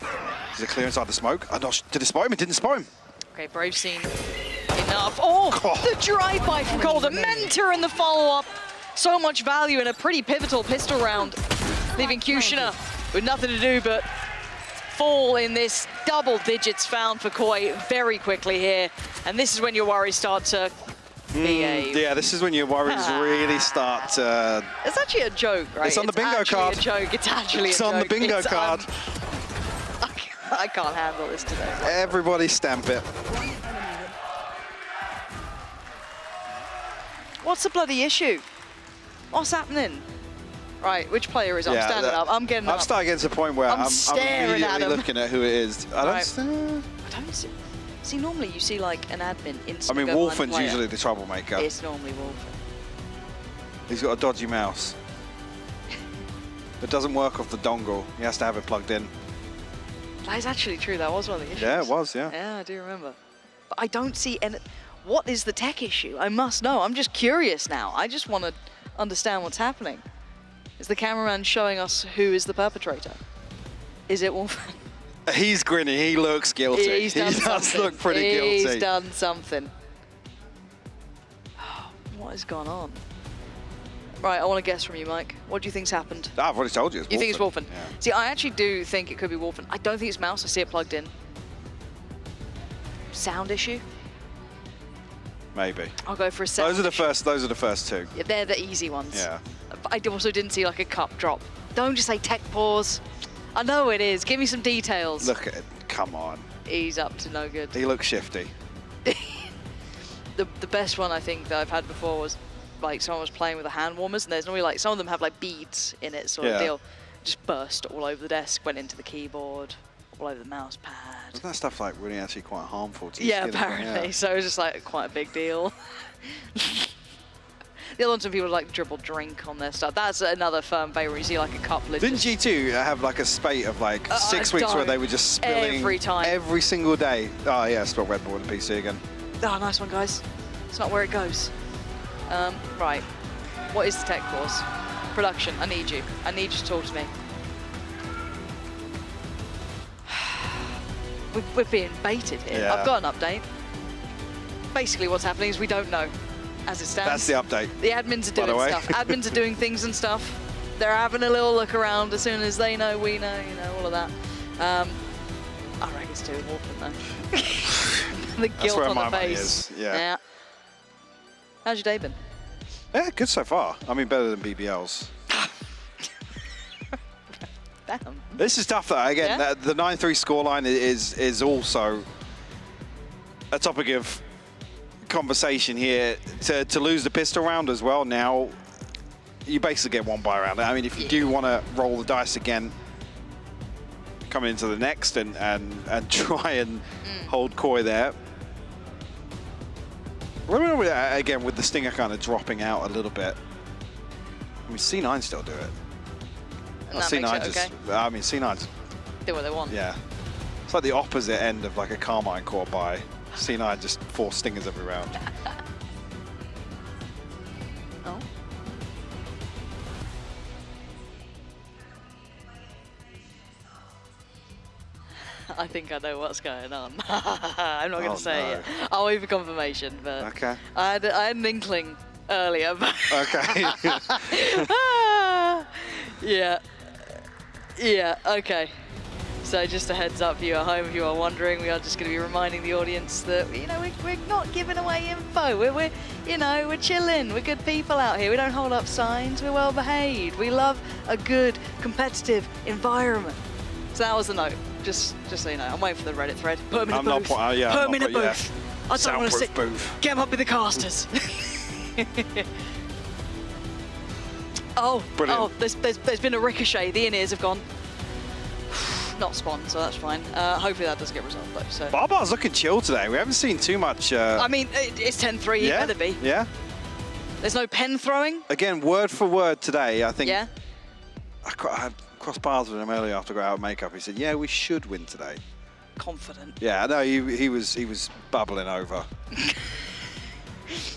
There's a clear inside the smoke. Oh, no, did it spot him? It didn't spot him. Okay, Brave seen enough. Oh, the drive-by from Calder. Mentor in the follow-up. So much value in a pretty pivotal pistol round, leaving Kushner with nothing to do but fall in this double digits found for Koi very quickly here. And this is when your worries start to behave. Yeah, this is when your worries really start to... It's actually a joke, right? It's on the bingo card. It's actually a joke. It's actually It's a joke. on the bingo card. I can't handle this today. Everybody stamp it. What's the bloody issue? What's happening? Right, which player is? I'm Yeah, standing up. I'm getting up. I'm starting to get to the point where I'm staring at immediately him. looking at who it is. I don't see, normally you see like an admin I instantly mean, go behind the Wolfen's player. usually the troublemaker. It's normally Wolfen. He's got a dodgy mouse. It doesn't work off the dongle. He has to have it plugged in. That is actually true. That was one of the issues. Yeah, it was, yeah. Yeah, I do remember. But I don't see any... What is the tech issue? I must know. I'm just curious now. I just want to understand what's happening. Is the cameraman showing us who is the perpetrator? Is it Wolfen? He's grinning. He looks guilty. He's done He does something. look pretty guilty. He's done something. What has gone on? Right, I want to guess from you, Mike. What do you think's happened? I've already told you. It's You think it's Wolfen? Yeah. See, I actually do think it could be Wolfen. I don't think it's mouse. I see it plugged in. Sound issue? Maybe. I'll go for a sound Those are the first two. Yeah, they're the easy ones. Yeah. But I also didn't see like a cup drop. Don't just say tech pause. I know it is. Give me some details. Look at it. Come on. He's up to no good. He looks shifty. The best one I think that I've had before was like someone was playing with the hand warmers, and there's normally like some of them have like beads in it, sort of deal. Just burst all over the desk, went into the keyboard, all over the mouse pad. Isn't that stuff like really actually quite harmful to Yeah, your skin? apparently. So it was just like quite a big deal. The other one, some people like dribble drink on their stuff. That's another firm bay where you see like a couple of. Didn't G2 have like a spate of like 6 weeks where they were just spilling every time, every single day? Oh yeah, spill Red Bull and PC again. Oh, nice one, guys. It's not where it goes. Right. What is the tech course? Production, I need you. I need you to talk to me. We're being baited here. Yeah. I've got an update. Basically what's happening is we don't know as it stands. That's the update. The admins are by the doing way. stuff. Admins are doing things and stuff. They're having a little look around. As soon as they know, we know, you know, all of that. I reckon it's too Wolfen though. The That's guilt where on my the money face. is, yeah. How's your day been? Yeah, good so far. I mean, better than BBL's. Damn. This is tough though. Again, the 9-3 scoreline is also a topic of conversation here. To lose the pistol round as well, now you basically get one buy round. I mean, if you do want to roll the dice again, coming into the next and try and hold Koi there. Again, with the Stinger kind of dropping out a little bit. I mean, C9 still do it. And that makes it okay. I mean, C9's... Do what they want. Yeah. It's like the opposite end of like a Carmine core buy. C9 just 4 Stingers every round. Oh. I think I know what's going on. I'm not going to say it. I'll wait for confirmation, but okay. I had an inkling earlier. But okay. Yeah. Yeah, okay. So just a heads up for you at home, if you are wondering, we are just going to be reminding the audience that, you know, we're not giving away info. We're you know, we're chilling. We're good people out here. We don't hold up signs. We're well behaved. We love a good, competitive environment. So that was the note. Just so you know, I'm waiting for the Reddit thread. Put him in a booth. Put him in a booth. I don't want to sit. Booth. Get him up with the casters. Oh, brilliant. Oh, there's been a ricochet. The in-ears have gone. Not spawned, so that's fine. Hopefully that doesn't get resolved though. So. Barbar's looking chill today. We haven't seen too much. I mean, it's 10-3. Yeah, It better be. Yeah. There's no pen throwing. Again, word for word today. I think. Yeah. I crossed paths with him earlier after I got out of makeup. He said, "Yeah, we should win today." confident. Yeah, no, he was bubbling over.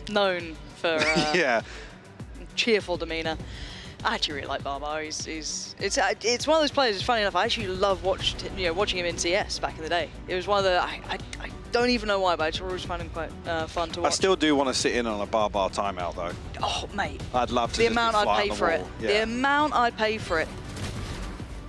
Known for yeah, cheerful demeanour. I actually really like Barbar. It's one of those players. It's funny enough. I actually love watching him in CS back in the day. It was one of the I don't even know why, but I just always found him quite fun to watch. I still do want to sit in on a Barbar timeout though. Oh mate, I'd love to. The just amount be I'd fly pay on the for it. wall. Yeah. The amount I'd pay for it.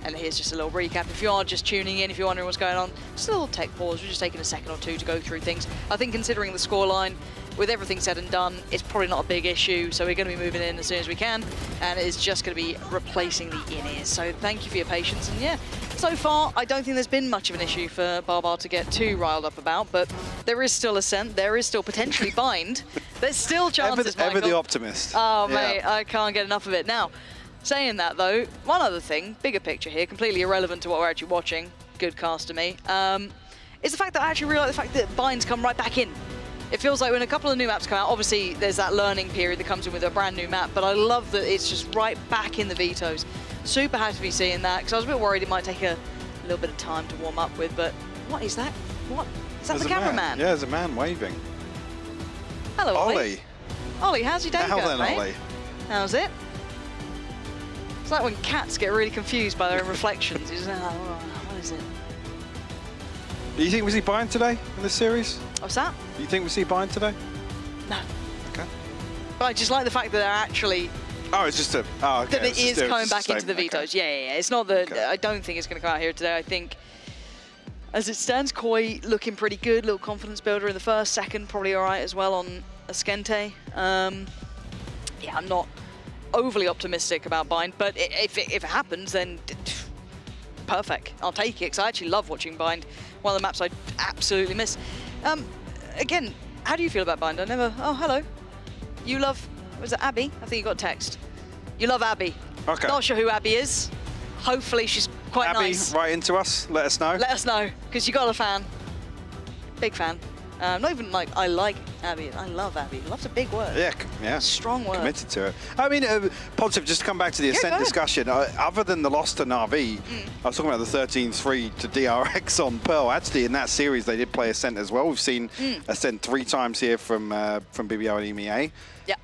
And here's just a little recap. If you are just tuning in, if you're wondering what's going on, just a little tech pause. We're just taking a second or two to go through things. I think considering the scoreline, with everything said and done, it's probably not a big issue. So we're going to be moving in as soon as we can. And it's just going to be replacing the in-ears. So thank you for your patience. And yeah, so far, I don't think there's been much of an issue for Barbar to get too riled up about. But there is still Ascent. There is still potentially Bind. There's still chances, Ever the Michael. optimist. Oh, Yeah. mate, I can't get enough of it. Now, saying that, though, one other thing, bigger picture here, completely irrelevant to what we're actually watching, good cast to me, is the fact that I actually really like the fact that Binds come right back in. It feels like when a couple of new maps come out, obviously there's that learning period that comes in with a brand new map, but I love that it's just right back in the vetoes. Super happy to be seeing that, because I was a bit worried it might take a little bit of time to warm up with, but what is that? What? Is that There's the a man. cameraman? Yeah, there's a man waving. Hello, Ollie. Ollie. Ollie, how's your day How going, then, mate? Ollie? How's it? It's like when cats get really confused by their own reflections. You're just like, oh, what is it? Do you think we see Bind today in this series? What's that? Do you think we see Bind today? No. Okay. But I just like the fact that they're actually... Oh, it's just a... Oh, okay. That it is coming back into the statement, vetoes. Yeah. It's not that... I don't think it's going to come out here today. I think, as it stands, Koi looking pretty good. Little confidence builder in the first. Second, probably all right as well on Ascente. Yeah, I'm not overly optimistic about Bind, but if it happens, then perfect. I'll take it, because I actually love watching Bind. One of the maps I absolutely miss. Again, how do you feel about Bind? I never... Oh, hello. You love... Was it Abby? I think you got a text. You love Abby. Okay. Not sure who Abby is. Hopefully she's quite Abby, nice. write into us. Let us know. Let us know, because you got a fan. Big fan. Not even like I like Abby. I love Abby. Love's a big word. Yeah. Strong word. Committed to it. I mean, positive, just to come back to the Yeah, Ascent go ahead. discussion, other than the loss to Na'Vi, I was talking about the 13-3 to DRX on Pearl. Actually, in that series, they did play Ascent as well. We've seen Ascent 3 times here from BBL and EMEA. Yeah.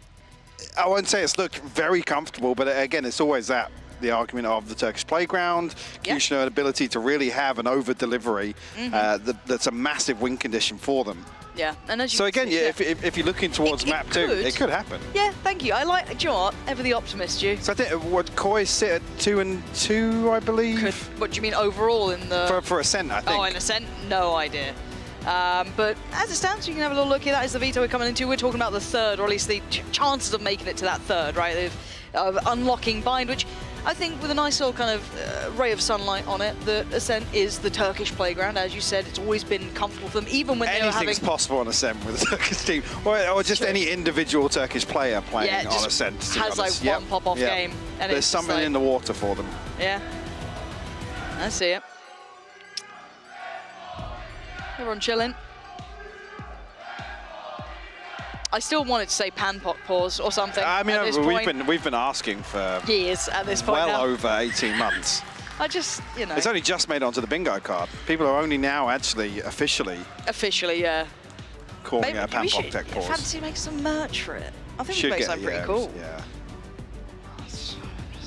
I won't say it's looked very comfortable, but again, it's always the argument of the Turkish playground, Kushner ability to really have an over-delivery that's a massive win condition for them. Yeah, and as you So again, see, if you're looking towards map 2, it could happen. Yeah, thank you. I like, do you know what? Ever the optimist, you. So I think, would Koi sit at 2-2, I believe? What do you mean overall in the... For Ascent, I think. Oh, in Ascent? No idea. But as it stands, you can have a little look here. That is the veto we're coming into. We're talking about the third, or at least the chances of making it to that third, right? Of unlocking Bind, which I think with a nice little kind of ray of sunlight on it, the Ascent is the Turkish playground. As you said, it's always been comfortable for them, even when they were having... Anything's possible on Ascent with a Turkish team, or just any individual Turkish player playing Yeah, on Ascent. to be has like honest. one pop-off game. And There's it's just something like, in the water for them. Yeah, I see it. Everyone chilling. I still wanted to say pan-pot pause or something. I mean, at this we've been asking for years at this point well now. over 18 months. I just, you know. It's only just made onto the bingo card. People are only now actually officially yeah. calling Maybe it a we pan pop should tech pause. fancy make some merch for it. I think we Should make get- something pretty yeah, cool. Yeah.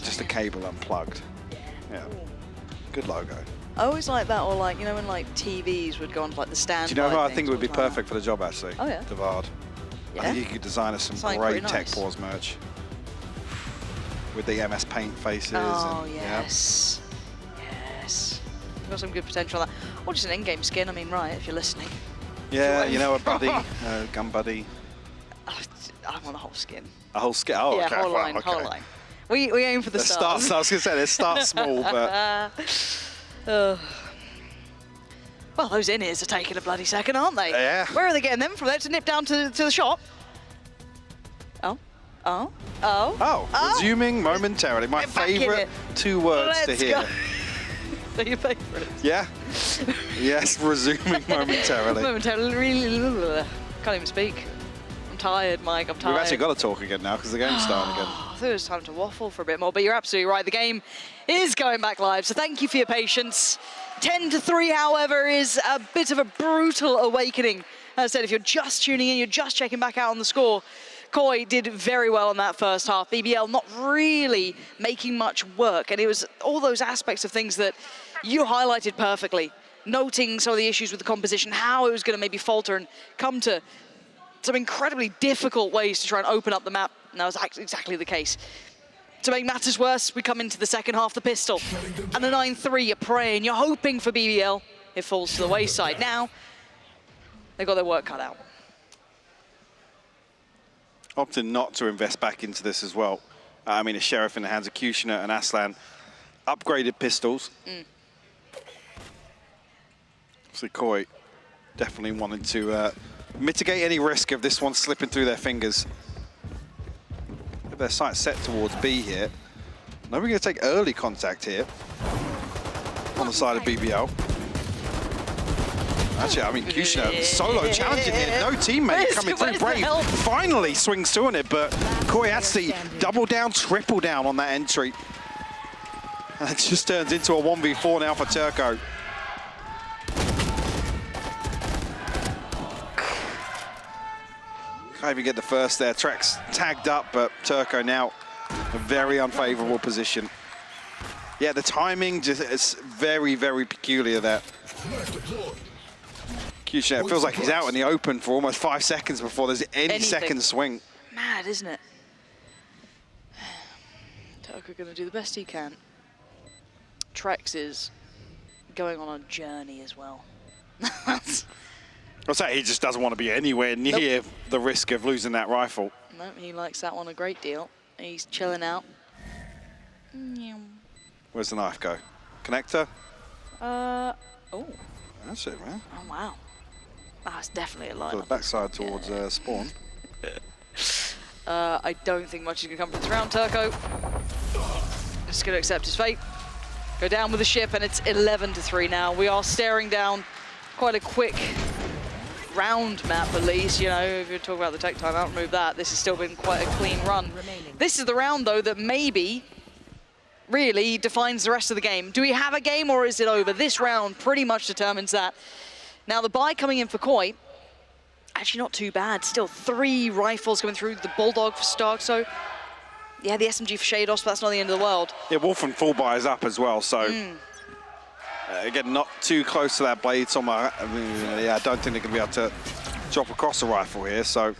Just a cable unplugged. Yeah. Good logo. I always like that, or like, you know, when like TVs would go on like the stand. Do you know who I think would be perfect for the job, actually? Oh, yeah. Devard. I Yeah? think he could design us some Something great pretty tech nice. pause merch. With the MS Paint faces. Oh, and, yes. Yes. We've got some good potential on that. Or just an in-game skin, I mean, right, if you're listening. Yeah, you know, a buddy, gun buddy. I want a whole skin. A whole skin. Oh, yeah, okay. whole well, line, okay. whole line. We aim for the Let's stars. start, I was going to say, let's start small, but... Well, those in-ears are taking a bloody second, aren't they? Yeah. Where are they getting them from? There to nip down to the shop? Oh. Resuming momentarily. My Get back in favourite it. 2 words to Let's hear. go. They're your favourites. Yeah. Yes, resuming momentarily. Momentarily. Can't even speak. I'm tired, Mike. I'm tired. We've actually got to talk again now because the game's starting again. I thought it was time to waffle for a bit more, but you're absolutely right. The game is going back live, so thank you for your patience. 10-3, however, is a bit of a brutal awakening. As I said, if you're just tuning in, you're just checking back out on the score, Koi did very well in that first half. BBL not really making much work, and it was all those aspects of things that you highlighted perfectly, noting some of the issues with the composition, how it was going to maybe falter and come to some incredibly difficult ways to try and open up the map, and that was exactly the case. To make matters worse, we come into the second half, the pistol, and the 9-3, you're praying, you're hoping for BBL. It falls to the wayside. Now, they got their work cut out. Opted not to invest back into this as well. I mean, a Sheriff in the hands of Kushner and Aslan. Upgraded pistols. So Koi definitely wanted to mitigate any risk of this one slipping through their fingers. Their sights set towards B here. Now we're going to take early contact here on the side of BBL. Actually, I mean, Kushner solo challenging here. No teammate coming through. Brave finally swings to on it, but Koi has to double down, triple down on that entry. And it just turns into a 1v4 now for Turco. Can't even get the first there. Trex tagged up, but Turco now a very unfavorable position. Yeah, the timing just is very, very peculiar there. Kushner, it feels like he's out in the open for almost 5 seconds before there's any second swing. Mad, isn't it? Turco going to do the best he can. Trex is going on a journey as well. I'll say he just doesn't want to be anywhere near the risk of losing that rifle. No, he likes that one a great deal. He's chilling out. Where's the knife go? Connector? Oh. That's it, man. Oh, wow. That's definitely a line. So the backside towards spawn. I don't think much is going to come from this round. Turco just going to accept his fate. Go down with the ship, and it's 11-3 now. We are staring down quite a quick round map, at least. You know, if you're talking about the tech timeout, remove that. This has still been quite a clean run. This is the round, though, that maybe really defines the rest of the game. Do we have a game, or is it over? This round pretty much determines that. Now, the buy coming in for Koi, actually not too bad. Still 3 rifles coming through. The Bulldog for Stark, so yeah, the SMG for Shados, but that's not the end of the world. Yeah, Wolf and full buy is up as well, so again, not too close to that blade somewhere. I mean, yeah, I don't think they're going to be able to drop across the rifle here, so.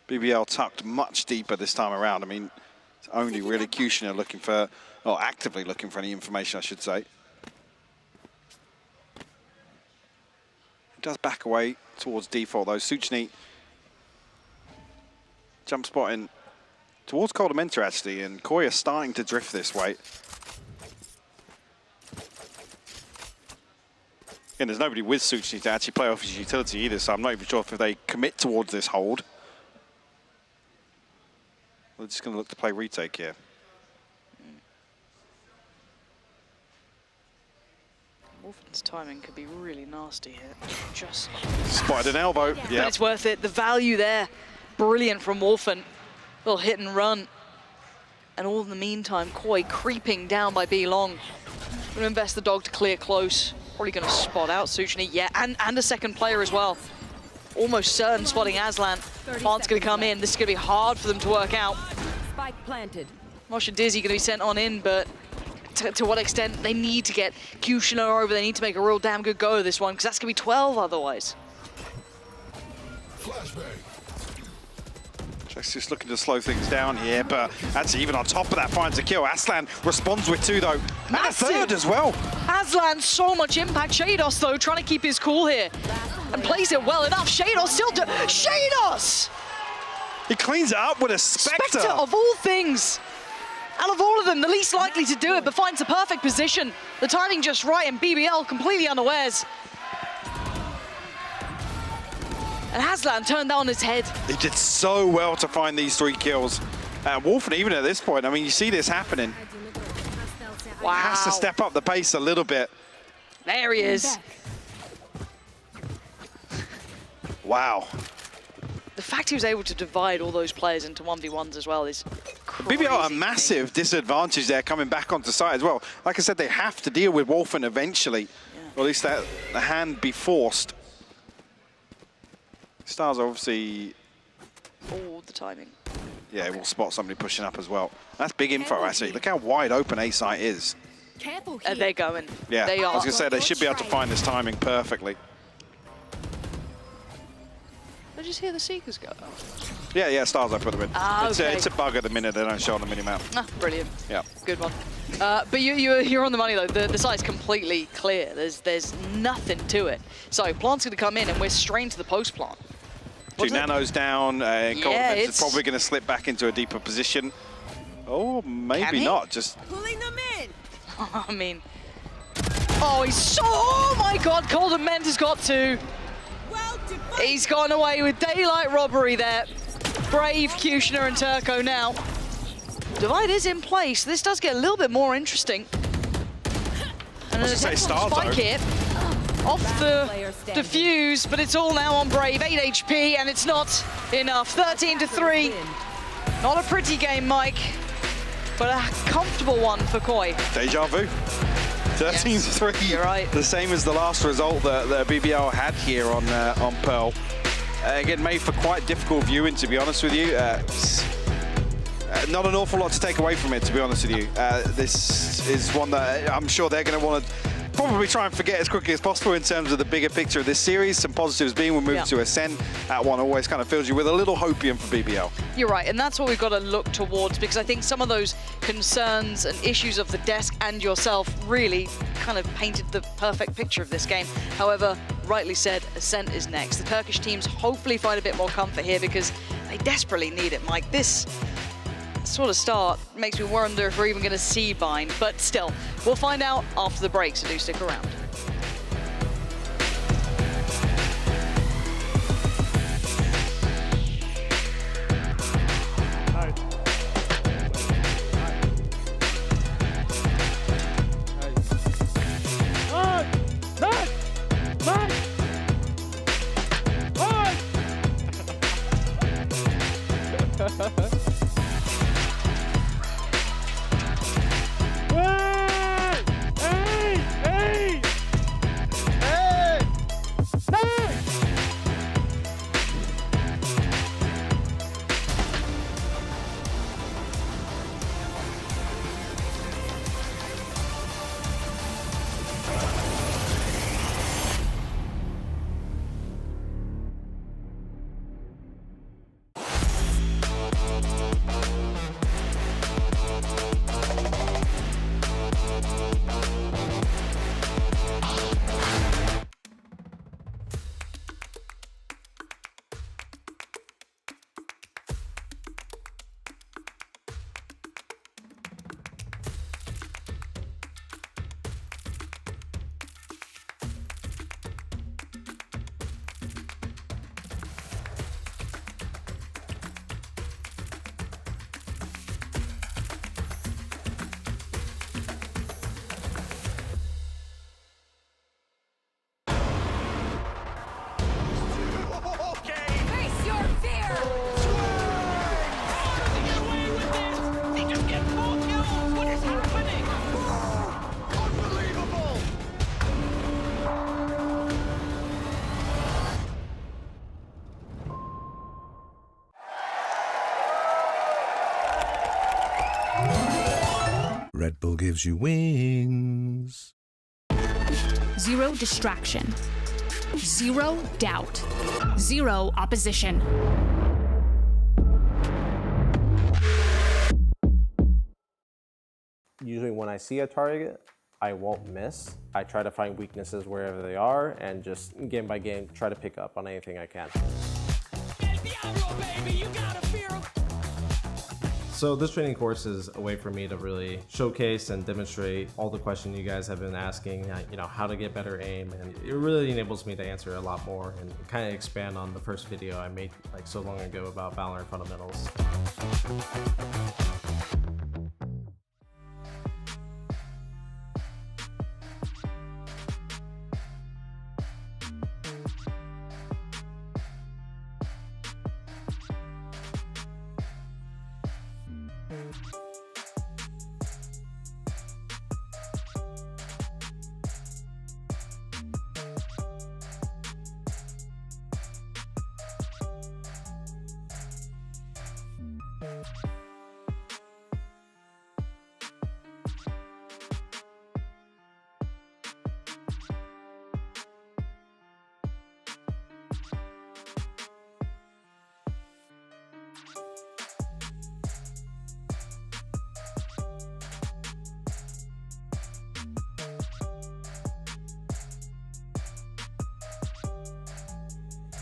BBL tucked much deeper this time around. I mean, it's only really Kushner looking for, or actively looking for any information, I should say. He does back away towards default, though. Suchny jump spotting towards Coldamenta, actually, and Koi are starting to drift this way. And there's nobody with Suchny to actually play off his utility either, so I'm not even sure if they commit towards this hold. We're just going to look to play retake here. Wolfen's timing could be really nasty here. Just spotted an elbow. Yeah, but it's worth it. The value there, brilliant from Wolfen. Little hit and run. And all in the meantime, Koi creeping down by B long. Going to invest the dog to clear close. Probably going to spot out Suchny. Yeah, and a second player as well. Almost certain spotting Aslan. Plant's going to come in. This is going to be hard for them to work out. Spike planted. Moshe Dizzy going to be sent on in, but to what extent they need to get Kushner over. They need to make a real damn good go of this one, because that's going to be 12 otherwise. Just looking to slow things down here, but actually even on top of that finds a kill. Aslan responds with 2 though, and a 3rd as well. Aslan, so much impact. Shados though, trying to keep his cool here, and plays it well enough. Shados still Shados! He cleans it up with a Spectre. Spectre of all things. Out of all of them, the least likely to do it, but finds the perfect position. The timing just right, and BBL completely unawares. And Aslan turned that on his head. He did so well to find these 3 kills. Wolfen, even at this point, I mean, you see this happening. Wow. Has to step up the pace a little bit. There he is. Wow. the fact he was able to divide all those players into 1v1s as well is crazy. BBL a massive disadvantage there coming back onto site as well. Like I said, they have to deal with Wolfen eventually, or at least that the hand be forced. Stars obviously... All the timing. Yeah, we'll spot somebody pushing up as well. That's big info, actually. Look how wide open A site is. Careful here. They're going. Yeah, they I are. was going to say, they should be able to find this timing perfectly. Did I just hear the Seekers go? Yeah, Stars, I put them in. Ah, okay. It's a bug at the minute, they don't show on the minimap. Ah, brilliant. Yeah. Good one. But you're on the money, though. The site's completely clear. There's nothing to it. So Plant's going to come in, and we're straight into the post plant. Two nanos down, Yeah, is probably going to slip back into a deeper position. Oh, maybe not, just... Pulling them in! I mean... Oh, he's so... Oh, my God, Golden Ment has got two. He's gone away with daylight robbery there. Brave, Kushner and Turco now. Divide is in place. This does get a little bit more interesting. And an attempt on the spike here. Off the defuse, but it's all now on Brave. 8 HP, and it's not enough. 13-3. Not a pretty game, Mike, but a comfortable one for Koi. Deja vu. 13-3. You're right. The same as the last result that BBL had here on Pearl. Again, made for quite difficult viewing, to be honest with you. Not an awful lot to take away from it, to be honest with you. This is one that I'm sure they're going to want to probably try and forget as quickly as possible in terms of the bigger picture of this series. Some positives being we're moving to Ascend. That one always kind of fills you with a little hopium for BBL. You're right, and that's what we've got to look towards, because I think some of those concerns and issues of the desk and yourself really kind of painted the perfect picture of this game. However, rightly said, Ascent is next. The Turkish teams hopefully find a bit more comfort here because they desperately need it, Mike. This sort of start makes me wonder if we're even going to see Bind, but still, we'll find out after the break, so do stick around. Red Bull gives you wings. Zero distraction. Zero doubt. Zero opposition. Usually when I see a target, I won't miss. I try to find weaknesses wherever they are and just game by game try to pick up on anything I can. So this training course is a way for me to really showcase and demonstrate all the questions you guys have been asking, how to get better aim, and it really enables me to answer a lot more and kind of expand on the first video I made like so long ago about VALORANT fundamentals.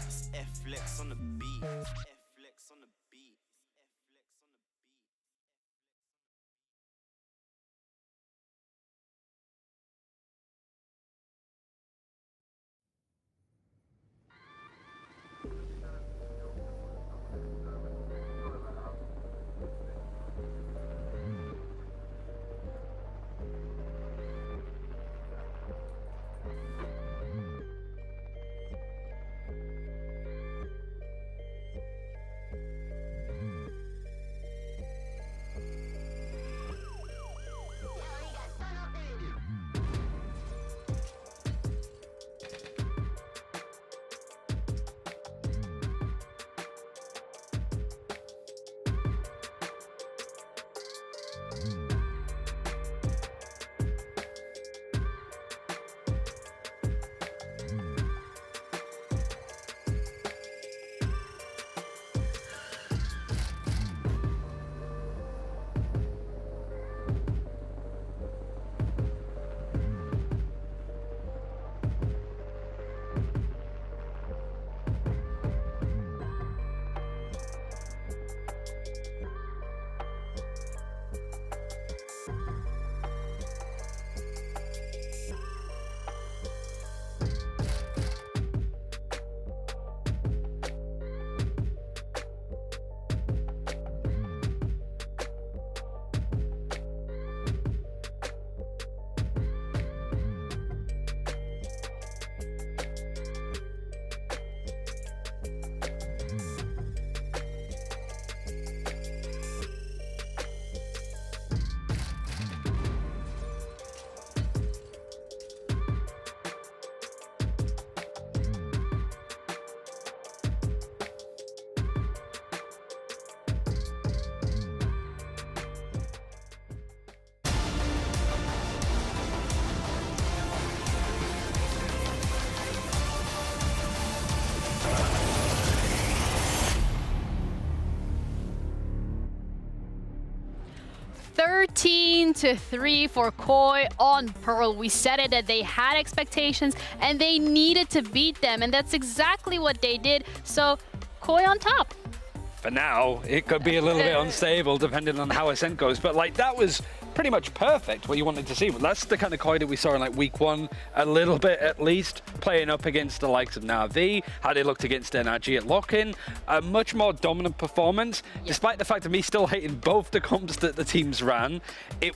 It's F-Flex on the beat. F-Flex on the beat. F-Flex on the beat. (13-3) for Koi on Pearl. We said it that they had expectations and they needed to beat them, and that's exactly what they did. So Koi on top. For now, it could be a little bit unstable depending on how Ascent goes, but like that was pretty much perfect what you wanted to see. That's the kind of Koi that we saw in like week 1, a little bit at least, playing up against the likes of Na'Vi, how they looked against NRG at lock-in, a much more dominant performance. Despite the fact of me still hating both the comps that the teams ran, it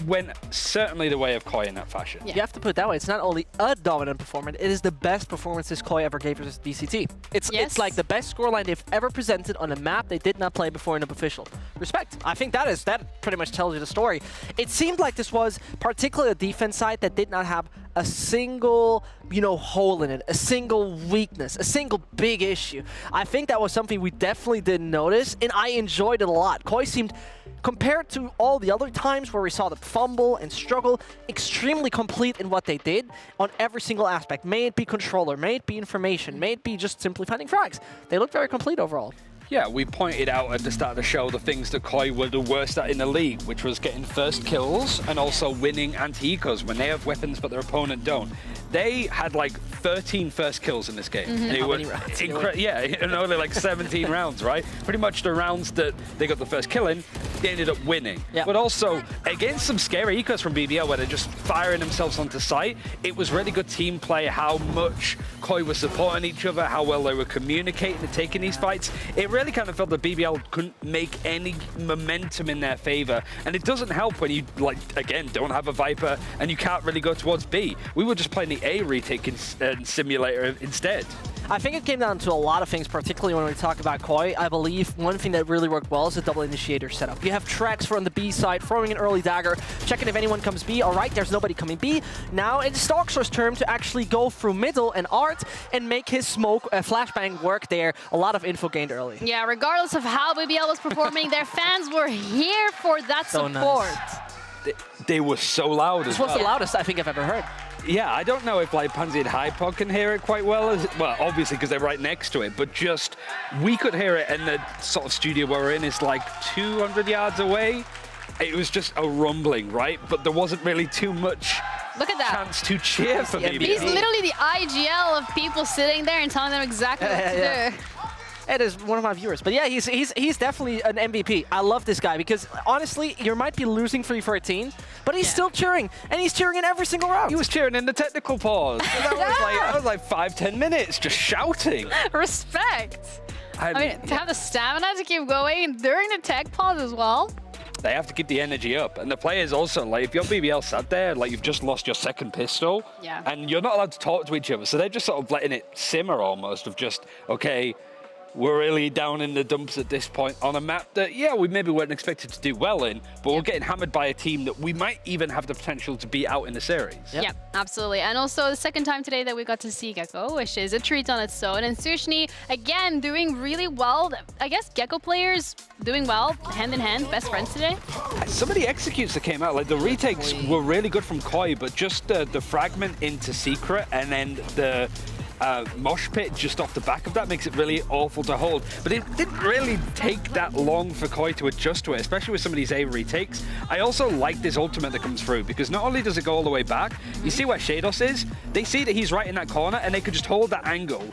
went certainly the way of Koi in that fashion. You have to put it that way. It's not only a dominant performance, it is the best performance this Koi ever gave versus VCT. It's like the best scoreline they've ever presented on a map they did not play before in a official. Respect. I think that pretty much tells you the story. It seemed like this was particularly a defense side that did not have a single, hole in it, a single weakness, a single big issue. I think that was something we definitely didn't notice, and I enjoyed it a lot. Koi seemed, compared to all the other times where we saw them fumble and struggle, extremely complete in what they did on every single aspect. May it be controller, may it be information, may it be just simply finding frags. They looked very complete overall. Yeah, we pointed out at the start of the show the things that Koi were the worst at in the league, which was getting first kills and also winning anti-ecos when they have weapons but their opponent don't. They had like 13 first kills in this game. Mm-hmm. And it was yeah, in only like 17 rounds, right? Pretty much the rounds that they got the first kill in, they ended up winning. Yep. But also, against some scary ecos from BBL where they're just firing themselves onto site, it was really good team play, how much Koi was supporting each other, how well they were communicating and taking these fights. It really kind of felt that BBL couldn't make any momentum in their favor. And it doesn't help when you, like, again, don't have a Viper and you can't really go towards B. We were just playing the A retake simulator instead. I think it came down to a lot of things, particularly when we talk about Koi. I believe one thing that really worked well is the double initiator setup. You have Trex from the B side, throwing an early dagger, checking if anyone comes B. All right, there's nobody coming B. Now it's Stalker's turn to actually go through middle and Art and make his smoke flashbang work there. A lot of info gained early. Yeah, regardless of how BBL was performing, their fans were here for that So support. nice. They were so loud This as was well. the loudest I think I've ever heard. Yeah, I don't know if like Pansy and Hypod can hear it quite well. Well, obviously because they're right next to it, but just we could hear it, and the sort of studio we're in is like 200 yards away. It was just a rumbling, right? But there wasn't really too much Look at that. chance to cheer for BBL. He's literally the IGL of people sitting there and telling them exactly what to do. It is one of my viewers. But yeah, he's definitely an MVP. I love this guy because honestly, you might be losing 3-13, but he's still cheering, and he's cheering in every single round. He was cheering in the technical pause. And that was like 5-10 minutes just shouting. Respect. I mean, to have the stamina to keep going during the tech pause as well. They have to keep the energy up. And the players also, like, if your BBL sat there, like, you've just lost your second pistol, and you're not allowed to talk to each other. So they're just sort of letting it simmer almost of just, okay, we're really down in the dumps at this point on a map that, yeah, we maybe weren't expected to do well in, but we're getting hammered by a team that we might even have the potential to be out in the series. Yeah, absolutely. And also the second time today that we got to see Gecko, which is a treat on its own. And Sushni, again, doing really well. I guess Gecko players doing well, hand in hand, best friends today. Some of the executes that came out, like the retakes were really good from Koi, but just the fragment into Secret and then the mosh pit just off the back of that makes it really awful to hold. But it didn't really take that long for Koi to adjust to it, especially with some of these A retakes. I also like this ultimate that comes through because not only does it go all the way back, you see where Shados is, they see that he's right in that corner and they could just hold that angle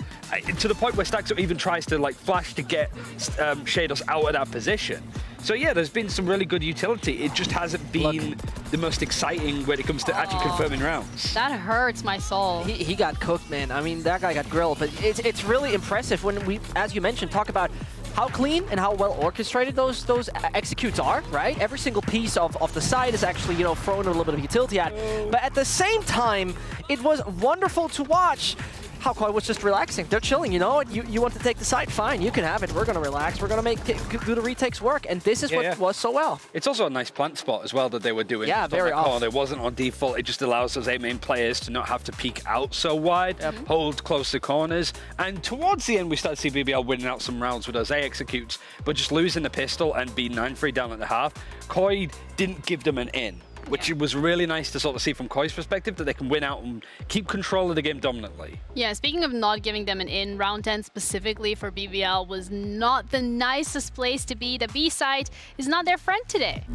to the point where Staxo even tries to like flash to get Shados out of that position. So yeah, there's been some really good utility. It just hasn't been the most exciting when it comes to actually confirming rounds. That hurts my soul. He got cooked, man. I mean, that guy got grilled. But it's really impressive when we, as you mentioned, talk about how clean and how well orchestrated those executes are, right? Every single piece of the side is actually, you know, thrown a little bit of utility at. But at the same time, it was wonderful to watch how Koi was just relaxing. They're chilling, you know? You want to take the side? Fine, you can have it. We're going to relax. We're going to do the retakes work. And this is what was so well. It's also a nice plant spot as well that they were doing. Yeah, very off. It wasn't on default. It just allows those 8 main players to not have to peek out so wide, hold close to corners. And towards the end, we start to see BBL winning out some rounds with those A executes, but just losing the pistol and being 9-3 down at the half. Koi didn't give them an in, which was really nice to sort of see from Koi's perspective, that they can win out and keep control of the game dominantly. Yeah, speaking of not giving them an in, round 10 specifically for BBL was not the nicest place to be. The B side is not their friend today.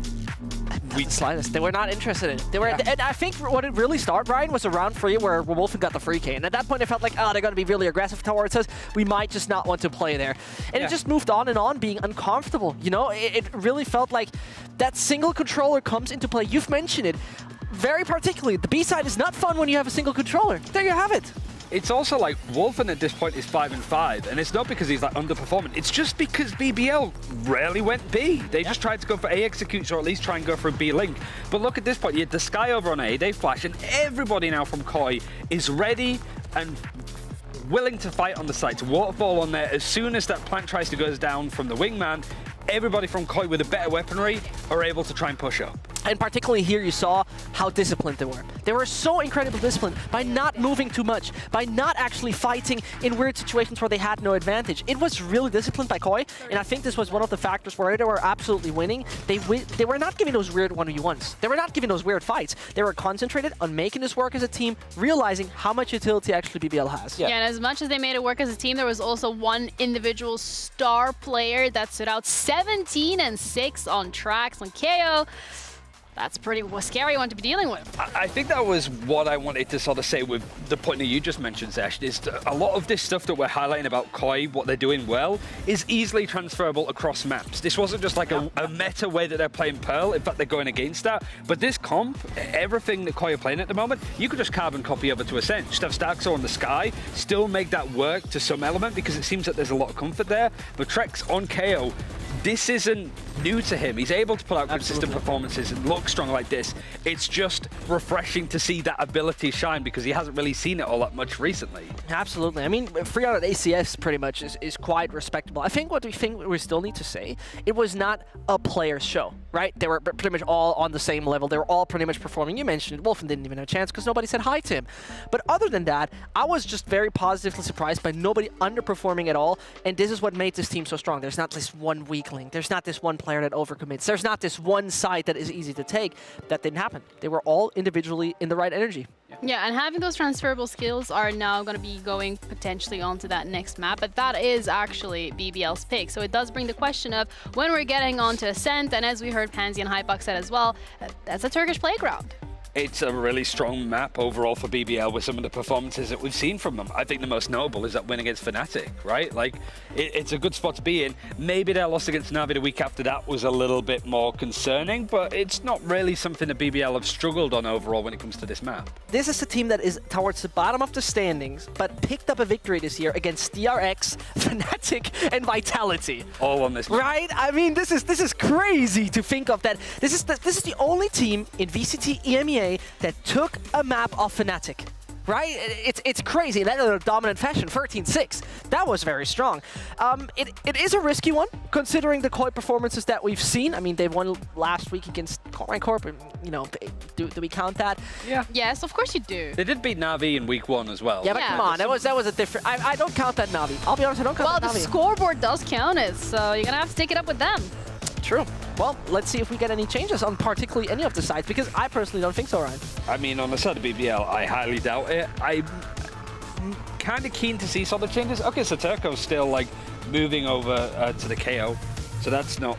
The slightest. They were not interested in it. They were, and I think what it really started, Brian, was around 3 where Wolfen got the free K. And at that point, it felt like, oh, they're going to be really aggressive towards us. We might just not want to play there. And it just moved on and on, being uncomfortable. You know, it really felt like that single controller comes into play. You've mentioned it very particularly. The B side is not fun when you have a single controller. There you have it. It's also like Wolfen at this point is 5-5, and it's not because he's like underperforming. It's just because BBL rarely went B. They just tried to go for A executes or at least try and go for a B link. But look at this point, you had the Sky over on A, they flash, and everybody now from Koi is ready and willing to fight on the site, to waterfall on there. As soon as that plant tries to go down from the wingman, everybody from Koi with a better weaponry are able to try and push up. And particularly here, you saw how disciplined they were. They were so incredibly disciplined by not moving too much, by not actually fighting in weird situations where they had no advantage. It was really disciplined by Koi, and I think this was one of the factors where they were absolutely winning. They were not giving those weird 1v1s. They were not giving those weird fights. They were concentrated on making this work as a team, realizing how much utility actually BBL has. Yeah, and as much as they made it work as a team, there was also one individual star player that stood out. 17-6 on tracks on KO. That's pretty scary one to be dealing with. I think that was what I wanted to sort of say with the point that you just mentioned, Zesh, is a lot of this stuff that we're highlighting about Koi, what they're doing well, is easily transferable across maps. This wasn't just like a meta way that they're playing Pearl. In fact, they're going against that. But this comp, everything that Koi are playing at the moment, you could just carbon copy over to Ascent. Just have Staxo on the Sky, still make that work to some element because it seems that there's a lot of comfort there. But Trex on KO this isn't new to him. He's able to put out consistent performances and look strong like this. It's just refreshing to see that ability shine because he hasn't really seen it all that much recently. Absolutely. I mean, 3 out of ACS pretty much is quite respectable. I think what we still need to say, it was not a player's show, right? They were pretty much all on the same level. They were all pretty much performing. You mentioned it. Wolfen didn't even have a chance because nobody said hi to him. But other than that, I was just very positively surprised by nobody underperforming at all. And this is what made this team so strong. There's not this one weakling. There's not this one player that overcommits. There's not this one side that is easy to take. That didn't happen. They were all individually in the right energy. Yeah, and having those transferable skills are now going to be going potentially onto that next map, but that is actually BBL's pick. So it does bring the question of when we're getting onto Ascent, and as we heard Pansy and Hypok said as well, that's a Turkish playground. It's a really strong map overall for BBL with some of the performances that we've seen from them. I think the most notable is that win against Fnatic, right? Like, it's a good spot to be in. Maybe their loss against Na'Vi the week after that was a little bit more concerning, but it's not really something that BBL have struggled on overall when it comes to this map. This is a team that is towards the bottom of the standings, but picked up a victory this year against DRX, Fnatic, and Vitality. All on this map. Right? I mean, this is crazy to think of that. This is the only team in VCT EMEA that took a map off Fnatic. Right? It's crazy. That in a dominant fashion, 13-6. That was very strong. It is a risky one, considering the Koi performances that we've seen. I mean, they won last week against Corp, and, you know, do we count that? Yeah. Yes, of course you do. They did beat Na'Vi in week 1 as well. Yeah, but come on, that was a different... I don't count that Na'Vi. I'll be honest, I don't count that Na'Vi. Well, the scoreboard does count it, so you're going to have to take it up with them. True. Well, let's see if we get any changes on particularly any of the sides, because I personally don't think so, Ryan. I mean, on the side of BBL, I highly doubt it. I'm kind of keen to see some of the changes. Okay, so Turco's still, like, moving over to the KO, so that's not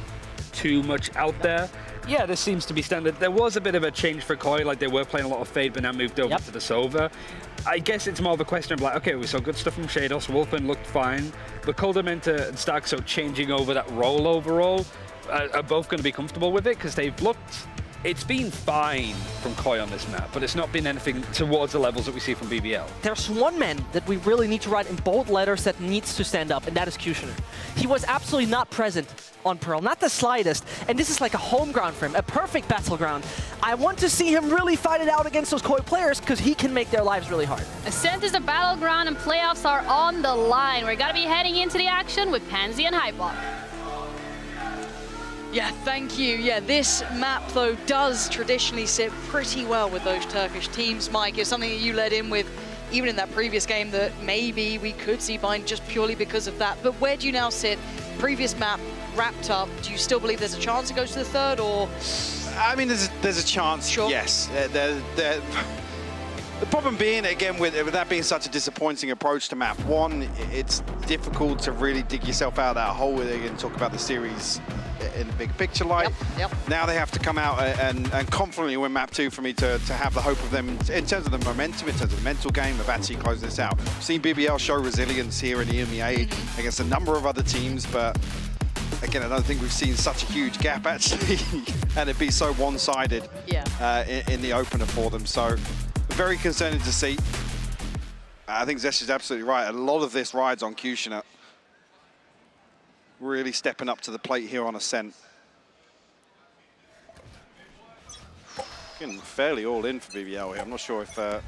too much out there. Yeah, this seems to be standard. There was a bit of a change for Koi, like they were playing a lot of Fade, but now moved over to the Sova. I guess it's more of a question of like, okay, we saw good stuff from Shados, Wolfen looked fine, but Coldamenta and Starkso changing over that role overall are both going to be comfortable with it because they've looked... It's been fine from Koi on this map, but it's not been anything towards the levels that we see from BBL. There's one man that we really need to write in bold letters that needs to stand up, and that is Kushner. He was absolutely not present on Pearl, not the slightest, and this is like a home ground for him, a perfect battleground. I want to see him really fight it out against those Koi players because he can make their lives really hard. Ascent is a battleground and playoffs are on the line. We're going to be heading into the action with Pansy and Hypok. Yeah, thank you. Yeah, this map, though, does traditionally sit pretty well with those Turkish teams. Mike, it's something that you led in with even in that previous game that maybe we could see Bind just purely because of that. But where do you now sit? Previous map wrapped up. Do you still believe there's a chance it goes to the third, or...? I mean, there's a chance, sure. Yes. The problem being, again, with that being such a disappointing approach to map 1, it's difficult to really dig yourself out of that hole and talk about the series in the big picture light. Yep. Now they have to come out and confidently win map 2 for me to have the hope of them in terms of the momentum, in terms of the mental game of actually closing this out. We've seen BBL show resilience here in the EMEA against a number of other teams, but again, I don't think we've seen such a huge gap actually and it be so one-sided in the opener for them. So very concerning to see. I think Zesh is absolutely right. A lot of this rides on Kushner. Really stepping up to the plate here on Ascent. Getting fairly all in for BBL here. I'm not sure if they're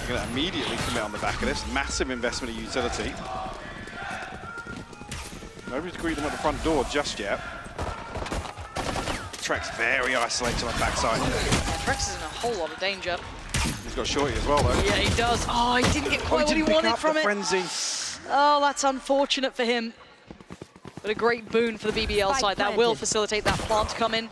going to immediately commit on the back of this. Massive investment in utility. Nobody's greeted them at the front door just yet. Trex very isolated on backside. Trex is in a whole lot of danger. He's got Shorty as well, though. Yeah, he does. Oh, he didn't get quite what he wanted from it. Frenzy. Oh, that's unfortunate for him. But a great boon for the BBL side. That will facilitate that plant to come in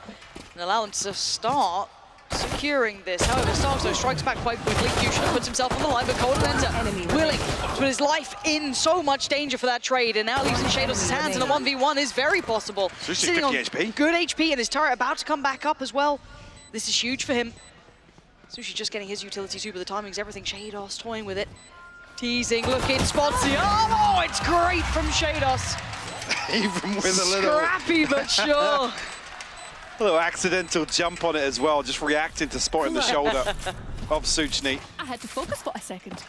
and allow them to start securing this. However, Starkso strikes back quite quickly. Kushner puts himself on the line, but Coldamenta willing to put his life in so much danger for that trade, and now leaves in Shados' hands, and a 1v1 is very possible. Sitting on HP. Good HP, and his turret about to come back up as well. This is huge for him. Sushi just getting his utility too, but the timing's everything. Shados toying with it. Teasing, looking, spotsy. Oh, it's great from Shados. Even with a little... Scrappy, but sure. A little accidental jump on it as well, just reacting to spotting the shoulder of Suchny. I had to focus for a second.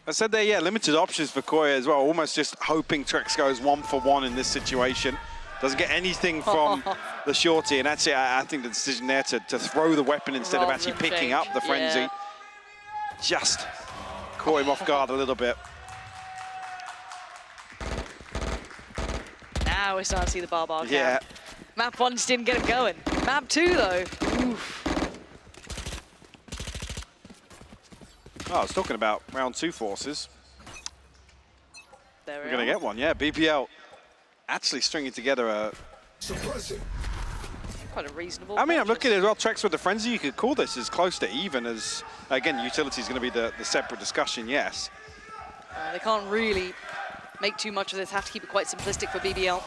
I said there, yeah, limited options for Koi as well, almost just hoping Trex goes 1 for 1 in this situation. Doesn't get anything from the shorty, and actually I think the decision there to throw the weapon instead of actually picking up the frenzy just caught him off guard a little bit. Now we're starting to see the bar cam. Yeah. Map 1 just didn't get him going. Map 2 though, oof. Oh, I was talking about round 2 forces. There We're going to get one, yeah. BBL actually stringing together a... Quite a reasonable. I mean, I'm looking at it as well. Trex with the frenzy, you could call this as close to even as, again, utility is going to be the separate discussion, yes. They can't really make too much of this, have to keep it quite simplistic for BBL.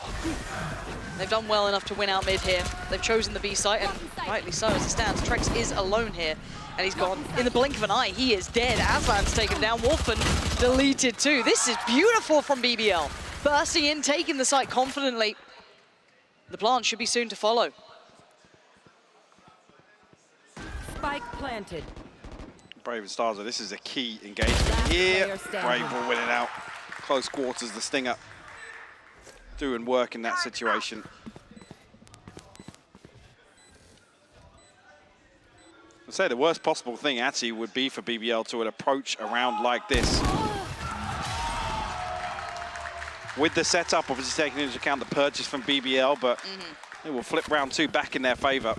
They've done well enough to win out mid here. They've chosen the B site, and rightly so as it stands. Trex is alone here, and he's gone. In the blink of an eye, he is dead. Aslan's taken down. Wolfen deleted too. This is beautiful from BBL. Bursting in, taking the site confidently. The plant should be soon to follow. Spike planted. Brave and Starzer, this is a key engagement here. Brave will win it out. Close quarters, the Stinger doing work in that situation. I'd say the worst possible thing actually would be for BBL to approach a round like this. With the setup, obviously taking into account the purchase from BBL, but it will flip round 2 back in their favor.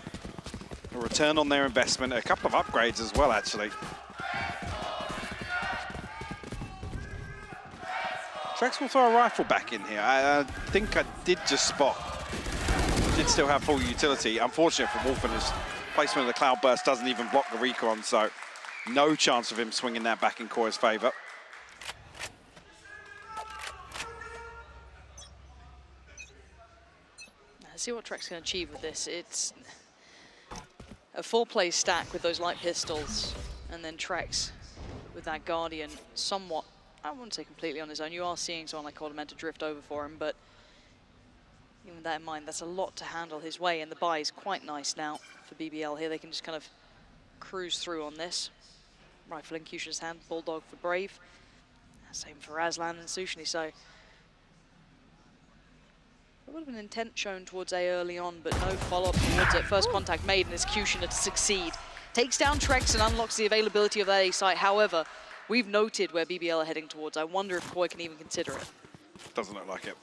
A return on their investment, a couple of upgrades as well, actually. Trex will throw a rifle back in here. I think I did just spot. Did still have full utility. Unfortunate for Wolfen, his placement of the Cloud Burst doesn't even block the recon, so no chance of him swinging that back in Koi's favor. Let's see what Trex can achieve with this. It's a 4-play stack with those light pistols, and then Trex with that Guardian somewhat, I wouldn't say completely on his own. You are seeing someone like Coleman to drift over for him, but even with that in mind, that's a lot to handle his way, and the buy is quite nice now for BBL here. They can just kind of cruise through on this. Rifle in Kyusha's hand, Bulldog for Brave. Same for Aslan and Sushni, so a bit of an intent shown towards A early on, but no follow-up towards it. First contact made, and it's Kyusha to succeed. Takes down Trex and unlocks the availability of that A site. However, we've noted where BBL are heading towards. I wonder if Koi can even consider it. Doesn't look like it.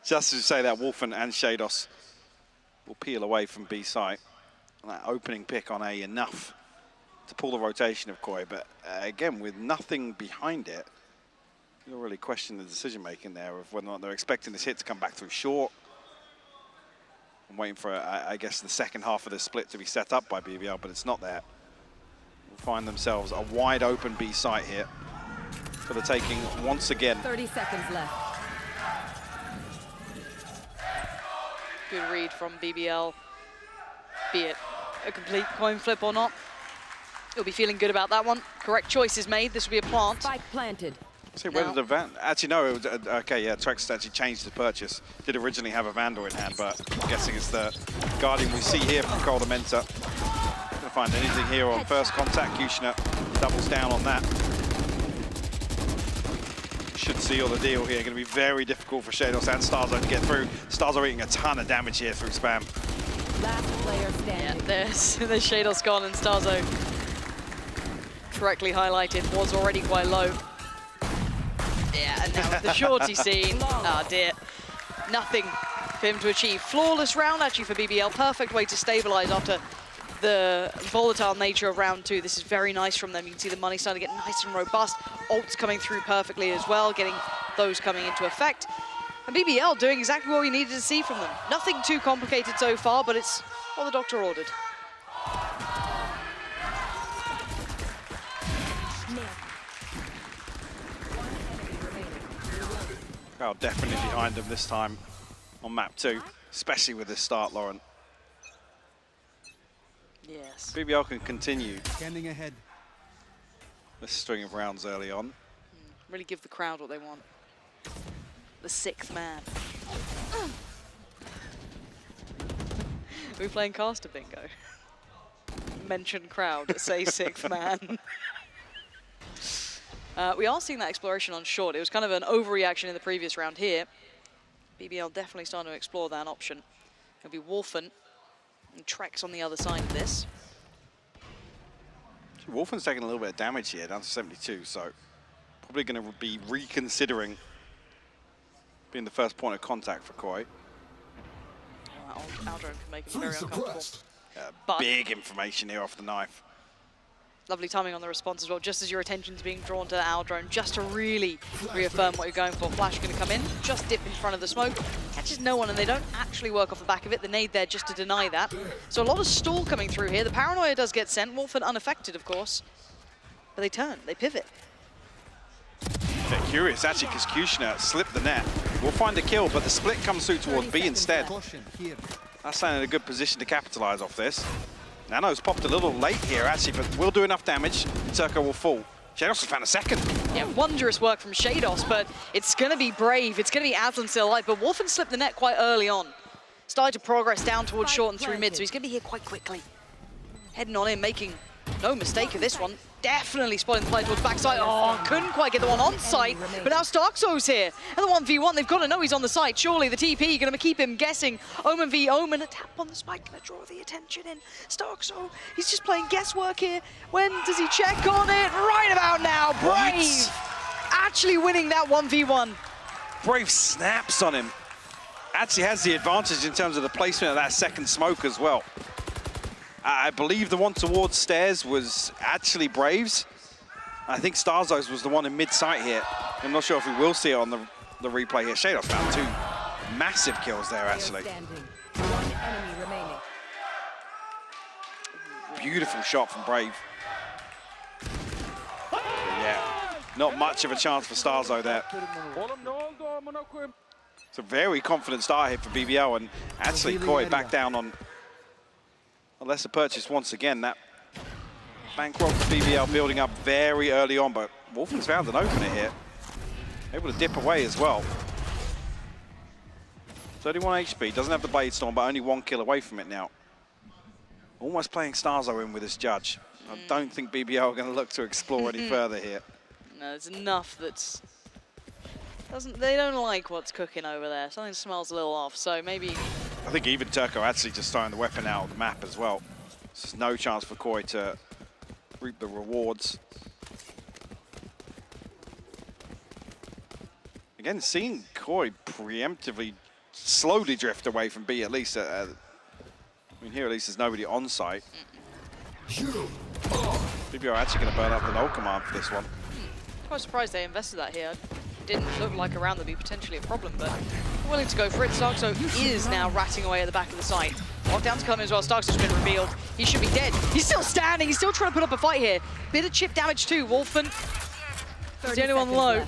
Just to say that Wolfen and Shados will peel away from B site. And that opening pick on A enough to pull the rotation of Koi, but again, with nothing behind it, you'll really question the decision-making there of whether or not they're expecting this hit to come back through short. I'm waiting for, I guess, the second half of the split to be set up by BBL, but it's not there. Find themselves a wide open B site here for the taking once again. 30 seconds left. Good read from BBL, be it a complete coin flip or not. He'll be feeling good about that one. Correct choice is made. This will be a plant. Spike planted. See, where did the Van... Actually, no, it was, okay, yeah, Trex actually changed the purchase. Did originally have a Vandal in hand, but I'm guessing it's the Guardian we see here from Cole Dementa. Gonna find anything here on first contact. Kushner doubles down on that. Should seal the deal here. Gonna be very difficult for Shados and Starzo to get through. Starzo eating a ton of damage here through spam. Last player standing. Yeah, there's Shados gone, and Starzo, correctly highlighted, was already quite low. Yeah, and now with the shorty scene, oh dear. Nothing for him to achieve. Flawless round actually for BBL. Perfect way to stabilize after the volatile nature of round 2. This is very nice from them. You can see the money starting to get nice and robust. Ults coming through perfectly as well, getting those coming into effect. And BBL doing exactly what we needed to see from them. Nothing too complicated so far, but it's what the doctor ordered. Crowd definitely behind them this time on map 2, especially with this start, Lauren. Yes. BBL can continue Scanning ahead. this string of rounds early on. Really give the crowd what they want. The 6th man. We're playing caster bingo. Mention crowd, say 6th man. We are seeing that exploration on short. It was kind of an overreaction in the previous round here. BBL definitely starting to explore that option. It'll be Wolfen and Trex on the other side of this. Wolfen's taking a little bit of damage here, down to 72, so probably going to be reconsidering being the first point of contact for Koi. Aldron can make him very uncomfortable. Big information here off the knife. Lovely timing on the response as well, just as your attention's being drawn to the Aldron, just to really reaffirm what you're going for. Flash going to come in, just dip in front of the smoke, catches no one, and they don't actually work off the back of it. The nade there just to deny that. So a lot of stall coming through here. The paranoia does get sent. Wolfen unaffected, of course. But they turn, they pivot. They're curious, actually, because Kushner slipped the net. We'll find a kill, but the split comes through towards B instead. That's in a good position to capitalize off this. Nano's popped a little late here, actually, but will do enough damage. Turco will fall. Shados has found a second. Yeah, wondrous work from Shados, but it's going to be Brave. It's going to be Aslan still alive, but Wolfen slipped the net quite early on. Started to progress down towards short and through mid, so he's going to be here quite quickly. Heading on in, making no mistake of this one. Definitely spotting the play towards backside. Oh, couldn't quite get the one on site, but now Starkzo's here. And the 1v1, they've got to know he's on the site. Surely the TP going to keep him guessing. Omen v Omen, a tap on the spike, going to draw the attention in. Starkzo, he's just playing guesswork here. When does he check on it? Right about now, Brave actually winning that 1v1. Brave snaps on him. Actually has the advantage in terms of the placement of that second smoke as well. I believe the one towards stairs was actually Brave's. I think Starzo's was the one in mid-sight here. I'm not sure if we will see it on the replay here. Shadows found two massive kills there, actually. Beautiful shot from Brave. But yeah, not much of a chance for Starzo there. It's a very confident start here for BBL, and actually Koi back down on a lesser purchase once again. That bankroll for BBL building up very early on, but Wolfen's found an opener here. Able to dip away as well. 31 HP, doesn't have the Blade Storm, but only 1 kill away from it now. Almost playing Starzo in with his judge. I don't think BBL are going to look to explore any further here. No, it's enough that's... They don't like what's cooking over there. Something smells a little off, so maybe... I think even Turco actually just throwing the weapon out of the map as well. There's no chance for Koi to reap the rewards. Again, seeing Koi preemptively slowly drift away from B, at least. I mean, here at least there's nobody on site. BBL are actually going to burn up the null command for this one. Quite surprised they invested that here. Didn't look like around there'd be potentially a problem, but willing to go for it. Starkzo is now ratting away at the back of the site. Lockdown's coming as well. Starkzo's been revealed. He should be dead. He's still standing. He's still trying to put up a fight here. Bit of chip damage too. Wolfen is the only one low.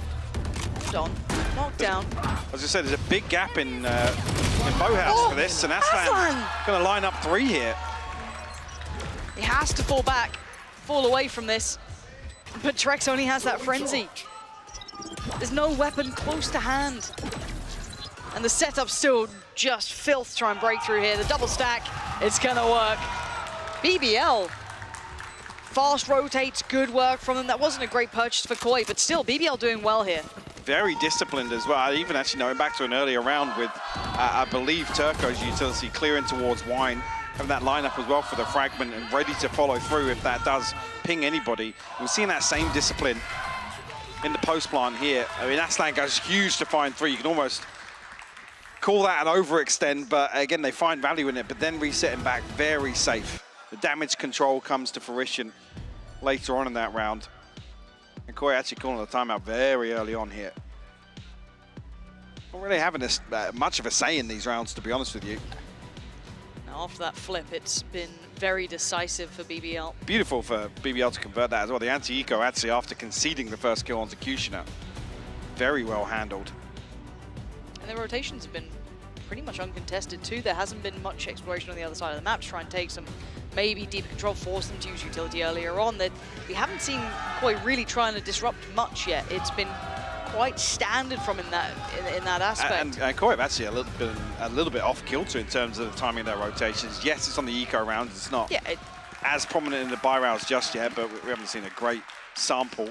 Hold on. Knockdown. As I said, there's a big gap in Bohouse for this, and Aslan going to line up 3 here. He has to fall back, fall away from this, but Trex only has that frenzy. There's no weapon close to hand. And the setup's still just filth to try and break through here. The double stack, it's gonna work. BBL, fast rotates, good work from them. That wasn't a great purchase for Koi, but still, BBL doing well here. Very disciplined as well. I even actually know him back to an earlier round with, I believe, Turco's utility clearing towards Wine. Having that lineup as well for the fragment and ready to follow through if that does ping anybody. We're seeing that same discipline in the post plant here. I mean, Aslan goes huge to find 3. You can almost call that an overextend, but again, they find value in it, but then resetting back very safe. The damage control comes to fruition later on in that round. And Koi actually calling the timeout very early on here. Not really having this, much of a say in these rounds, to be honest with you. Now, after that flip, it's been very decisive for BBL. Beautiful for BBL to convert that as well. The anti-eco actually after conceding the first kill onto Kushner. Very well handled. And the rotations have been pretty much uncontested too. There hasn't been much exploration on the other side of the map to try and take some maybe deeper control, force them to use utility earlier on. That we haven't seen Koi really trying to disrupt much yet. It's been quite standard from in that aspect. And Koi have actually a little bit off kilter in terms of the timing of their rotations. Yes, it's on the eco rounds. It's not as prominent in the buy rounds just yet, but we haven't seen a great sample.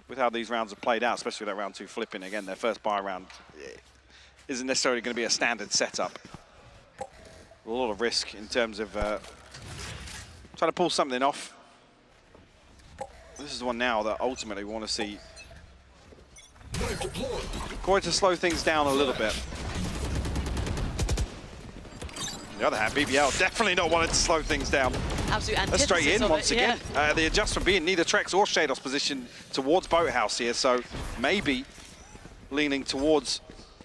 with how these rounds have played out, especially with that round 2 flipping. Again, their first buy round isn't necessarily going to be a standard setup. A lot of risk in terms of trying to pull something off. This is the one now that ultimately we want to see Cougar to slow things down a little bit. On the other hand, BBL definitely not wanting to slow things down. Absolute That's straight in once again. Yeah. The adjustment being neither Trex or Shadows position towards Boathouse here, so maybe leaning towards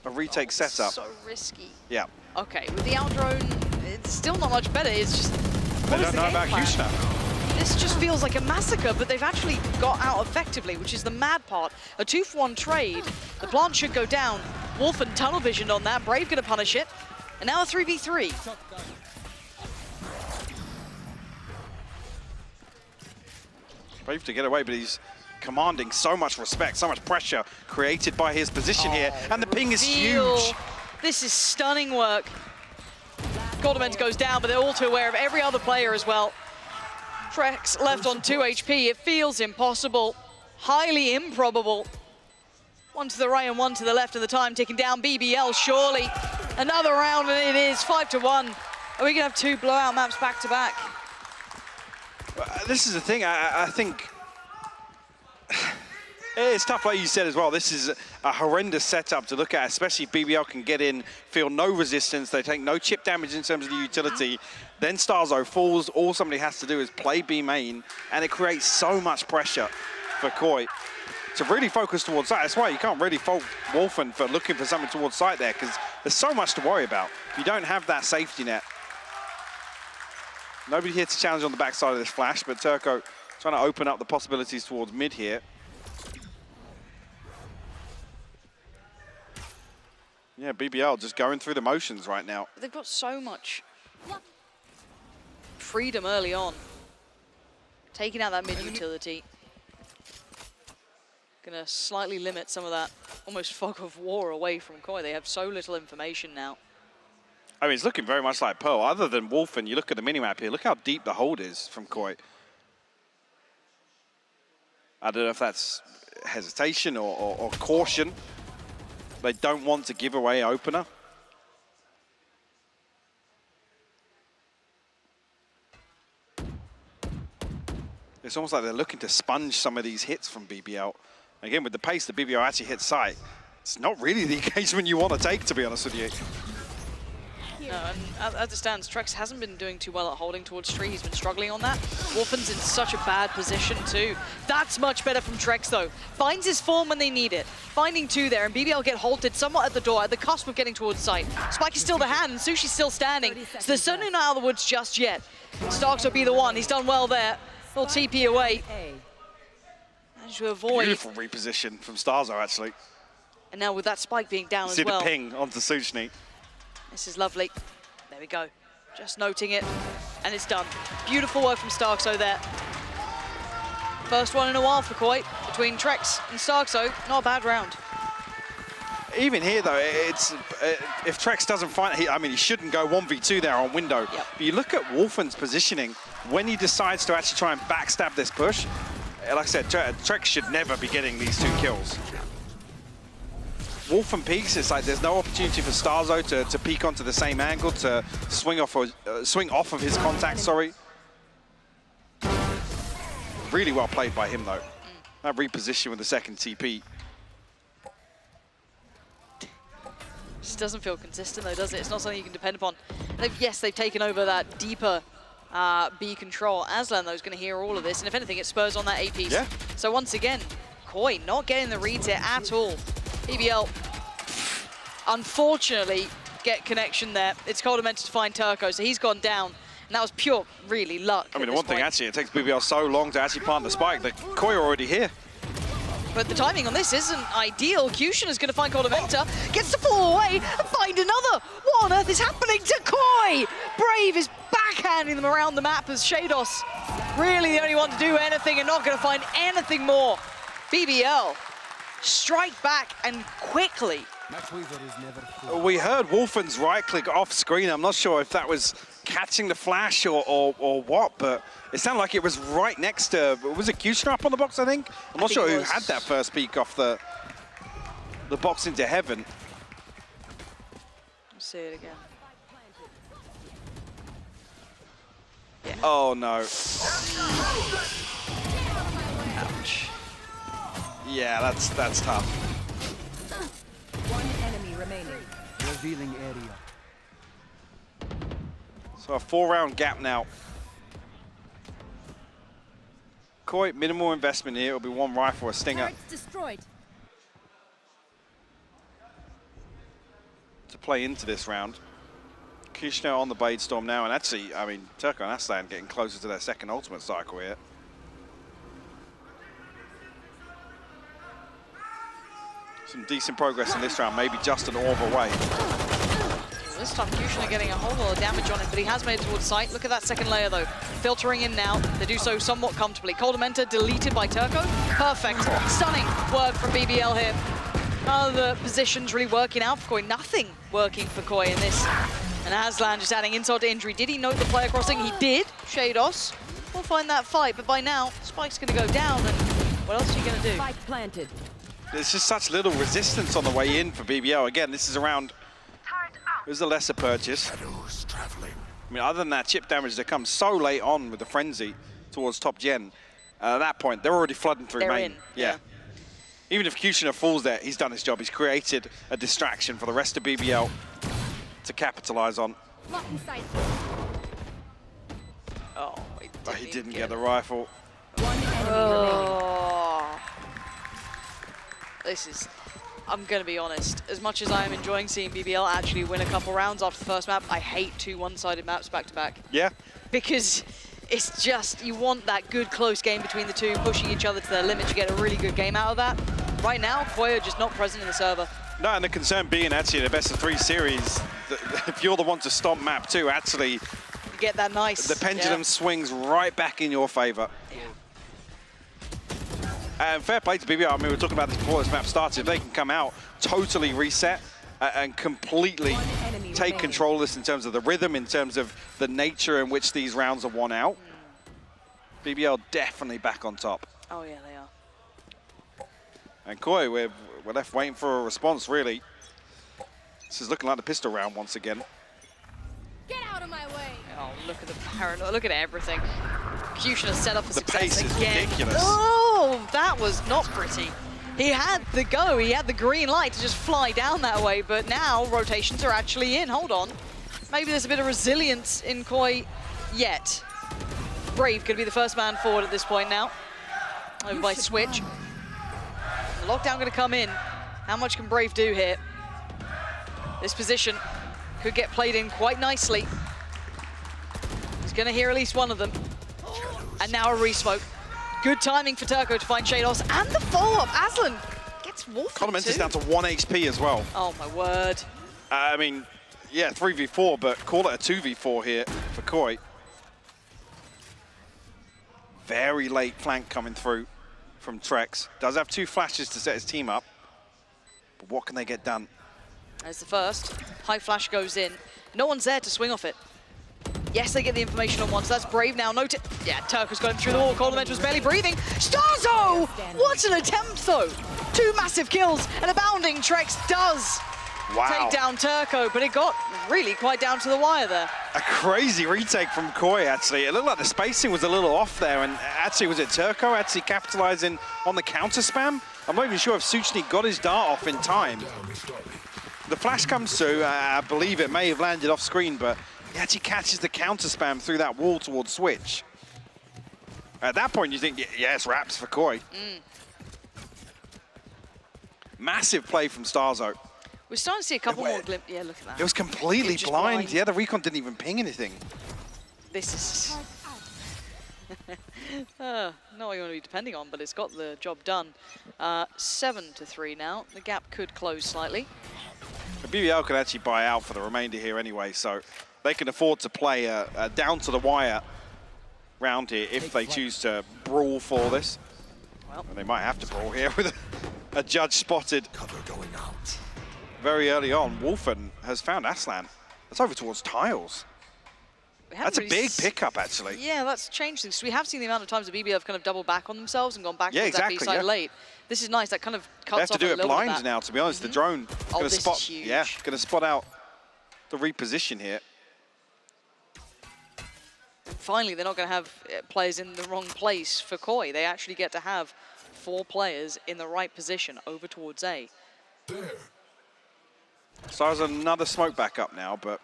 a retake setup. So risky. Yeah. Okay, with the out drone, it's still not much better. It's just, They don't know about Kushner. This just feels like a massacre, but they've actually got out effectively, which is the mad part. A 2-for-1 trade. The plant should go down. Wolfen tunnel visioned on that. Brave gonna punish it. And now a 3v3. Brave to get away, but he's commanding so much respect, so much pressure created by his position here. And the ping is huge. This is stunning work. Gordament goes down, but they're all too aware of every other player as well. Trex left on 2 HP. It feels impossible, highly improbable. One to the right and one to the left, and the time ticking down. BBL surely. Another round, and it is 5-1. Are we gonna have 2 blowout maps back to back? This is the thing, I think it's tough, like you said as well. This is a horrendous setup to look at, especially if BBL can get in, feel no resistance, they take no chip damage in terms of the utility. Then Starzo falls, all somebody has to do is play B main, and it creates so much pressure for Koi to really focus towards site. That's why you can't really fault Wolfen for looking for something towards site there, because there's so much to worry about. You don't have that safety net. Nobody here to challenge on the backside of this flash, but Turco trying to open up the possibilities towards mid here. Yeah, BBL just going through the motions right now. They've got so much freedom early on. Taking out that mid utility. Gonna slightly limit some of that almost fog of war away from Koi. They have so little information now. I mean, it's looking very much like Pearl. Other than Wolfen, you look at the minimap here, look how deep the hold is from Koi. I don't know if that's hesitation or caution. They don't want to give away opener. It's almost like they're looking to sponge some of these hits from BBL. Again, with the pace that BBL actually hits site, it's not really the engagement you want to take, to be honest with you. No, and as it stands, Trex hasn't been doing too well at holding towards tree. He's been struggling on that. Wolfen's in such a bad position too. That's much better from Trex though. Finds his form when they need it. Finding 2 there, and BBL get halted somewhat at the door, at the cusp of getting towards site. Spike is still the hand, and Sushi's still standing. So they're certainly not out of the woods just yet. Starks will be the one. He's done well there. Little TP away. Managed to avoid. Beautiful reposition from Starzo, actually. And now with that Spike being down as well. See the ping onto Sushni. This is lovely. There we go. Just noting it, and it's done. Beautiful work from Starkso there. First one in a while for Koi between Trex and Starkso. Not a bad round. Even here, though, it's if Trex doesn't find it, I mean, he shouldn't go 1v2 there on window. Yep. But you look at Wolfen's positioning when he decides to actually try and backstab this push. Like I said, Trex should never be getting these 2 kills. Wolfen peeks, it's like there's no opportunity for Starzo to peek onto the same angle, to swing off of his contact, sorry. Really well played by him, though. That reposition with the second TP. Just doesn't feel consistent, though, does it? It's not something you can depend upon. Yes, they've taken over that deeper B control. Aslan, though, is going to hear all of this, and if anything, it spurs on that A piece. Yeah. So once again, Koi not getting the reads here at all. BBL, unfortunately, get connection there. It's Coldament to find Turco, so he's gone down. And that was pure, really, luck. I mean, the one thing, actually, it takes BBL so long to actually plant the spike that Koi are already here. But the timing on this isn't ideal. Cushion is going to find Coldamenta, gets to pull away and find another. What on earth is happening to Koi? Brave is backhanding them around the map as Shados really the only one to do anything and not going to find anything more. BBL strike back and quickly. We heard Wolfen's right click off screen. I'm not sure if that was catching the flash or what, but It sounded like it was right next to, was it Cougar up on the box, I think? I'm not sure who had that first peek off the box into heaven. Let's see it again. Yeah. Oh no. Ouch. Yeah, that's tough. One enemy remaining. Revealing area. So a 4-round gap now. Quite minimal investment here. It'll be one rifle, a stinger. Destroyed. To play into this round. Kushner on the Blade Storm now, and actually, I mean, Turco and Aslan getting closer to their second ultimate cycle here. Some decent progress in this round, maybe just an orb away. This time, Kushner getting a whole lot of damage on him, but he has made it towards sight. Look at that second layer, though. Filtering in now. They do so somewhat comfortably. Coldamenta deleted by Turco. Perfect. Stunning work from BBL here. The positions really working out for Koi. Nothing working for Koi in this. And Aslan just adding insult to injury. Did he note the player crossing? He did. Shados will find that fight, but by now, Spike's going to go down, and what else are you going to do? Spike planted. There's just such little resistance on the way in for BBL. Again, this is around, it was a lesser purchase. I mean, other than that chip damage that comes so late on with the frenzy towards top gen, at that point, they're already flooding through main. In. Yeah. Even if Kushner falls there, he's done his job. He's created a distraction for the rest of BBL to capitalize on. Oh, he didn't get the rifle. One enemy remaining. This is, I'm going to be honest, as much as I am enjoying seeing BBL actually win a couple rounds after the first map, I hate 2 one-sided maps back-to-back. Yeah. Because it's just, you want that good close game between the two, pushing each other to their limit to get a really good game out of that. Right now, Koi are just not present in the server. No, and the concern being actually in the best-of-3 series, if you're the one to stomp map 2, actually, you get that nice. The pendulum swings right back in your favor. Yeah. And fair play to BBL. I mean, we were talking about this before this map started. If they can come out, totally reset, and completely take control of this in terms of the rhythm, in terms of the nature in which these rounds are won out. BBL definitely back on top. Oh yeah, they are. And Koi, we're left waiting for a response, really. This is looking like the pistol round once again. Get out of my way. Oh, look at the paranoia. Look at everything. Kushner set up for The success pace is again. ridiculous. Oh, that was not pretty. He had the go. He had the green light to just fly down that way, but now rotations are actually in. Hold on. Maybe there's a bit of resilience in Koi yet. Brave could be the first man forward at this point now. Over by Switch. The lockdown going to come in. How much can Brave do here? This position could get played in quite nicely. He's going to hear at least one of them. And now a re-smoke. Good timing for Turco to find Shados, and the follow-up. Aslan gets wolfed too. Coldamenta's down to 1 HP as well. Oh my word. I mean, yeah, 3v4, but call it a 2v4 here for Koi. Very late flank coming through from Trex. Does have 2 flashes to set his team up, but what can they get done? There's the first. High flash goes in. No one's there to swing off it. Yes, they get the information on one, so that's Brave now. Note it. Yeah, Turco's got him through the wall. Coldamenta was barely breathing. Starzo! What an attempt, though. 2 massive kills, and a bounding Trex does take down Turco, but it got really quite down to the wire there. A crazy retake from Koi, actually. It looked like the spacing was a little off there, and actually, was it Turco actually capitalizing on the counter spam? I'm not even sure if Suchny got his dart off in time. The flash comes through. I believe it may have landed off screen, but he actually catches the counter spam through that wall towards Switch. At that point, you think, yes, wraps for Koi. Massive play from Starzo. We're starting to see a couple more glimpses. Yeah, look at that. It was completely Just blind. Yeah, the recon didn't even ping anything. This is not what you want to be depending on, but it's got the job done. 7-3 now. The gap could close slightly. The BBL could actually buy out for the remainder here anyway, so they can afford to play a down to the wire round here if they choose to brawl for this. Well, and they might have to brawl here with a judge spotted. Cover going out. Very early on, Wolfen has found Aslan. That's over towards tiles. That's a big pickup, actually. Yeah, that's changed things. We have seen the amount of times the BBL have kind of doubled back on themselves and gone back Yeah, towards that B exactly, side yeah. late. This is nice. That kind of They cuts have to off do a it little bit of blind that. now, to be honest. The drone Oh, gonna this spot, is huge. yeah, going to spot out the reposition here. And finally, they're not going to have players in the wrong place for Koi. They actually get to have 4 players in the right position over towards A. So there's another smoke back up now, but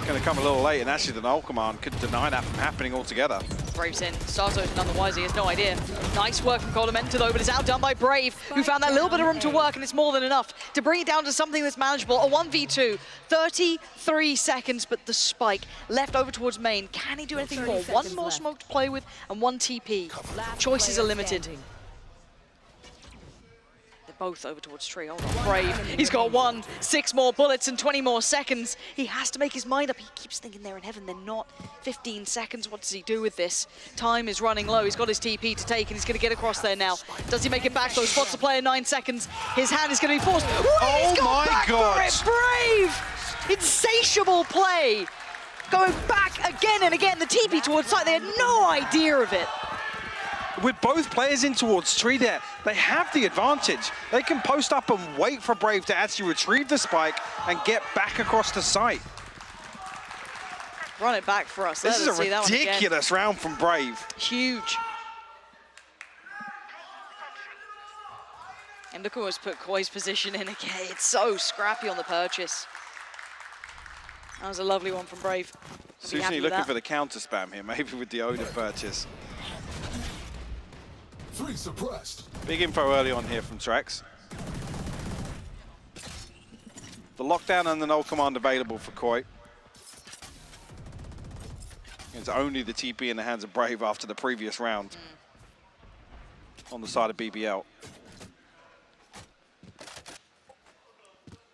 going to come a little late, and actually the null command could deny that from happening altogether. Brave's in. Sarzo's none the wiser. He has no idea. Nice work from Coldamenta though, but it's outdone by Brave, who found that little bit of room to work, and it's more than enough to bring it down to something that's manageable. A 1v2, 33 seconds, but the spike left over towards main. Can he do anything more? One more smoke to play with and 1 TP. Choices are limited. Both over towards tree. Hold on, Brave. He's got 6 more bullets and 20 more seconds. He has to make his mind up. He keeps thinking they're in heaven. They're not. 15 seconds. What does he do with this? Time is running low. He's got his TP to take, and he's going to get across there now. Does he make it back? Those spots to play in 9 seconds. His hand is going to be forced. Oh my God! Brave! Insatiable play. Going back again and again. The TP towards side. They had no idea of it. With both players in towards tree there, they have the advantage. They can post up and wait for Brave to actually retrieve the spike and get back across the site. Run it back for us. This is a ridiculous round from Brave. Huge. And look who's put Koi's position in again. It's so scrappy on the purchase. That was a lovely one from Brave. Sushni looking for the counter spam here, maybe with the Odin purchase. 3 suppressed. Big info early on here from Trax. The lockdown and the null command available for Koi. It's only the TP in the hands of Brave after the previous round on the side of BBL.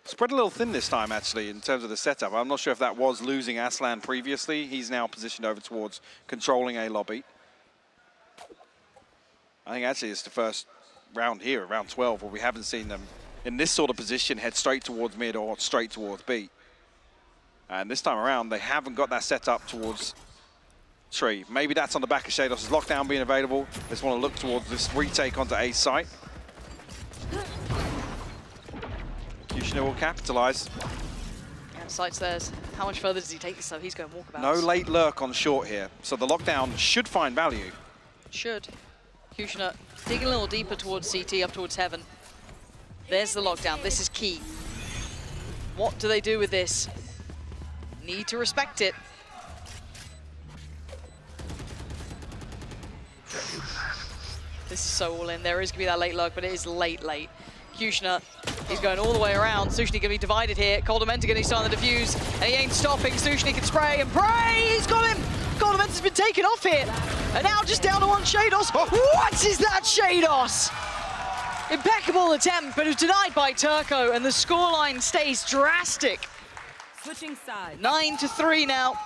Spread a little thin this time, actually, in terms of the setup. I'm not sure if that was losing Aslan previously. He's now positioned over towards controlling A lobby. I think actually it's the first round here, round 12, where we haven't seen them in this sort of position head straight towards mid or straight towards B. And this time around, they haven't got that set up towards tree. Maybe that's on the back of Shados' lockdown being available. They just want to look towards this retake onto A's site. Kushner will capitalize. Yeah, site's theirs. How much further does he take this though? He's going walkabouts. No late lurk on short here, so the lockdown should find value. Should. Kushner digging a little deeper towards CT, up towards heaven. There's the lockdown. This is key. What do they do with this? Need to respect it. This is so all in. There is going to be that late lurk, but it is late. Kushner, he's going all the way around. Sushni going to be divided here. Coldamenta going to start on the defuse, and he ain't stopping. Sushni can spray and pray. He's got him. Coldamenta's been taken off here. And now just down to 1 Shados. What is that, Shados? Impeccable attempt, but it was denied by Turco, and the scoreline stays drastic. Switching sides. 9-3 now.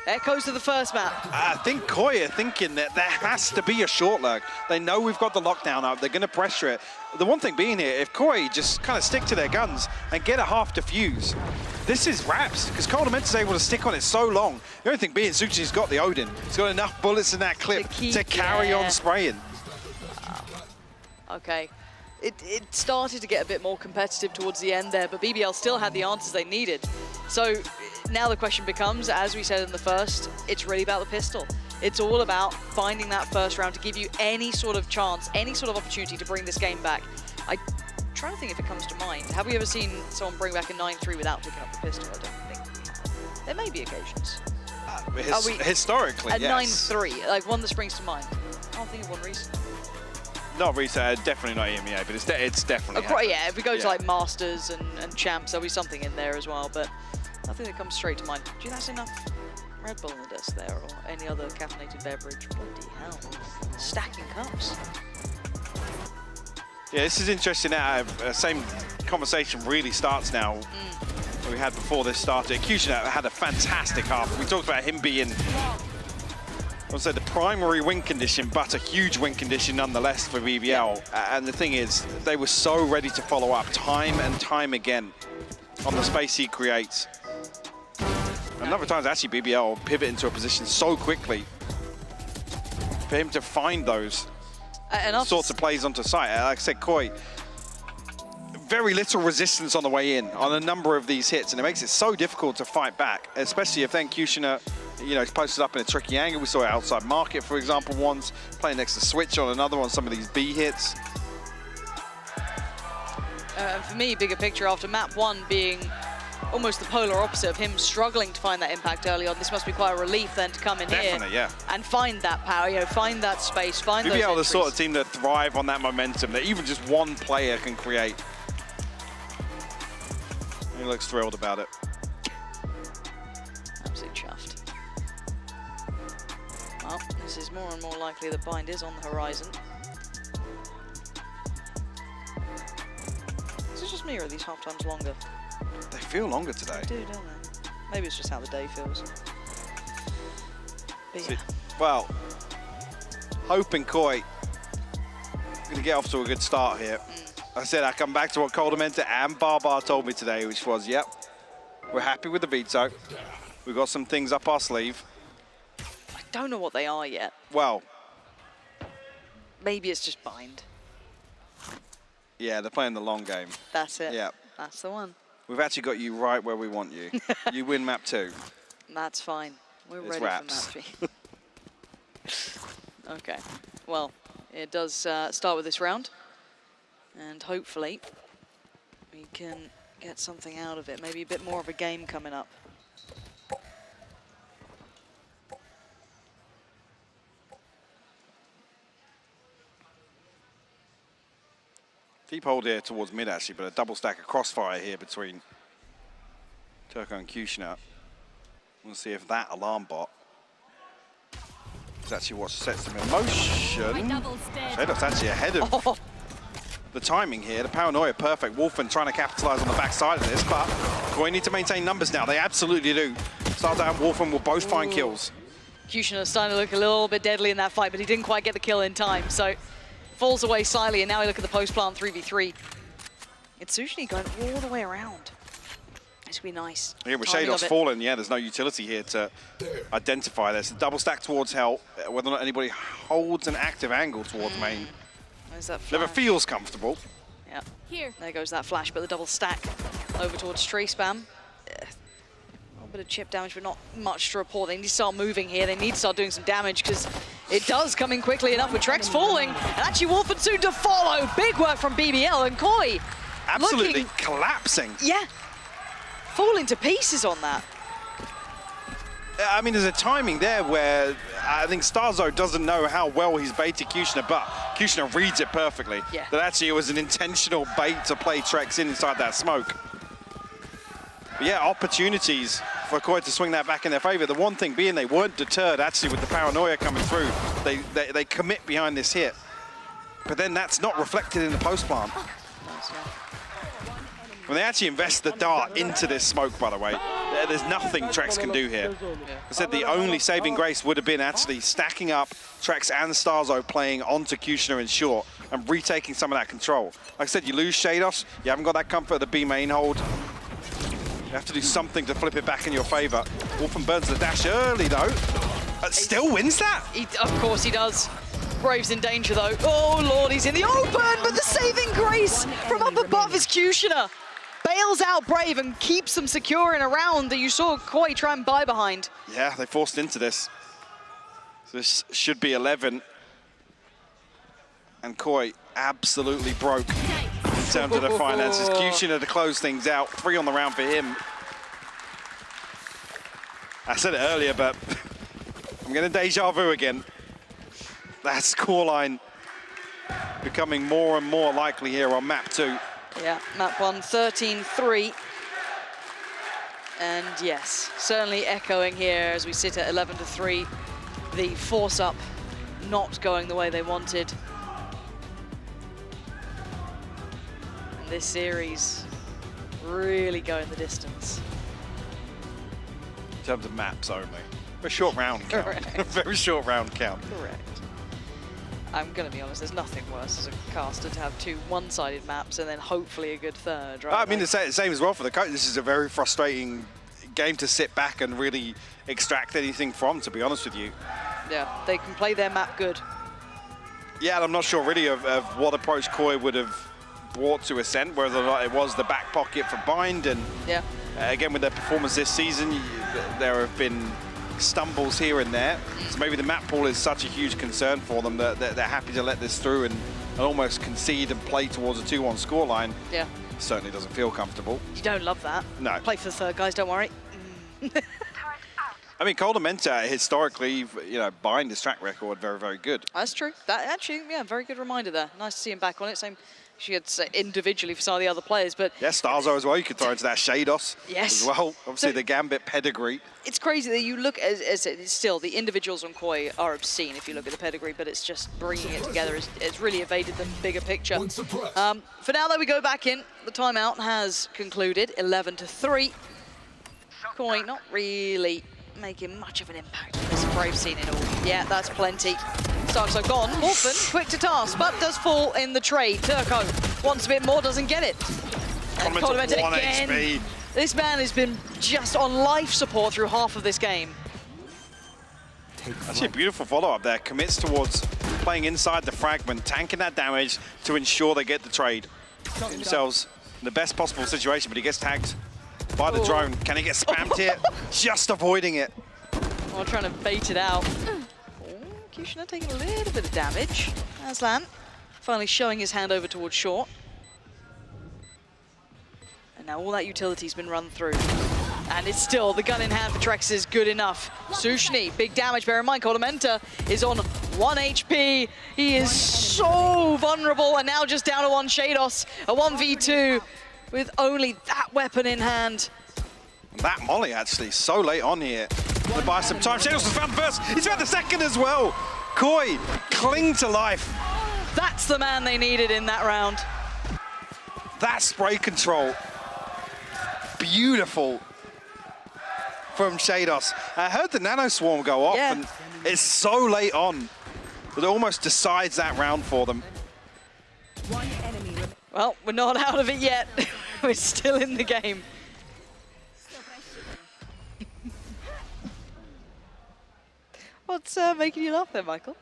Echoes to the first map. I think Koi are thinking that there has to be a short lurk. They know we've got the lockdown up. They're going to pressure it. The one thing being here, if Koi just kind of stick to their guns and get a half defuse, this is wraps, because Coldamenta's able to stick on it so long. The only thing being, Suchi's got the Odin. He's got enough bullets in that clip to carry on spraying. Okay. It started to get a bit more competitive towards the end there, but BBL still had the answers they needed. So now the question becomes, as we said in the first, it's really about the pistol. It's all about finding that first round to give you any sort of chance, any sort of opportunity to bring this game back. I'm trying to think if it comes to mind. Have we ever seen someone bring back a 9-3 without picking up the pistol? I don't think we have. There may be occasions. Historically, yes. A 9-3, like one that springs to mind. I don't think of one recently. Not recent, definitely not EMEA, but it's definitely happened. Yeah, if we go to like Masters and Champs, there'll be something in there as well, but nothing that comes straight to mind. Do you think that's enough Red Bull in the desk there, or any other caffeinated beverage? Bloody hell. Stacking cups. Yeah, this is interesting now. Same conversation really starts now that we had before this started. Kushner had a fantastic half. We talked about him being, I would say, the primary win condition, but a huge win condition nonetheless for BBL. And the thing is, they were so ready to follow up time and time again on the space he creates. Another time, actually, BBL pivot into a position so quickly for him to find those sorts of plays onto site. Like I said, Koi, very little resistance on the way in on a number of these hits, and it makes it so difficult to fight back, especially if then Kushner, you know, is posted up in a tricky angle. We saw it outside market, for example, once, playing next to Switch on another one, some of these B hits. For me, bigger picture, after map 1 being almost the polar opposite of him struggling to find that impact early on, this must be quite a relief then to come in here and find that power, you know, find that space, find those BBL, the entries. sort of team that thrive on that momentum that even just one player can create. He looks thrilled about it. Absolutely chuffed. Well, this is more and more likely that Bind is on the horizon. Is it just me, or are these half times longer? They feel longer today. They do, don't they? Maybe it's just how the day feels. But yeah. Well, Hope and Koi going to get off to a good start here. I said I come back to what Coldamenta and Barbar told me today, which was, yep, we're happy with the veto. We've got some things up our sleeve. I don't know what they are yet. Well, maybe it's just Bind. yeah, they're playing the long game. That's it. Yeah. That's the one. We've actually got you right where we want you. You win map 2. That's fine. We're It's ready wraps. for map 3. Okay. Well, it does start with this round. And hopefully we can get something out of it. Maybe a bit more of a game coming up. Deep hold here towards mid, actually, but a double stack of crossfire here between Turco and Kushner. We'll see if that alarm bot is actually what sets them in motion. Shadow's actually ahead of the timing here. The paranoia perfect. Wolfen trying to capitalize on the backside of this, but Koi need to maintain numbers now. They absolutely do. Stardown and Wolfen will both find kills. Kushner starting to look a little bit deadly in that fight, but he didn't quite get the kill in time. So falls away slyly, and now we look at the post-plant 3v3. It's Sushni going all the way around. This would be nice. Yeah, with Timing of Shadows it. fallen, yeah, there's no utility here to identify this. A double stack towards Hell, whether or not anybody holds an active angle towards main. Where's that Never flash? feels comfortable. Yeah. Here. There goes that flash, but the double stack over towards Tree Spam. A little bit of chip damage, but not much to report. They need to start moving here. They need to start doing some damage because it does come in quickly enough with Trex falling. And actually Wolfen soon to follow. Big work from BBL and Koi. Absolutely collapsing. Yeah. Falling to pieces on that. I mean, there's a timing there where I think Starzo doesn't know how well he's baited Kushner, but Kushner reads it perfectly. Yeah. That actually it was an intentional bait to play Trex inside that smoke. But yeah, opportunities for Koi to swing that back in their favor. The one thing being they weren't deterred actually with the paranoia coming through. They commit behind this hit. But then that's not reflected in the post plant. When they actually invest the dart into this smoke, by the way, there's nothing Trex can do here. I said the only saving grace would have been actually stacking up Trex and Starzo playing onto Kushner in short and retaking some of that control. Like I said, you lose Shados, you haven't got that comfort of the B main hold. You have to do something to flip it back in your favor. Wolfen burns the dash early though. Still wins that? Of course he does. Brave's in danger though. Oh Lord, he's in the open, but the saving grace from up above is Kushner. Bails out Brave and keeps them secure in a round that you saw Koi try and buy behind. Yeah, they forced into this. So this should be 11. And Koi absolutely broke in terms of the finances. Kushner to close things out. 3 on the round for him. I said it earlier, but I'm getting deja vu again. That scoreline becoming more and more likely here on map 2. Yeah, map 1, 13-3. And yes, certainly echoing here as we sit at 11-3. The force up not going the way they wanted. And this series really going the distance. In terms of maps only. A short round count. Very short round count. Correct. I'm going to be honest, there's nothing worse as a caster to have 2 one-sided maps and then hopefully a good third, right? I mean, the same as well for the coach. This is a very frustrating game to sit back and really extract anything from, to be honest with you. Yeah, they can play their map good. Yeah, and I'm not sure really of what approach Koi would have brought to Ascent, whether or not it was the back pocket for Bind, and yeah. Again, with their performance this season, there have been stumbles here and there. So maybe the map pool is such a huge concern for them that they're happy to let this through and almost concede and play towards a 2-1 scoreline. Yeah. Certainly doesn't feel comfortable. You don't love that. No. Play for the third, guys, don't worry. I mean, Coldamenta, historically, you know, Bind his track record very, very good. That's true. That actually, yeah, very good reminder there. Nice to see him back on it. Same, she had individually for some of the other players, but yeah, Starzo as well. You could throw into that Shados yes. as well. Obviously, So the Gambit pedigree. it's crazy that you look at it's still the individuals on Koi are obscene if you look at the pedigree, but it's just bringing it together. It's really evaded the bigger picture. For now, though, we go back in. The timeout has concluded, 11-3. Koi not really making much of an impact on this Brave scene at all. Yeah, that's plenty. Starkso gone. Wolfen, quick to task, but does fall in the trade. Turco wants a bit more, doesn't get it. And Coldamenta 1 again. HP. This man has been just on life support through half of this game. Actually, a beautiful follow-up there. Commits towards playing inside the fragment, tanking that damage to ensure they get the trade. Get themselves in the best possible situation, but he gets tagged by the drone. Can he get spammed here? Just avoiding it. While trying to bait it out. Kushner taking a little bit of damage. Aslan finally showing his hand over towards short. And now all that utility's been run through. And it's still the gun in hand for Trex is good enough. Sushni, big damage. Bear in mind, Coldamenta is on 1 HP. He is so vulnerable, and now just down to 1 Shados. A 1v2 with only that weapon in hand. That molly, actually, so late on here. Gonna buy some time. Shados has found the first. He's found the second as well. Koi, cling to life. That's the man they needed in that round. That spray control. Beautiful from Shados. I heard the Nano Swarm go off, and it's so late on that it almost decides that round for them. Well, we're not out of it yet. We're still in the game. What's making you laugh there, Michael?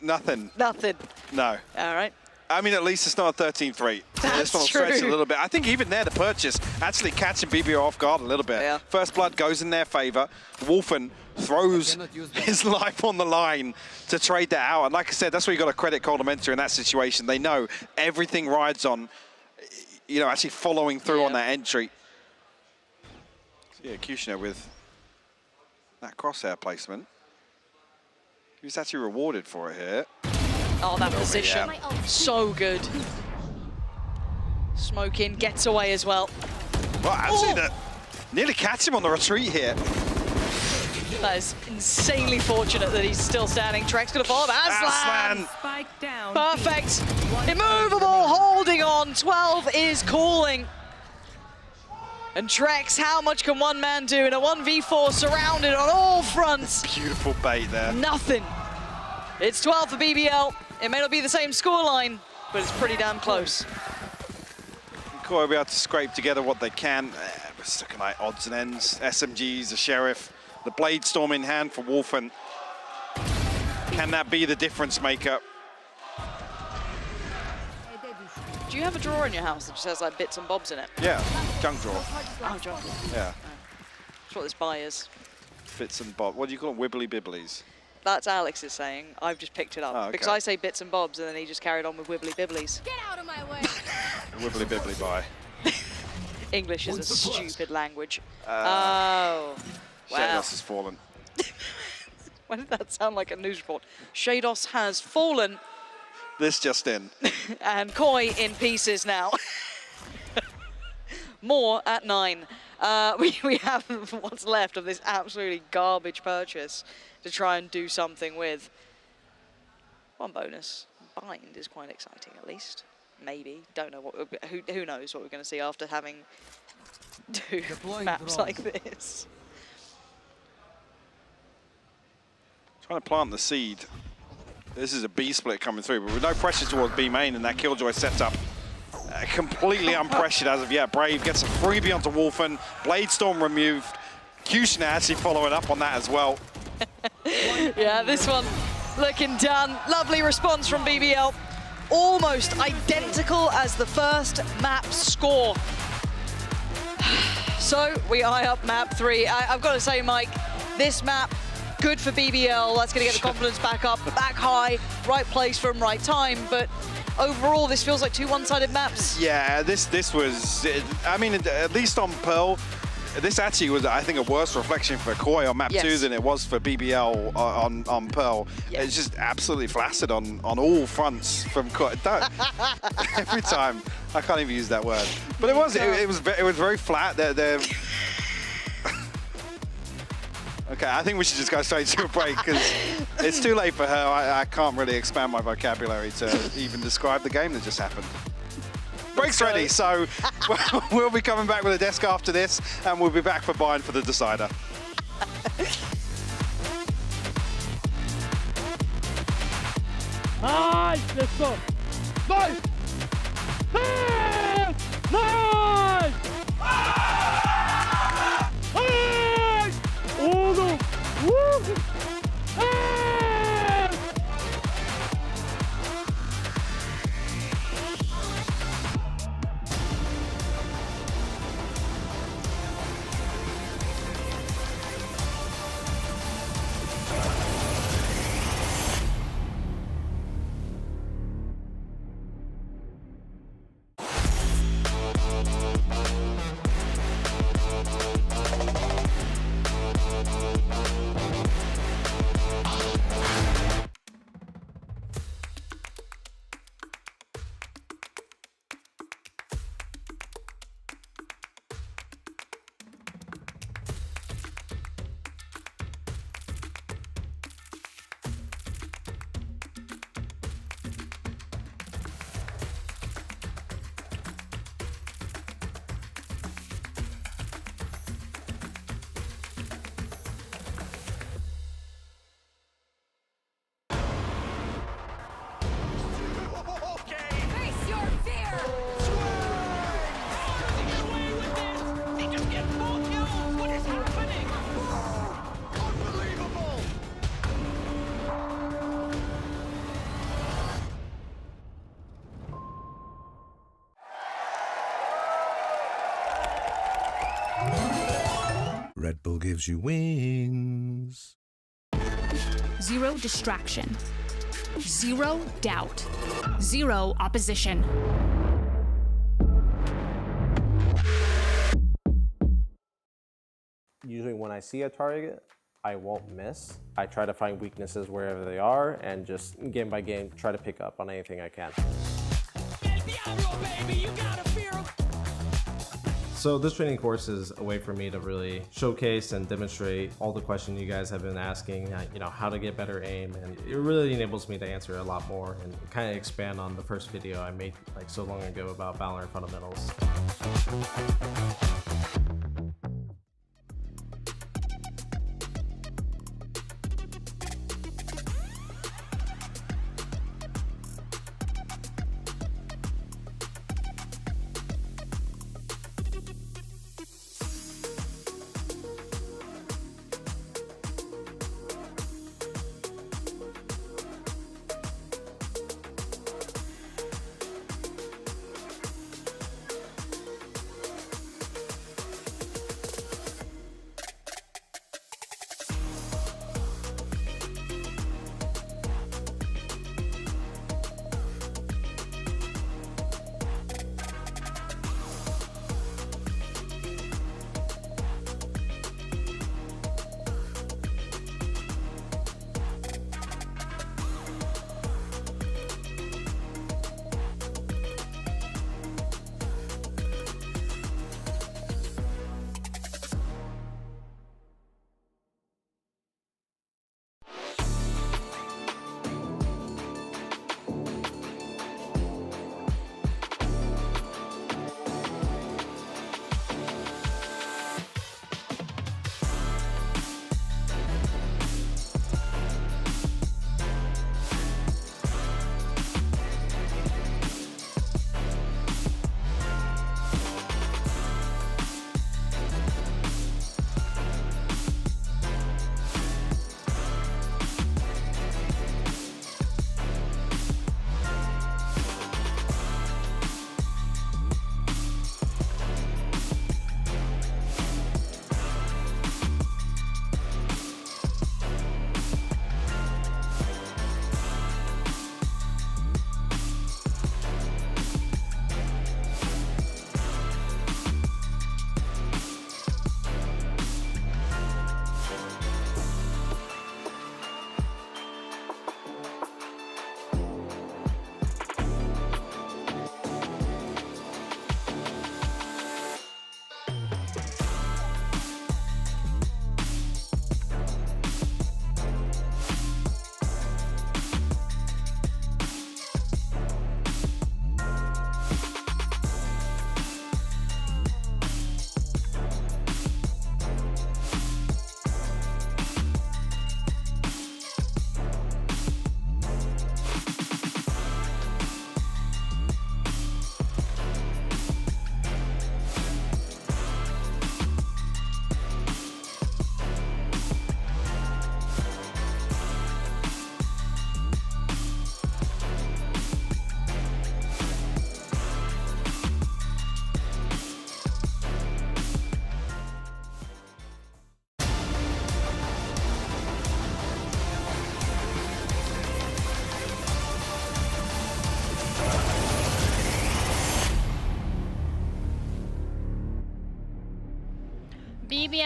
Nothing. Nothing. No. All right. I mean, at least it's not a 13-3. This one will stretch a little bit. I think even there, the purchase actually catching BBL off guard a little bit. Yeah. First blood goes in their favor. Wolfen throws his life on the line to trade that out. And like I said, that's where you got to credit Coldamenta in that situation. They know everything rides on, you know, actually following through on that entry. So yeah, Kushner with that crosshair placement. He was actually rewarded for it here. Oh, that position, so good. Smoke in, gets away as well. Well, actually, nearly catch him on the retreat here. That is insanely fortunate that he's still standing. Trex gonna follow up. Aslan! Spike down. Perfect. Immovable, holding on. 12 is calling. And Trex, how much can one man do in a 1v4 surrounded on all fronts? Beautiful bait there. Nothing. It's 12 for BBL. It may not be the same scoreline, but it's pretty damn close. Koi will be able to scrape together what they can. We're just looking like odds and ends. SMGs, the Sheriff, the Blade Storm in hand for Wolfen. Can that be the difference maker? Do you have a drawer in your house that just has like bits and bobs in it? Yeah, junk drawer. Oh, junk drawer. Yeah. That's what this buy is. Bits and bobs. What do you call them? Wibbly bibblies. That's Alex's saying. I've just picked it up. Oh, okay. Because I say bits and bobs, and then he just carried on with wibbly bibblies. Get out of my way. Wibbly bibbly buy. English is a stupid language. Oh. Wow. Shados has fallen. Why did that sound like a news report? Shados has fallen. This just in. And Koi in pieces now. More at 9. We have what's left of this absolutely garbage purchase to try and do something with. One bonus. Bind is quite exciting, at least. Maybe. Don't know what. Who knows what we're going to see after having 2 maps like this. Trying to plant the seed. This is a B split coming through, but with no pressure towards B main and that Killjoy setup. completely unpressured as of yet. Brave gets a freebie onto Wolfen. Blade Storm removed. Kushner actually following up on that as well. Yeah, this one looking done. Lovely response from BBL. Almost identical as the first map score. So we eye up map 3. I've got to say, Mike, this map, good for BBL. That's going to get the confidence back up, back high, right place from right time. But overall, this feels like 2 one-sided maps. Yeah, this was, I mean, at least on Pearl, this actually was, I think, a worse reflection for Koi on map 2 than it was for BBL on Pearl. It's just absolutely flaccid on all fronts from Koi. Every time, I can't even use that word. But it was very flat. Okay, I think we should just go straight to a break because it's too late for her. I can't really expand my vocabulary to even describe the game that just happened. Break's ready, so we'll be coming back with a desk after this, and we'll be back for Bayern for the decider. Nice, let's go. Nice. Nice. Nice. Nice. Oh no. Woo. Red Bull gives you wings. Zero distraction. Zero doubt. Zero opposition. Usually when I see a target, I won't miss. I try to find weaknesses wherever they are and just game by game try to pick up on anything I can. So this training course is a way for me to really showcase and demonstrate all the questions you guys have been asking, how to get better aim, and it really enables me to answer a lot more and kind of expand on the first video I made like so long ago about VALORANT fundamentals.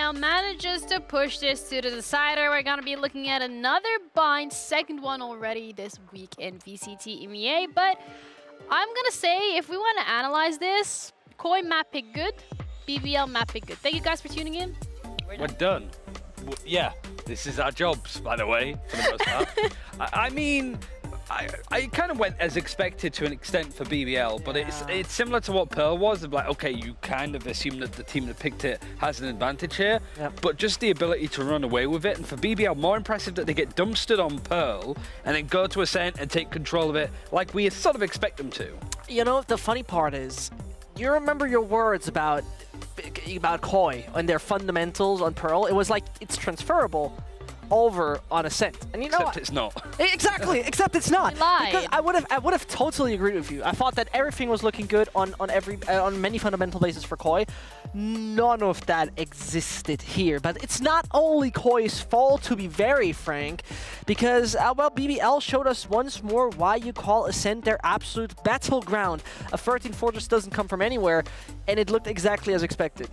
BBL manages to push this to the decider. We're going to be looking at another bind, second one already this week in VCT EMEA. But I'm going to say, if we want to analyze this, Koi map pick good, BBL map pick good. Thank you guys for tuning in. We're done. Yeah, this is our jobs, by the way, for the most part. I mean, I kind of went as expected to an extent for BBL, but it's similar to what Pearl was. Of like, okay, you kind of assume that the team that picked it has an advantage here, but just the ability to run away with it. And for BBL, more impressive that they get dumpstered on Pearl and then go to Ascent and take control of it like we sort of expect them to. You know, the funny part is, you remember your words about Koi and their fundamentals on Pearl. It was like, it's transferable over on Ascent, and you know, except it's not. Exactly, except it's not. Because I would have totally agreed with you. I thought that everything was looking good on many fundamental bases for Koi. None of that existed here, but it's not only Koi's fault, to be very frank, because well, BBL showed us once more why you call Ascent their absolute battleground. A 13-4 just doesn't come from anywhere, and it looked exactly as expected.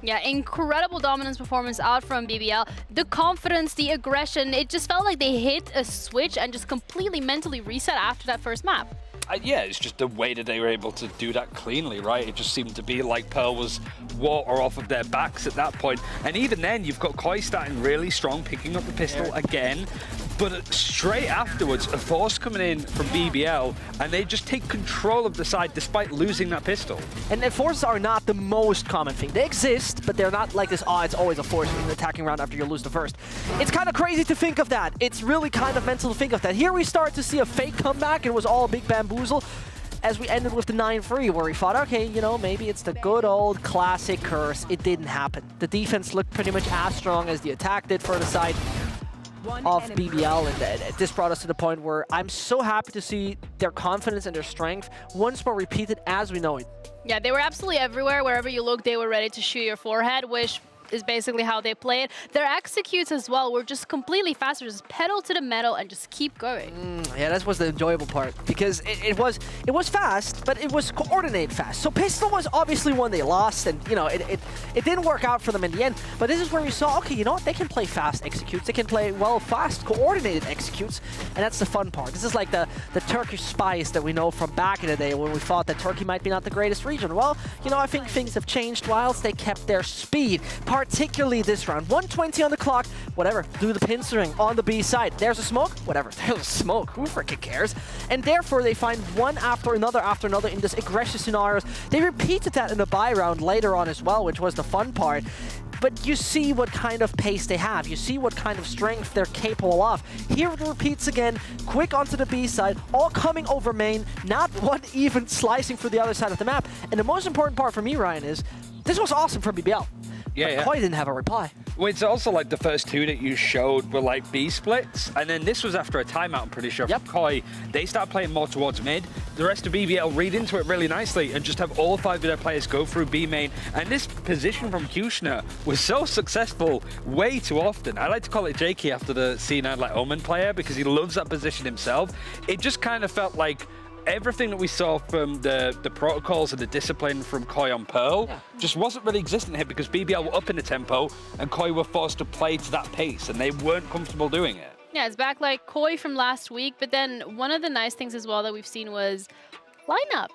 Yeah, incredible dominance performance out from BBL. The confidence, the aggression, it just felt like they hit a switch and just completely mentally reset after that first map. Yeah, it's just the way that they were able to do that cleanly, right? It just seemed to be like Pearl was water off of their backs at that point. And even then, you've got Koi starting really strong, picking up the pistol again. But straight afterwards, a force coming in from BBL, and they just take control of the side despite losing that pistol. And forces are not the most common thing. They exist, but they're not like this, oh, it's always a force in an attacking round after you lose the first. It's kind of crazy to think of that. It's really kind of mental to think of that. Here we start to see a fake comeback. It was all a big bamboozle. As we ended with the 9-3, where we thought, okay, you know, maybe it's the good old classic curse. It didn't happen. The defense looked pretty much as strong as the attack did for the side of BBL, and this brought us to the point where I'm so happy to see their confidence and their strength once more repeated as we know it. Yeah, they were absolutely everywhere. Wherever you look, they were ready to shoot your forehead, which is basically how they play it. Their executes as well were just completely faster, just pedal to the metal and just keep going. Yeah, that was the enjoyable part, because it was fast, but it was coordinated fast. So pistol was obviously one they lost, and you know it didn't work out for them in the end. But this is where you saw, okay, you know what, they can play fast executes, they can play well fast coordinated executes, and that's the fun part. This is like the Turkish spice that we know from back in the day when we thought that Turkey might be not the greatest region. Well, you know, I think things have changed whilst they kept their speed. Particularly this round. 120 on the clock, whatever, do the pincering on the B side. There's a smoke, whatever, there's a smoke, who freaking cares? And therefore they find one after another in this aggressive scenarios. They repeated that in the buy round later on as well, which was the fun part. But you see what kind of pace they have. You see what kind of strength they're capable of. Here it repeats again, quick onto the B side, all coming over main, not one even slicing through the other side of the map. And the most important part for me, Ryan, is this was awesome from BBL. Yeah, Koi didn't have a reply. Well, it's also like the first two that you showed were like B splits, and then this was after a timeout, I'm pretty sure, from Koi. They start playing more towards mid. The rest of BBL read into it really nicely and just have all 5 of their players go through B main. And this position from Kushner was so successful way too often. I like to call it Jakey after the C9 like Omen player, because he loves that position himself. It just kind of felt like everything that we saw from the protocols and the discipline from Koi on Pearl just wasn't really existent here, because BBL were up in the tempo and Koi were forced to play to that pace, and they weren't comfortable doing it. Yeah, it's back like Koi from last week, but then one of the nice things as well that we've seen was lineup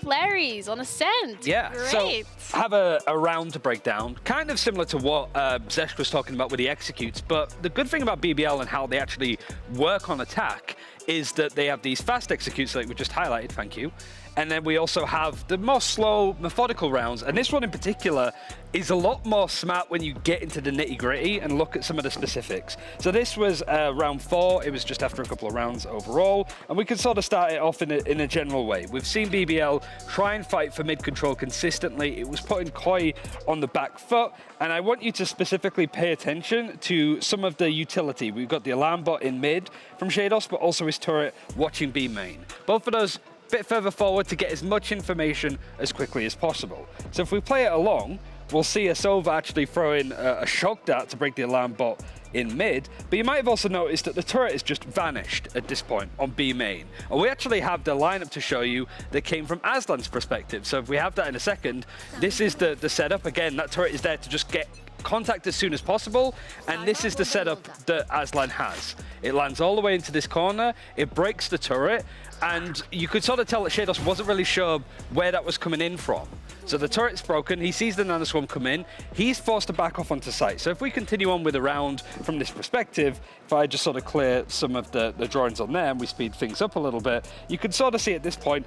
Larrys on Ascent. Yeah, great. So have a round to break down, kind of similar to what Zesh was talking about with the executes, but the good thing about BBL and how they actually work on attack is that they have these fast executes like we just highlighted, thank you. And then we also have the more slow, methodical rounds. And this one in particular is a lot more smart when you get into the nitty-gritty and look at some of the specifics. So this was round 4. It was just after a couple of rounds overall. And we can sort of start it off in a general way. We've seen BBL try and fight for mid-control consistently. It was putting Koi on the back foot. And I want you to specifically pay attention to some of the utility. We've got the alarm bot in mid from Shados, but also his turret watching B main. Both of those bit further forward to get as much information as quickly as possible. So if we play it along, we'll see Asova actually throw in a shock dart to break the alarm bot in mid, but you might have also noticed that the turret has just vanished at this point on B main. And we actually have the lineup to show you that came from Aslan's perspective. So if we have that in a second, this is the setup. Again, that turret is there to just get contact as soon as possible, and this is the setup that Aslan has. It lands all the way into this corner, it breaks the turret, and you could sort of tell that Shados wasn't really sure where that was coming in from. So the turret's broken, he sees the nanoswarm come in, he's forced to back off onto site. So if we continue on with the round from this perspective, if I just sort of clear some of the drawings on there and we speed things up a little bit, you can sort of see at this point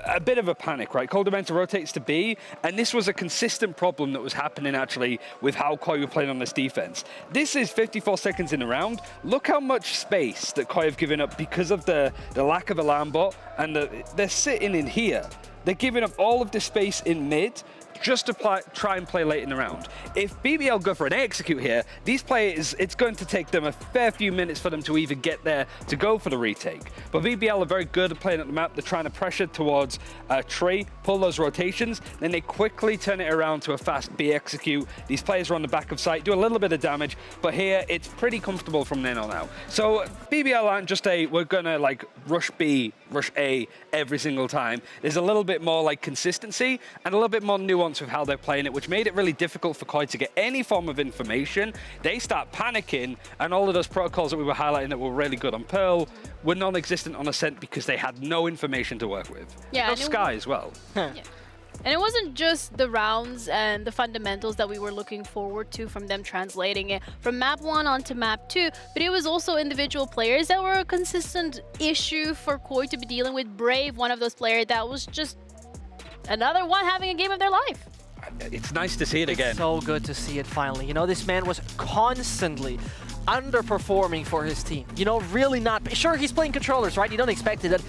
a bit of a panic, right? Coldamenta rotates to B, and this was a consistent problem that was happening actually with how Koi were playing on this defense. This is 54 seconds in a round. Look how much space that Koi have given up because of the lack of alarm bot, and they're sitting in here. They're giving up all of this space in mid just to try and play late in the round. If BBL go for an execute here, these players, it's going to take them a fair few minutes for them to even get there to go for the retake. But BBL are very good at playing at the map. They're trying to pressure towards Trey, pull those rotations, then they quickly turn it around to a fast B execute. These players are on the back of site, do a little bit of damage, but here it's pretty comfortable from then on out. So BBL aren't just we're gonna like rush B, rush A every single time. There's a little bit more like consistency and a little bit more nuance with how they're playing it, which made it really difficult for Koi to get any form of information. They start panicking, and all of those protocols that we were highlighting that were really good on Pearl were non-existent on Ascent because they had no information to work with. Yeah, no Sky as well. Yeah. And it wasn't just the rounds and the fundamentals that we were looking forward to from them translating it from map 1 onto map 2, but it was also individual players that were a consistent issue for Koi to be dealing with. Brave, one of those players that was just another one having a game of their life. It's nice to see it again. It's so good to see it finally. You know, this man was constantly underperforming for his team. You know, really not. Sure, he's playing controllers, right? You don't expect it.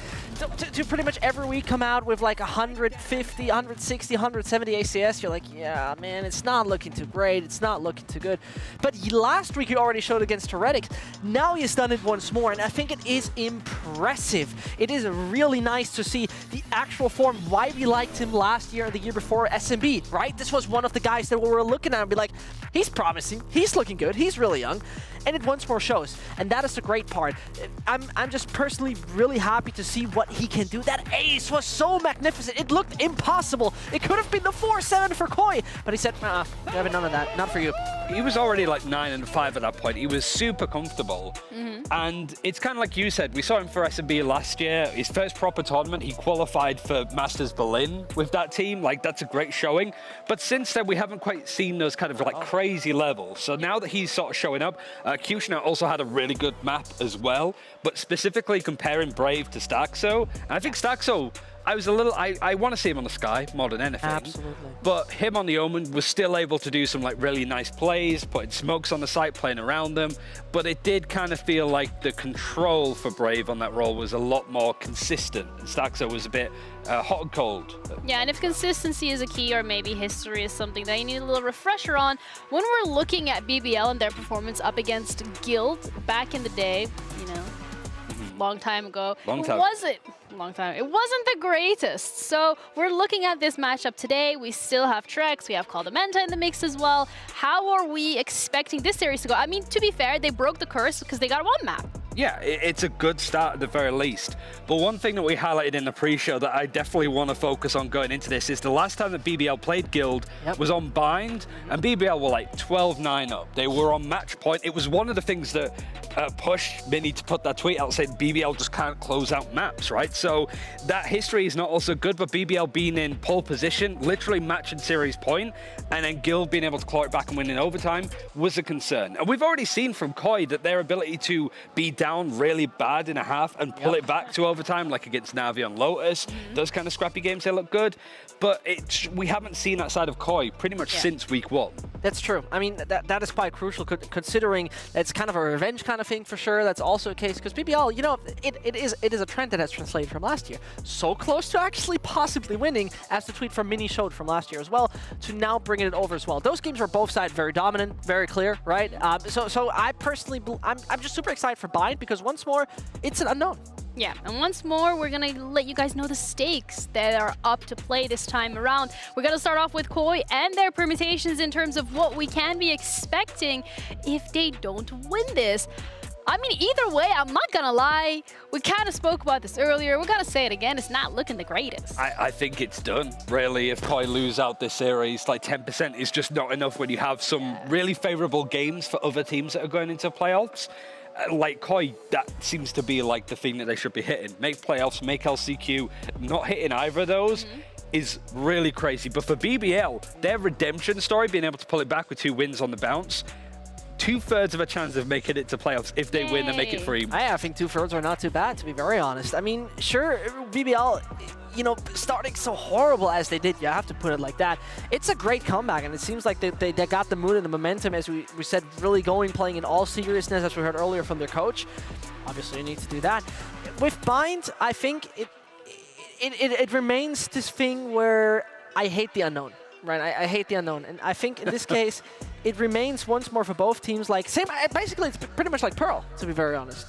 To pretty much every week come out with like 150, 160, 170 ACS, you're like, yeah, man, it's not looking too great. It's not looking too good. But last week he already showed against Heretics. Now he's done it once more, and I think it is impressive. It is really nice to see the actual form, why we liked him last year and the year before SMB, right? This was one of the guys that we were looking at and be like, he's promising, he's looking good, he's really young. And it once more shows, and that is the great part. I'm just personally really happy to see what he can do. That ace was so magnificent. It looked impossible. It could have been the 4-7 for Koi, but he said, nah, none of that, not for you. He was already like 9-5 at that point. He was super comfortable. And it's kind of like you said, we saw him for SMB last year. His first proper tournament, he qualified for Masters Berlin with that team. Like, that's a great showing. But since then, we haven't quite seen those kind of like crazy levels. So now that he's sort of showing up, Kushner also had a really good map as well, but specifically comparing Brave to Staxo, and I think Staxo, I want to see him on the Sky more than anything. Absolutely. But him on the Omen was still able to do some like really nice plays, putting smokes on the site, playing around them. But it did kind of feel like the control for Brave on that role was a lot more consistent. And Staxo was a bit hot and cold. Yeah, and if consistency is a key, or maybe history is something that you need a little refresher on, when we're looking at BBL and their performance up against Guild back in the day, you know, long time ago. Long time. It wasn't the greatest. So we're looking at this matchup today. We still have Trex, we have Coldamenta in the mix as well. How are we expecting this series to go? I mean, to be fair, they broke the curse because they got one map. Yeah, it's a good start at the very least. But one thing that we highlighted in the pre-show that I definitely want to focus on going into this is the last time that BBL played Guild was on Bind, and BBL were like 12-9 up. They were on match point. It was one of the things that pushed Mini to put that tweet out saying BBL just can't close out maps, right? So that history is not also good, but BBL being in pole position, literally matching series point, and then Guild being able to claw it back and win in overtime was a concern. And we've already seen from Koi that their ability to be down really bad in a half and pull it back to overtime, like against Navi on Lotus, those kind of scrappy games, they look good. But we haven't seen that side of Koi pretty much since week 1. That's true. I mean, that is quite crucial considering it's kind of a revenge kind of thing for sure. That's also a case because BBL, you know, it is a trend that has translated from last year. So close to actually possibly winning, as the tweet from Mini showed from last year as well, to now bringing it over as well. Those games were both sides very dominant, very clear, right? So I personally, I'm just super excited for Bind because once more, it's an unknown. Yeah, and once more, we're gonna let you guys know the stakes that are up to play this time around. We're gonna start off with Koi and their permutations in terms of what we can be expecting if they don't win this. I mean, either way, I'm not gonna lie. We kind of spoke about this earlier. We're gonna say it again. It's not looking the greatest. I think it's done, really. If Koi lose out this series, like 10% is just not enough when you have some really favorable games for other teams that are going into playoffs. Like Koi, that seems to be like the thing that they should be hitting. Make playoffs, make LCQ. Not hitting either of those is really crazy. But for BBL, their redemption story, being able to pull it back with 2 wins on the bounce, 2/3 of a chance of making it to playoffs if they win and make it free. I think 2/3 are not too bad, to be very honest. I mean, sure, BBL, you know, starting so horrible as they did, you have to put it like that. It's a great comeback, and it seems like they got the mood and the momentum, as we said, really going, playing in all seriousness, as we heard earlier from their coach. Obviously, you need to do that. With Bind, I think it remains this thing where I hate the unknown, right? I hate the unknown, and I think in this case, it remains once more for both teams like same. Basically, it's pretty much like Pearl, to be very honest.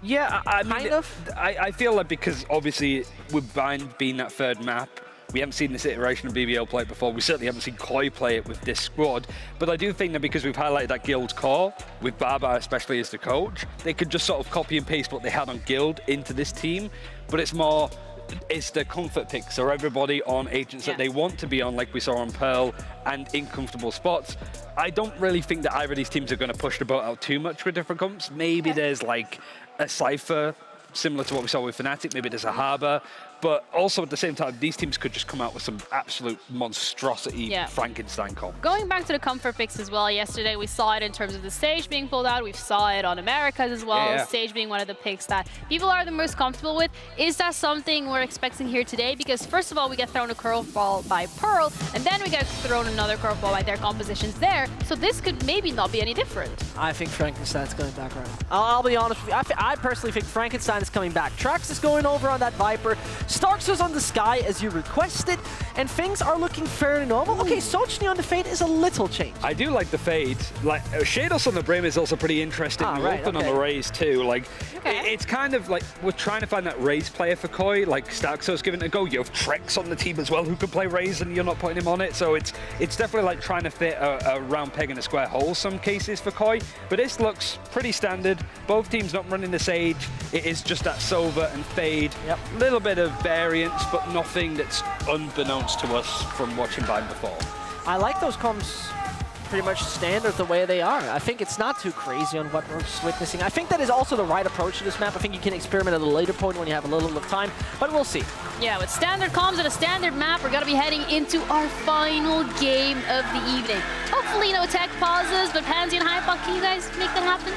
Yeah, I mean, I feel like because obviously with Bind being that 3rd map, we haven't seen this iteration of BBL play it before. We certainly haven't seen Koi play it with this squad. But I do think that because we've highlighted that Guild core, with Baba especially as the coach, they could just sort of copy and paste what they had on Guild into this team. But it's the comfort pick, so everybody on agents that they want to be on, like we saw on Pearl, and in comfortable spots. I don't really think that either of these teams are going to push the boat out too much with different comps. Maybe there's like a Cypher, similar to what we saw with Fnatic, maybe there's a Harbor, but also at the same time, these teams could just come out with some absolute monstrosity Frankenstein comp. Going back to the comfort picks as well, yesterday we saw it in terms of the stage being pulled out. We saw it on Americas as well, stage being one of the picks that people are the most comfortable with. Is that something we're expecting here today? Because first of all, we get thrown a curveball by Pearl, and then we get thrown another curveball by their compositions there. So this could maybe not be any different. I think Frankenstein's coming back around. I'll be honest with you. I personally think Frankenstein is coming back. Trax is going over on that Viper. Starks is on the Sky as you requested, and things are looking fairly normal. Okay, Sochny on the Fade is a little changed. I do like the Fade. Like Shados on the Brim is also pretty interesting. Open on the Raze too. Like it's kind of like we're trying to find that Raze player for Koi. Like Starkso's giving it a go. You have Trex on the team as well who can play Raze, and you're not putting him on it. So it's definitely like trying to fit a round peg in a square hole some cases for Koi. But this looks pretty standard. Both teams not running the Sage. It is just that Sova and Fade. A little bit of variance, but nothing that's unbeknownst to us from watching Bind before. I like those comps pretty much standard the way they are. I think it's not too crazy on what we're just witnessing. I think that is also the right approach to this map. I think you can experiment at a later point when you have a little bit of time, but we'll see. Yeah, with standard comms and a standard map, we're gonna be heading into our final game of the evening. Hopefully no tech pauses, but Pansy and Hypebuck, can you guys make that happen?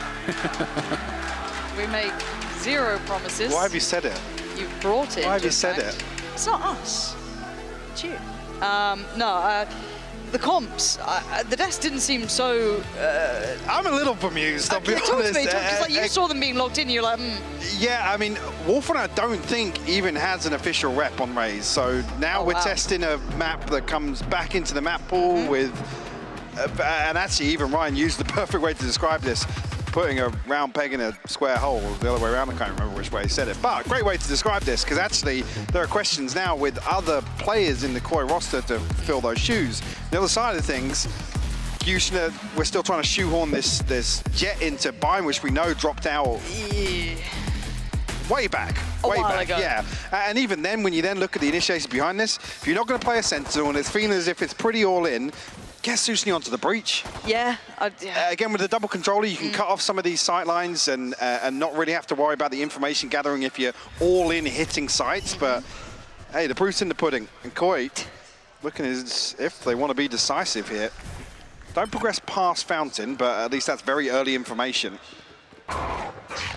We make 0 promises. Why have you said it? You brought it. Why have you said it? It's not us. It's you. The comps, the desk didn't seem so... I'm a little bemused, I'll be honest. Talk to me, because like, you saw them being logged in, you're like, Yeah, I mean, Wolfen I don't think even has an official rep on Raze, so now we're testing a map that comes back into the map pool with... and actually, even Ryan used the perfect way to describe this, putting a round peg in a square hole, the other way around, I can't remember which way he said it, but great way to describe this, because actually there are questions now with other players in the Koi roster to fill those shoes. The other side of things, Kushner, we're still trying to shoehorn this Jet into Bind, which we know dropped out way back, yeah. And even then, when you then look at the initiators behind this, if you're not going to play a Sentinel and it's feeling as if it's pretty all in, get Susni onto the breach. Yeah. Again, with the double controller, you can cut off some of these sight lines and not really have to worry about the information gathering if you're all in hitting sites. But hey, the proof's in the pudding. And Koi looking as if they want to be decisive here. Don't progress past Fountain, but at least that's very early information.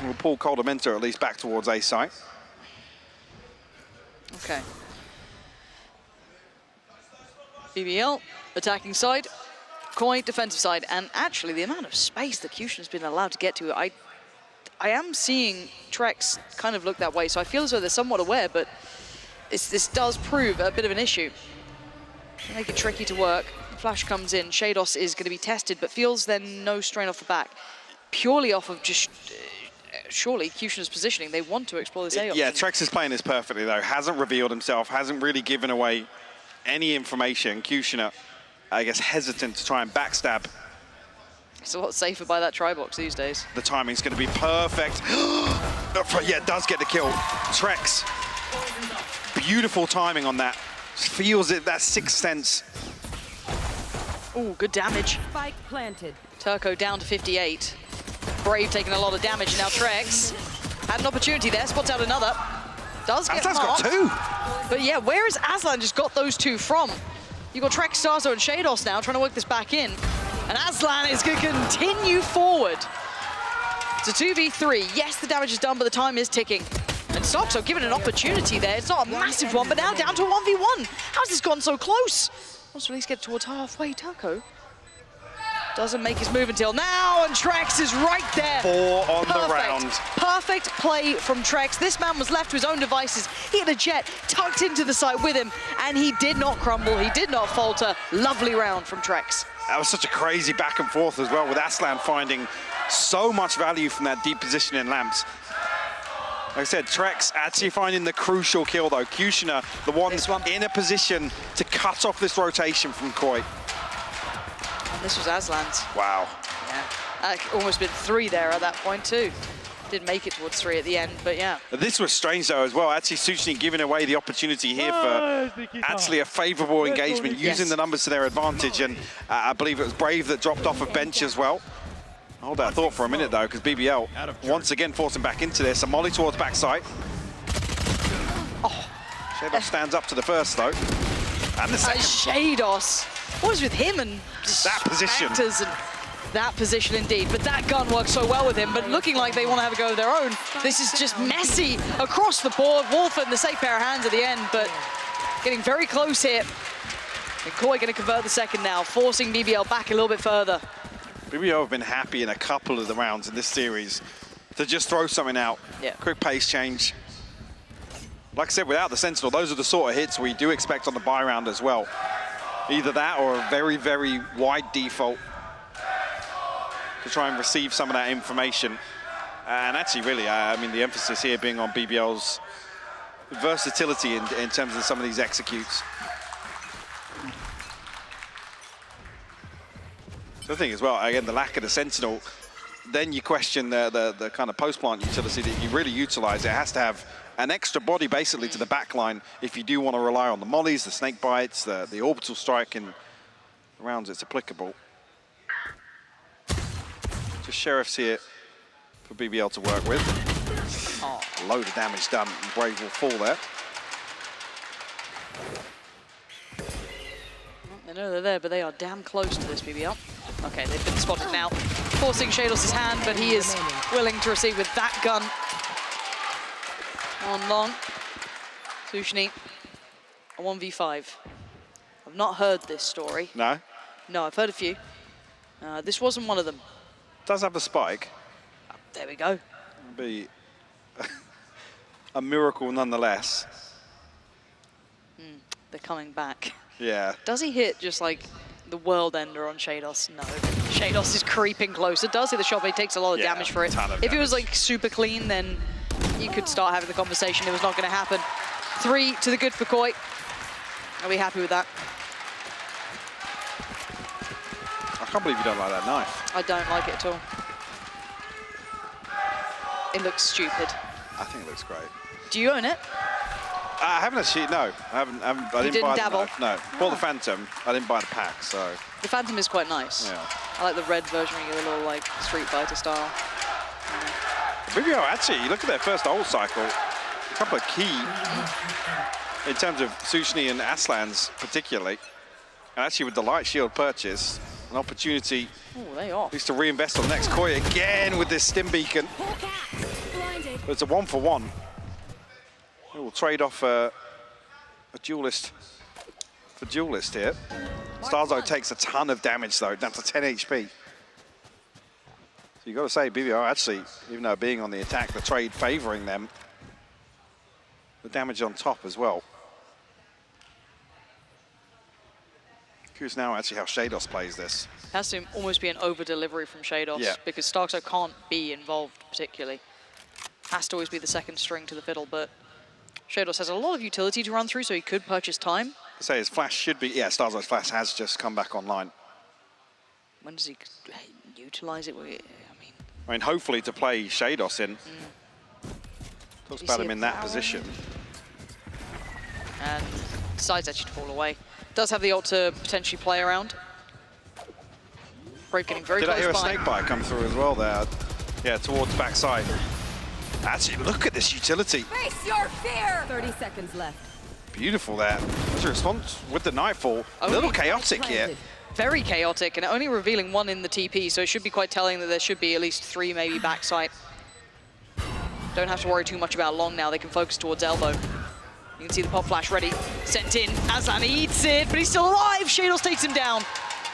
We'll pull Coldamenta at least back towards A site. Okay. BBL, attacking side, Koi, defensive side, and actually the amount of space that Kushner's been allowed to get to, I am seeing Trex kind of look that way, so I feel as though they're somewhat aware, but this does prove a bit of an issue. Make it tricky to work. Flash comes in, Shados is going to be tested, but feels then no strain off the back, purely off of just surely Kushina's positioning, they want to explore this A option. Yeah, Trex is playing this perfectly though. Hasn't revealed himself, hasn't really given away any information. Kushina, I guess, hesitant to try and backstab. It's a lot safer by that try box these days. The timing's going to be perfect. Yeah, does get the kill. Trex, beautiful timing on that. Feels it, that sixth sense. Ooh, good damage. Spike planted. Turco down to 58. Brave taking a lot of damage, and now Trex had an opportunity there, spots out another. Does get Aslan's marked. got two. But yeah, where has Aslan just got those two from? You've got Trex, Starzo, and Shados now trying to work this back in. And Aslan is going to continue forward. It's a 2v3. Yes, the damage is done, but the time is ticking. And Soxo given an opportunity there. It's not a massive one, but now down to a 1v1. How's this gone so close? Wants to at least get towards halfway. Turco doesn't make his move until now, and Trex is right there. 4 on the round. Perfect play from Trex. This man was left to his own devices. He had a jet tucked into the site with him, and he did not crumble. He did not falter. Lovely round from Trex. That was such a crazy back and forth as well, with Aslan finding so much value from that deep position in lamps. Like I said, Trex actually finding the crucial kill though. Kushina, the one in a position to cut off this rotation from Koi. And this was Aslan's. Wow. Yeah, almost been 3 there at that point too. Did make it towards 3 at the end, but yeah. This was strange though as well. Actually, Suchny giving away the opportunity here for actually a favourable engagement, using the numbers to their advantage. And I believe it was Brave that dropped off of bench as well. Hold that thought for a minute though, because BBL once again forcing back into this. A molly towards backside. Shados stands up to the first though. And the second. Shados. What is with him and that position? And that position indeed. But that gun works so well with him. But looking like they want to have a go of their own. This is just messy across the board. Wolfen, the safe pair of hands at the end, but getting very close here. And Koi going to convert the second now, forcing BBL back a little bit further. BBL have been happy in a couple of the rounds in this series to just throw something out. Yeah. Quick pace change. Like I said, without the Sentinel, those are the sort of hits we do expect on the buy round as well. Either that or a very, very wide default to try and receive some of that information. And actually, really, I mean, the emphasis here being on BBL's versatility in terms of some of these executes. The thing as well, again, the lack of the Sentinel, then you question the kind of post-plant utility that you really utilize. It has to have an extra body basically to the back line if you do want to rely on the mollies, the snake bites, the orbital strike in the rounds it's applicable. Just Sheriffs here for BBL to work with. Oh, a load of damage done, and Brave will fall there. I know they're there, but they are damn close to this BBL. Okay, they've been spotted now. Forcing Shados' hand, but he is willing to receive with that gun. On long. Suchny, a 1v5. I've not heard this story. No? No, I've heard a few. This wasn't one of them. Does have a spike. There we go. It'll be a miracle nonetheless. They're coming back. Yeah. Does he hit just like the world ender on Shados? No. Shados is creeping closer. Does hit the shot, but he takes a lot of damage for it. If it was like super clean, then you could start having the conversation. It was not going to happen. 3 to the good for Koi. Are we happy with that? I can't believe you don't like that knife. I don't like it at all. It looks stupid. I think it looks great. Do you own it? I haven't actually, no. I didn't buy dabble? the knife, no. Bought the Phantom, I didn't buy the pack, so. The Phantom is quite nice. Yeah. I like the red version of the little like Street Fighter style. BBL, actually, you look at their first ult cycle, a couple of key, in terms of Suchny and Aslan's particularly, and actually with the light shield purchase, an opportunity at least to reinvest on the next. Koi again with this stim beacon. But it's a 1-for-1. We'll trade off a duelist for duelist here. Starzo takes a ton of damage though, down to 10 HP. So you've got to say, BBL actually, even though being on the attack, the trade favoring them, the damage on top as well. Curious now actually how Shados plays this. It has to almost be an over-delivery from Shados because Starkso can't be involved particularly. has to always be the second string to the fiddle, but Shados has a lot of utility to run through, so he could purchase time. I say his flash should be, yeah, Starzar's flash has just come back online. When does he utilize it? I mean, hopefully to play Shados in. Talks about him in that position. And decides actually to fall away. Does have the ult to potentially play around. Brave getting very close by. Did I hear a snake bite come through as well there? Yeah, towards backside. Actually, look at this utility. Face your fear! 30 seconds left. Beautiful there. There's a response with the Nightfall. A little chaotic here. Very chaotic, and only revealing one in the TP, so it should be quite telling that there should be at least 3 maybe backside. Don't have to worry too much about long now. They can focus towards elbow. You can see the pop flash ready. Sent in. Aslan eats it, but he's still alive. Shados takes him down.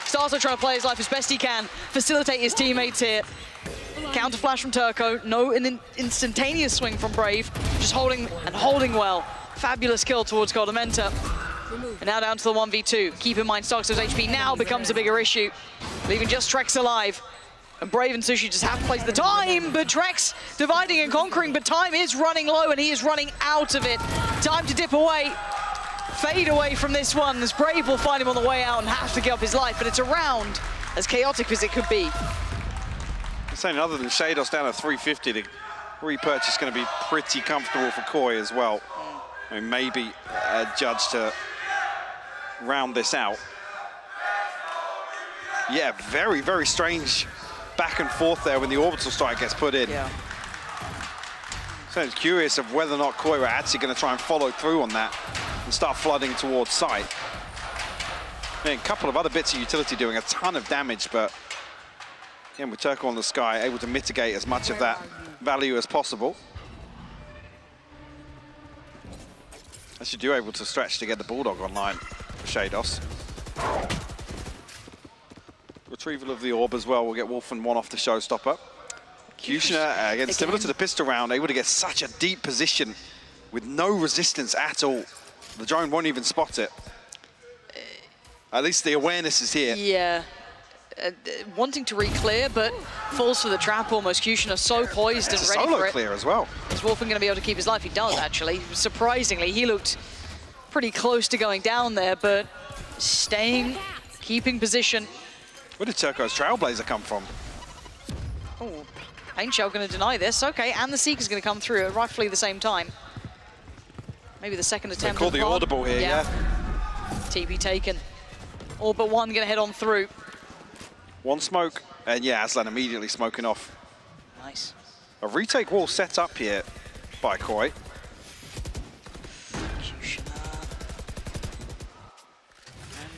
Starzo trying to play his life as best he can. Facilitate his teammates here. Counter flash from Turco. No instantaneous swing from Brave. Just holding and holding well. Fabulous kill towards Goldamenta. And now down to the 1v2. Keep in mind, Starkzo's HP now becomes a bigger issue. Leaving just Trex alive. And Brave and Sushi just have to place the time, but Trex dividing and conquering, but time is running low and he is running out of it. Time to dip away, fade away from this one, as Brave will find him on the way out and have to give up his life, but it's a round as chaotic as it could be. I'm saying other than Shados down at 350, the repurchase is going to be pretty comfortable for Koi as well. I mean, maybe Judge to round this out. Yeah, very, very strange back and forth there when the orbital strike gets put in. Yeah. So I'm curious of whether or not Koi were actually going to try and follow through on that and start flooding towards site. I mean, a couple of other bits of utility doing a ton of damage, but again, with Turco on the sky, able to mitigate as much of that value as possible. Actually, do able to stretch to get the Bulldog online for Shados. Retrieval of the orb as well. We'll get Wolfen one off the showstopper. Kushner, again, similar to the pistol round, able to get such a deep position with no resistance at all. The drone won't even spot it. At least the awareness is here. Yeah. Wanting to re-clear, but falls for the trap almost. Kushner so poised and ready for it. Solo clear as well. Is Wolfen going to be able to keep his life? He does, actually. Surprisingly, he looked pretty close to going down there, but staying, keeping position. Where did Turco's Trailblazer come from? Oh, Paint Shell going to deny this. Okay, and the Seeker's going to come through at roughly the same time. Maybe the second attempt. They called the audible here, yeah. TP taken. All but one going to head on through. One smoke, and yeah, Aslan immediately smoking off. Nice. A retake wall set up here by Koi.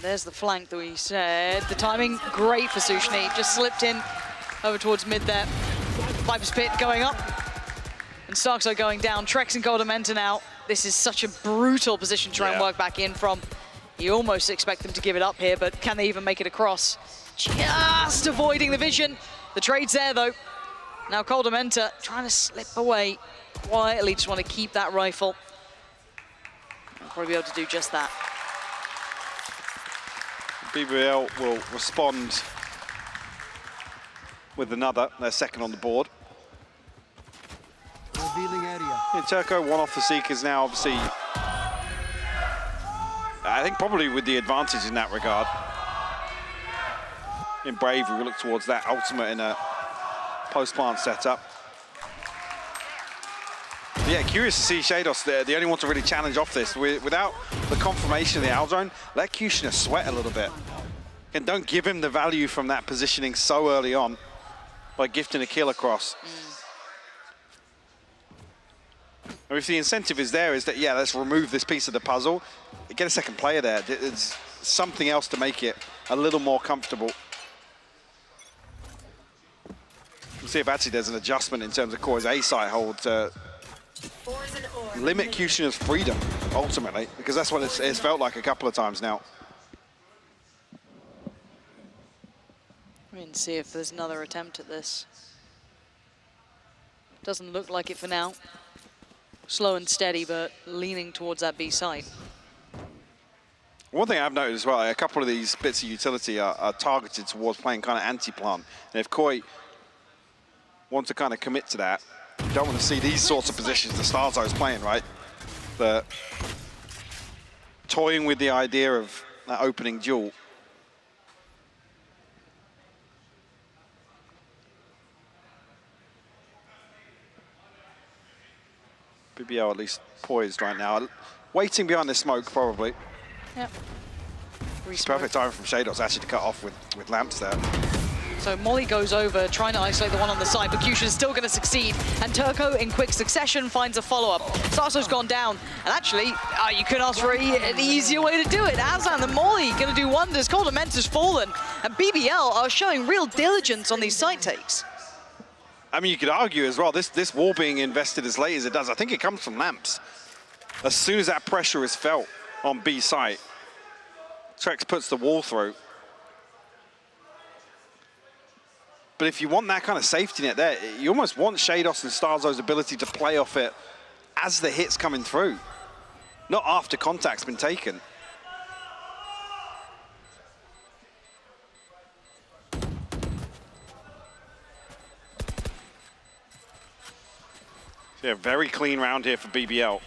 There's the flank that we said. The timing, great for Sushni. Just slipped in over towards mid there. Viper's Pit going up. And Starkzo going down. Trex and Goldamenta now. This is such a brutal position to try and work back in from. You almost expect them to give it up here, but can they even make it across? Just avoiding the vision. The trade's there, though. Now Goldamenta trying to slip away quietly. Just want to keep that rifle. I'll probably be able to do just that. BBL will respond with another, their second on the board. Revealing area. Yeah, Turco, one off the Seekers now, obviously. I think probably with the advantage in that regard. In Brave, we will look towards that ultimate in a post-plant setup. Yeah, curious to see Shados, the only one to really challenge off this. Without the confirmation of the Aldrone, let Kushner sweat a little bit. And don't give him the value from that positioning so early on by gifting a kill across. And if the incentive is there, is that, yeah, let's remove this piece of the puzzle, get a second player there. It's something else to make it a little more comfortable. We'll see if actually there's an adjustment in terms of Koi's A-site hold to limit Kushner's freedom, ultimately, because that's what it's felt like a couple of times now. We're going to see if there's another attempt at this. Doesn't look like it for now. Slow and steady, but leaning towards that B site. One thing I've noticed as well, a couple of these bits of utility are targeted towards playing kind of anti-plant. And if Koi wants to kind of commit to that, You don't want to see these sorts of positions the Starzo's playing, right? The toying with the idea of that opening duel. BBL at least poised right now. Waiting behind the smoke, probably. Yep. It's perfect time from Shadows actually to cut off with lamps there. So Molly goes over, trying to isolate the one on the side, but Cushion is still going to succeed. And Turco, in quick succession, finds a follow-up. Starzo's gone down. And actually, you could ask for an easier way to do it. Azan and Molly going to do wonders. Coldamenter's fallen. And BBL are showing real diligence on these side takes. I mean, you could argue as well, this wall being invested as late as it does, I think it comes from lamps. As soon as that pressure is felt on B site, Trex puts the wall through. But if you want that kind of safety net there, you almost want Shados and Starzo's ability to play off it as the hit's coming through, not after contact's been taken. Yeah, very clean round here for BBL.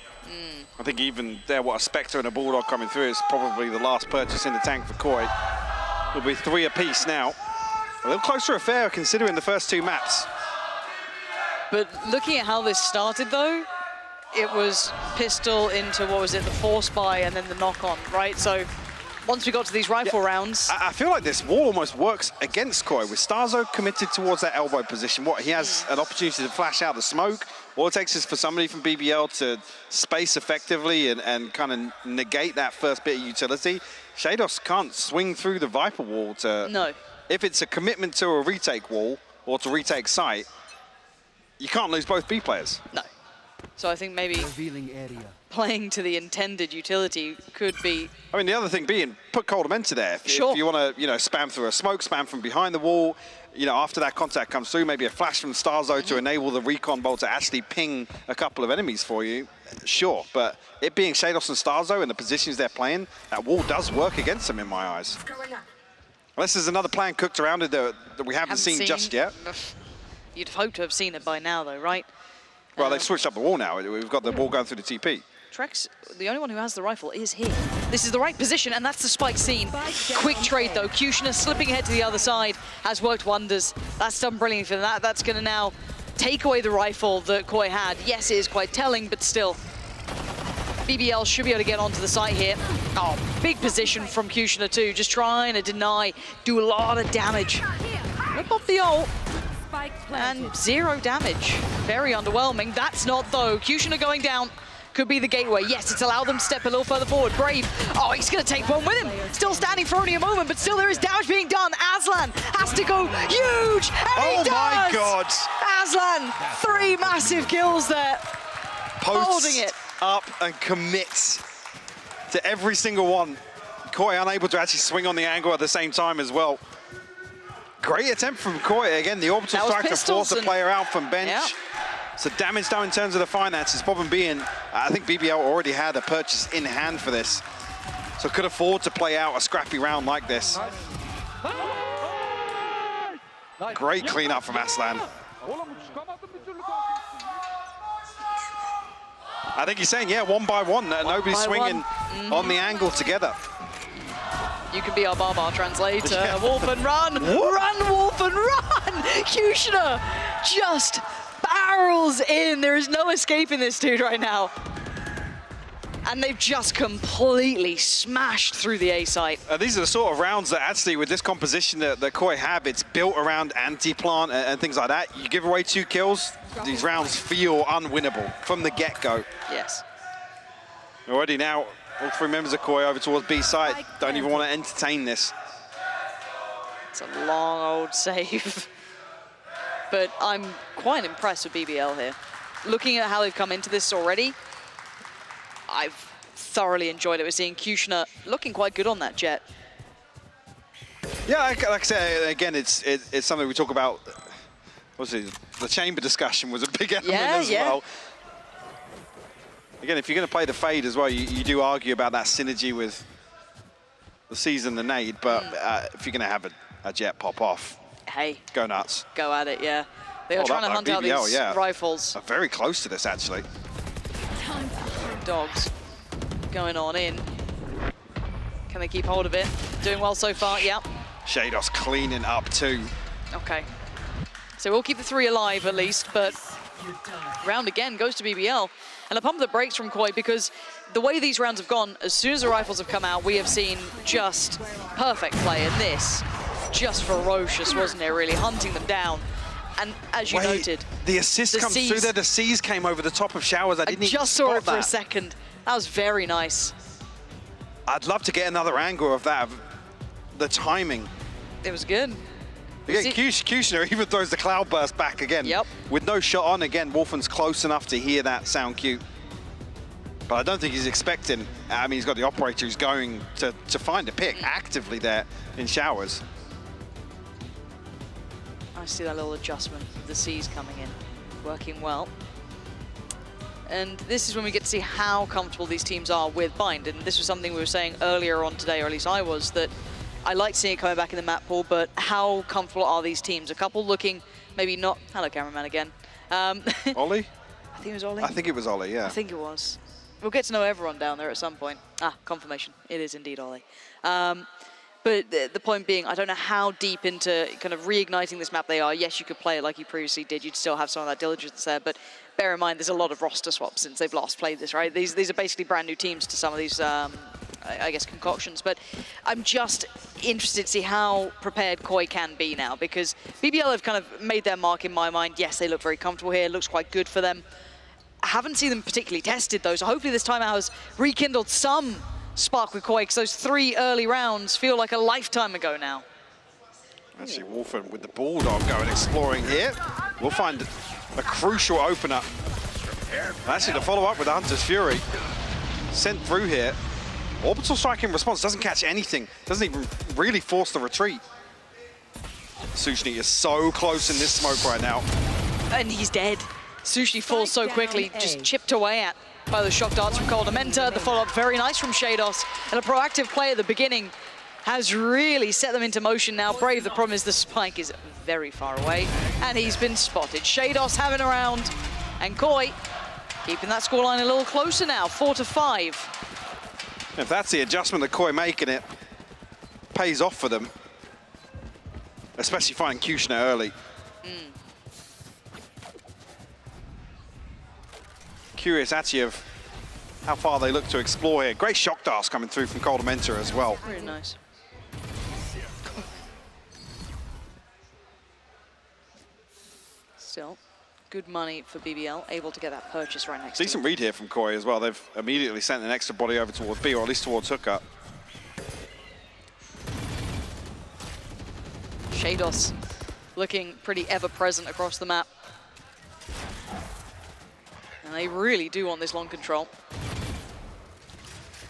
I think even there, what, a Spectre and a Bulldog coming through is probably the last purchase in the tank for Koi. It'll be 3 apiece now. A little closer affair considering the first 2 maps. But looking at how this started, though, it was pistol into, what was it, the force buy and then the knock-on, right? So once we got to these rifle rounds... I feel like this wall almost works against Koi, with Starzo committed towards that elbow position. He has an opportunity to flash out the smoke. All it takes is for somebody from BBL to space effectively and kind of negate that first bit of utility. Shados can't swing through the Viper wall to... No. If it's a commitment to a retake wall or to retake site, you can't lose both B players. No. So I think maybe playing to the intended utility could be... I mean, the other thing being, put Coldamenta there. If you want to, spam through a smoke, spam from behind the wall, after that contact comes through, maybe a flash from Starzo to enable the recon bolt to actually ping a couple of enemies for you, sure. But it being Shados and Starzo and the positions they're playing, that wall does work against them in my eyes. Unless there's another plan cooked around it that we haven't seen just yet. You'd hope to have seen it by now, though, right? Well, they've switched up the wall now. We've got the ball going through the TP. Trex, the only one who has the rifle, is here. This is the right position, and that's the spike scene. Quick trade, though. Kushner slipping ahead to the other side has worked wonders. That's done brilliantly for that. That's going to now take away the rifle that Koi had. Yes, it is quite telling, but still. BBL should be able to get onto the site here. Oh, big position from Kushner, too. Just trying to deny, do a lot of damage. Whip up the ult. And 0 damage. Very underwhelming. That's not, though. Kushner going down. Could be the gateway. Yes, it's allowed them to step a little further forward. Brave. Oh, he's going to take one with him. Still standing for only a moment, but still there is damage being done. Aslan has to go huge. And he does! My God. Aslan, 3 massive kills there. Posts holding it up and commits to every single one. Koi unable to actually swing on the angle at the same time as well. Great attempt from Koi. Again, the orbital strike to force the player out from bench. Yeah. So damage down in terms of the finances. Problem being, I think BBL already had a purchase in hand for this. So could afford to play out a scrappy round like this. Great cleanup from Aslan. I think he's saying, yeah, 1 by 1. Nobody's swinging on the angle together. You can be our Barbar translator. Yeah. Wolf and run! Run, Wolf and run! Kushner just barrels in. There is no escaping this dude right now. And they've just completely smashed through the A site. These are the sort of rounds that actually, with this composition that Koi have, it's built around anti-plant and things like that. You give away 2 kills, these rounds feel unwinnable from the get-go. Yes. Already now, all 3 members of Koi over towards B side. Don't even want to entertain this. It's a long old save. But I'm quite impressed with BBL here. Looking at how they've come into this already, I've thoroughly enjoyed it. We're seeing Kushner looking quite good on that jet. Yeah, like I say, again, it's something we talk about. What's it? The chamber discussion was a big element as well. Again, if you're going to play the Fade as well, you do argue about that synergy with the Seize and the Nade, but if you're going to have a jet pop off, hey, go nuts. Go at it, yeah. They are trying to hunt out BBL, these yeah. rifles. Are very close to this, actually. Dogs going on in. Can they keep hold of it? Doing well so far, yeah. Shados cleaning up too. Okay. So we'll keep the 3 alive at least, but round again goes to BBL. And a pump the brakes from Koi, because the way these rounds have gone, as soon as the rifles have come out, we have seen just perfect play. And this, just ferocious, wasn't it, really? Hunting them down. And as you noted, the assist comes through there. The C's came over the top of Showers. I didn't even just saw it for spot a second. That was very nice. I'd love to get another angle of that, of the timing. It was good. Again, Kushner even throws the cloud burst back again. Yep. With no shot on, again, Wolfen's close enough to hear that sound cue. But I don't think he's expecting, I mean, he's got the operator who's going to find a pick actively there in Showers. I see that little adjustment of the C's coming in, working well. And this is when we get to see how comfortable these teams are with Bind. And this was something we were saying earlier on today, or at least I was, that I like seeing it coming back in the map pool, but how comfortable are these teams? A couple looking maybe not... Hello, cameraman again. Ollie? I think it was Ollie. I think it was Ollie, yeah. I think it was. We'll get to know everyone down there at some point. Ah, confirmation. It is indeed Ollie. But the point being, I don't know how deep into kind of reigniting this map they are. Yes, you could play it like you previously did. You'd still have some of that diligence there, but bear in mind there's a lot of roster swaps since they've last played this, right? These are basically brand new teams to some of these, I guess, concoctions. But I'm just interested to see how prepared Koi can be now, because BBL have kind of made their mark in my mind. Yes, they look very comfortable here. It looks quite good for them. I haven't seen them particularly tested, though, so hopefully this timeout has rekindled some spark with Koi, because those 3 early rounds feel like a lifetime ago now. Actually, Wolfen with the Bulldog going exploring here. We'll find a crucial opener. Actually, to follow up with the Hunter's Fury. Sent through here. Orbital strike in response doesn't catch anything. Doesn't even really force the retreat. Sushni is so close in this smoke right now. And he's dead. Sushni falls so quickly, just chipped away at by the shock darts from Cold Dementa. The follow-up very nice from Shados. And a proactive play at the beginning has really set them into motion now. Brave, the problem is the spike is very far away. And he's been spotted. Shados having a round. And Koi keeping that scoreline a little closer now, 4-5. If that's the adjustment that Koi making, it pays off for them. Especially finding Kushner early. Curious actually of how far they look to explore here. Great shock darts coming through from Cold Dementa as well. Very nice. Still, good money for BBL, able to get that purchase right next to Decent read here from Koi as well. They've immediately sent an extra body over towards B, or at least towards Hooker. Shados looking pretty ever-present across the map. And they really do want this long control.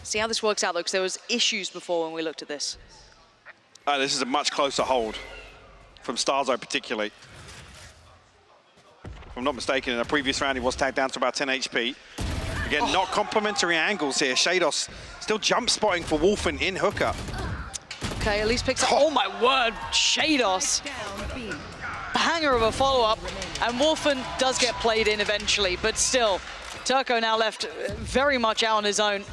See how this works out, though, because there was issues before when we looked at this. This is a much closer hold from Starzo particularly. If I'm not mistaken, in a previous round, he was tagged down to about 10 HP. Again, not complementary angles here. Shados still jump spotting for Wolfen in Hooker. Okay, at least picks up, oh my word, Shados. Hanger of a follow-up, and Wolfen does get played in eventually, but still, Turco now left very much out on his own.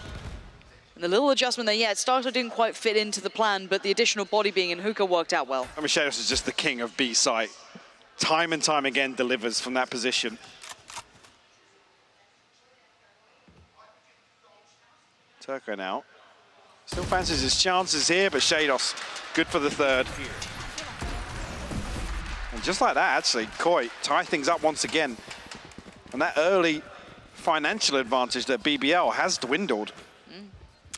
And the little adjustment there, yeah, Starzo didn't quite fit into the plan, but the additional body being in Hookah worked out well. I mean, Shados is just the king of B site. Time and time again delivers from that position. Turco now. Still fancies his chances here, but Shados good for the third. And just like that, actually, Koi tie things up once again. And that early financial advantage that BBL has dwindled.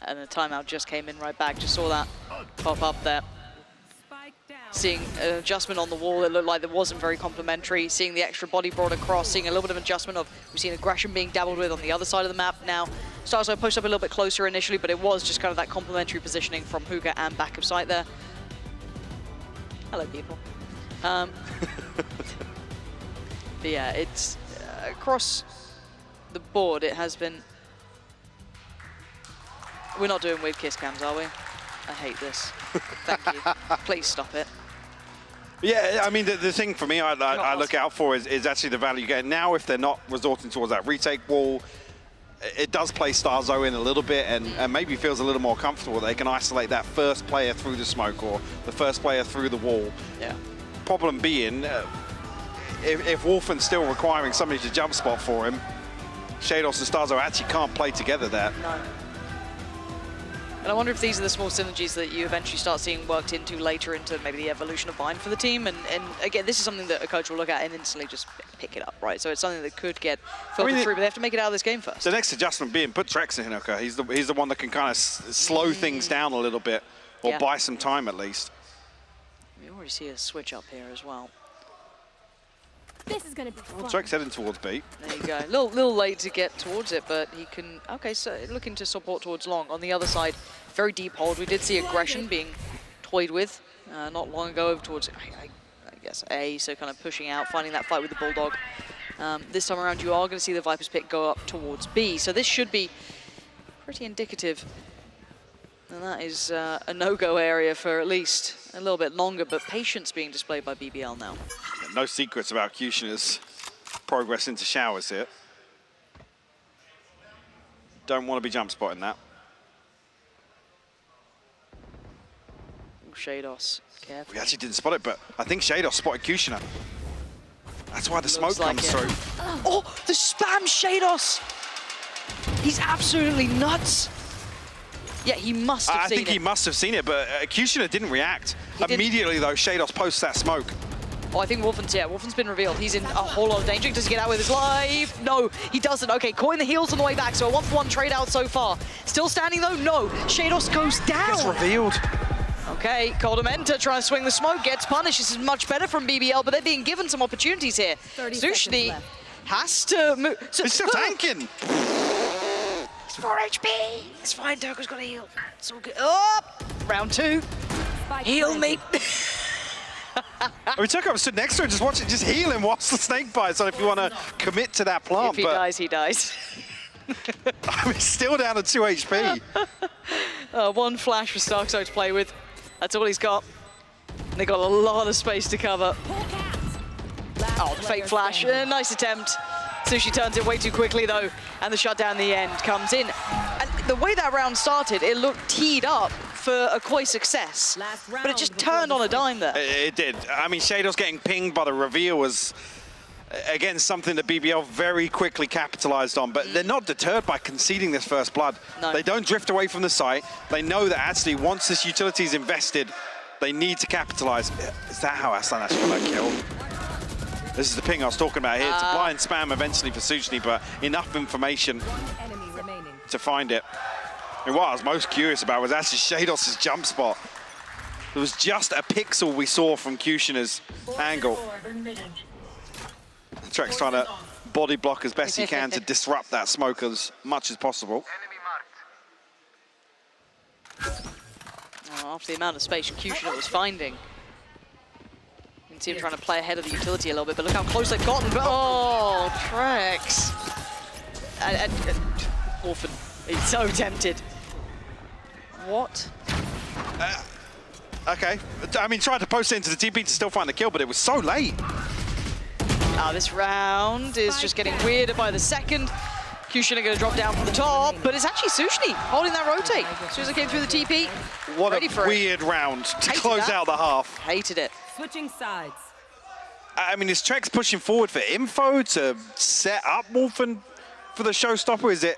And the timeout just came in right back. Just saw that pop up there. Seeing an adjustment on the wall, it looked like it wasn't very complimentary. Seeing the extra body brought across, seeing a little bit of adjustment of, we've seen aggression being dabbled with on the other side of the map now. Starzo pushed up a little bit closer initially, but it was just kind of that complimentary positioning from Cougar and back of sight there. Hello, people. But yeah, it's across the board, it has been... We're not doing weird kiss cams, are we? I hate this. Thank you. Please stop it. Yeah, I mean, the thing for me I look out for is actually the value gain. Now, if they're not resorting towards that retake wall, it does play Starzo in a little bit and maybe feels a little more comfortable. They can isolate that first player through the smoke or the first player through the wall. Yeah. Problem being, if Wolfen's still requiring somebody to jump spot for him, Shados and Starzo actually can't play together there. No. And I wonder if these are the small synergies that you eventually start seeing worked into later into maybe the evolution of Bind for the team. And again, this is something that a coach will look at and instantly just pick it up, right? So it's something that could get filtered through, but they have to make it out of this game first. The next adjustment being put Trex in, okay? He's the one that can kind of slow things down a little bit or buy some time at least. We already see a switch up here as well. This is going to be fun. Trex heading towards B. There you go. A little late to get towards it, but he can... Okay, so looking to support towards long. On the other side, very deep hold. We did see aggression being toyed with not long ago over towards, I guess, A, so kind of pushing out, finding that fight with the Bulldog. This time around, you are going to see the Viper's pick go up towards B, so this should be pretty indicative. And that is a no-go area for at least a little bit longer, but patience being displayed by BBL now. No secrets about Kushina's progress into showers here. Don't want to be jump spotting that. Shados, careful. We actually didn't spot it, but I think Shados spotted Kushina. That's why the smoke comes through. Oh, the spam Shados! He's absolutely nuts. Yeah, he must have seen it. I think he must have seen it, but Kushina didn't react. Immediately, though, Shados posts that smoke. Oh, I think Wolfen's been revealed. He's in a whole lot of danger. Does he get out with his life? No, he doesn't. Okay, caught in the heels on the way back, so a 1-for-1 trade out so far. Still standing, though? No. Shados goes down. Gets revealed. Okay, Coldamenta trying to swing the smoke, gets punished. This is much better from BBL, but they're being given some opportunities here. Sushni has to move. He's still tanking. He's 4 HP. It's fine, Turko's got to heal. It's all good. Oh, round 2. Heal me. I mean, Turko stood next to him, just watch it, just heal him whilst the snake bites on if you want to commit to that plant. If he dies, he dies. I mean, still down to 2 HP. One flash for Starkso to play with. That's all he's got. And they got a lot of space to cover. Oh, the fake flash. Nice attempt. Sushi turns it way too quickly, though, and the shutdown in the end comes in. And the way that round started, it looked teed up for a Koi success, but it just turned on a dime there. It did. I mean, Shadows getting pinged by the reveal was, again, something that BBL very quickly capitalized on, but they're not deterred by conceding this first blood. No. They don't drift away from the site. They know that actually once this utility is invested, they need to capitalize. Is that how Aslan actually got that kill? This is the ping I was talking about here. It's a blind spam eventually for Sushni, but enough information to find it. And what I was most curious about was actually Shados' jump spot. There was just a pixel we saw from Kushina's angle. Trex trying to body block as best he can to disrupt that smoke as much as possible. After the amount of space Kushina was finding, you can see him trying to play ahead of the utility a little bit, but look how close they've gotten. Oh, Trex. And Orphan, he's so tempted. What? Okay, I mean, tried to post it into the TP to still find the kill, but it was so late. This round is just getting weirder by the second. Kushina going to drop down from the top, but it's actually Sushni holding that rotate. As soon as it came through the TP, what ready a for weird round to close out the half. Hated it. Switching sides. I mean, is Trex pushing forward for info to set up Wolfen for the showstopper? Is it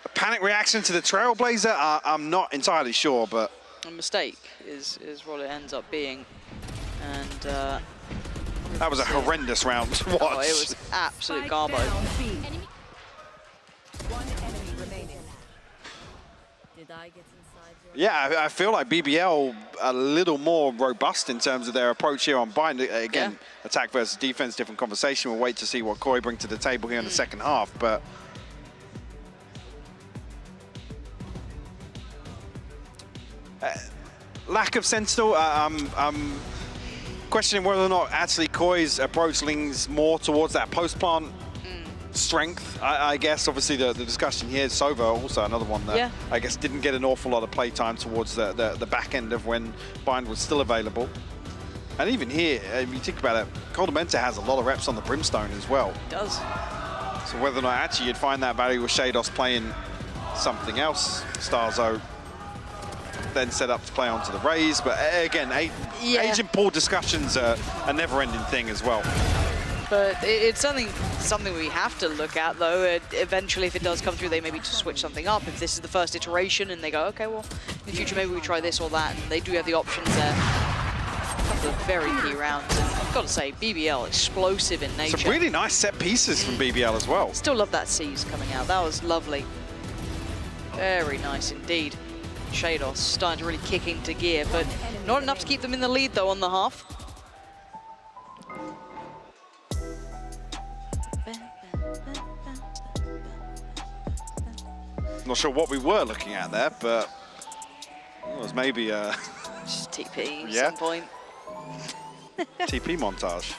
a panic reaction to the Trailblazer? I'm not entirely sure, but... A mistake is what it ends up being. And that was a horrendous round to watch. Oh, it was absolute garbo. One enemy remaining. Did I get inside your... Yeah, I feel like BBL a little more robust in terms of their approach here on Bind. Again, attack versus defense, different conversation. We'll wait to see what Koi bring to the table here in the second half, but... lack of Sentinel, I'm questioning whether or not actually Koi's approach leans more towards that post-plant strength. I guess obviously the discussion here is Sova, also another one that I guess didn't get an awful lot of play time towards the back end of when Bind was still available. And even here, if you think about it, Coldamenta has a lot of reps on the Brimstone as well. It does. So whether or not actually you'd find that value with Shados playing something else, Starzo then set up to play onto the Rays. But again, agent pool discussions are a never-ending thing as well. But it's something we have to look at, though. Eventually, if it does come through, they maybe just switch something up. If this is the first iteration and they go, okay, well, in the future, maybe we try this or that, and they do have the options there. A couple of very key rounds, and I've got to say, BBL, explosive in nature. Some really nice set pieces from BBL as well. Still love that C's coming out. That was lovely. Very nice indeed. Shados starting to really kick into gear, but not enough to keep them in the lead, though, on the half. Not sure what we were looking at there, but it was maybe just TP at yeah. some point. TP montage.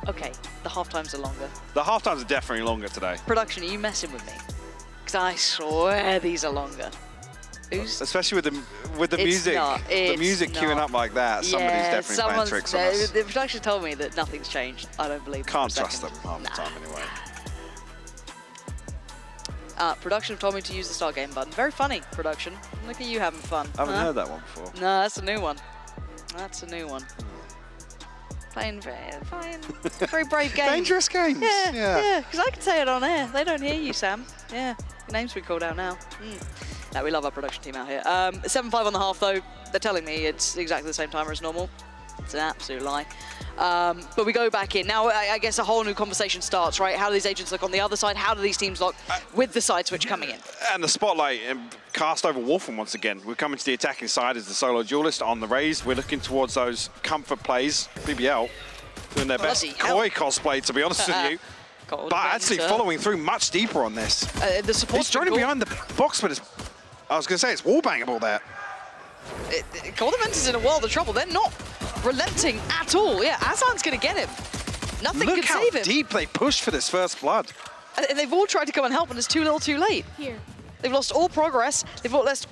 Okay, the half times are longer. The half times are definitely longer today. Production, are you messing with me? Because I swear these are longer. Especially with the music, queuing up like that. Somebody's definitely playing tricks on us. The production told me that nothing's changed. I don't believe. Can't trust them half the time anyway. Production told me to use the start game button. Very funny, production. Look at you having fun. I haven't heard that one before. No, that's a new one. That's a new one. Playing very brave games. Dangerous games. Yeah. Because I can say it on air. They don't hear you, Sam. Yeah, your name's been called out now. No, we love our production team out here. 7-5 on the half, though. They're telling me it's exactly the same timer as normal. It's an absolute lie. But we go back in. Now, I guess a whole new conversation starts, right? How do these agents look on the other side? How do these teams look with the side switch coming in? And the spotlight cast over Wolfen once again. We're coming to the attacking side as the solo duelist on the Rays. We're looking towards those comfort plays. BBL doing their best Koi cosplay, to be honest with you. But actually following through much deeper on this. The support. He's joining behind the box, but I was going to say it's wallbangable there. Coldamenta's in a world of trouble. They're not relenting at all. Yeah, Azan's going to get him. Nothing can save him. Look how deep they pushed for this first blood. And they've all tried to come and help, and it's too little too late. Here. They've lost all progress. They've lost.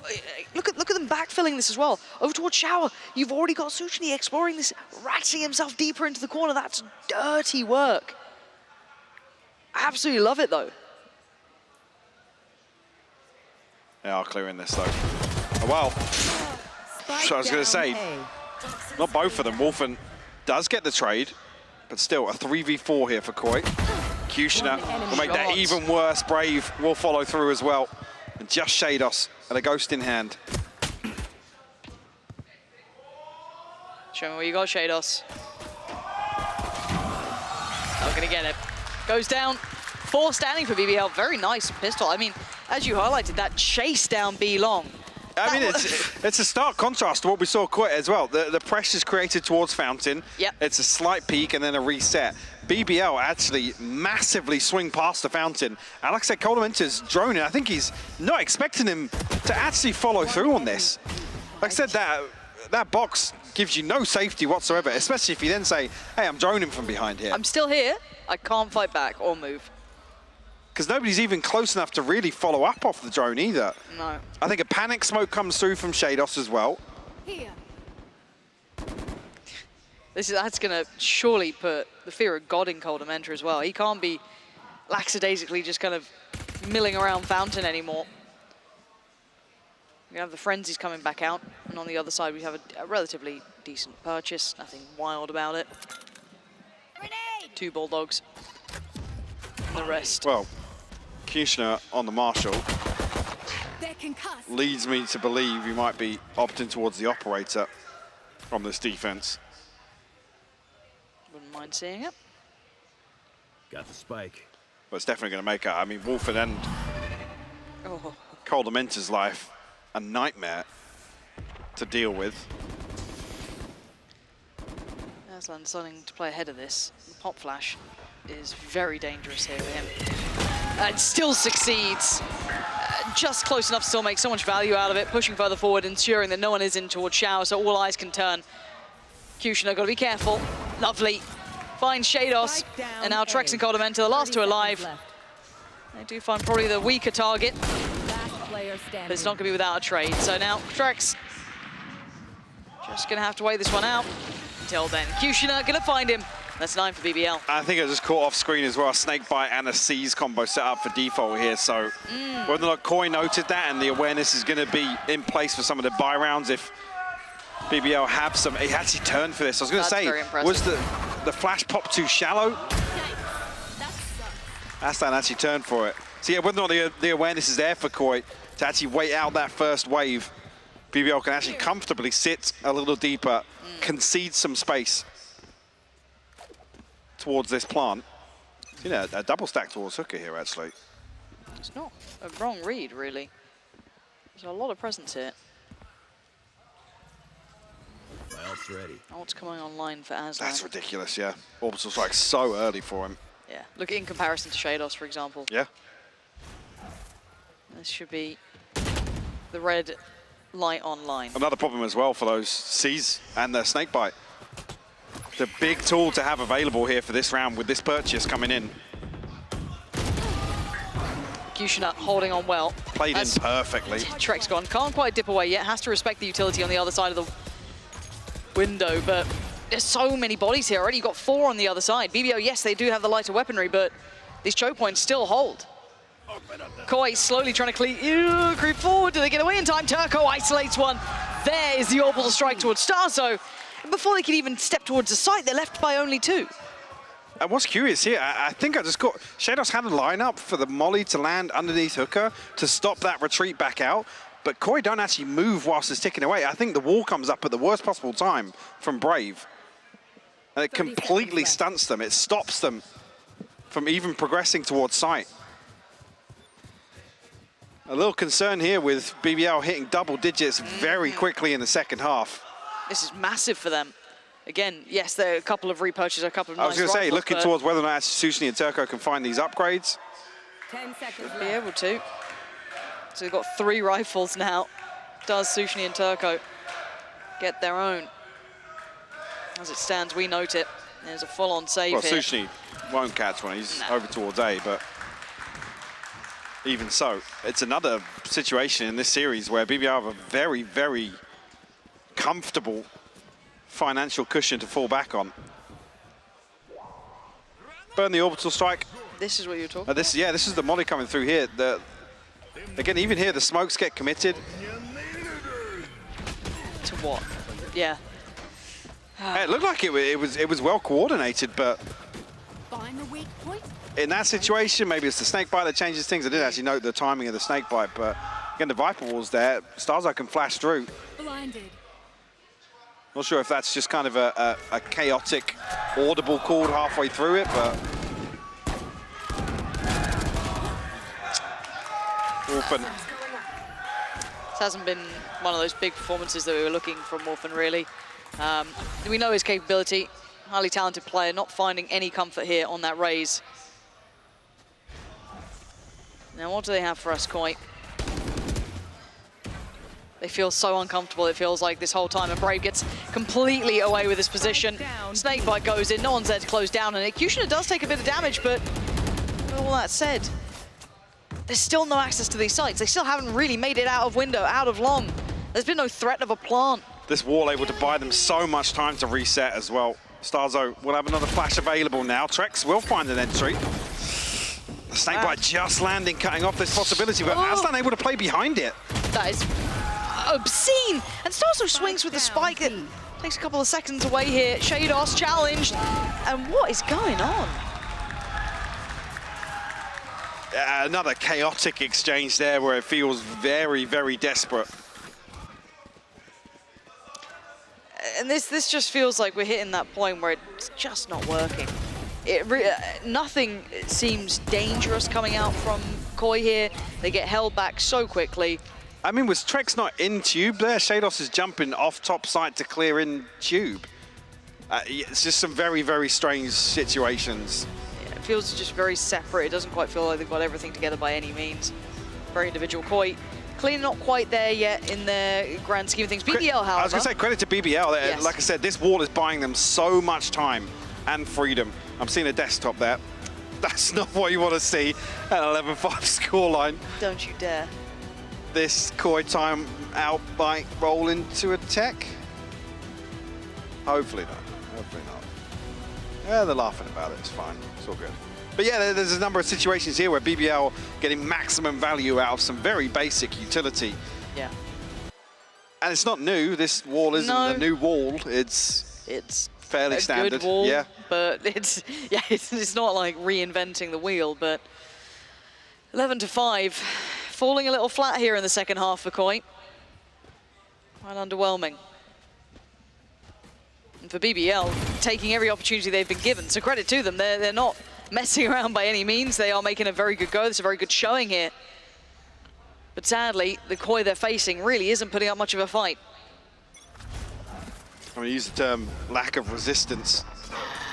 Look at them backfilling this as well. Over towards Shower. You've already got Suchny exploring this, ratcheting himself deeper into the corner. That's dirty work. Absolutely love it, though. They are clearing this, though. Oh, well. So I was going to say, not both of them. Wolfen does get the trade, but still a 3v4 here for Koi. Kushner will make that even worse. Brave will follow through as well. And just Shados and a ghost in hand. Show me where you got, Shados. Not going to get it. Goes down. 4 standing for BBL. Very nice pistol. I mean, as you highlighted, that chase down B long. I mean, it's a stark contrast to what we saw Koi as well. The pressure's created towards Fountain. Yep. It's a slight peak and then a reset. BBL actually massively swing past the Fountain. And like I said, Coldamenta's droning. I think he's not expecting him to actually follow through on this. Like I said, that box gives you no safety whatsoever, especially if you then say, hey, I'm droning from behind here. I'm still here. I can't fight back or move. Because nobody's even close enough to really follow up off the drone either. No. I think a panic smoke comes through from Shados as well. Here. That's going to surely put the fear of God in Coldamenta as well. He can't be lackadaisically just kind of milling around Fountain anymore. We have the Frenzies coming back out, and on the other side we have a relatively decent purchase. Nothing wild about it. Grenade! 2 Bulldogs. And the rest. Well, Kushner on the Marshall leads me to believe he might be opting towards the operator from this defense. Wouldn't mind seeing it. Got the spike. But it's definitely going to make it. I mean, Wolfen and Coldamenta's life a nightmare to deal with. Aslan starting to play ahead of this. The pop flash is very dangerous here with him. And still succeeds. Just close enough to still make so much value out of it, pushing further forward, ensuring that no one is in towards Shower, so all eyes can turn. Kushner got to be careful. Lovely. Finds Shados, and now Trex and Coldamenta, the last 2 alive. They do find probably the weaker target, but it's not going to be without a trade. So now Trex just going to have to wait this one out. until then. Kushner gonna find him. That's 9 for BBL. I think it just caught off screen as well. A snake bite and a seize combo set up for default here. So whether or not Koi noted that and the awareness is going to be in place for some of the buy rounds if BBL have some. He actually turned for this. I was going to say, was the flash pop too shallow? Aslan actually turned for it. So yeah, whether or not the awareness is there for Koi to actually wait out that first wave, BBL can actually comfortably sit a little deeper, concede some space towards this plant. You know, a double stack towards Hooker here, actually. It's not a wrong read, really. There's a lot of presence here. Ult's ready. Ult's coming online for Aslan. That's ridiculous, yeah. Orbital strike so early for him. Yeah, look in comparison to Shados, for example. Yeah. This should be the red light online. Another problem as well for those C's and their snakebite. The big tool to have available here for this round with this purchase coming in. Kushner holding on well. Played in perfectly. Trek's gone, can't quite dip away yet, has to respect the utility on the other side of the window, but there's so many bodies here already. You've got 4 on the other side. BBL, yes, they do have the lighter weaponry, but these choke points still hold. Koi slowly trying to creep forward. Do they get away in time? Turco isolates one. There is the orbital strike towards Starzo. And before they could even step towards the site, they're left by only 2. And what's curious here, I think I just got... Shados had a lineup for the molly to land underneath Hooker to stop that retreat back out, but Koi don't actually move whilst it's ticking away. I think the wall comes up at the worst possible time from Brave. And it completely stunts them. It stops them from even progressing towards site. A little concern here with BBL hitting double digits very quickly in the second half. This is massive for them. Again, yes, there are a couple of repurchases, a couple of nice I was going to say, rifles, looking towards whether or not Susni and Turco can find these upgrades. 10 seconds be able to. So they've got 3 rifles now. Does Susni and Turco get their own? As it stands, we note it. There's a full-on save well, here. Susni won't catch one. He's over towards A, but even so, it's another situation in this series where BBL have a very, very comfortable financial cushion to fall back on. Burn the orbital strike. This is what you're talking about? This is the molly coming through here. Again, even here, the smokes get committed. To what? Yeah. It looked like it was well coordinated, but Find the weak point. in that situation, maybe it's the snake bite that changes things. I didn't actually note the timing of the snake bite, but again, the Viper Wall's there. Starzo can flash through. Blinded. Not sure if that's just kind of a chaotic audible called halfway through it, but Orphan. This hasn't been one of those big performances that we were looking from Orphan, really. We know his capability. Highly talented player, not finding any comfort here on that raise. Now, what do they have for us, Koi? They feel so uncomfortable, it feels like, this whole time, and Brave gets completely away with his position. Snakebite goes in, no one's there to close down, and Kushner does take a bit of damage, but with all that said, there's still no access to these sites. They still haven't really made it out of window, out of long. There's been no threat of a plant. This wall able to buy them so much time to reset as well. Starzo will have another flash available now. Trex will find an entry. The snakebite just landing, cutting off this possibility, but Aslan able to play behind it. That is obscene. And Starzo swings with the spike that takes a couple of seconds away here. Shados challenged. And what is going on? Another chaotic exchange there where it feels very, very desperate. And this just feels like we're hitting that point where it's just not working. Nothing seems dangerous coming out from Koi here. They get held back so quickly. I mean, was Trex not in tube there? Shados is jumping off top site to clear in tube. It's just some very, very strange situations. Yeah, it feels just very separate. It doesn't quite feel like they've got everything together by any means. Very individual. Koi clearly not quite there yet in the grand scheme of things. BBL, however. I was going to say credit to BBL. Yes. Like I said, this wall is buying them so much time and freedom. I'm seeing a desktop there. That's not what you want to see at 11-5 scoreline. Don't you dare. This Koi time out bite roll into a tech? Hopefully not. Hopefully not. Yeah, they're laughing about it. It's fine. It's all good. But yeah, there's a number of situations here where BBL getting maximum value out of some very basic utility. Yeah. And it's not new. This wall isn't a new wall. It's fairly standard. Good wall, yeah. But it's not like reinventing the wheel. But 11-5, falling a little flat here in the second half for Koi. Quite underwhelming. And for BBL, taking every opportunity they've been given. So credit to them. They're not messing around by any means. They are making a very good go. This is a very good showing here. But sadly, the Koi they're facing really isn't putting up much of a fight. I'm going to use the term lack of resistance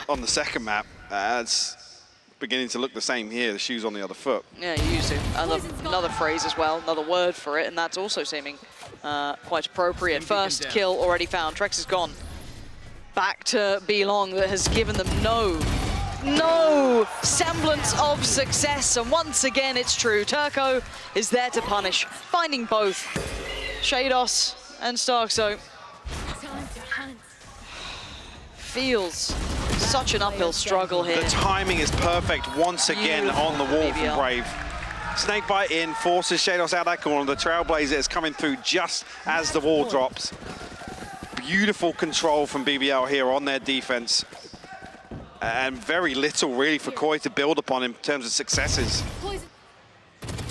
on the second map. It's beginning to look the same here, the shoes on the other foot. Yeah, you used to. Another phrase as well, another word for it, and that's also seeming quite appropriate. First kill already found. Trex is gone. Back to B-Long that has given them no semblance of success, and once again it's true. Turco is there to punish, finding both Shados and Starkso. Feels such an uphill struggle here. The timing is perfect once again on the wall from Brave. Snakebite in, forces Shados out that corner. The Trailblazer is coming through just as the wall drops. Beautiful control from BBL here on their defense. And very little really for Koi to build upon in terms of successes.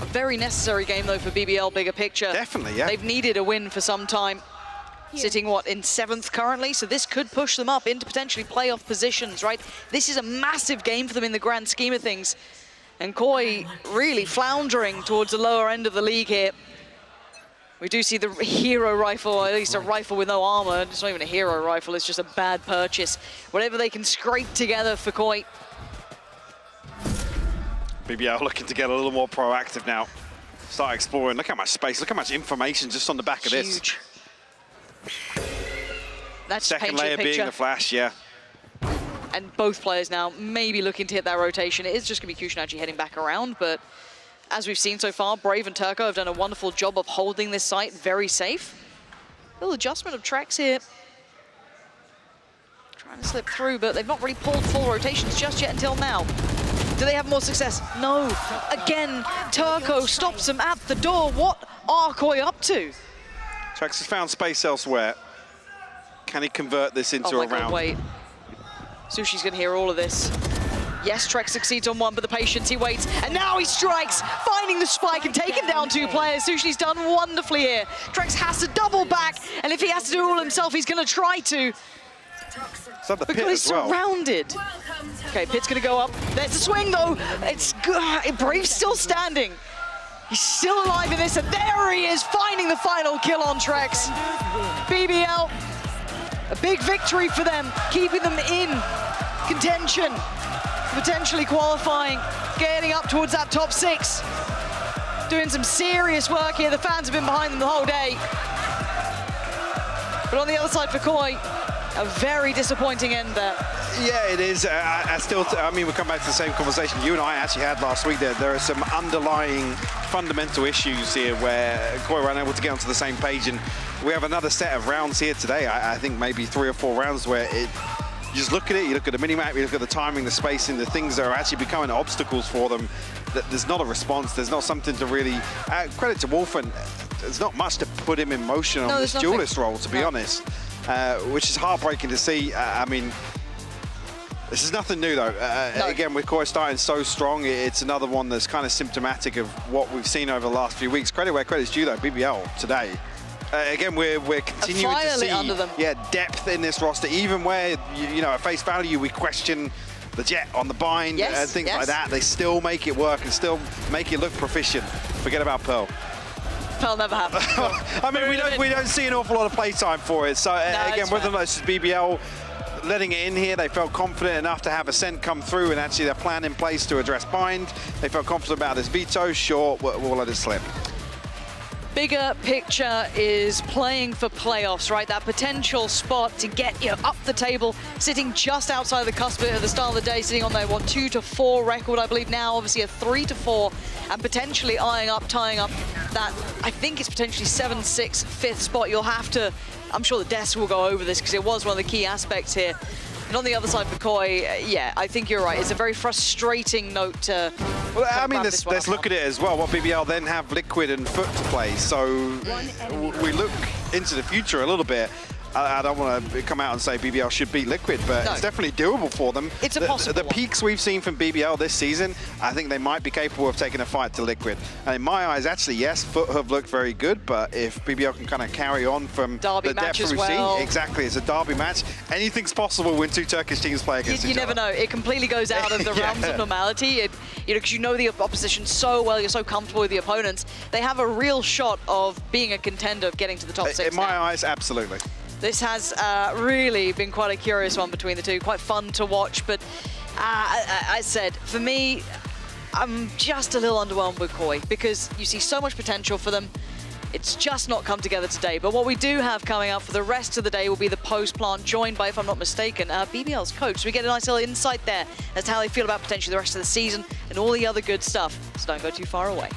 A very necessary game though for BBL, bigger picture. Definitely, yeah. They've needed a win for some time. Sitting, what, in 7th currently? So this could push them up into potentially playoff positions, right? This is a massive game for them in the grand scheme of things. And Koi really floundering towards the lower end of the league here. We do see the hero rifle, or at least a rifle with no armor. It's not even a hero rifle, it's just a bad purchase. Whatever they can scrape together for Koi. BBL looking to get a little more proactive now. Start exploring. Look how much space, look how much information just on the back of this. Huge. That's second layer being the flash, yeah. And both players now maybe looking to hit that rotation. It is just going to be Kushinachi heading back around, but as we've seen so far, Brave and Turco have done a wonderful job of holding this site very safe. Little adjustment of Trex here. Trying to slip through, but they've not really pulled full rotations just yet until now. Do they have more success? No. Again, Turco stops them at the door. What are Koi up to? Trex has found space elsewhere. Can he convert this into a round? God, wait. Sushi's gonna hear all of this. Yes, Trex succeeds on one, but the patience, he waits, and now he strikes, finding the spike and taking down 2 players. Sushi's done wonderfully here. Trex has to double back, and if he has to do it all himself, he's gonna try to. Because he's surrounded. Okay, Pit's gonna go up. There's the swing though. It's good. Brave's still standing. He's still alive in this, and there he is, finding the final kill on Trex. BBL, a big victory for them, keeping them in contention, potentially qualifying, getting up towards that top 6. Doing some serious work here. The fans have been behind them the whole day. But on the other side for Koi, a very disappointing end there. Yeah, it is. I mean, we come back to the same conversation you and I actually had last week. There are some underlying fundamental issues here where Koi were unable to get onto the same page, and we have another set of rounds here today. I think maybe 3 or 4 rounds where you just look at it, you look at the minimap, you look at the timing, the spacing, the things that are actually becoming obstacles for them. There's not a response, there's not something to really... credit to Wolfen, there's not much to put him in motion on this duelist role, to be honest, which is heartbreaking to see. I mean, this is nothing new though. Again, with Koi starting so strong, it's another one that's kind of symptomatic of what we've seen over the last few weeks. Credit where credit's due though, BBL today. Again, we're continuing to see depth in this roster, even where, you know, at face value, we question the Jet on the bind and things like that. They still make it work and still make it look proficient. Forget about Pearl. Pearl never happened. I mean, we don't see an awful lot of playtime for it. So again, whether or not it's BBL letting it in here, they felt confident enough to have Ascent come through and actually their plan in place to address bind. They felt confident about this veto. Sure, we'll let it slip. Bigger picture is playing for playoffs, right? That potential spot to get you up the table, sitting just outside the cusp at the start of the day, sitting on their 2-4 record, I believe now, obviously a 3-4, and potentially tying up that, I think it's potentially 7-6 5th spot. You'll have to, I'm sure the desk will go over this because it was one of the key aspects here. And And on the other side for Koi, yeah, I think you're right. It's a very frustrating note to. Well, I mean, let's look at it as well. What BBL then have Liquid and Foot to play. So we look into the future a little bit. I don't want to come out and say BBL should beat Liquid, but it's definitely doable for them. It's a possible The peaks we've seen from BBL this season, I think they might be capable of taking a fight to Liquid. And in my eyes, actually, yes, Foot have looked very good, but if BBL can kind of carry on from derby the match depth as we've well. seen, exactly, it's a derby match. Anything's possible when two Turkish teams play against each other. You never know. It completely goes out of the realms of normality. Because you know the opposition so well, you're so comfortable with the opponents. They have a real shot of being a contender, of getting to the top 6 In my eyes, absolutely. This has really been quite a curious one between the two, quite fun to watch, but I said, for me, I'm just a little underwhelmed with Koi because you see so much potential for them. It's just not come together today, but what we do have coming up for the rest of the day will be the post-plant, joined by, if I'm not mistaken, BBL's coach. So we get a nice little insight there as to how they feel about potentially the rest of the season and all the other good stuff, so don't go too far away.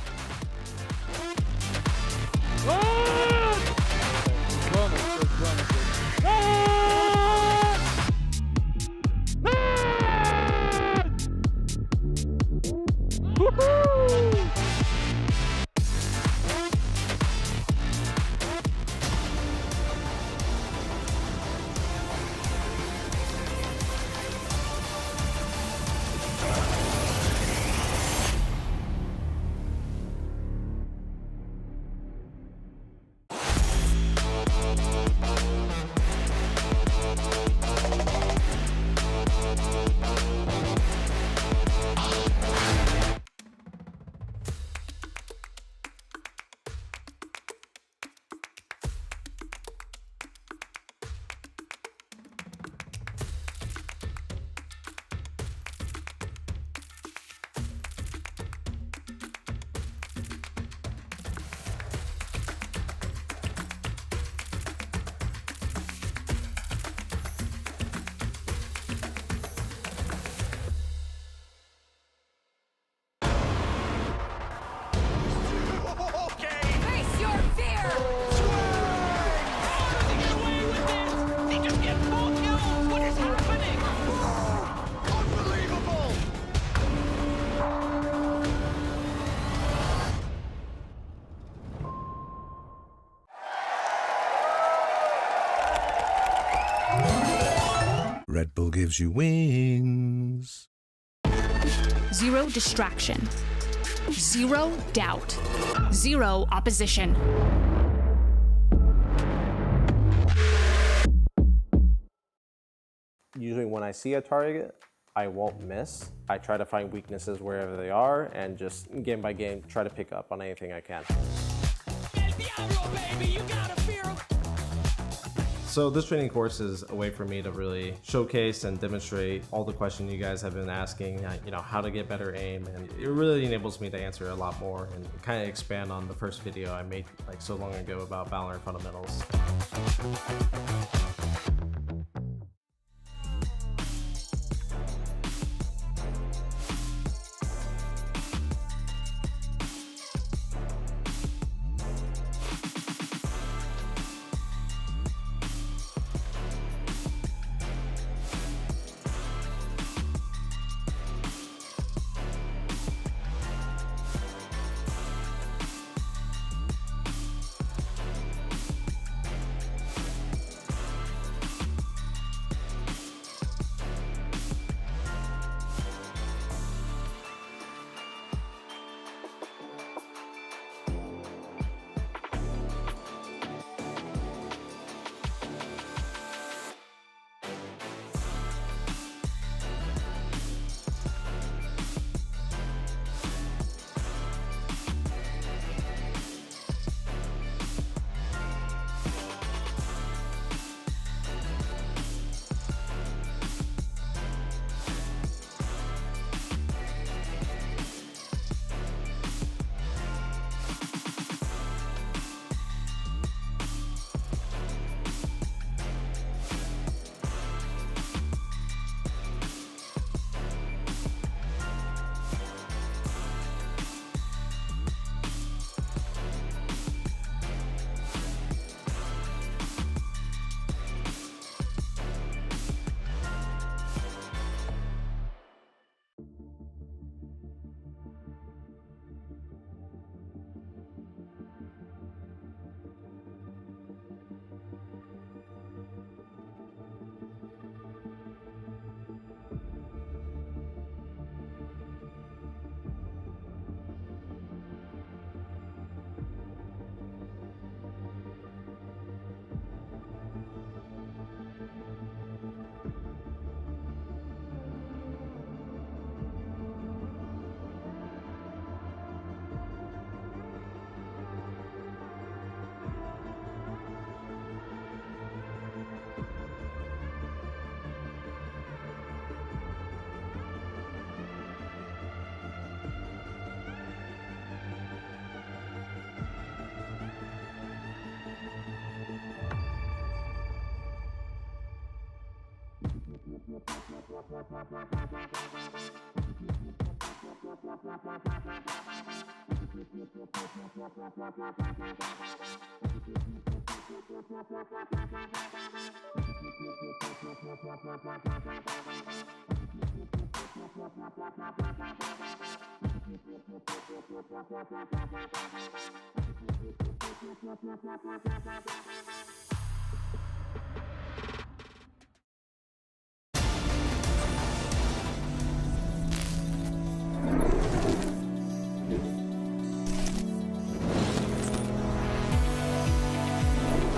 Red Bull gives you wings. Zero distraction. Zero doubt. Zero opposition. Usually when I see a target, I won't miss. I try to find weaknesses wherever they are and just game by game try to pick up on anything I can. So this training course is a way for me to really showcase and demonstrate all the questions you guys have been asking, how to get better aim, and it really enables me to answer a lot more and kind of expand on the first video I made like so long ago about VALORANT fundamentals.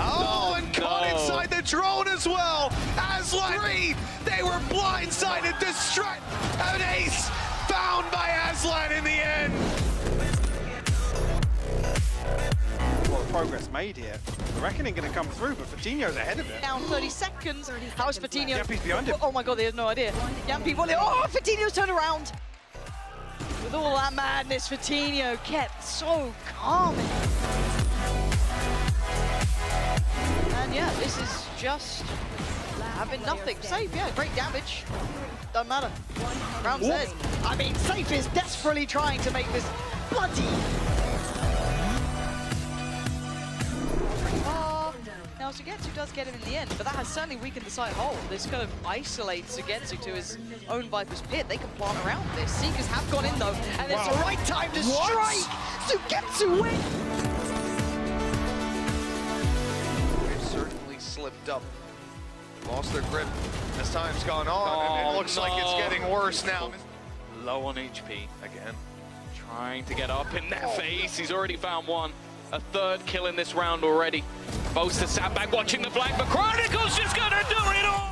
Oh, and caught inside the drone as well. Aslan 3, they were blindsided, distracted. An ace found by Aslan in the end. A lot of progress made here. The reckoning going to come through, but Fatinho's ahead of it. Down 30 seconds. How is Fatinho? Yampi's behind him. Oh my god, they have no idea. Yampi, oh, Fatinho's turned around. With all that madness, Fatinho kept so calm. And yeah, this is just having nothing. Safe, yeah, great damage. Doesn't matter. Round says. I mean, Safe is desperately trying to make this bloody. Now Sugetsu does get him in the end, but that has certainly weakened the side whole. This kind of isolates Sugetsu to his own Viper's Pit. They can plant around this. Seekers have gone in though, and it's the right time to strike! Sugetsu win! They've certainly slipped up. Lost their grip as time's gone on, and it looks like it's getting worse now. Low on HP again. Trying to get up in their face. He's already found one. A third kill in this round already. Boaster sat back watching the flank, but Chronicle's just gonna do it all!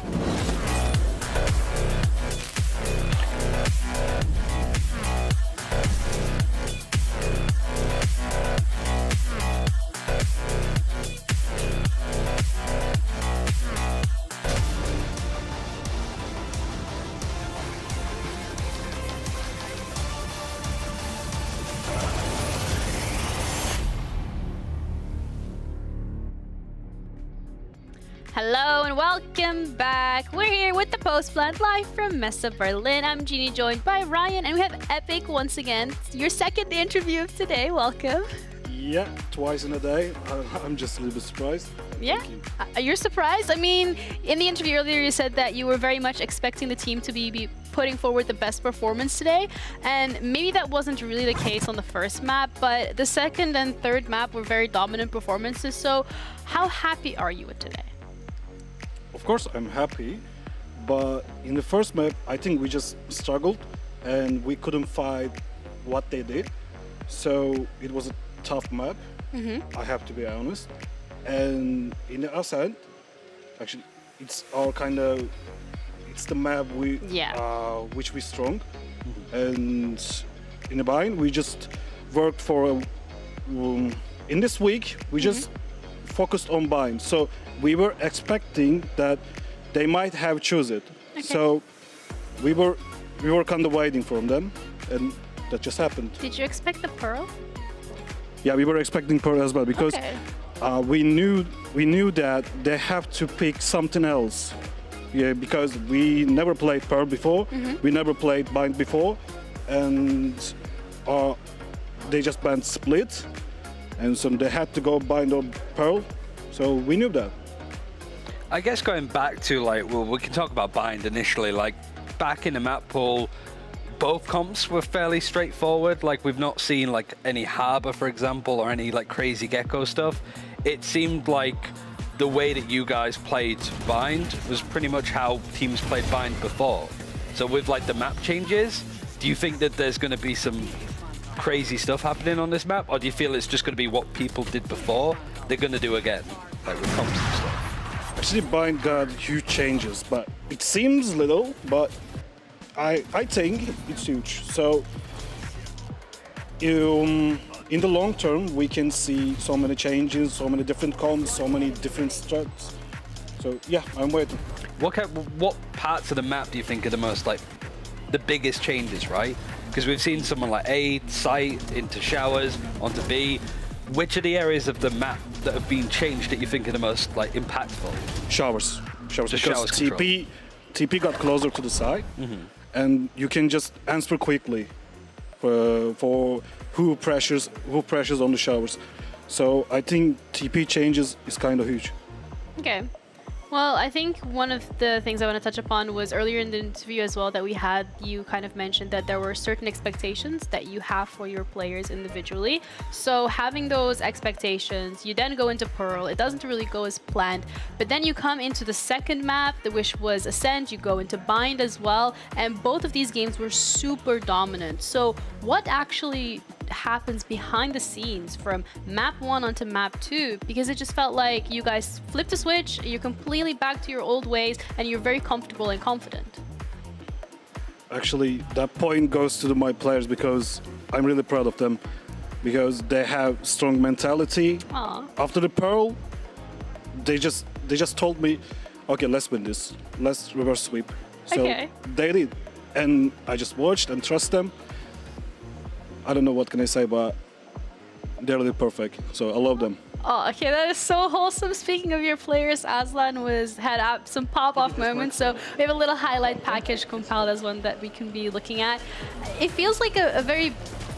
Hello and welcome back. We're here with the Post Plant live from Messe Berlin. I'm Jeannie, joined by Ryan, and we have Epic once again. Your second interview of today. Welcome. Yeah, twice in a day. I'm just a little bit surprised. Yeah, you're surprised? I mean, in the interview earlier, you said that you were very much expecting the team to be putting forward the best performance today, and maybe that wasn't really the case on the first map, but the second and third map were very dominant performances. So how happy are you with today? Of course, I'm happy, but in the first map, I think we just struggled and we couldn't fight what they did. So it was a tough map, I have to be honest. And in the Ascent, actually, it's our it's the map which we strong. And in the Bind, we just worked for in this week, we just focused on Bind. So we were expecting that they might have choose it. Okay. So we were kind of waiting from them, and that just happened. Did you expect the Pearl? Yeah, we were expecting Pearl as well, because we knew that they have to pick something else. Yeah, because we never played Pearl before, we never played Bind before, and they just banned Split, and so they had to go Bind or Pearl. So we knew that. I guess going back to we can talk about Bind initially. Back in the map pool, both comps were fairly straightforward. We've not seen any Harbor, for example, or any crazy Gecko stuff. It seemed like the way that you guys played Bind was pretty much how teams played Bind before. So with the map changes, do you think that there's going to be some crazy stuff happening on this map, or do you feel it's just going to be what people did before they're going to do again, with comps and stuff? Actually, Bind got huge changes, but it seems little, but I think it's huge. So in the long term, we can see so many changes, so many different comps, so many different strats. So yeah, I'm waiting. What parts of the map do you think are the most the biggest changes, right? Because we've seen someone like A, site, into showers, onto B. Which are the areas of the map that have been changed that you think are the most impactful? Showers. Because showers TP TP got closer to the side, and you can just answer quickly for who pressures on the showers. So I think TP changes is kind of huge. Okay. Well, I think one of the things I want to touch upon was earlier in the interview as well that we had, you kind of mentioned that there were certain expectations that you have for your players individually. So having those expectations, you then go into Pearl. It doesn't really go as planned, but then you come into the second map, which was Ascent. You go into Bind as well, and both of these games were super dominant. So what actually happens behind the scenes from map 1 onto map 2? Because it just felt like you guys flipped a switch, you're completely back to your old ways, and you're very comfortable and confident. Actually, that point goes to my players because I'm really proud of them, because they have strong mentality. Aww. After the Pearl, they just told me, okay, let's win this, let's reverse sweep. So Okay. they did, and I just watched and trust them. I don't know what can I say, but they're really perfect. So I love them. Oh, okay, that is so wholesome. Speaking of your players, Aslan had some pop-off moments, so we have a little highlight package compiled as one that we can be looking at. It feels like a very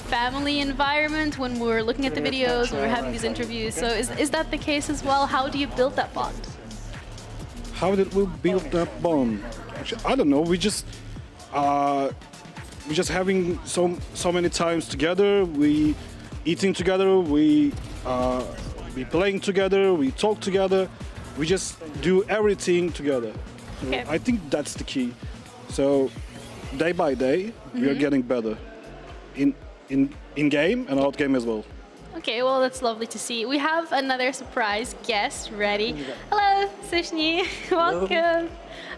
family environment when we're looking at the videos, when we're having these interviews. So is that the case as well? How do you build that bond? How did we build that bond? Actually, I don't know. We just having so many times together. We eating together. We playing together. We talk together. We just do everything together. So Okay. I think that's the key. So day by day, we are getting better in game and out game as well. Okay, well, that's lovely to see. We have another surprise guest ready. Hello, Sushni. Welcome.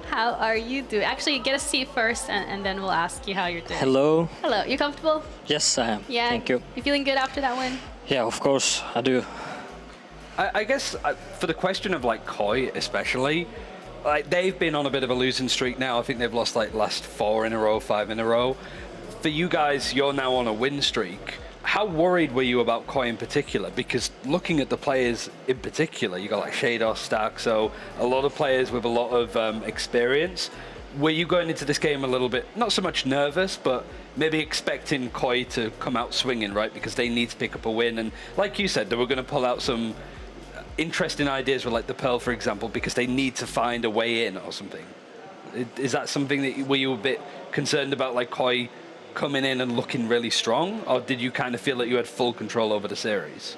How are you doing? Actually, get a seat first, and then we'll ask you how you're doing. Hello. Hello. You comfortable? Yes, I am. Yeah. Thank you. You feeling good after that win? Yeah, of course, I do. I guess for the question of like Koi especially, like they've been on a bit of a losing streak now. I think they've lost like last 4 in a row, 5 in a row. For you guys, you're now on a win streak. How worried were you about Koi in particular? Because looking at the players in particular, you got like Shados, Stark, so a lot of players with a lot of experience. Were you going into this game a little bit, not so much nervous, but maybe expecting Koi to come out swinging, right? Because they need to pick up a win. And like you said, they were going to pull out some interesting ideas with like the Pearl, for example, because they need to find a way in or something. Is that something that were you a bit concerned about, like Koi coming in and looking really strong, or did you kind of feel that you had full control over the series?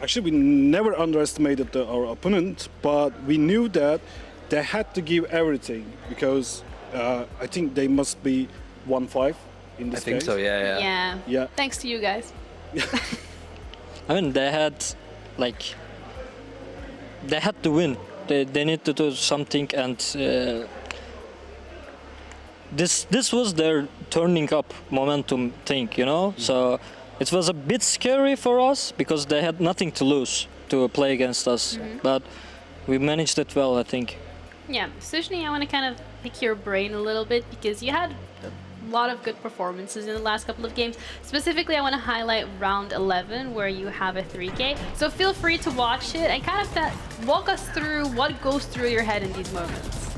Actually, we never underestimated our opponent, but we knew that they had to give everything because I think they must be 1-5 in this I think case. so, yeah. Yeah. Thanks to you guys. I mean, they had to win. They need to do something, and this was their turning up momentum thing, you know. So it was a bit scary for us because they had nothing to lose to play against us, but we managed it well, I think. Yeah, Sushni, I want to kind of pick your brain a little bit because you had a lot of good performances in the last couple of games. Specifically, I want to highlight round 11 where you have a 3K. So feel free to watch it and kind of walk us through what goes through your head in these moments.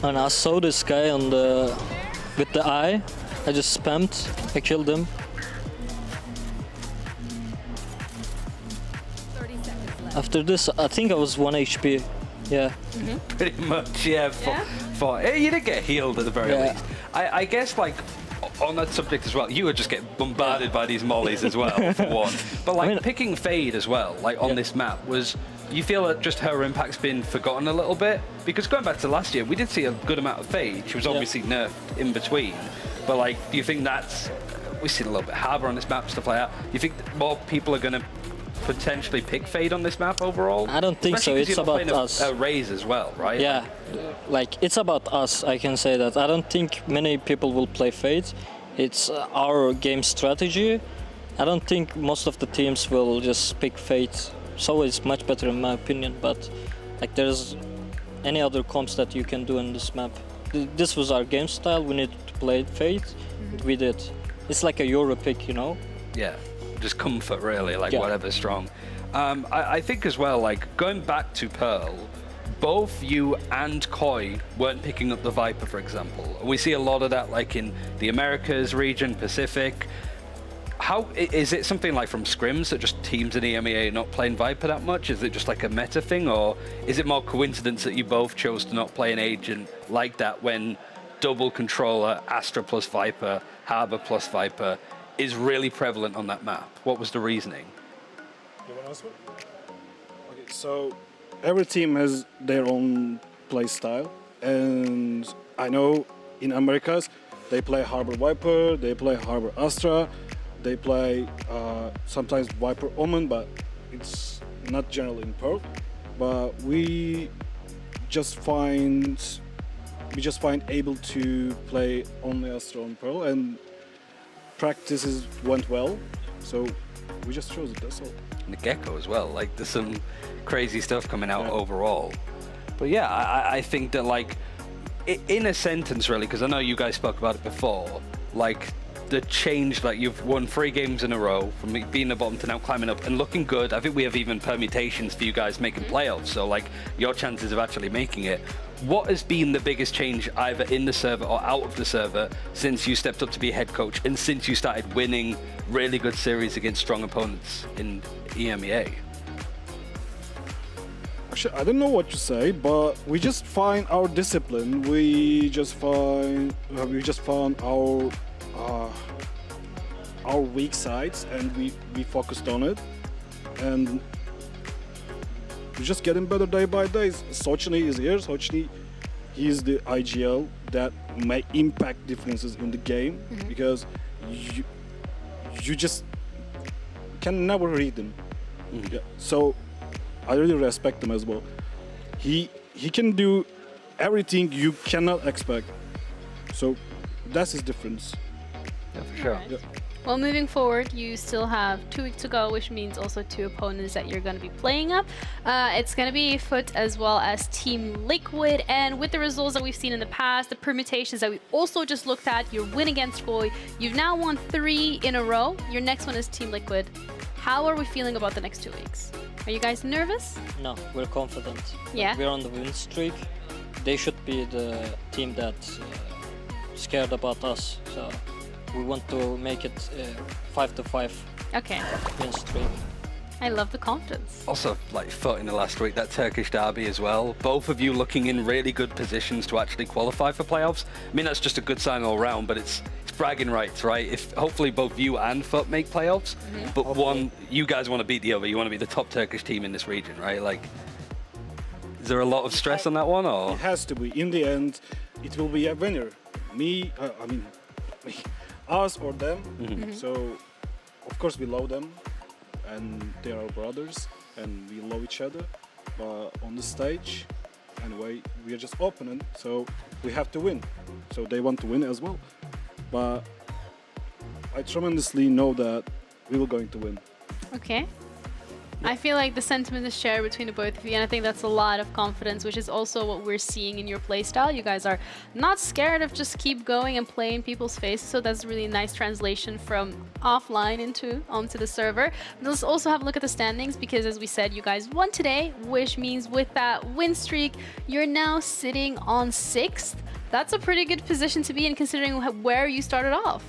And I saw this guy with the eye. I just spammed. I killed him. After this, I think I was 1 HP. Yeah. Pretty much, yeah. You did get healed at the very least. I guess, like, on that subject as well, you would just get bombarded by these mollies as well, for one. But, like, picking Fade as well, like, on this map was... You feel that just her impact's been forgotten a little bit? Because going back to last year, we did see a good amount of Fade. She was obviously nerfed in between. But, like, do you think that's... We've seen a little bit Harbour on this map, stuff like that. Do you think more people are going to potentially pick Fade on this map overall? I don't think so. It's about us. A Raze as well, right? Yeah, like it's about us. I can say that. I don't think many people will play Fade. It's our game strategy. I don't think most of the teams will just pick Fade. So it's much better in my opinion. But like there's any other comps that you can do in this map. This was our game style. We needed to play Fade. We did. It's like a Euro pick, you know? Yeah. Just comfort, really, like whatever's strong. I think as well, like going back to Pearl, both you and Koi weren't picking up the Viper, for example. We see a lot of that like in the Americas region, Pacific. How is it something like from scrims that just teams in EMEA not playing Viper that much? Is it just like a meta thing, or is it more coincidence that you both chose to not play an agent like that when double controller, Astra plus Viper, Harbor plus Viper is really prevalent on that map? What was the reasoning? You want to answer? Okay, so every team has their own play style, and I know in Americas they play Harbor Viper, they play Harbor Astra, they play sometimes Viper Omen, but it's not generally in Pearl. But we just find able to play only Astra on Pearl, and practices went well, so we just chose it. That's all. And the Gecko as well. Like there's some crazy stuff coming out overall. But yeah, I think that like in a sentence really, because I know you guys spoke about it before, like the change, like you've won 3 games in a row from being the bottom to now climbing up and looking good. I think we have even permutations for you guys making playoffs, so like your chances of actually making it. What has been the biggest change either in the server or out of the server since you stepped up to be head coach and since you started winning really good series against strong opponents in EMEA? Actually, I don't know what to say, but we just find our discipline. We just found our weak sides, and we focused on it, and we're just getting better day by day. Sochny is here. Sochny, he's the IGL that may impact differences in the game, because you just can never read them. Yeah. So I really respect him as well. He can do everything you cannot expect. So that's his difference. Yeah, for sure. Yeah. Well, moving forward, you still have 2 weeks to go, which means also 2 opponents that you're going to be playing up. It's going to be Foot as well as Team Liquid, and with the results that we've seen in the past, the permutations that we also just looked at, your win against Koi, you've now won 3 in a row. Your next one is Team Liquid. How are we feeling about the next 2 weeks? Are you guys nervous? No, we're confident. Yeah? We're on the win streak. They should be the team that's scared about us, so we want to make it 5-5 win streak. I love the confidence. Also, like Foot in the last week, that Turkish derby as well. Both of you looking in really good positions to actually qualify for playoffs. I mean, that's just a good sign all around, but it's bragging rights, right? If hopefully both you and Foot make playoffs, but one, you guys want to beat the other. You want to be the top Turkish team in this region, right? Like, is there a lot of stress on that one, or? It has to be. In the end, it will be a winner. Us or them. So, of course, we love them, and they are our brothers, and we love each other. But on the stage, anyway, we are just opponent, so we have to win. So they want to win as well. But I tremendously know that we were going to win. Okay. I feel like the sentiment is shared between the both of you, and I think that's a lot of confidence, which is also what we're seeing in your playstyle. You guys are not scared of just keep going and playing people's faces, so that's a really nice translation from offline onto the server. But let's also have a look at the standings, because as we said, you guys won today, which means with that win streak, you're now sitting on 6th. That's a pretty good position to be in, considering where you started off.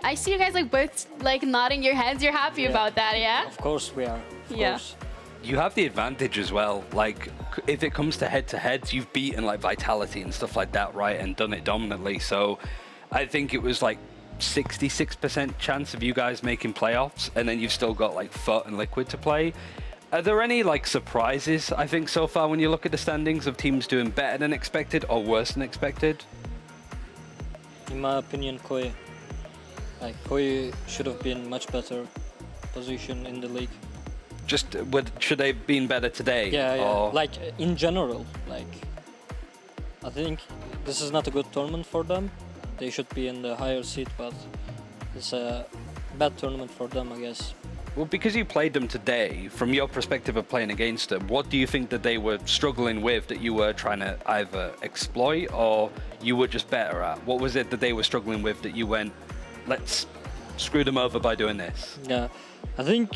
I see you guys like both like nodding your heads. You're happy about that, yeah? Of course we are. Of course. You have the advantage as well. Like, if it comes to head-to-heads, you've beaten like Vitality and stuff like that, right? And done it dominantly. So I think it was like 66% chance of you guys making playoffs, and then you've still got like Foot and Liquid to play. Are there any like surprises, I think, so far when you look at the standings of teams doing better than expected or worse than expected? In my opinion, Koi. Like, Koi should have been much better position in the league. Just, should they have been better today? Yeah, yeah. Or? Like, in general, like, I think this is not a good tournament for them. They should be in the higher seat, but it's a bad tournament for them, I guess. Well, because you played them today, from your perspective of playing against them, what do you think that they were struggling with that you were trying to either exploit or you were just better at? What was it that they were struggling with that you went, let's screw them over by doing this? Yeah, I think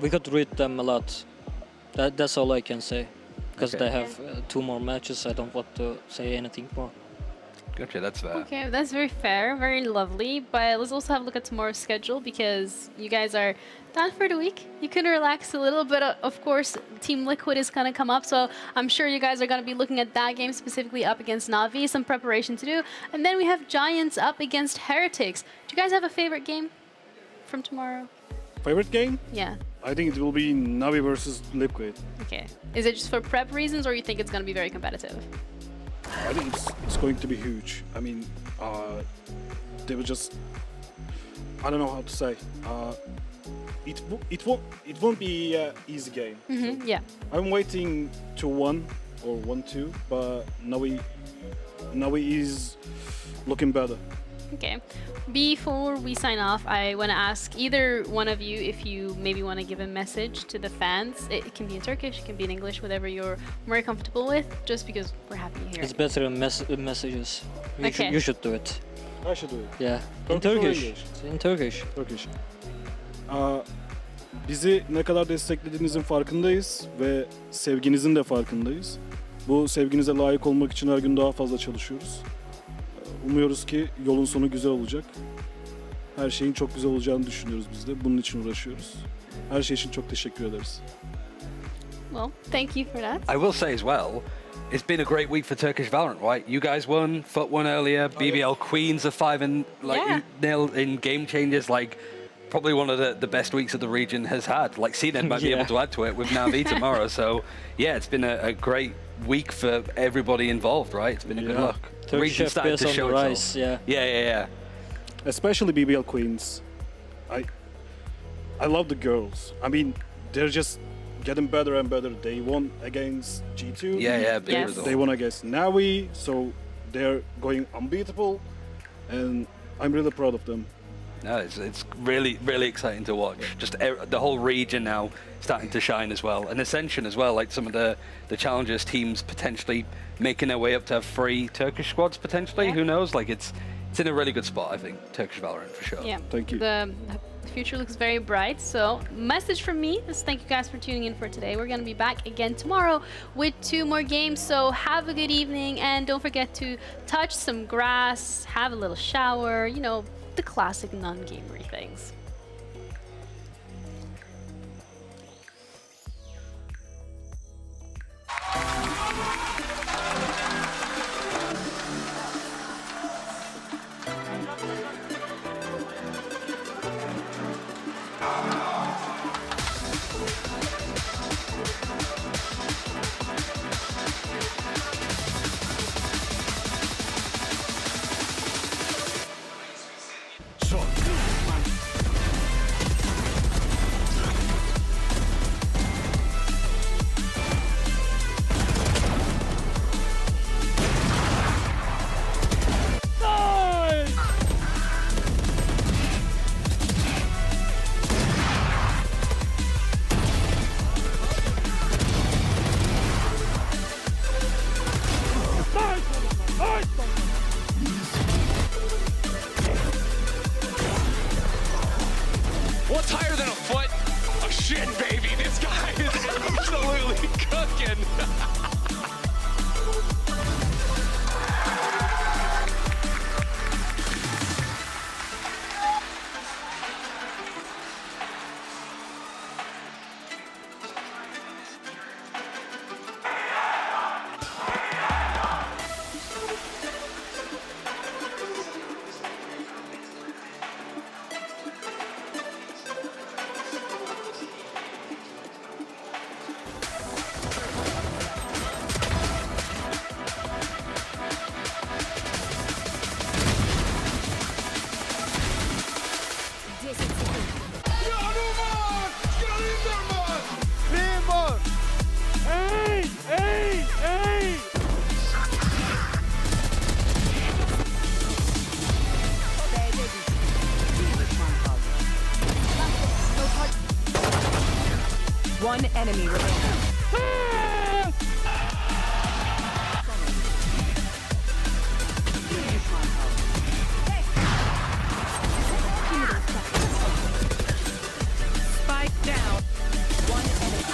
we could read them a lot. That's all I can say. because they have 2 more matches. I don't want to say anything more. Gotcha, that's fair. Okay, that's very fair, very lovely. But let's also have a look at tomorrow's schedule because you guys are done for the week. You can relax a little bit. Of course, Team Liquid is going to come up, so I'm sure you guys are going to be looking at that game specifically up against Na'Vi, some preparation to do. And then we have Giants up against Heretics. Do you guys have a favorite game from tomorrow? Favorite game? Yeah. I think it will be Na'Vi versus Liquid. Okay. Is it just for prep reasons, or you think it's going to be very competitive? I think it's going to be huge. I mean, they were just, I don't know how to say. It won't be an easy game. Mm-hmm, yeah. I'm waiting 2-1 or 1-2, but Na'Vi is looking better. Okay. Before we sign off, I want to ask either one of you if you maybe want to give a message to the fans. It can be in Turkish, it can be in English, whatever you're more comfortable with, just because we're happy to hear It's it. better in messages. You should do it. I should do it. Yeah. In Turkish. In Turkish. Turkish. Bizi ne kadar desteklediğinizin farkındayız ve sevginizin de farkındayız. Bu sevginize layık olmak için her gün daha fazla çalışıyoruz. Umuyoruz ki yolun sonu güzel olacak. Her şeyin çok güzel olacağını düşünüyoruz biz de. Bunun için uğraşıyoruz. Her şey için çok teşekkür ederiz. Well, thank you for that. I will say as well, it's been a great week for Turkish Valorant, right? You guys won, FUT won earlier, BBL Queens are 5-0 in game changes, like probably one of the best weeks of the region has had. Like CNN might be able to add to it with Na'Vi tomorrow. So yeah, it's been a great week for everybody involved, right? It's been a good look. Turkish FPS on the rise, yeah. Especially BBL Queens. I love the girls. I mean, they're just getting better and better. They won against G2. Big result. They won against Na'Vi, so they're going unbeatable, and I'm really proud of them. No, it's really, really exciting to watch. Just the whole region now starting to shine as well. And Ascension as well, like some of the Challengers teams potentially making their way up to have 3 Turkish squads potentially. Who knows? Like it's in a really good spot, I think, Turkish Valorant for sure. Yeah. Thank you. The future looks very bright. So message from me is thank you guys for tuning in for today. We're going to be back again tomorrow with 2 more games. So have a good evening and don't forget to touch some grass, have a little shower, you know, the classic non-gamery things. What's higher than a foot? A shin, baby. This guy is absolutely cooking. One enemy remaining. Spike down. One enemy.